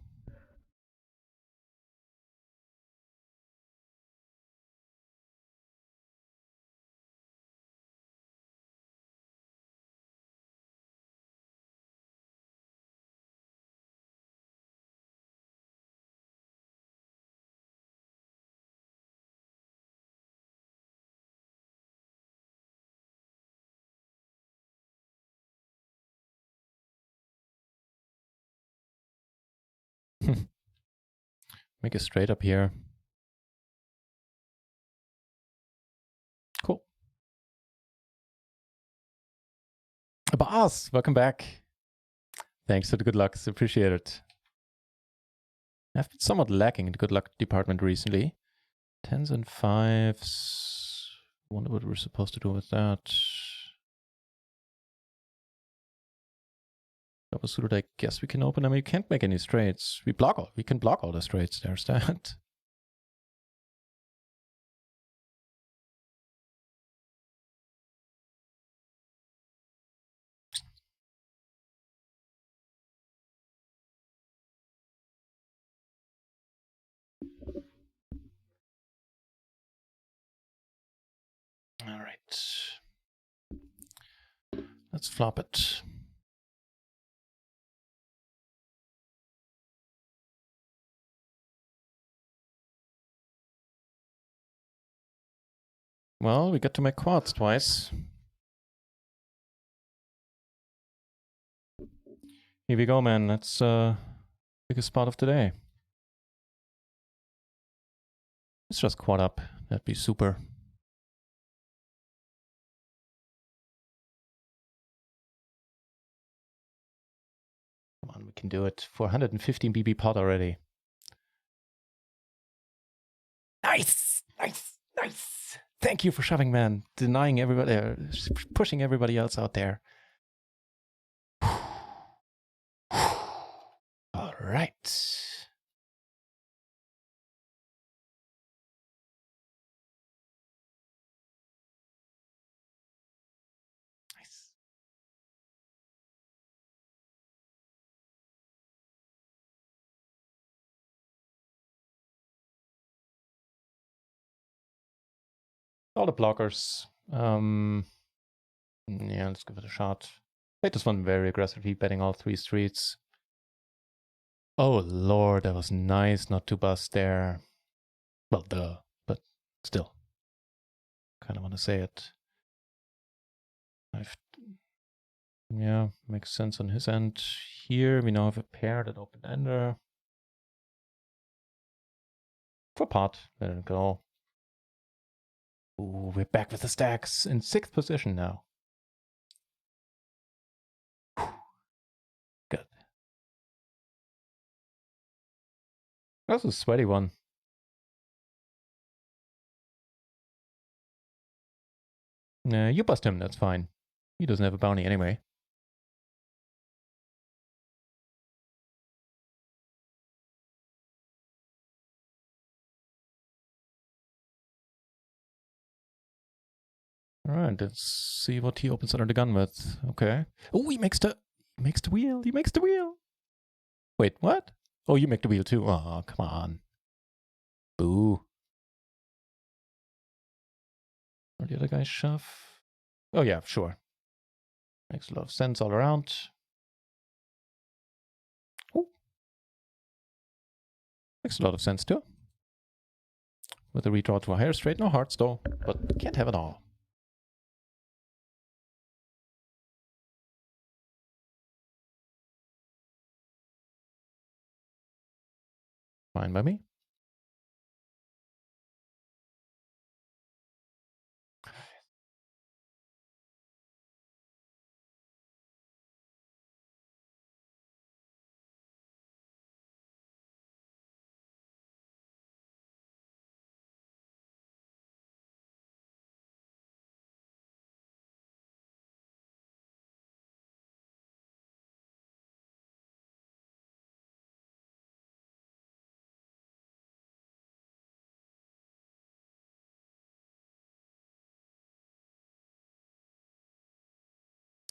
S1: Make a straight up here. Cool. Boss, welcome back. Thanks for the good luck. Appreciate it. I've been somewhat lacking in the good luck department recently. 10s and 5s. Wonder what we're supposed to do with that. Double suited, I guess we can open them. You can't make any straights. We can block all the straights. There's that. All right. Let's flop it. Well, we got to make quads twice. Here we go, man. That's biggest spot of today. Let's just quad up. That'd be super. Come on, we can do it. 415 BB pot already. Nice! Nice! Nice! Thank you for shoving, man. Denying everybody, pushing everybody else out there. All right. Nice. All the blockers. Yeah, let's give it a shot. Played this one very aggressively, betting all 3 streets. Oh lord, that was nice not to bust there. Well, duh, but still. Kind of want to say it. Yeah, makes sense on his end. Here we now have a pair that open-ender. For pot, let it go. Ooh, we're back with the stacks in 6th position now. Good. That was a sweaty one. Nah, you bust him, that's fine. He doesn't have a bounty anyway. Alright, let's see what he opens under the gun with. Okay. Oh, he makes the wheel. He makes the wheel. Wait, what? Oh, you make the wheel too. Oh, come on. Boo. Or the other guys shove? Oh yeah, sure. Makes a lot of sense all around. Oh. Makes a lot of sense too. With a redraw to a higher straight, no hearts though, but can't have it all. Fine by me.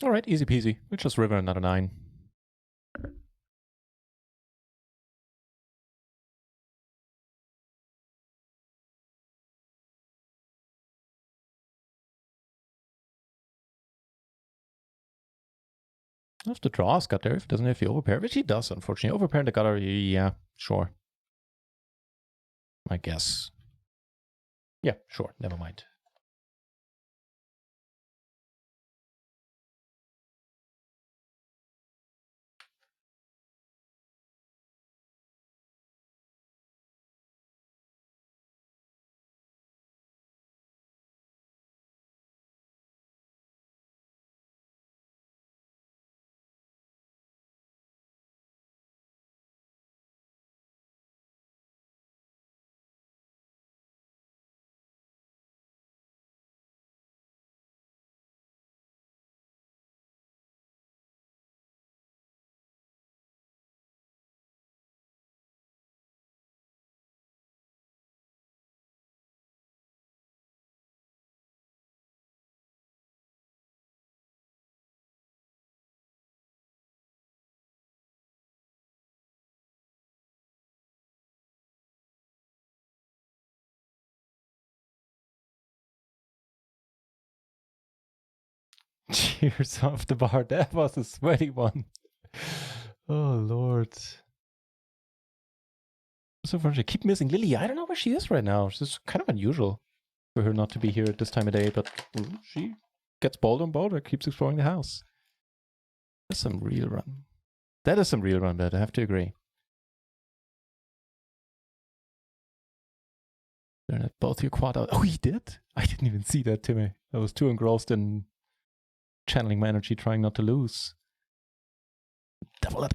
S1: All right, easy peasy. We'll just river another 9. If the draws got there, if it doesn't have the overpair, which he does, unfortunately. Overpair the gutter, yeah, sure. I guess. Yeah, sure, never mind. Cheers off the bar. That was a sweaty one. Oh, Lord. So far, I keep missing Lily. I don't know where she is right now. It's kind of unusual for her not to be here at this time of day, but she gets bolder and bolder, keeps exploring the house. That's some real run. That is some real run, but I have to agree. Both your quad out. Oh, he did? I didn't even see that, Timmy. I was too engrossed in channeling my energy, trying not to lose. Double up.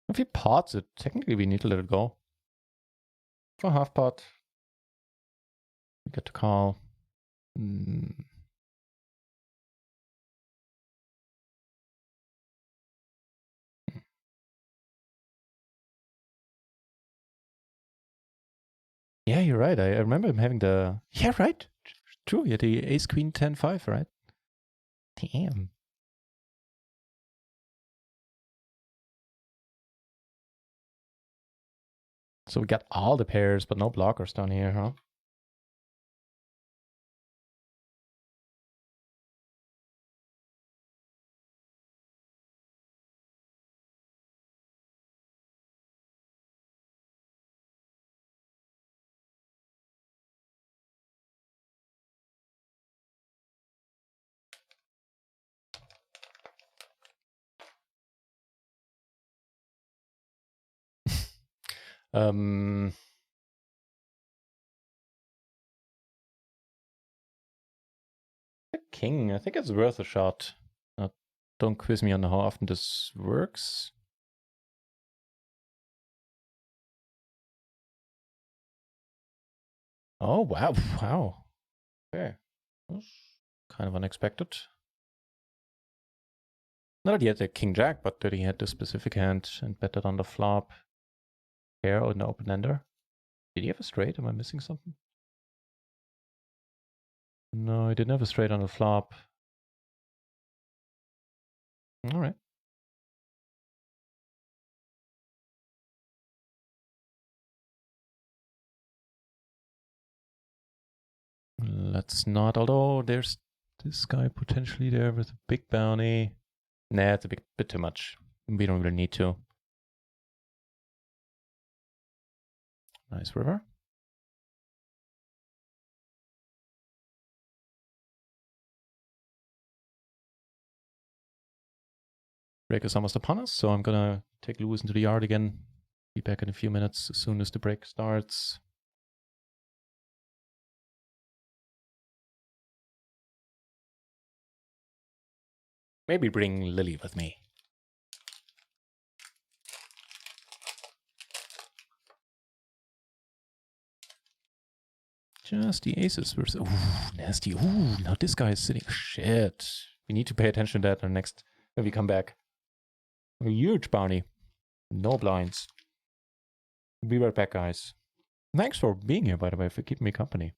S1: If he pots it, technically we need to let it go. For half pot. We get to call. Yeah, you're right. I remember him having the... Yeah, right. True, he had the ace queen 10-5, right? Damn. So we got all the pairs, but no blockers down here, huh? The king, I think it's worth a shot. Don't quiz me on how often this works. Oh, wow. Wow. Okay. That's kind of unexpected. Not that he had the king jack, but that he had the specific hand and bet that on the flop. Pair or an open ender. Did he have a straight? Am I missing something? No, he didn't have a straight on the flop. All right. Let's not, although there's this guy potentially there with a big bounty. Nah, it's a bit too much. We don't really need to. Nice river. Break is almost upon us, so I'm gonna take Lewis into the yard again. Be back in a few minutes as soon as the break starts. Maybe bring Lily with me. Just the aces versus... Ooh, nasty. Ooh, now this guy is sitting... Shit. We need to pay attention to that when we come back. A huge bounty. No blinds. Be right back, guys. Thanks for being here, by the way, for keeping me company.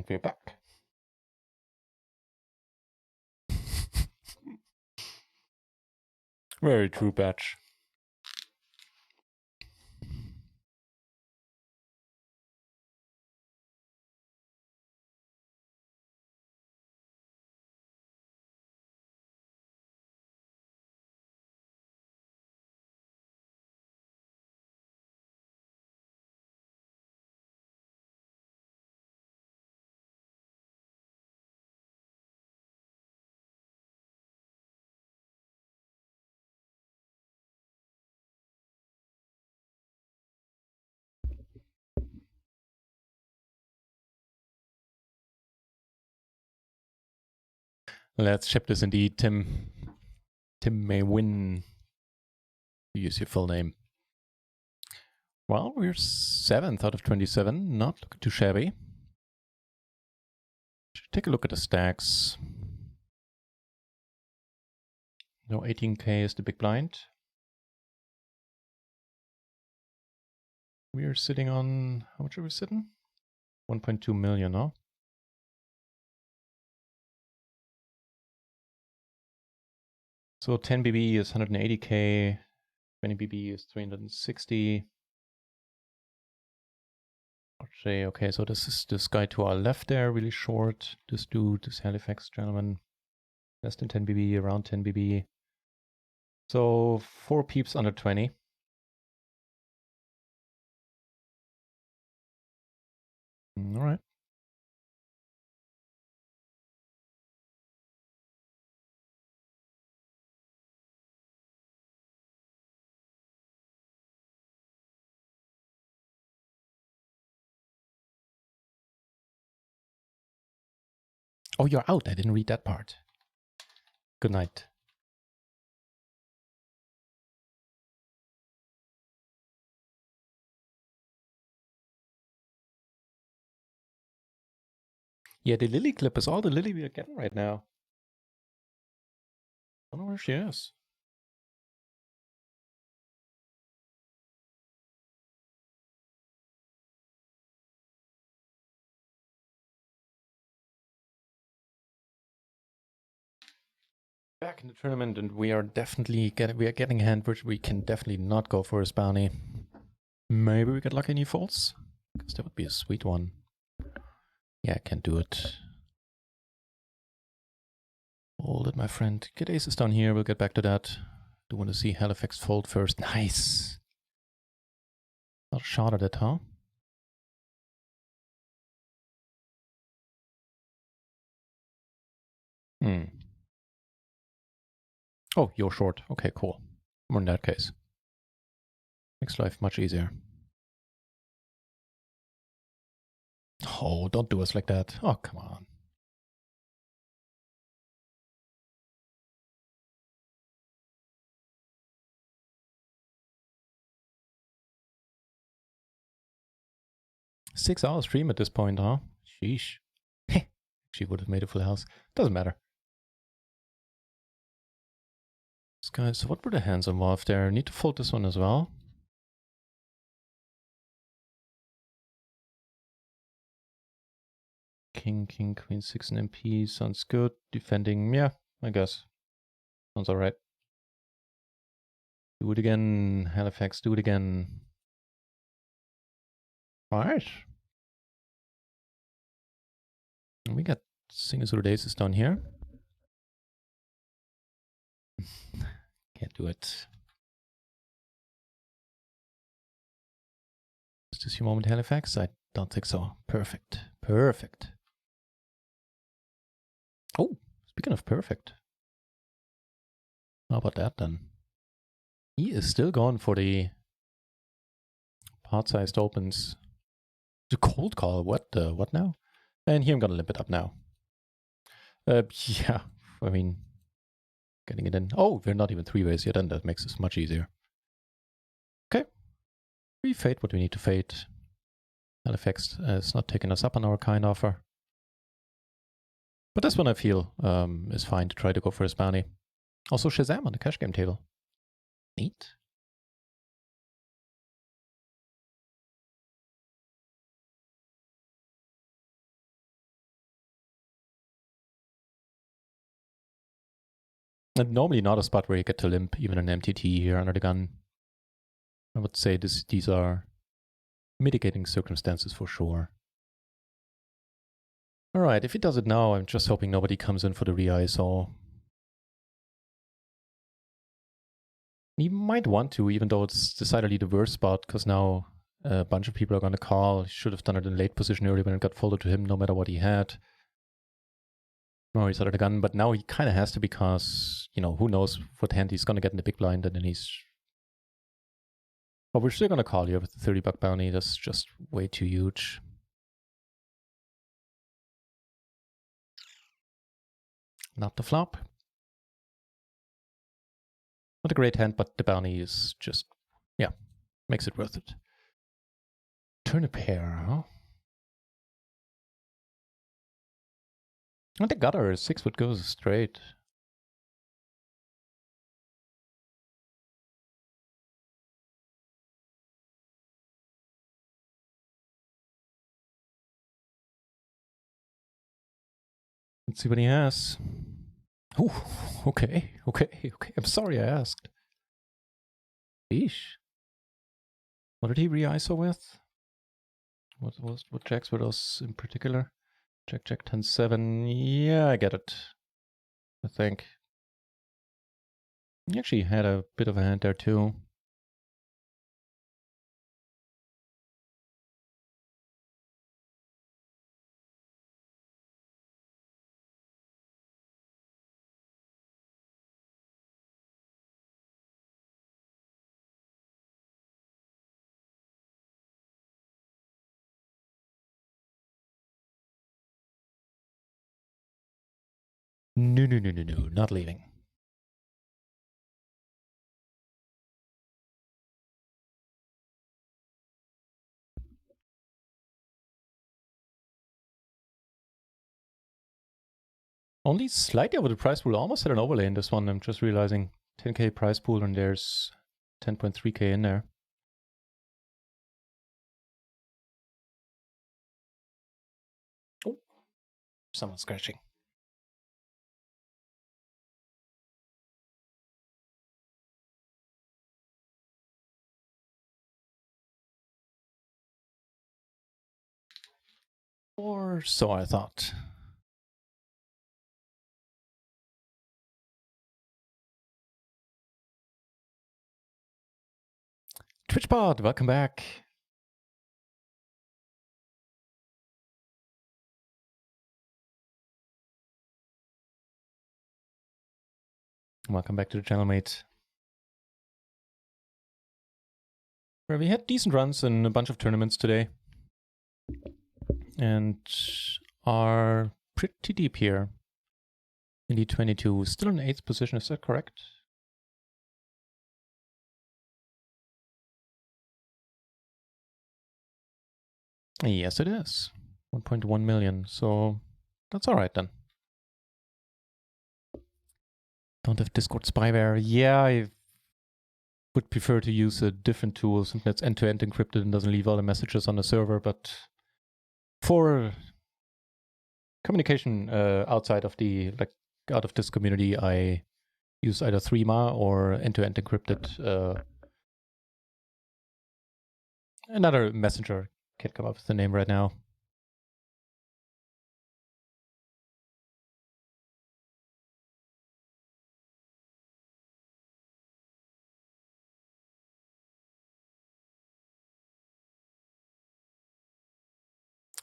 S1: And we're back. Very true, Batch. Let's ship this indeed, Tim. Tim may win. Use your full name. Well, we're 7th out of 27. Not looking too shabby. Should take a look at the stacks. No, 18k is the big blind. We're sitting on... How much are we sitting? 1.2 million, huh? So 10 BB is 180k. 20 BB is 360. Okay, so this is this guy to our left there, really short. This dude, this Halifax gentleman, less than 10 BB, around 10 BB. So 4 peeps under 20. All right. Oh, you're out. I didn't read that part. Good night. Yeah, the Lily clip is all the Lily we are getting right now. I don't know where she is. Back in the tournament, and we are definitely getting a hand which we can definitely not go for his bounty. Maybe we get lucky and he falls? Because that would be a sweet one. Yeah, I can't do it. Hold it, my friend. Get aces down here. We'll get back to that. Do want to see Halifax fold first. Nice. Not a shot at it, huh? Hmm. Oh, you're short. Okay, cool. More in that case. Makes life much easier. Oh, don't do us like that. Oh, come on. Six-hour stream at this point, huh? Sheesh. She would have made a full house. Doesn't matter. Guys, so what were the hands involved there? Need to fold this one as well. King, king, queen, 6 and MP. Sounds good. Defending, yeah, I guess. Sounds alright. Do it again, Halifax, do it again. Alright. We got singles or aces down here. Can't do it. Is this your moment, Halifax? I don't think so. Perfect. Perfect. Oh, speaking of perfect. How about that then? He is still going for the part-sized opens. The cold call. What now? And here I'm gonna limp it up now. Yeah, I mean, getting it in. Oh, we're not even 3-ways yet, and that makes this much easier. Okay. We fade what we need to fade. Halifax is not taking us up on our kind offer. But this one I feel is fine to try to go for his bounty. Also Shazam on the cash game table. Neat. And normally not a spot where you get to limp even an MTT here under the gun. I would say these are mitigating circumstances for sure. Alright, if he does it now, I'm just hoping nobody comes in for the re-ISO. He might want to, even though it's decidedly the worst spot, because now a bunch of people are going to call. He should have done it in late position earlier when it got folded to him, no matter what he had. No, he's out of the gun, but now he kind of has to because, you know, who knows what hand he's going to get in the big blind, and then he's... But we're still going to call here with the $30 bounty. That's just way too huge. Not the flop. Not a great hand, but the bounty is just, yeah, makes it worth it. Turn a pair, huh? And the gutter, 6 foot goes straight. Let's see what he has. Ooh, okay. I'm sorry I asked. Eesh. What did he re-ISO with? What jacks were those in particular? Jack, 10-7. Yeah, I get it. I think. He actually had a bit of a hand there too. No, not leaving. Only slightly over the price pool. Almost had an overlay in this one. I'm just realizing 10k price pool and there's 10.3k in there. Oh, someone's scratching. Or so I thought. TwitchPod, welcome back. Welcome back to the channel, mate. Where we had decent runs in a bunch of tournaments today. And are pretty deep here. In the 22. Still in 8th position, is that correct? Yes, it is. 1.1 million, so that's alright then. Don't have Discord spyware. Yeah, I would prefer to use a different tool, something that's end-to-end encrypted and doesn't leave all the messages on the server, but for communication outside of the, like, out of this community, I use either Threema or end-to-end encrypted. Another messenger, can't come up with the name right now.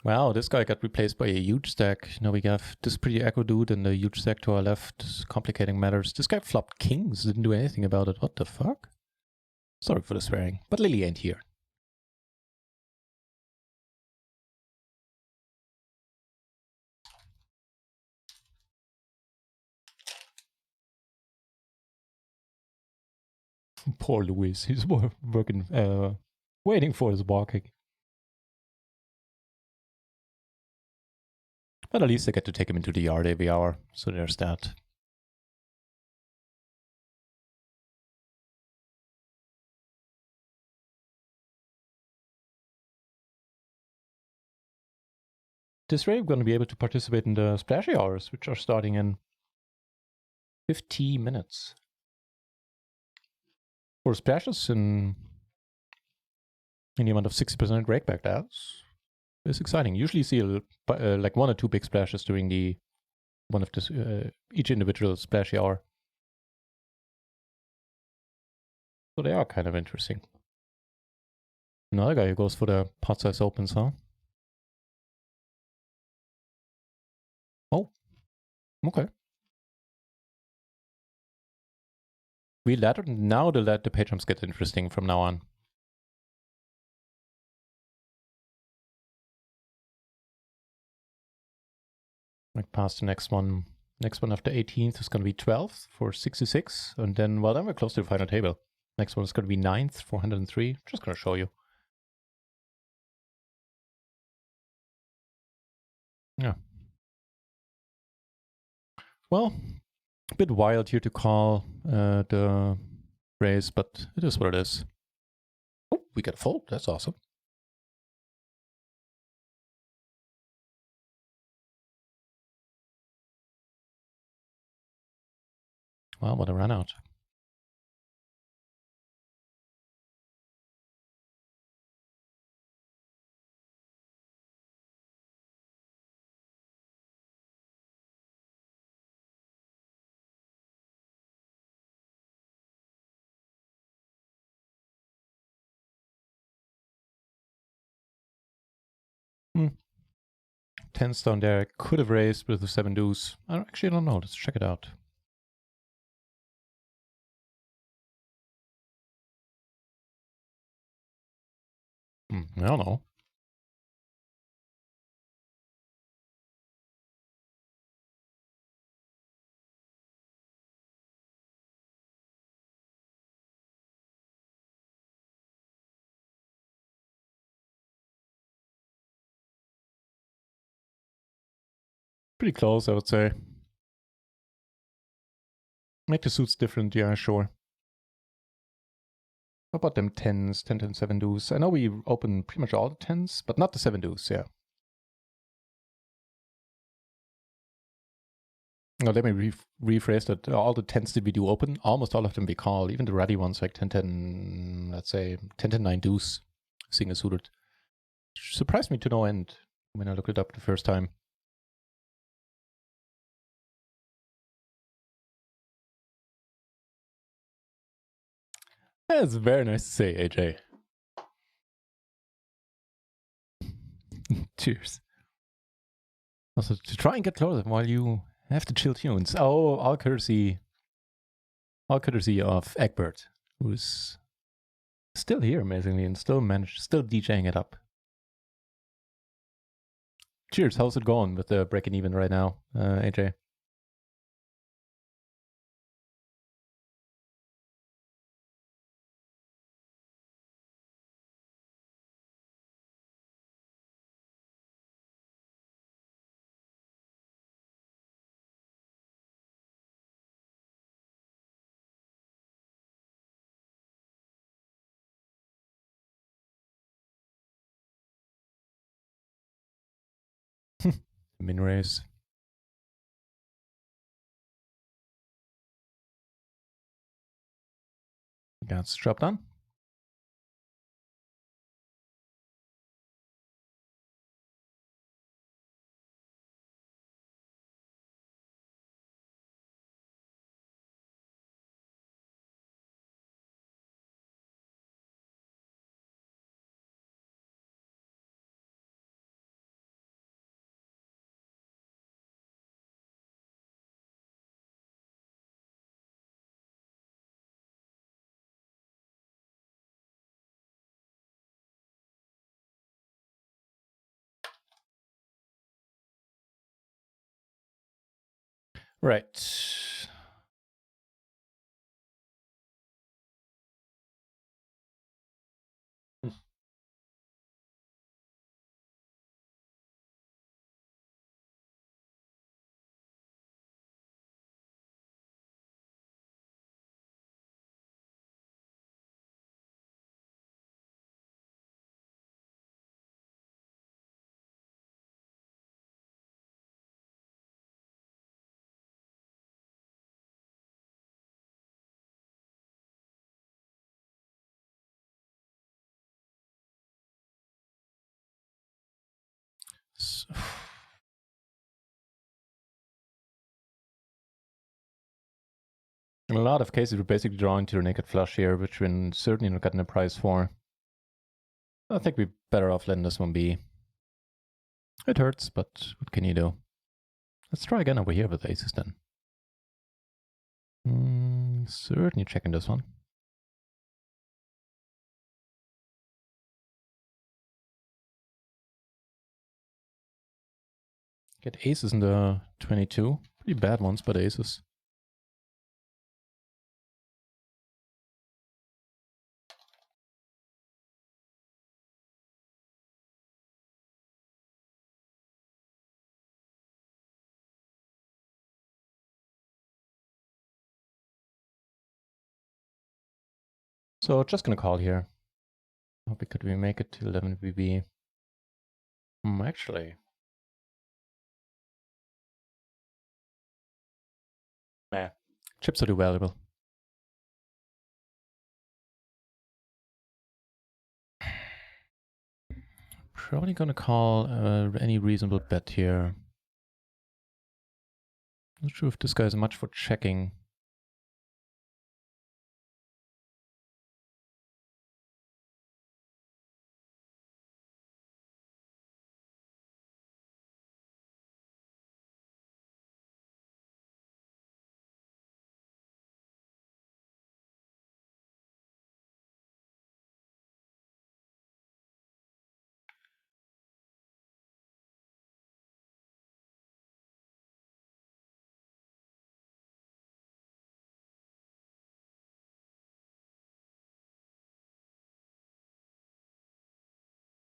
S1: Wow, this guy got replaced by a huge stack. Now we have this pretty aggro dude and a huge stack to our left, complicating matters. This guy flopped kings, didn't do anything about it. What the fuck? Sorry for the swearing, but Lily ain't here. Poor Luis, he's working, waiting for his walking. But at least I get to take him into the yard every hour, so there's that. This way I'm going to be able to participate in the splashy hours, which are starting in 50 minutes. For splashes in the amount of 60% rakeback, that's exciting. Usually you see like 1 or 2 big splashes during each individual splashy hour. So they are kind of interesting. Another guy who goes for the pot size opens, huh? Oh, okay. We laddered. Now the pay jumps get interesting from now on. Like past the next one. Next one after 18th is going to be 12th for 66. And then, well, then we're close to the final table. Next one is going to be 9th, 403. Just going to show you. Yeah. Well, a bit wild here to call the race, but it is what it is. Oh, we get a fold. That's awesome. Well, what a run out. Tens down there. I could have raised with the 7 deuce. I actually don't know. Let's check it out. I don't know. Pretty close, I would say. Make the suits different, yeah, sure. How about them 10s, 10, 10, 7 deuce? I know we open pretty much all the 10s, but not the 7 deuce, yeah. No, let me rephrase that. All the 10s did we do open? Almost all of them we call. Even the ruddy ones like 10, 10, let's say 10, 10, 9 deuce, single suited. Surprised me to no end when I looked it up the first time. That's very nice to say, AJ. Cheers. Also, to try and get closer while you have the chill tunes. Oh, all courtesy of Egbert, who's still here amazingly and still DJing it up. Cheers. How's it going with the breaking even right now, AJ? Min raise. That's drop down. Right. In a lot of cases, we're basically drawing to the naked flush here, which we're certainly not getting a prize for. I think we're better off letting this one be. It hurts, but what can you do? Let's try again over here with aces then. Certainly checking this one. Get aces in the 22. Pretty bad ones, but aces. So just gonna call here. Could we make it to 11 BB? Actually. Nah. Chips are too valuable. Probably gonna call any reasonable bet here. Not sure if this guy is much for checking.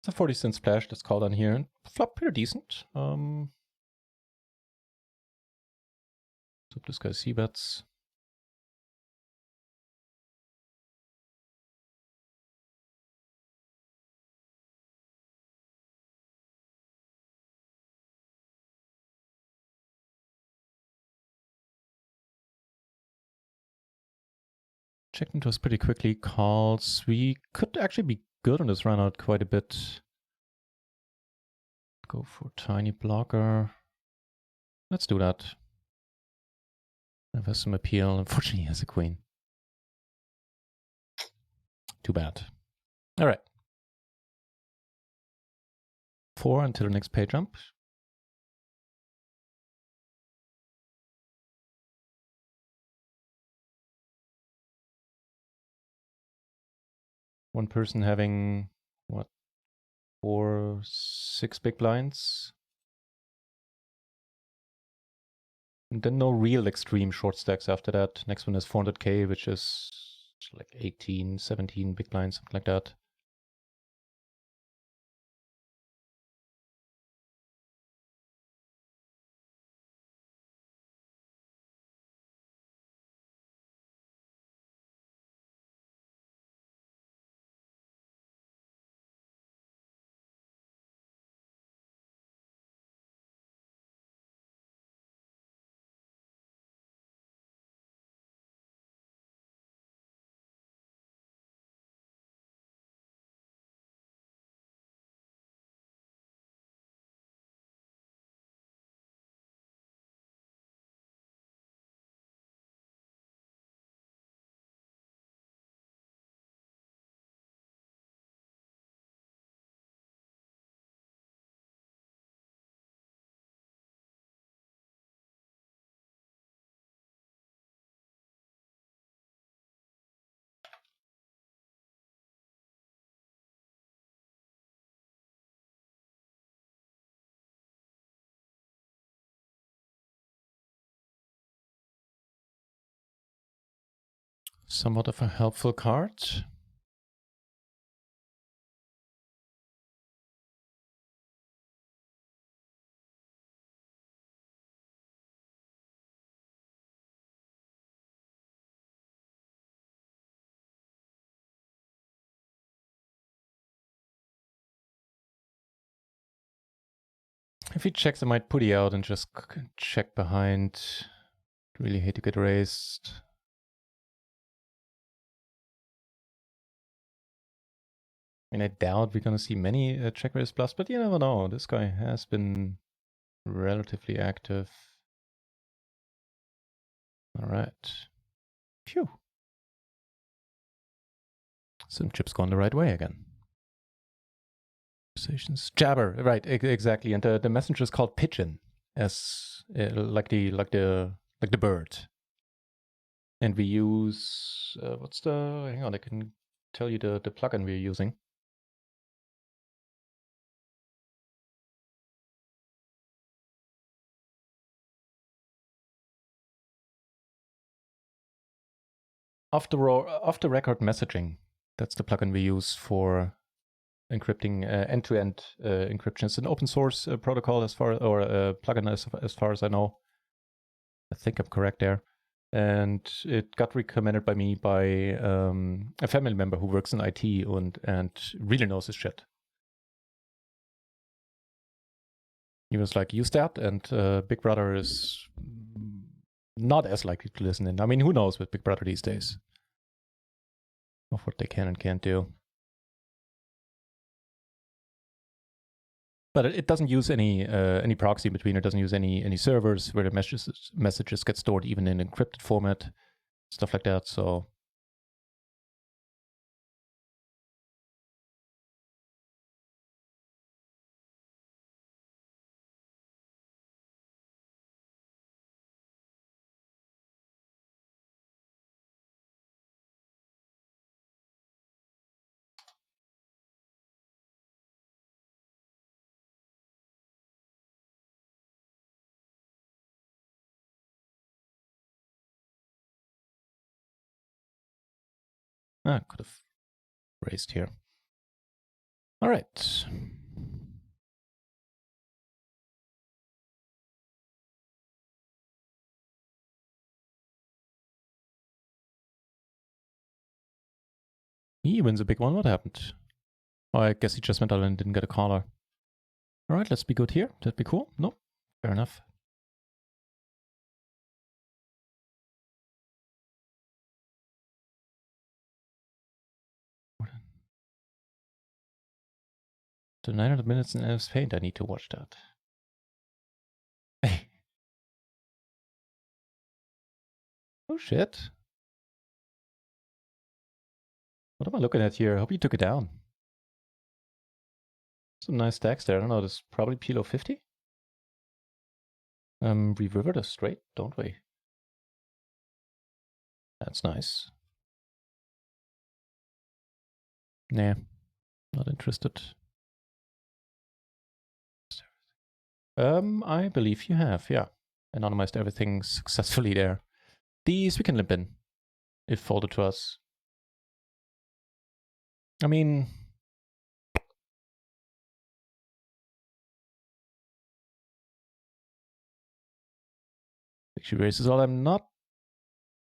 S1: It's a 40-cent splash that's called on here. Flop pretty decent. So this guy c-bets. Checked into us pretty quickly. Calls. We could actually be good on this run out quite a bit. Go for tiny blocker. Let's do that. Have some appeal. Unfortunately, he has a queen. Too bad. All right. 4 until the next pay jump. One person having, what, 4, 6 big blinds. And then no real extreme short stacks after that. Next one is 400k, which is like 18, 17 big blinds, something like that. Somewhat of a helpful card. If he checks, I might put it out and just check behind. Really hate to get raised. I mean, I doubt we're gonna see many check raise plus, but you never know. This guy has been relatively active. All right. Phew. Some chips going the right way again. Conversations. Jabber, right, exactly. And the messenger is called pigeon, as like the bird. And we use what's the? Hang on, I can tell you the plugin we're using. Off the record messaging. That's the plugin we use for encrypting end-to-end encryption. It's an open source protocol as far or plugin as far as I know. I think I'm correct there. And it got recommended by me by a family member who works in IT and really knows his shit. He was like, use that, and Big Brother is not as likely to listen in. I mean, who knows with Big Brother these days? Of what they can and can't do. But it doesn't use any proxy in between. It doesn't use any servers where the messages get stored even in encrypted format, stuff like that. So I could have raised here. All right. He wins a big one. What happened? Oh, I guess he just went out and didn't get a caller. All right, let's be good here. That'd be cool. Nope. Fair enough. The 900 minutes in Elf's Paint. I need to watch that. Oh shit. What am I looking at here? I hope you took it down. Some nice stacks there. I don't know. This is probably PLO 50. We rivered us straight, don't we? That's nice. Nah, not interested. I believe you have, yeah. Anonymized everything successfully there. These we can limp in, if folded to us. I mean, she raises all. I'm not,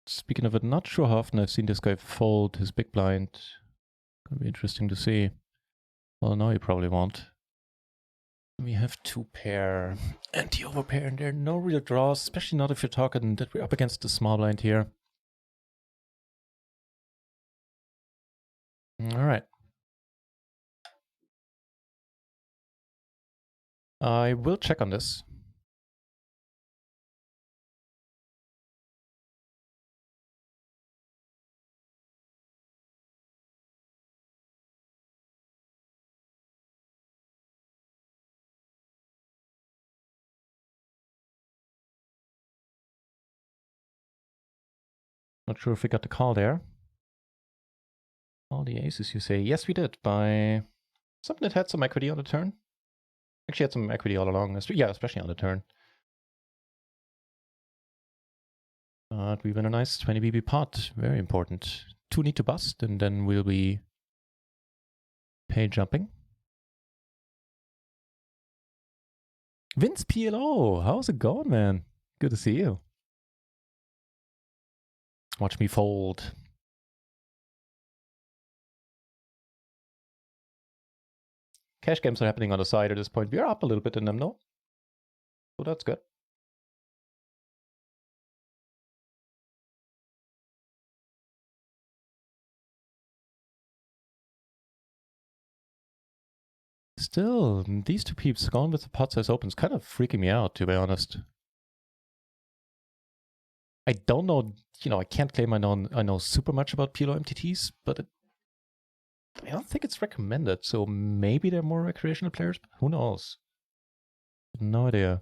S1: speaking of it, not sure how often I've seen this guy fold his big blind. Gonna be interesting to see. Well, no, you probably won't. We have two pair and the overpair, and there are no real draws, especially not if you're talking that we're up against the small blind here. All right. I will check on this. Not sure if we got the call there. All the aces, you say? Yes, we did, by something that had some equity on the turn. Actually had some equity all along. Yeah, especially on the turn. But we win a nice 20 BB pot. Very important. 2 need to bust, and then we'll be pay jumping. Vince PLO, how's it going, man? Good to see you. Watch me fold. Cash games are happening on the side at this point. We are up a little bit in them, no? So that's good. Still, these two peeps going with the pot size opens kind of freaking me out, to be honest. I don't know, I can't claim I know super much about PLO MTTs, but I don't think it's recommended. So maybe they're more recreational players, but who knows? No idea.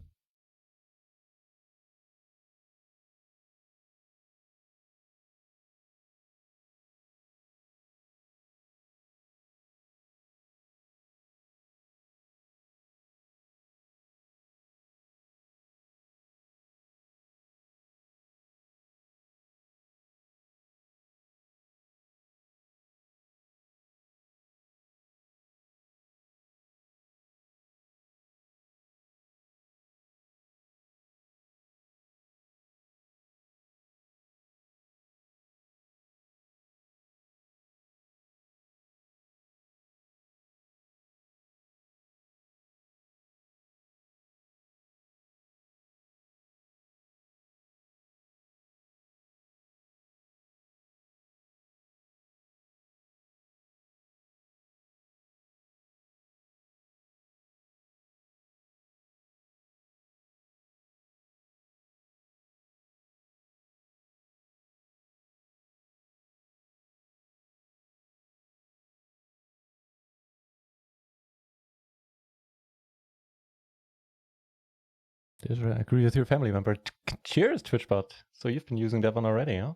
S1: I agree with your family member. Cheers, TwitchBot. So you've been using that one already, huh?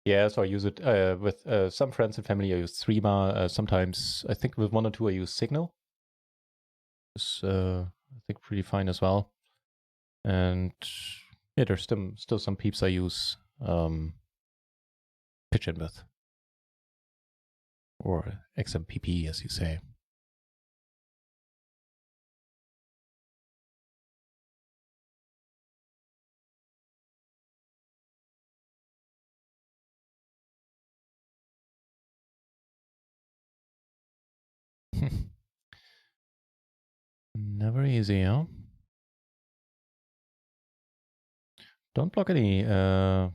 S1: Yeah, so I use it with some friends and family. I use Threema. Sometimes, I think with one or two, I use Signal. It's, I think, pretty fine as well. And yeah, there's still some peeps I use pitch in with. Or XMPP, as you say. Never easy, huh? Don't block don't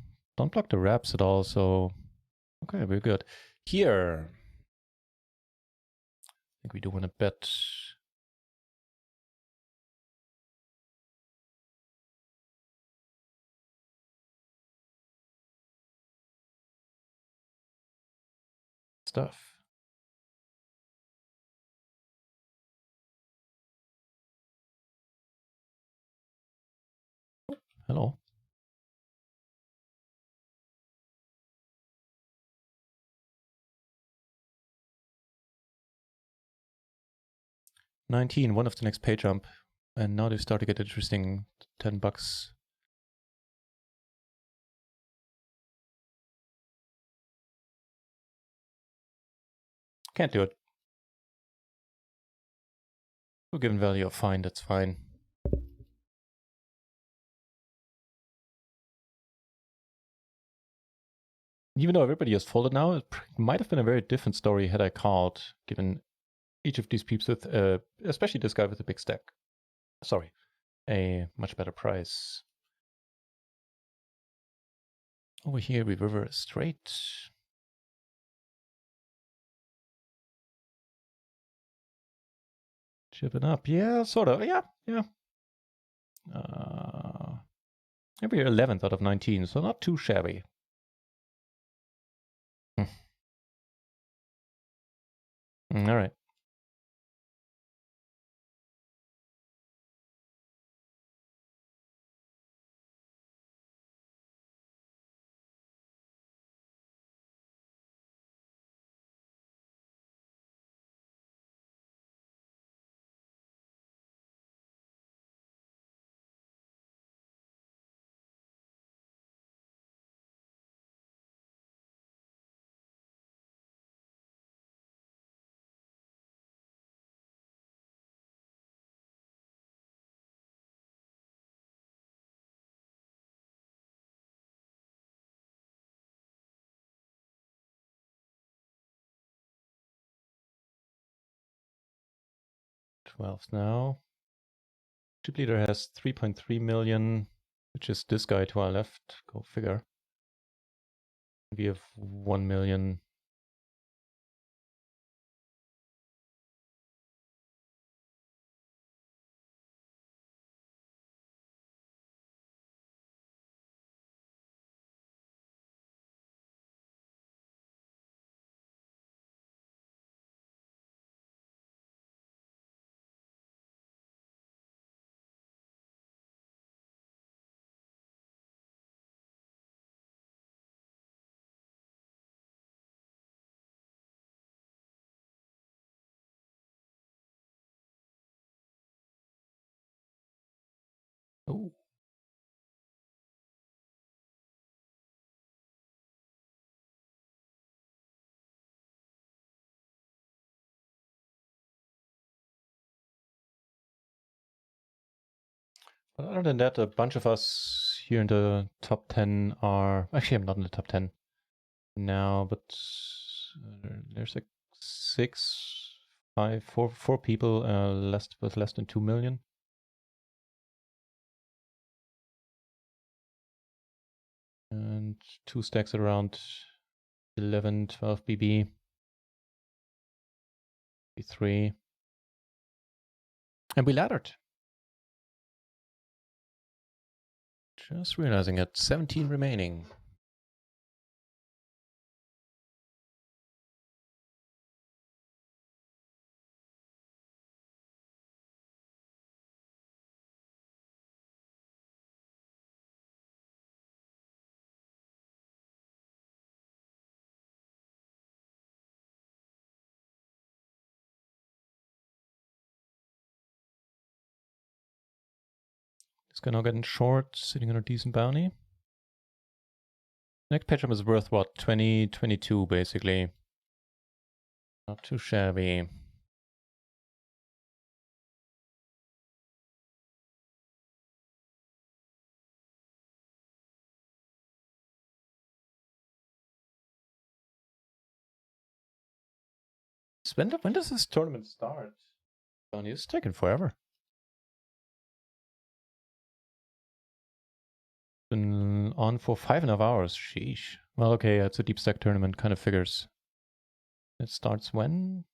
S1: block the wraps at all, so okay, we're good. Here, I think we do want to bet. Stuff. Hello. 19, one of the next pay jump. And now they start to get interesting. $10. Can't do it. We're given value of fine, that's fine. Even though everybody has folded now, it might have been a very different story had I called, given each of these peeps with, especially this guy with a big stack. Sorry, a much better price. Over here, we river straight. Chipping up. Yeah, sort of. Yeah. Maybe 11th out of 19, so not too shabby. All right. Twelve now. Chip leader has 3.3 million, which is this guy to our left. Go figure. We have 1 million. Ooh. But other than that, a bunch of us here in the top 10 are... Actually, I'm not in the top 10 now, but there's like four people with less than 2 million. And 2 stacks at around 11, 12 BB. 3. And we laddered. Just realizing it. 17 remaining. This guy now getting short, sitting on a decent bounty. Next patch is worth what? 20, 22 basically. Not too shabby. When does this tournament start? It's taking forever. Been on for 5.5 hours. Sheesh. Well, okay, it's a deep stack tournament. Kind of figures. It starts when?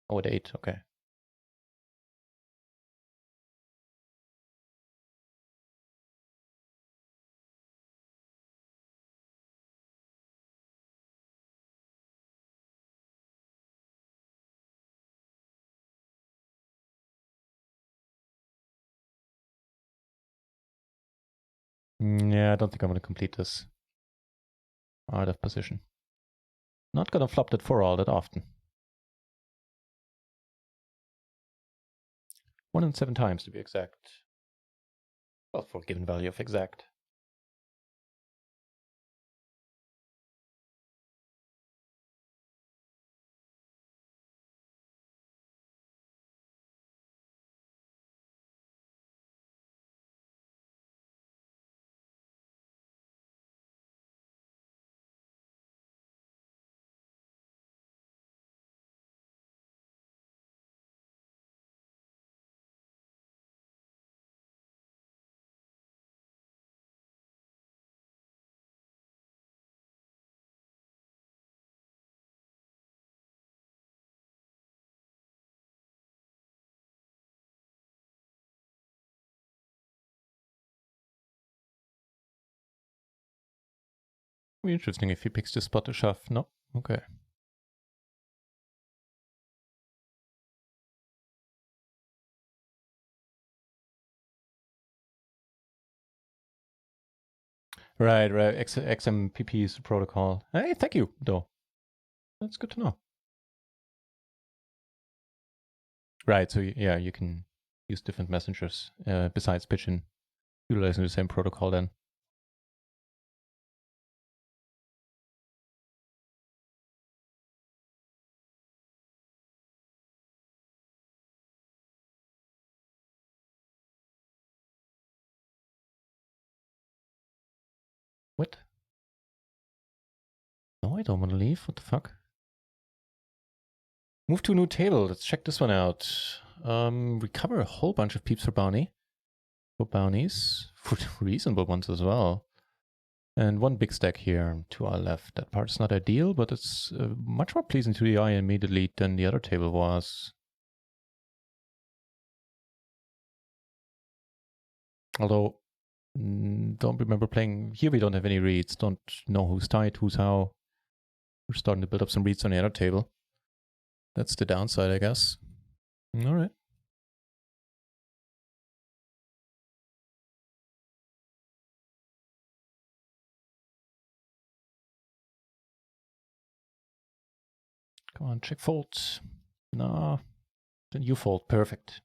S1: Oh, at 8. Okay. Yeah, I don't think I'm going to complete this. Out of position. Not going to flop that 4 all that often. 1 in 7 times to be exact. Well, for a given value of exact. Be interesting if he picks the spot to shove. No? Okay. Right. XMPP is the protocol. Hey, thank you, though. That's good to know. Right, so yeah, you can use different messengers besides Pigeon, utilizing the same protocol then. What? No, I don't want to leave. What the fuck? Move to a new table. Let's check this one out. Recover a whole bunch of peeps for bounty. For bounties. For reasonable ones as well. And 1 big stack here to our left. That part's not ideal, but it's much more pleasing to the eye immediately than the other table was. Although, don't remember playing... Here we don't have any reads. Don't know who's tight, who's how. We're starting to build up some reads on the other table. That's the downside, I guess. All right. Come on, check folds. No, then you fold. Perfect.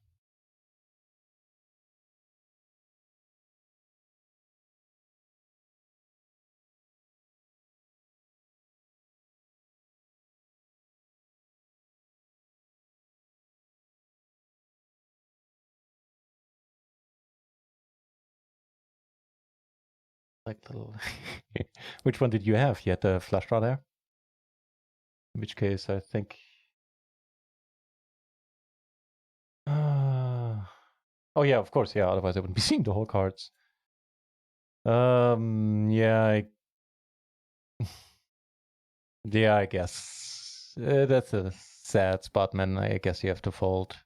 S1: Like little. Which one did you have? You had the flush draw there? In which case, I think. Oh yeah, of course, yeah. Otherwise, I wouldn't be seeing the whole cards. Yeah, yeah, I guess that's a sad spot, man. I guess you have to fold.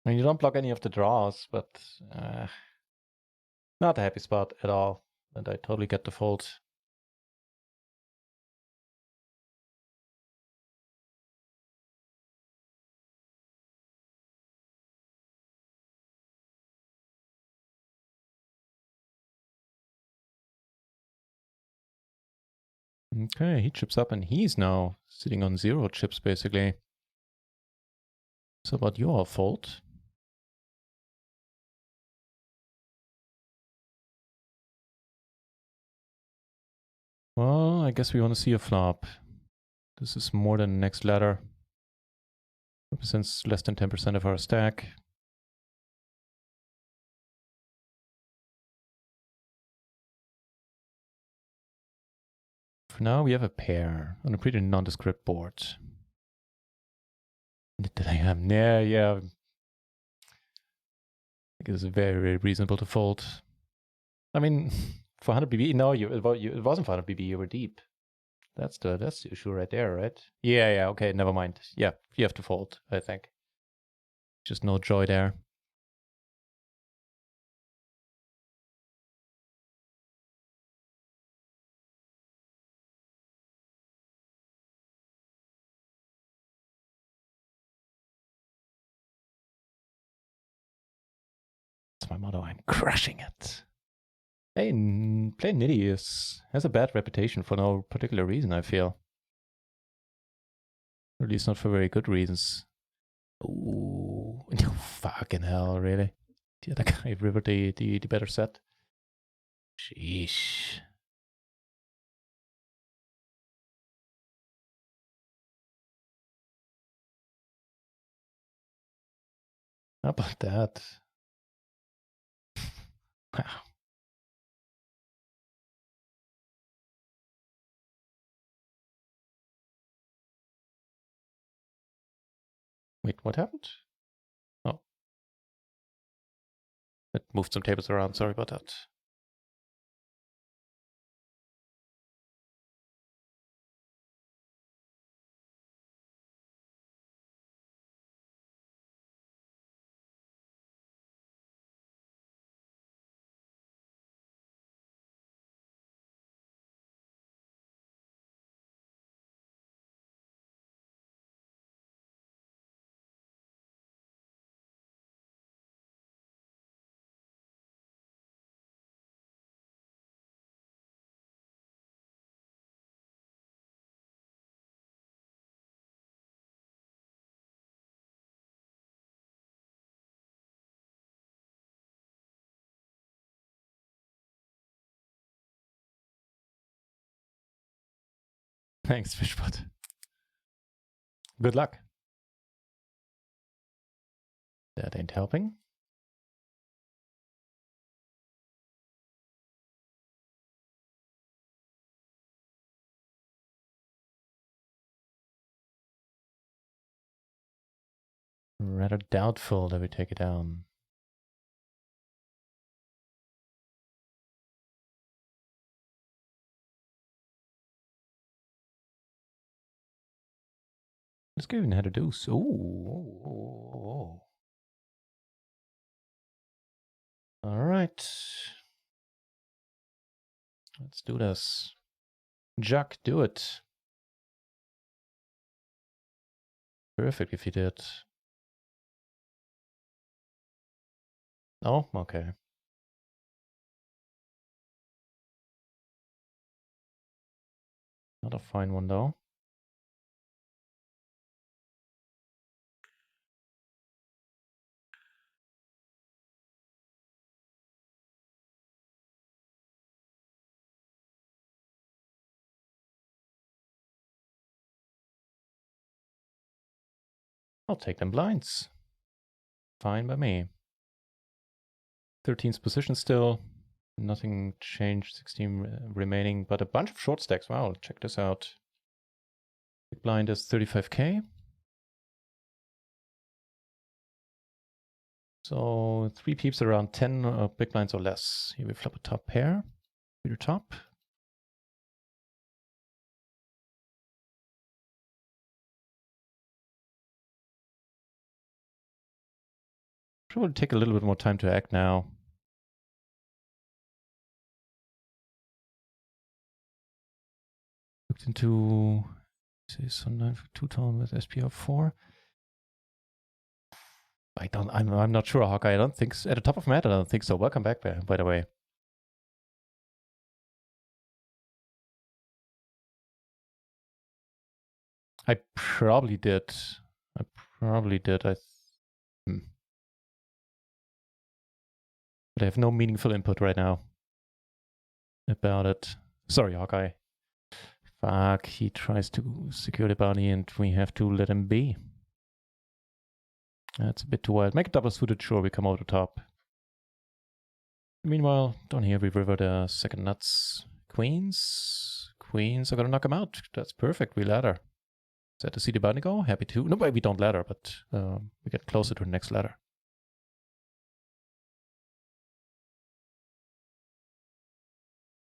S1: I mean, you don't block any of the draws, but not a happy spot at all. And I totally get the fold. Okay, he chips up, and he's now sitting on 0 chips basically. So about your fold? Well, I guess we want to see a flop. This is more than the next ladder. Represents less than 10% of our stack. For now, we have a pair on a pretty nondescript board. Did I have? Yeah. I think it's very, very reasonable to fold. I mean, for 100 BB, no, it wasn't for 100 BB. You were deep. That's the issue right there, right? Yeah. Okay, never mind. Yeah, you have to fold. I think. Just no joy there. That's my motto. I'm crushing it. Hey, playing Nitty has a bad reputation for no particular reason, I feel. Or at least not for very good reasons. Ooh, no, fucking hell, really? The other guy rivered the better set. Sheesh. How about that? Wow. Wait, what happened? Oh. It moved some tables around. Sorry about that. Thanks, Fishbot. Good luck. That ain't helping. Rather doubtful that we take it down. This guy even had a deuce. Ooh. All right. Let's do this. Jack, do it. Perfect if you did. Oh, okay. Not a fine one, though. I'll take them blinds. Fine by me. 13th position still. Nothing changed. 16 remaining, but a bunch of short stacks. Wow, check this out. Big blind is 35k. So 3 peeps around 10 big blinds or less. Here we flop a top pair. To the top. Probably take a little bit more time to act now. Looked into some 9 for 2-tone with SPR 4. I'm not sure, Hawkeye. I don't think so. At the top of my head, I don't think so. Welcome back, by the way. I probably did. But I have no meaningful input right now about it. Sorry, Hawkeye. Fuck, he tries to secure the bounty and we have to let him be. That's a bit too wild. Make a double suited, sure, we come over the top. Meanwhile, down here we river the second nuts. Queens. Queens are gonna knock him out. That's perfect, we ladder. Sad to see the bounty go. Happy to. No, we don't ladder, but we get closer to the next ladder.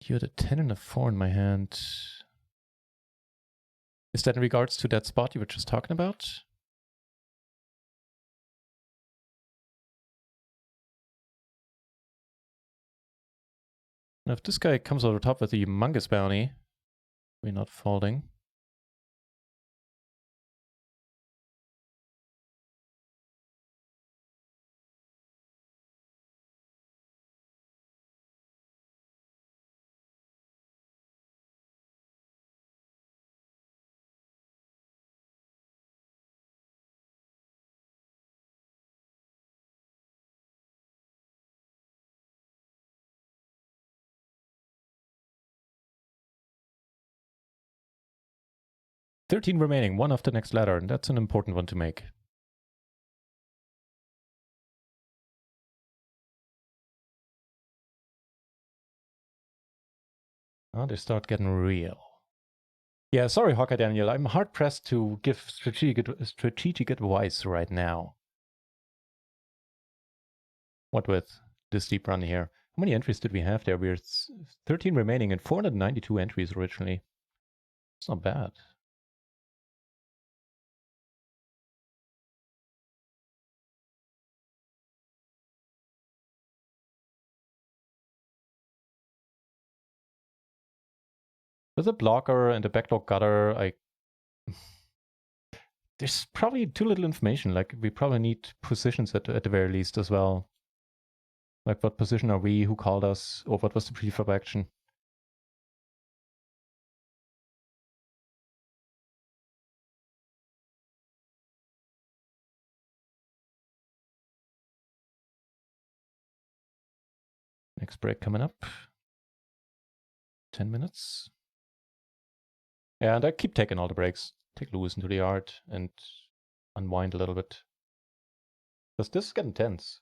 S1: You had a 10 and a 4 in my hand. Is that in regards to that spot you were just talking about? Now if this guy comes over top with a humongous bounty, we're not folding. $13 remaining, one off the next ladder, and that's an important one to make. Oh, they start getting real. Yeah, sorry, Hawkeye Daniel. I'm hard pressed to give strategic advice right now. What with this deep run here? How many entries did we have there? We're 13 remaining and 492 entries originally. It's not bad. With a blocker and a backlog gutter, there's probably too little information. Like, we probably need positions at the very least as well. Like, what position are we? Who called us? Or what was the prefab action? Next break coming up. 10 minutes. Yeah, and I keep taking all the breaks. Take Lewis into the yard and unwind a little bit. Because this is getting tense.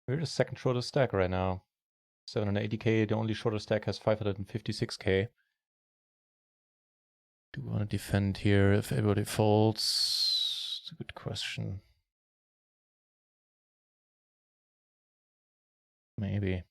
S1: We're the second shortest stack right now. 780k, the only shortest stack has 556k. Do we want to defend here if everybody folds? It's a good question. Maybe.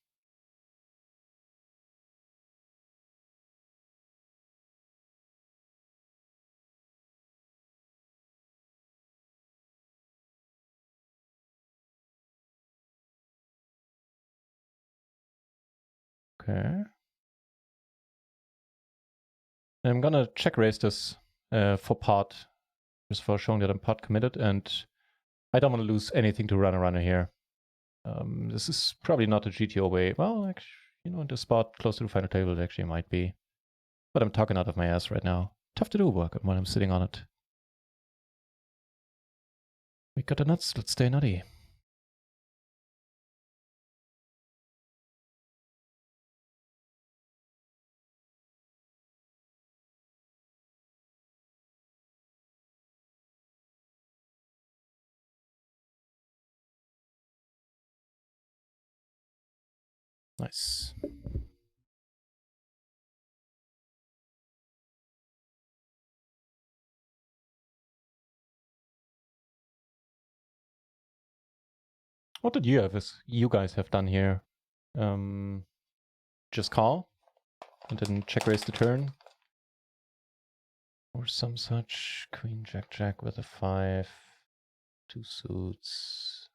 S1: Okay. I'm gonna check raise this for pot, just for showing that I'm pot committed, and I don't want to lose anything to runner here. This is probably not a GTO way. Well, actually, you know, the spot close to the final table it actually might be. But I'm talking out of my ass right now. Tough to do work when I'm sitting on it. We got the nuts. Let's stay nutty. Nice. What did you guys have done here? Just call and then check raise the turn, or some such. Queen jack jack with a 5, 2 suits.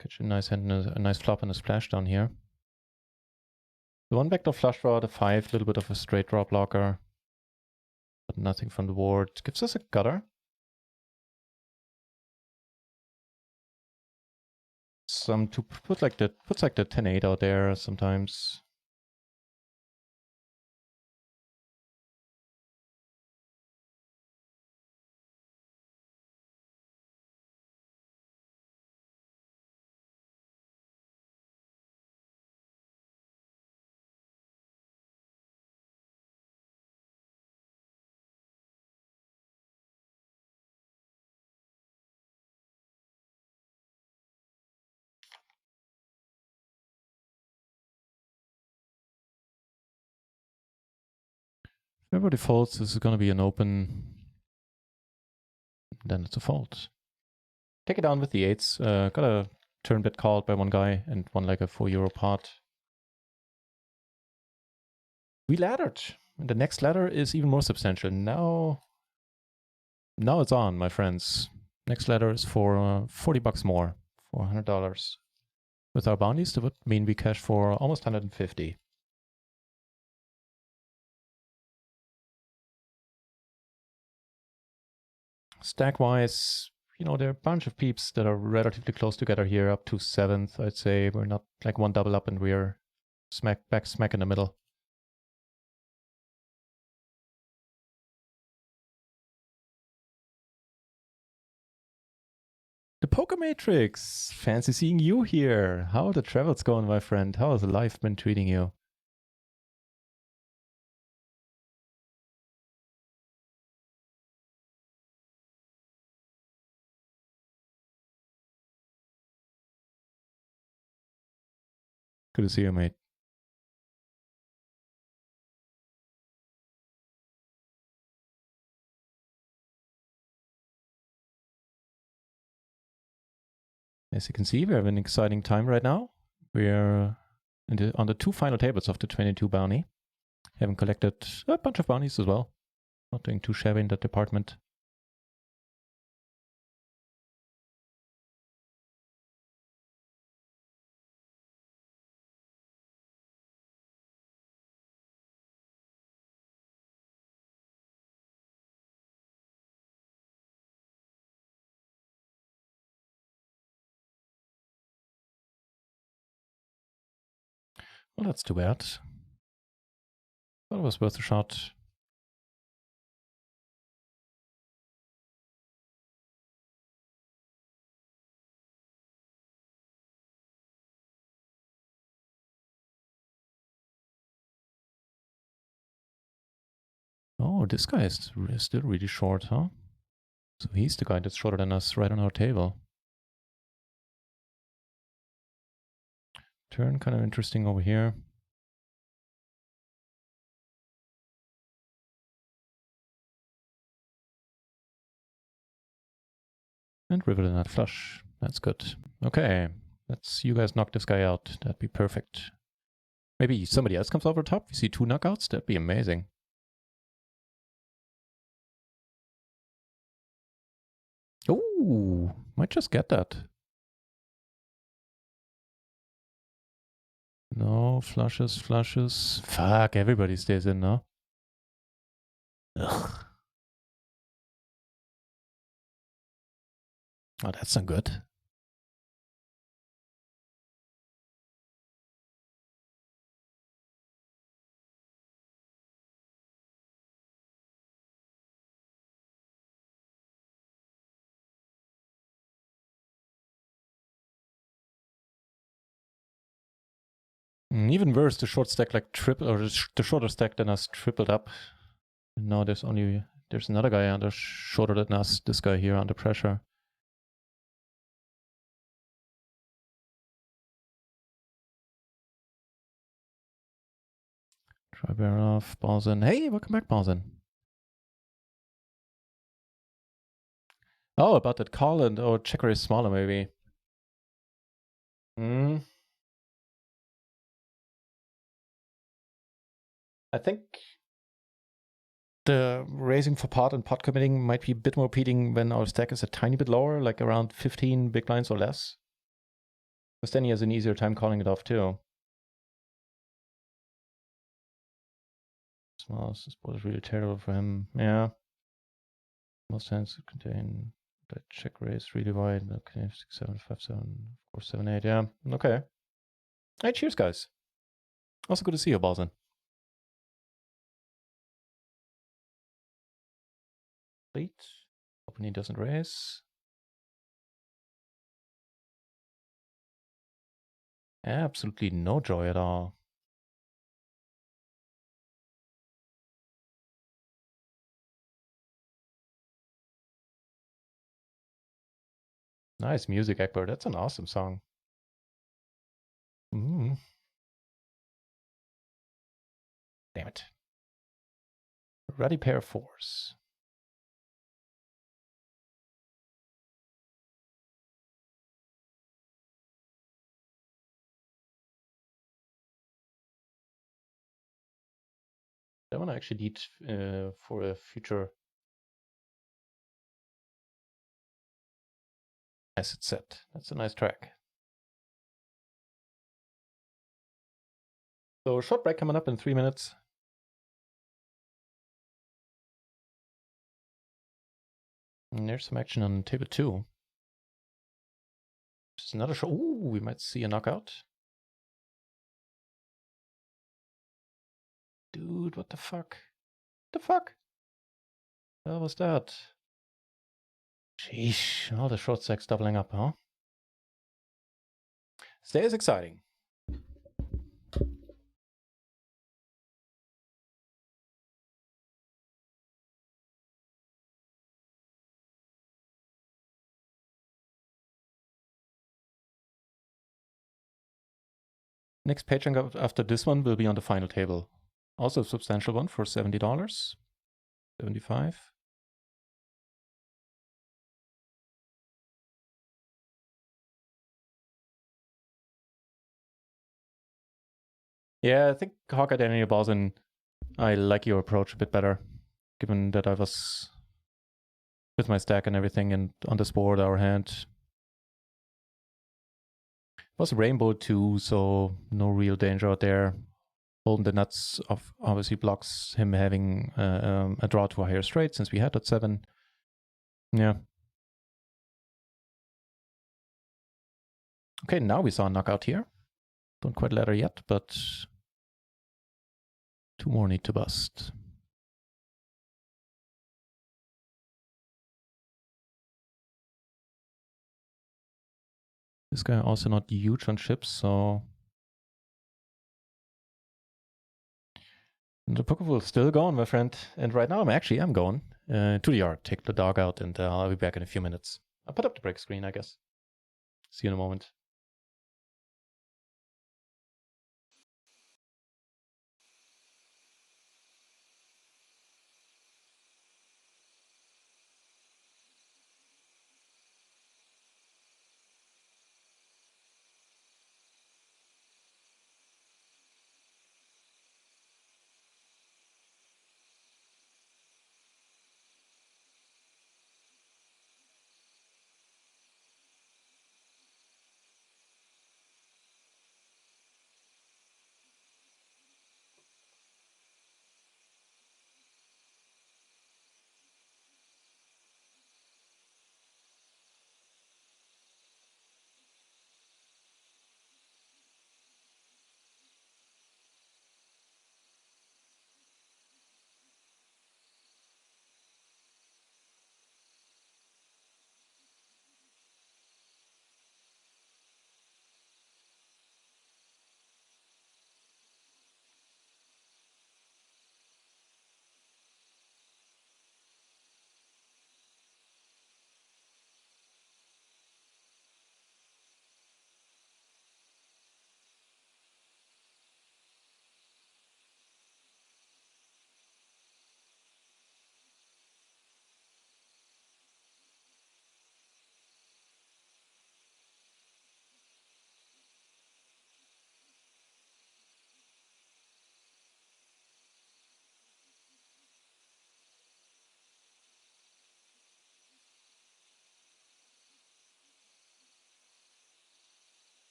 S1: Catch a nice hand and a nice flop and a splash down here. The one backdoor flush draw, the 5, a little bit of a straight draw blocker, but nothing from the board. Gives us a gutter. Some to put like the puts like the 10-8 out there sometimes. If everybody folds, this is gonna be an open. Then it's a fold. Take it down with the 8s. Got a turn bet called by one guy and won like a €4 pot. We laddered. And the next ladder is even more substantial. Now it's on, my friends. Next ladder is for $40 more, $400. With our bounties, that would mean we cash for almost 150. Stack-wise, you know, there are a bunch of peeps that are relatively close together here, up to 7th, I'd say. We're not like one double up and we're smack in the middle. The Poker Matrix! Fancy seeing you here. How are the travels going, my friend? How has life been treating you? Good to see you, mate. As you can see, we have an exciting time right now. We're on the 2 final tables of the 22 bounty. Having collected a bunch of bounties as well. Not doing too shabby in that department. Well, that's too bad. But it was worth a shot. Oh, this guy is still really short, huh? So he's the guy that's shorter than us right on our table. Turn kind of interesting over here. And river the nut flush. That's good. Okay, let's you guys knock this guy out. That'd be perfect. Maybe somebody else comes over top. We see 2 knockouts. That'd be amazing. Ooh, might just get that. No, flushes. Fuck, everybody stays in, no? Ugh. Oh, that's not good. Even worse, the short stack like triple, or the shorter stack than us tripled up. And now there's another guy under shorter than us. This guy here under pressure. Try bear off, balls in. Hey, welcome back, balls in. Oh, about that call and checker is smaller maybe. I think the raising for pot and pot committing might be a bit more repeating when our stack is a tiny bit lower, like around 15 big blinds or less. Because then he has an easier time calling it off too. Small, this board is really terrible for him. Yeah. Most hands contain that check raise really wide. Okay, 6, 7, 5, 7, 4, 7, 8. Yeah. Okay. Hey, cheers, guys. Also good to see you, Balzan. Complete. Hoping he doesn't raise. Absolutely no joy at all. Nice music, Egbert. That's an awesome song. Damn it. Ruddy pair of 4s. That one I actually need for a future asset set. That's a nice track. So short break coming up in 3 minutes. And there's some action on table 2. Just another shot. Ooh, we might see a knockout. Dude, what the fuck? What the fuck? What was that? Sheesh, all the short stacks doubling up, huh? Stays exciting. Next page after this one will be on the final table. Also a substantial one for $70. 75. Yeah, I think Hawkeye Daniel Balzan, I like your approach a bit better, given that I was with my stack and everything and on this board, our hand was rainbow too, so no real danger out there. Holding the nuts obviously blocks him having a draw to a higher straight since we had that 7. Yeah. Okay, now we saw a knockout here. Don't quite ladder yet, but 2 more need to bust. This guy also not huge on chips, so the poker will still go on, my friend. And right now I'm going to the yard, take the dog out, and I'll be back in a few minutes. I'll put up the break screen, I guess. See you in a moment.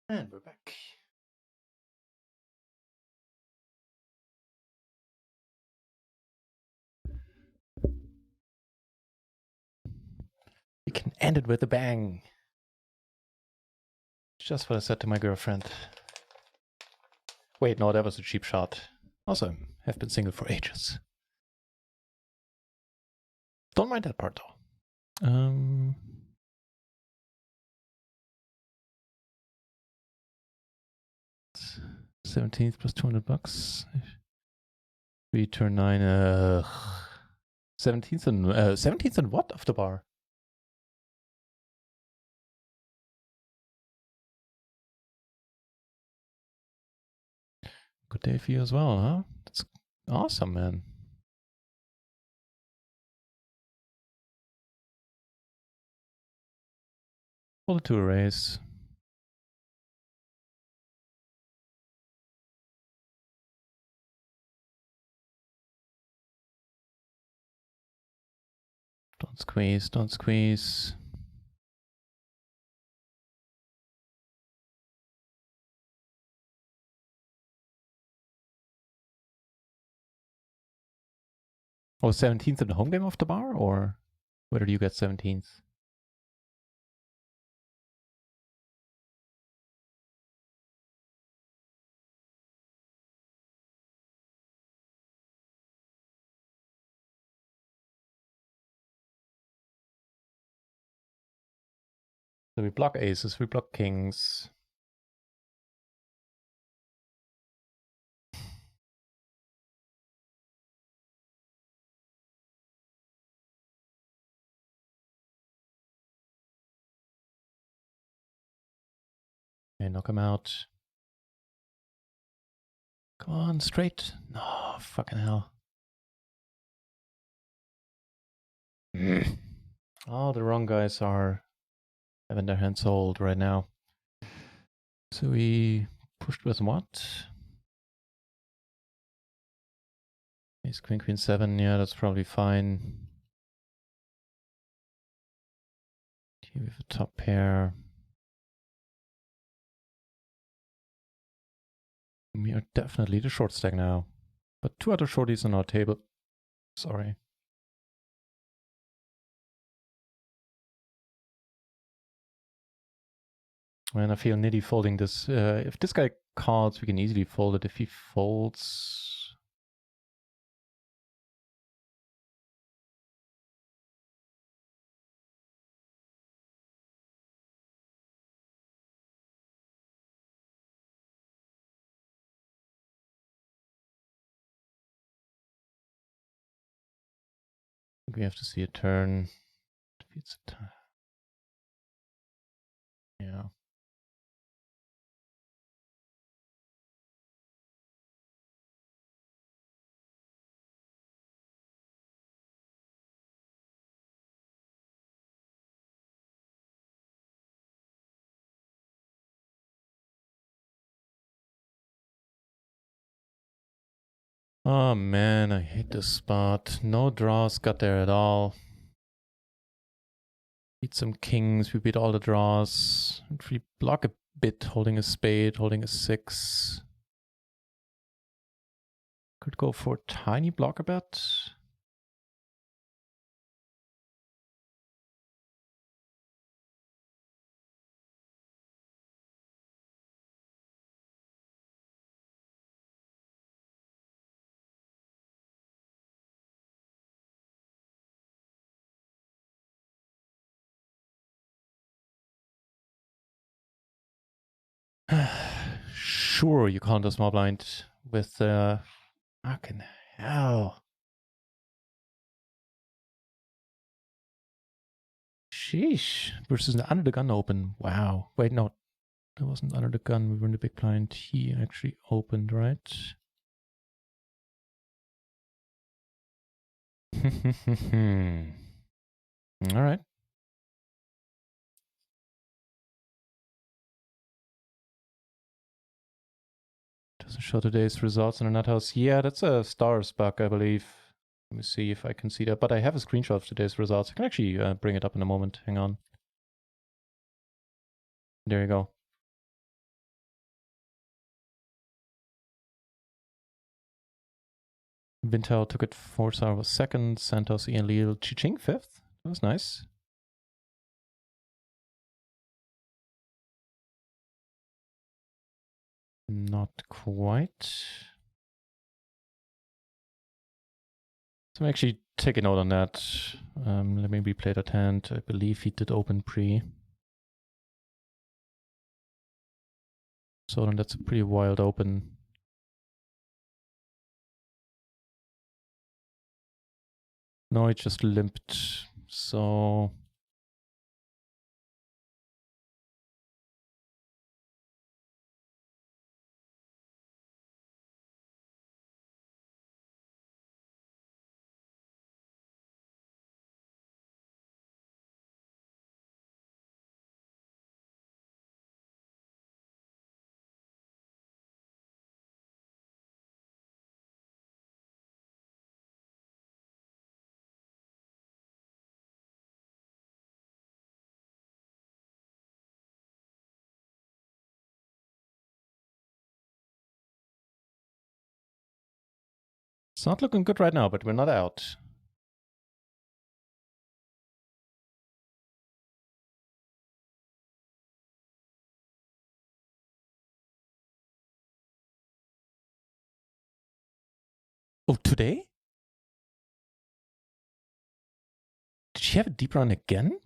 S1: And we're back. We can end it with a bang. Just what I said to my girlfriend. Wait, no, that was a cheap shot. Also, have been single for ages. Don't mind that part though. 17th plus $200. 3 turn 9. 17th and 17th and what of the bar? Good day for you as well, huh? That's awesome, man. Pull it to a raise. Don't squeeze, don't squeeze. Oh, 17th in the home game of the bar, or where do you get 17th? So we block aces, we block kings. Okay, knock him out. Come on, straight. No, fucking hell. Oh, the wrong guys are having their hands hold right now. So we pushed with what? Ace, queen, queen, 7. Yeah, that's probably fine. Here we have a top pair. We are definitely the short stack now. But 2 other shorties on our table. Sorry. And I feel nitty folding this. If this guy calls, we can easily fold it. If he folds... we have to see a turn. Defeats a turn. Yeah. Oh man, I hate this spot. No draws got there at all. Beat some kings, we beat all the draws. If we block a bit, holding a spade, holding a 6. Could go for a tiny blocker bet. Sure, you can't a small blind with fucking hell. Sheesh. Versus an under the gun open. Wow. Wait, no. That wasn't under the gun. We were in the big blind. He actually opened, right? All right. Doesn't show today's results in the nut house. Yeah, that's a stars bug, I believe. Let me see if I can see that. But I have a screenshot of today's results. I can actually bring it up in a moment. Hang on. There you go. Winter took it. Forza was second. Santos, Ian Leal, Chiching fifth. That was nice. Not quite. So I'm actually taking note on that. Let me replay that hand. I believe he did open pre. So then that's a pretty wild open. No, it just limped. So it's not looking good right now, but we're not out. Oh, today? Did she have a deep run again?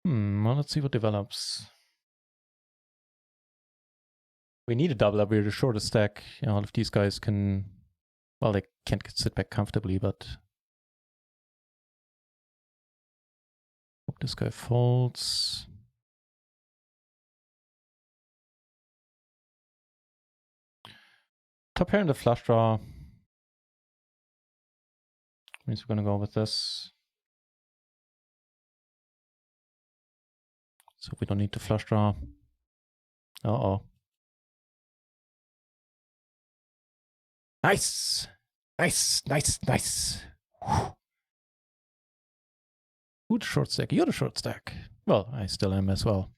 S1: Well, let's see what develops. We need a double up. We're the shortest stack. You know, all of these guys can... Well, they can't sit back comfortably, but... Hope this guy folds. Top pair in the flush draw. Means we're gonna go with this. So we don't need to flush draw. Uh-oh. Nice! Nice, nice, nice. Whew. Who's the short stack? You're the short stack. Well, I still am as well.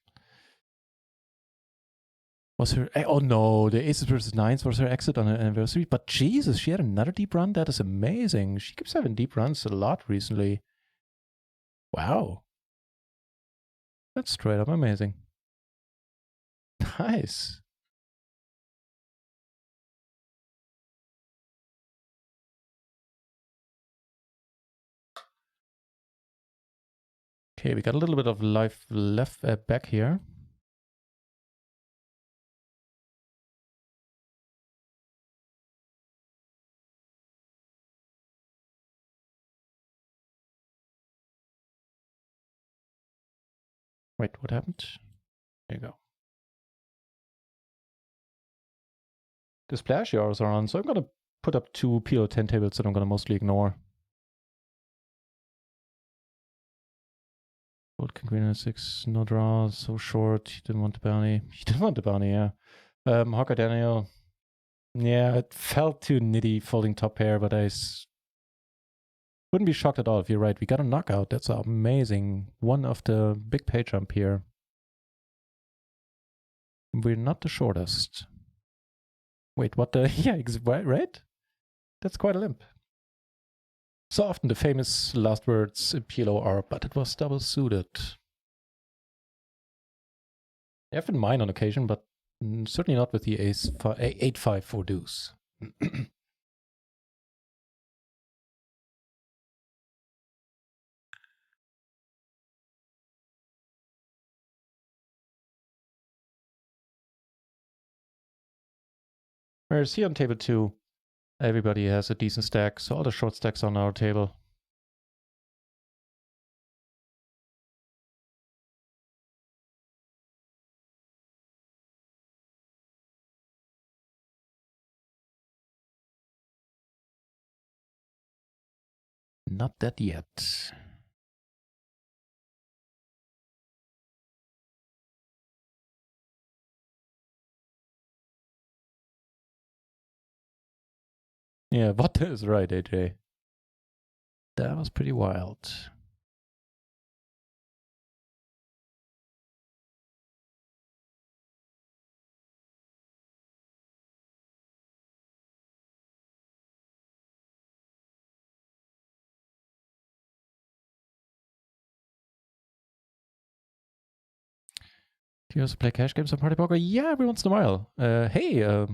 S1: Was her... Oh no, the aces versus nines was her exit on her anniversary. But Jesus, she had another deep run? That is amazing. She keeps having deep runs a lot recently. Wow. That's straight up amazing. Nice. Okay, we got a little bit of life left back here. Wait, what happened? There you go. The splash arrows are on, so I'm gonna put up 2 PLO 10 tables that I'm gonna mostly ignore. Gold King Queen 6, no draw, so short. He didn't want the bounty. He didn't want the bounty, yeah. Hawker Daniel. Yeah, it felt too nitty folding top pair, but I wouldn't be shocked at all if you're right. We got a knockout. That's amazing. One of the big pay jump here. We're not the shortest. Wait, what the? Yeah, right? That's quite a limp. So often the famous last words in PLO are, but it was double suited. I have been mine on occasion, but certainly not with the ace 8-5 for deuce. Whereas here on table 2, everybody has a decent stack, so all the short stacks on our table. Not that yet. Yeah, what is right, AJ? That was pretty wild. Do you also play cash games on Party Poker? Yeah, every once in a while. Hey,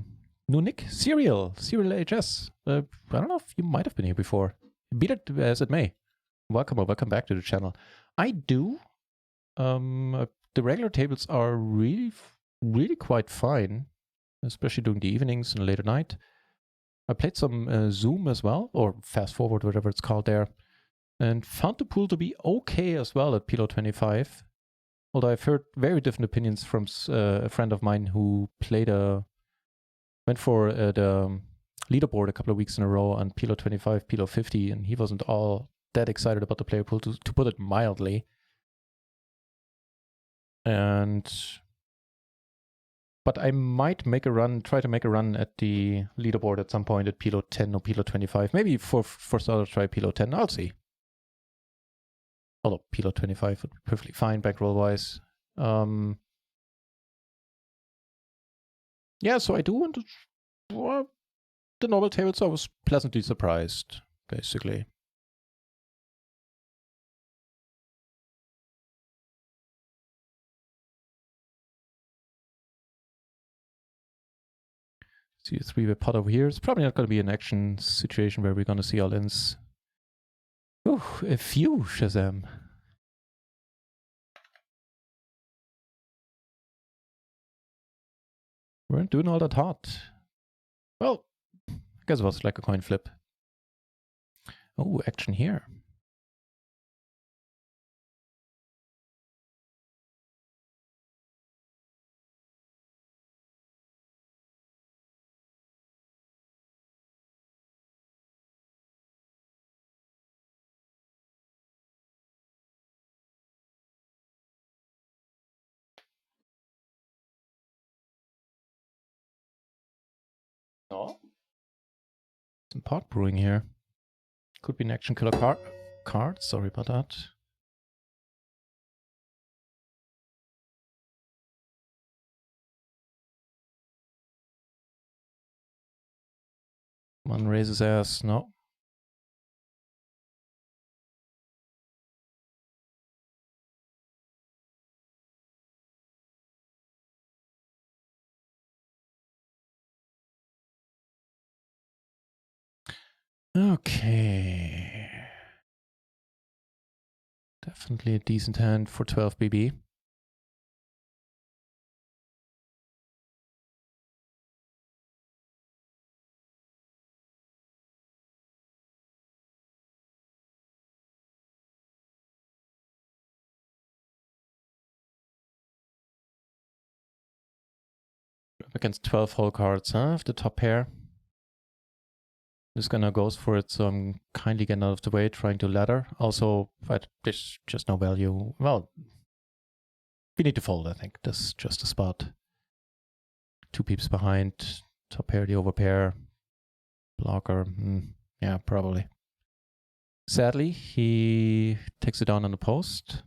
S1: new Nick, Serial HS. I don't know if you might have been here before. Beat it as it may. Welcome or welcome back to the channel. I do. The regular tables are really quite fine, especially during the evenings and later night. I played some Zoom as well, or Fast Forward, whatever it's called there, and found the pool to be okay as well at PLO 25. Although I've heard very different opinions from a friend of mine who went for the leaderboard a couple of weeks in a row on PLO 25, PLO 50, and he wasn't all that excited about the player pool, to put it mildly. But I might try to make a run at the leaderboard at some point at PLO 10 or PLO 25. Maybe for starters try PLO 10. I'll see. Although PLO 25 would be perfectly fine bankroll-wise. Yeah, so I do want to... Well, the normal tables, I was pleasantly surprised, basically. See a three-way pot over here. It's probably not going to be an action situation where we're going to see all-ins. Ooh, a few, Shazam. Weren't doing all that hot. Well, I guess it was like a coin flip. Oh, action here. No. Some pot brewing here. Could be an action killer card. Sorry about that. One raises ass. No. Okay. Definitely a decent hand for 12 BB. Up against 12 whole cards, huh? Of the top pair. This gonna goes for it, so I'm kindly getting out of the way, trying to ladder. Also, but there's just no value. Well, we need to fold, I think. That's just a spot. 2 peeps behind. Top pair, the overpair. Blocker. Yeah, probably. Sadly, he takes it down on the post.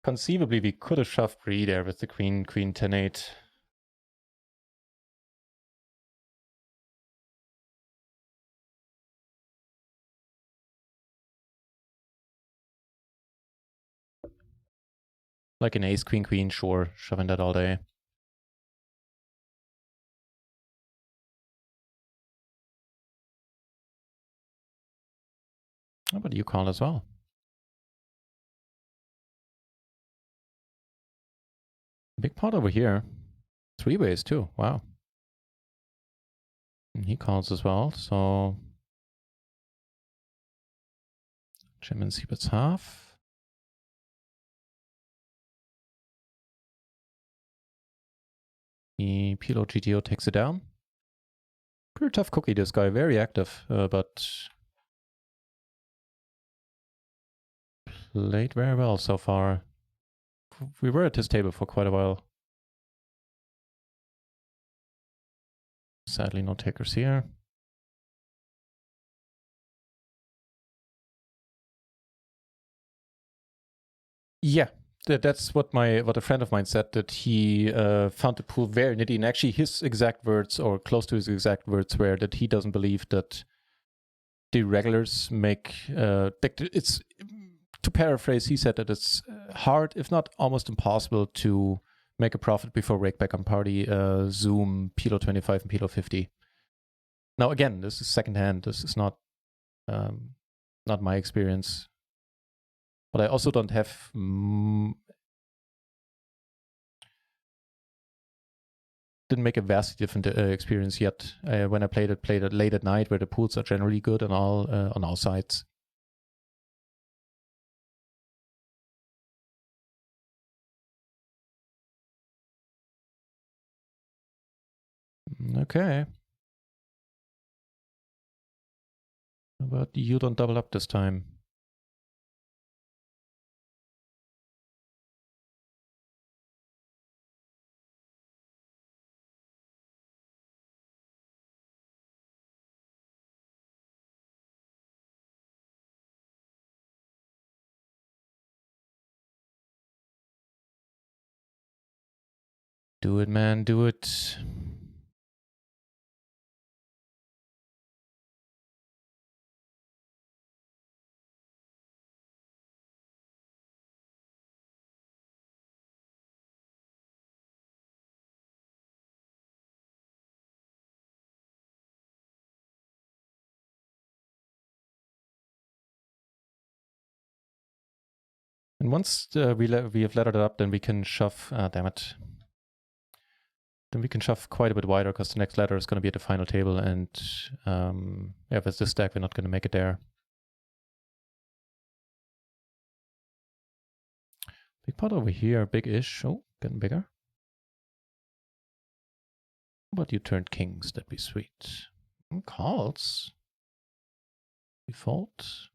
S1: Conceivably, we could have shoved Bree there with the queen 10-8. Like an ace, queen, sure, shoving that all day. How about you call as well? Big pot over here. 3 ways too, wow. And he calls as well, so... Jim and Siebet's half. The PLO GTO takes it down. Pretty tough cookie, this guy. Very active, but played very well so far. we were at this table for quite a while. Sadly, no takers here. Yeah, that's what a friend of mine said, that he found the pool very nitty, and actually his exact words, or close to his exact words, were that he doesn't believe that the regulars make it's, to paraphrase, he said that it's hard, if not almost impossible, to make a profit before rakeback on party, Zoom, PLO 25, and PLO 50. Now, again, this is secondhand. This is not my experience. But I also don't have didn't make a vastly different experience yet. When I played it late at night, where the pools are generally good on all sides. Okay. But you don't double up this time. Do it, man. Do it. And once we have lettered it up, then we can shove. Damn it. Then we can shove quite a bit wider, because the next ladder is going to be at the final table, and yeah, with this stack, we're not going to make it there. Big pot over here, big-ish. Oh, getting bigger. But you turned kings, that'd be sweet. Calls. Default.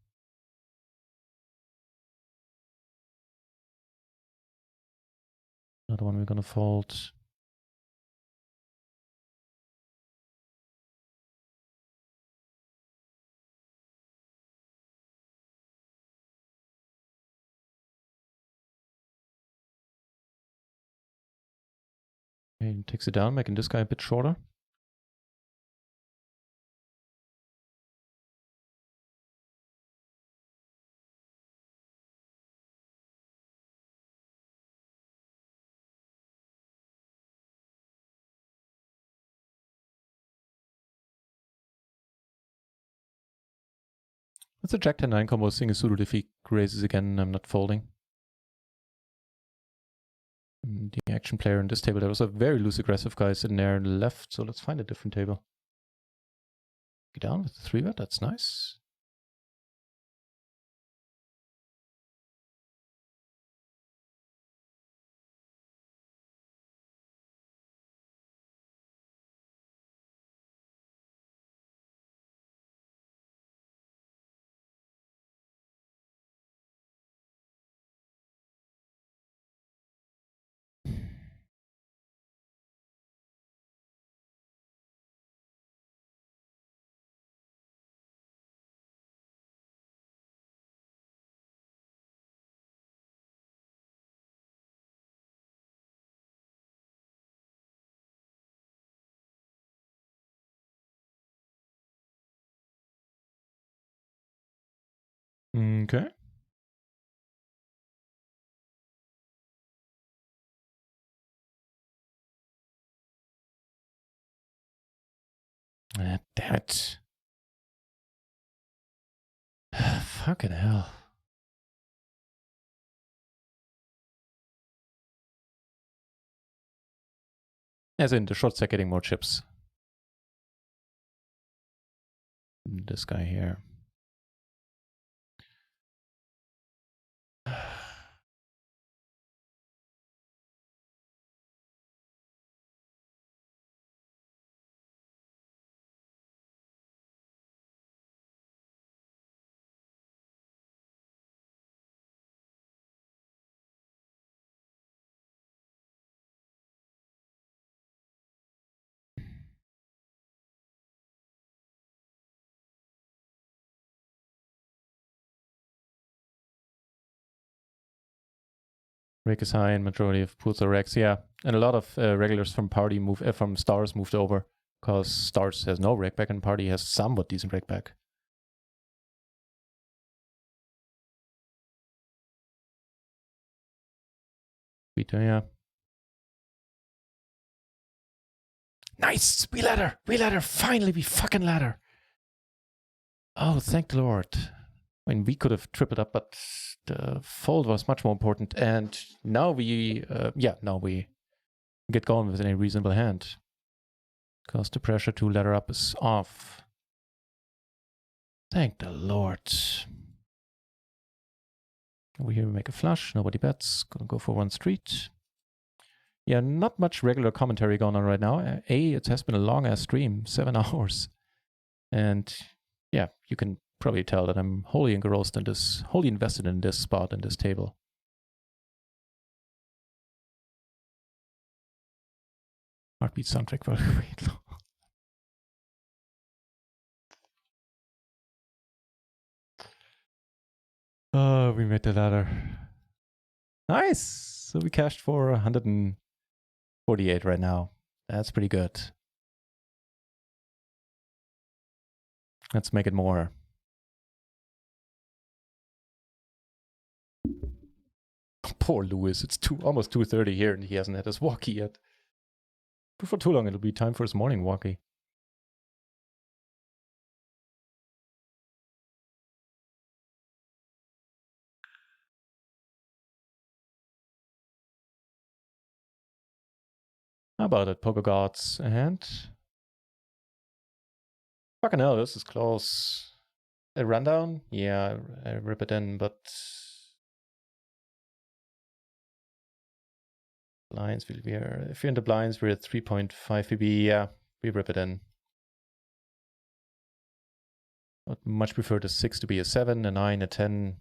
S1: Another one we're gonna fold. And takes it down, making this guy a bit shorter. It's a Jack 10-9 combo, seeing a suited if he raises again, I'm not folding. The action player in this table, there was a very loose aggressive guy sitting there on the left, so let's find a different table. Get down with the 3-bet, that's nice. Okay. Damn it. Fucking hell. As in, the shots are getting more chips. This guy here. Rake is high and majority of pools are Rex, yeah. And a lot of regulars from party from stars moved over. Because stars has no rake back and party has somewhat decent rake back. Yeah. Nice! We ladder! We ladder! Finally, we fucking ladder! Oh, thank the Lord. I mean, we could have tripled up, but the fold was much more important. And now we, now we get going with a reasonable hand. Because the pressure to ladder up is off. Thank the Lord. Over here we make a flush, nobody bets. Gonna go for one street. Yeah, not much regular commentary going on right now. It has been a long-ass stream, 7 hours. And yeah, you can probably tell that I'm wholly engrossed in this, wholly invested in this spot and this table. Heartbeat soundtrack for wait. Oh, we made the ladder. Nice! So we cashed for 148 right now. That's pretty good. Let's make it more. Poor Lewis, it's almost 2:30 here and he hasn't had his walkie yet. Before too long, it'll be time for his morning walkie. How about it, Poker Gods? And fucking hell, this is close. A rundown? Yeah, I rip it in, but blinds, if you're in the blinds, we're at 3.5 PB. Yeah, we rip it in. I'd much prefer the 6 to be a 7, a 9, a 10.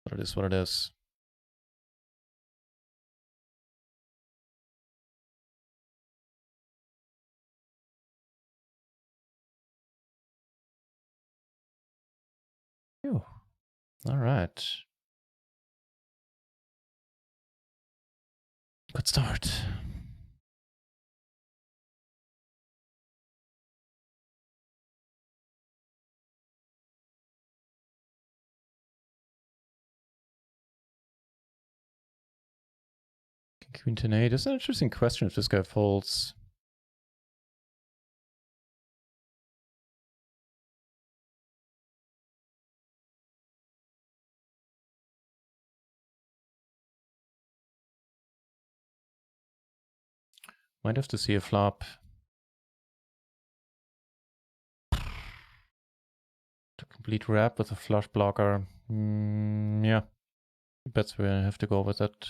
S1: But it is what it is. Phew. All right. Good start. Queen 10-8. That's an interesting question if this guy folds. Might have to see a flop. To complete wrap with a flush blocker. Yeah. Bets we have to go with it.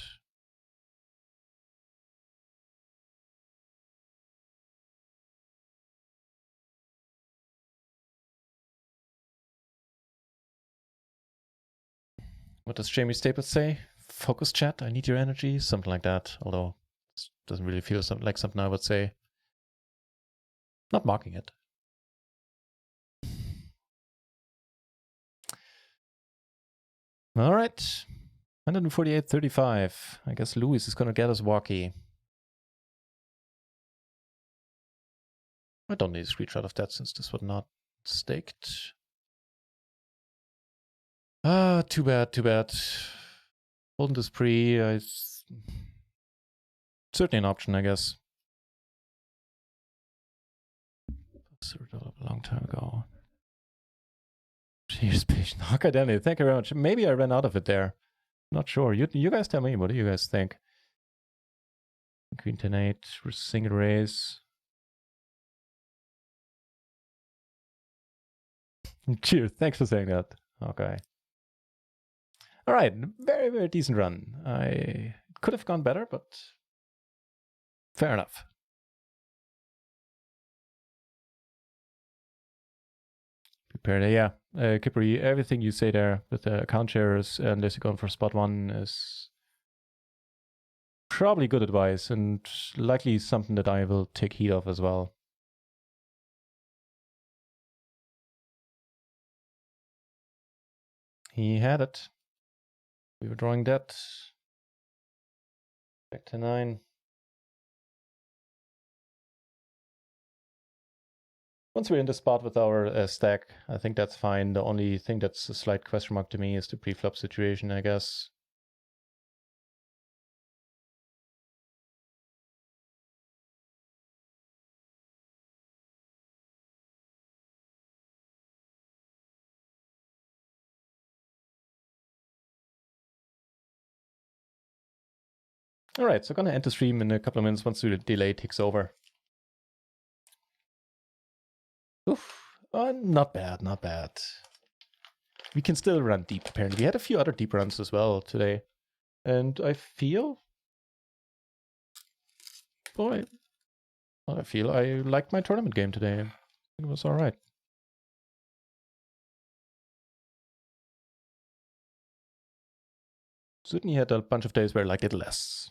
S1: What does Jamie Staples say? Focus chat, I need your energy, something like that. Although it doesn't really feel like something I would say. Not mocking it. All right, 148.35. I guess Lewis is gonna get us walkie. I don't need a screenshot of that since this was not staked. Ah, too bad, too bad. Holding this pre, certainly an option, I guess. A long time ago. Cheers, patient. Academy, thank you very much. Maybe I ran out of it there. Not sure. You guys tell me. What do you guys think? Queen 10-8, single raise. Cheers. Thanks for saying that. Okay. All right. Very, very decent run. I could have gone better, but fair enough. Prepared. Yeah. Kipri, everything you say there with the account shares, unless you're going for spot one, is probably good advice and likely something that I will take heed of as well. He had it. We were drawing that. Back to 9. Once we're in the spot with our stack, I think that's fine. The only thing that's a slight question mark to me is the pre-flop situation, I guess. All right, so gonna end the stream in a couple of minutes once the delay takes over. Oof, not bad, not bad. We can still run deep, apparently. We had a few other deep runs as well today. And I feel... Boy, I feel I liked my tournament game today. It was all right. Certainly had a bunch of days where I liked it less.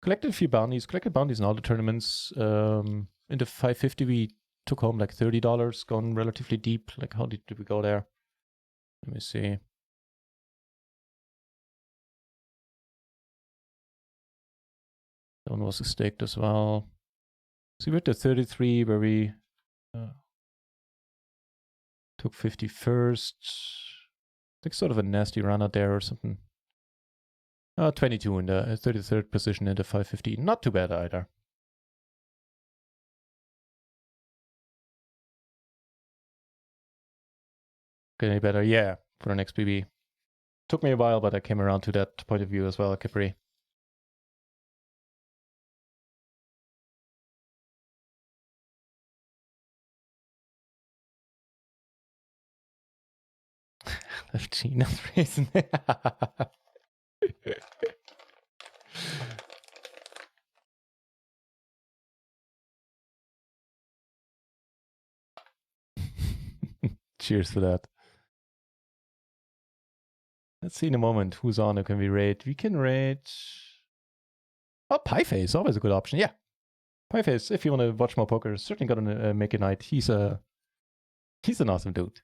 S1: Collected a few bounties. Collected bounties in all the tournaments. In the 550, we took home like $30, gone relatively deep. Like, how did we go there? Let me see. That one was staked as well. So we were at the 33 where we took 51st. I think sort of a nasty run out there or something. 22 in the 33rd position in the 550. Not too bad either. Get any better? Yeah, for the next PB. Took me a while, but I came around to that point of view as well, Kipri. NutRaisin. Cheers for that. Let's see in a moment who's on who can we rate. We can rate... Oh, Pieface, always a good option. Yeah. Pieface, if you want to watch more poker, certainly gonna make a night. He's an awesome dude.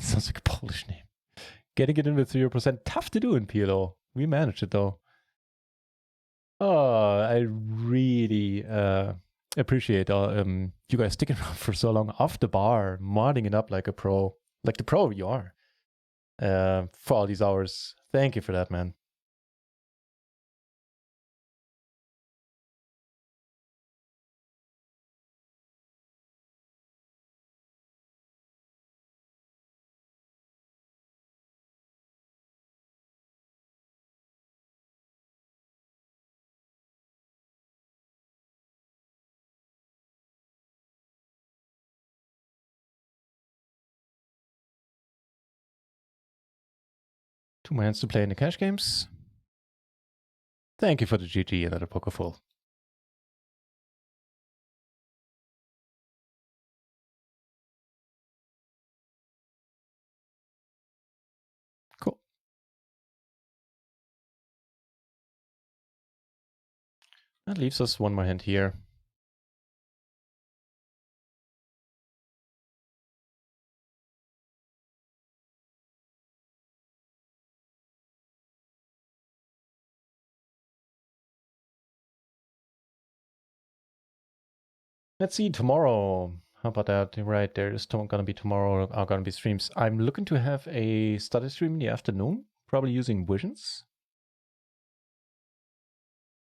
S1: Sounds like a Polish name. Getting it in with 0%. Tough to do in PLO. We managed it though. Oh, I really appreciate you guys sticking around for so long off the bar, modding it up like a pro. Like the pro you are. For all these hours. Thank you for that, man. Two more hands to play in the cash games. Thank you for the GG, another poker full. Cool. That leaves us one more hand here. Let's see tomorrow. How about that? Right, there is going to be tomorrow are going to be streams. I'm looking to have a study stream in the afternoon, probably using Visions.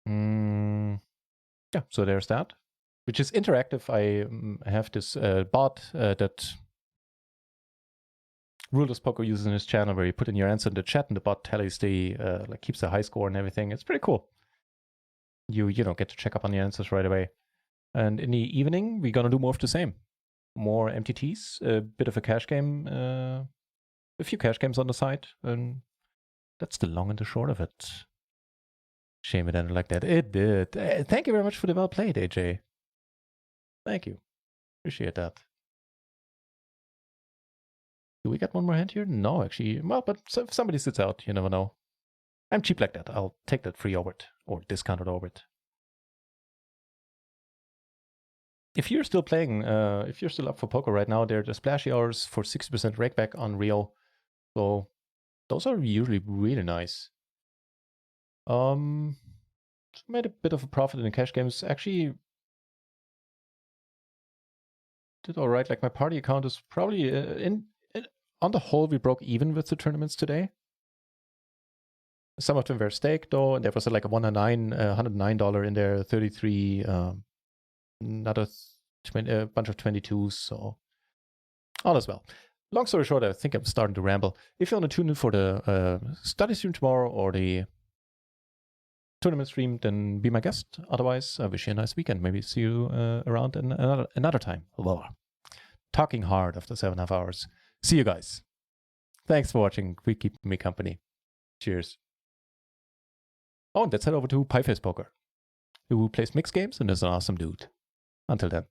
S1: Yeah, so there's that, which is interactive. I have this bot that Ruleless Poker uses in his channel where you put in your answer in the chat and the bot tallies the, like keeps the high score and everything. It's pretty cool. You know, get to check up on the answers right away. And in the evening, we're going to do more of the same. More MTTs, a bit of a cash game, a few cash games on the side. And that's the long and the short of it. Shame it ended like that. It did. Thank you very much for the well played, AJ. Thank you. Appreciate that. Do we get one more hand here? No, actually. Well, but if somebody sits out, you never know. I'm cheap like that. I'll take that free orbit or discounted orbit. If you're still playing, if you're still up for poker right now, there are the splashy hours for 60% rakeback on Rio. So those are usually really nice. Made a bit of a profit in the cash games. Actually, did all right. Like my party account is probably on the whole, we broke even with the tournaments today. Some of them were staked though, and there was like a $109 in there, 33, another a bunch of 22s. So all is well. Long story short, I think I'm starting to ramble. If you want to tune in for the study stream tomorrow or the tournament stream, then be my guest. Otherwise, I wish you a nice weekend. Maybe see you around another time. Talking hard after 7.5 hours. See you guys. Thanks for watching. Keep me company. Cheers. Oh, and let's head over to Pieface Poker, who plays mixed games and is an awesome dude. Until then.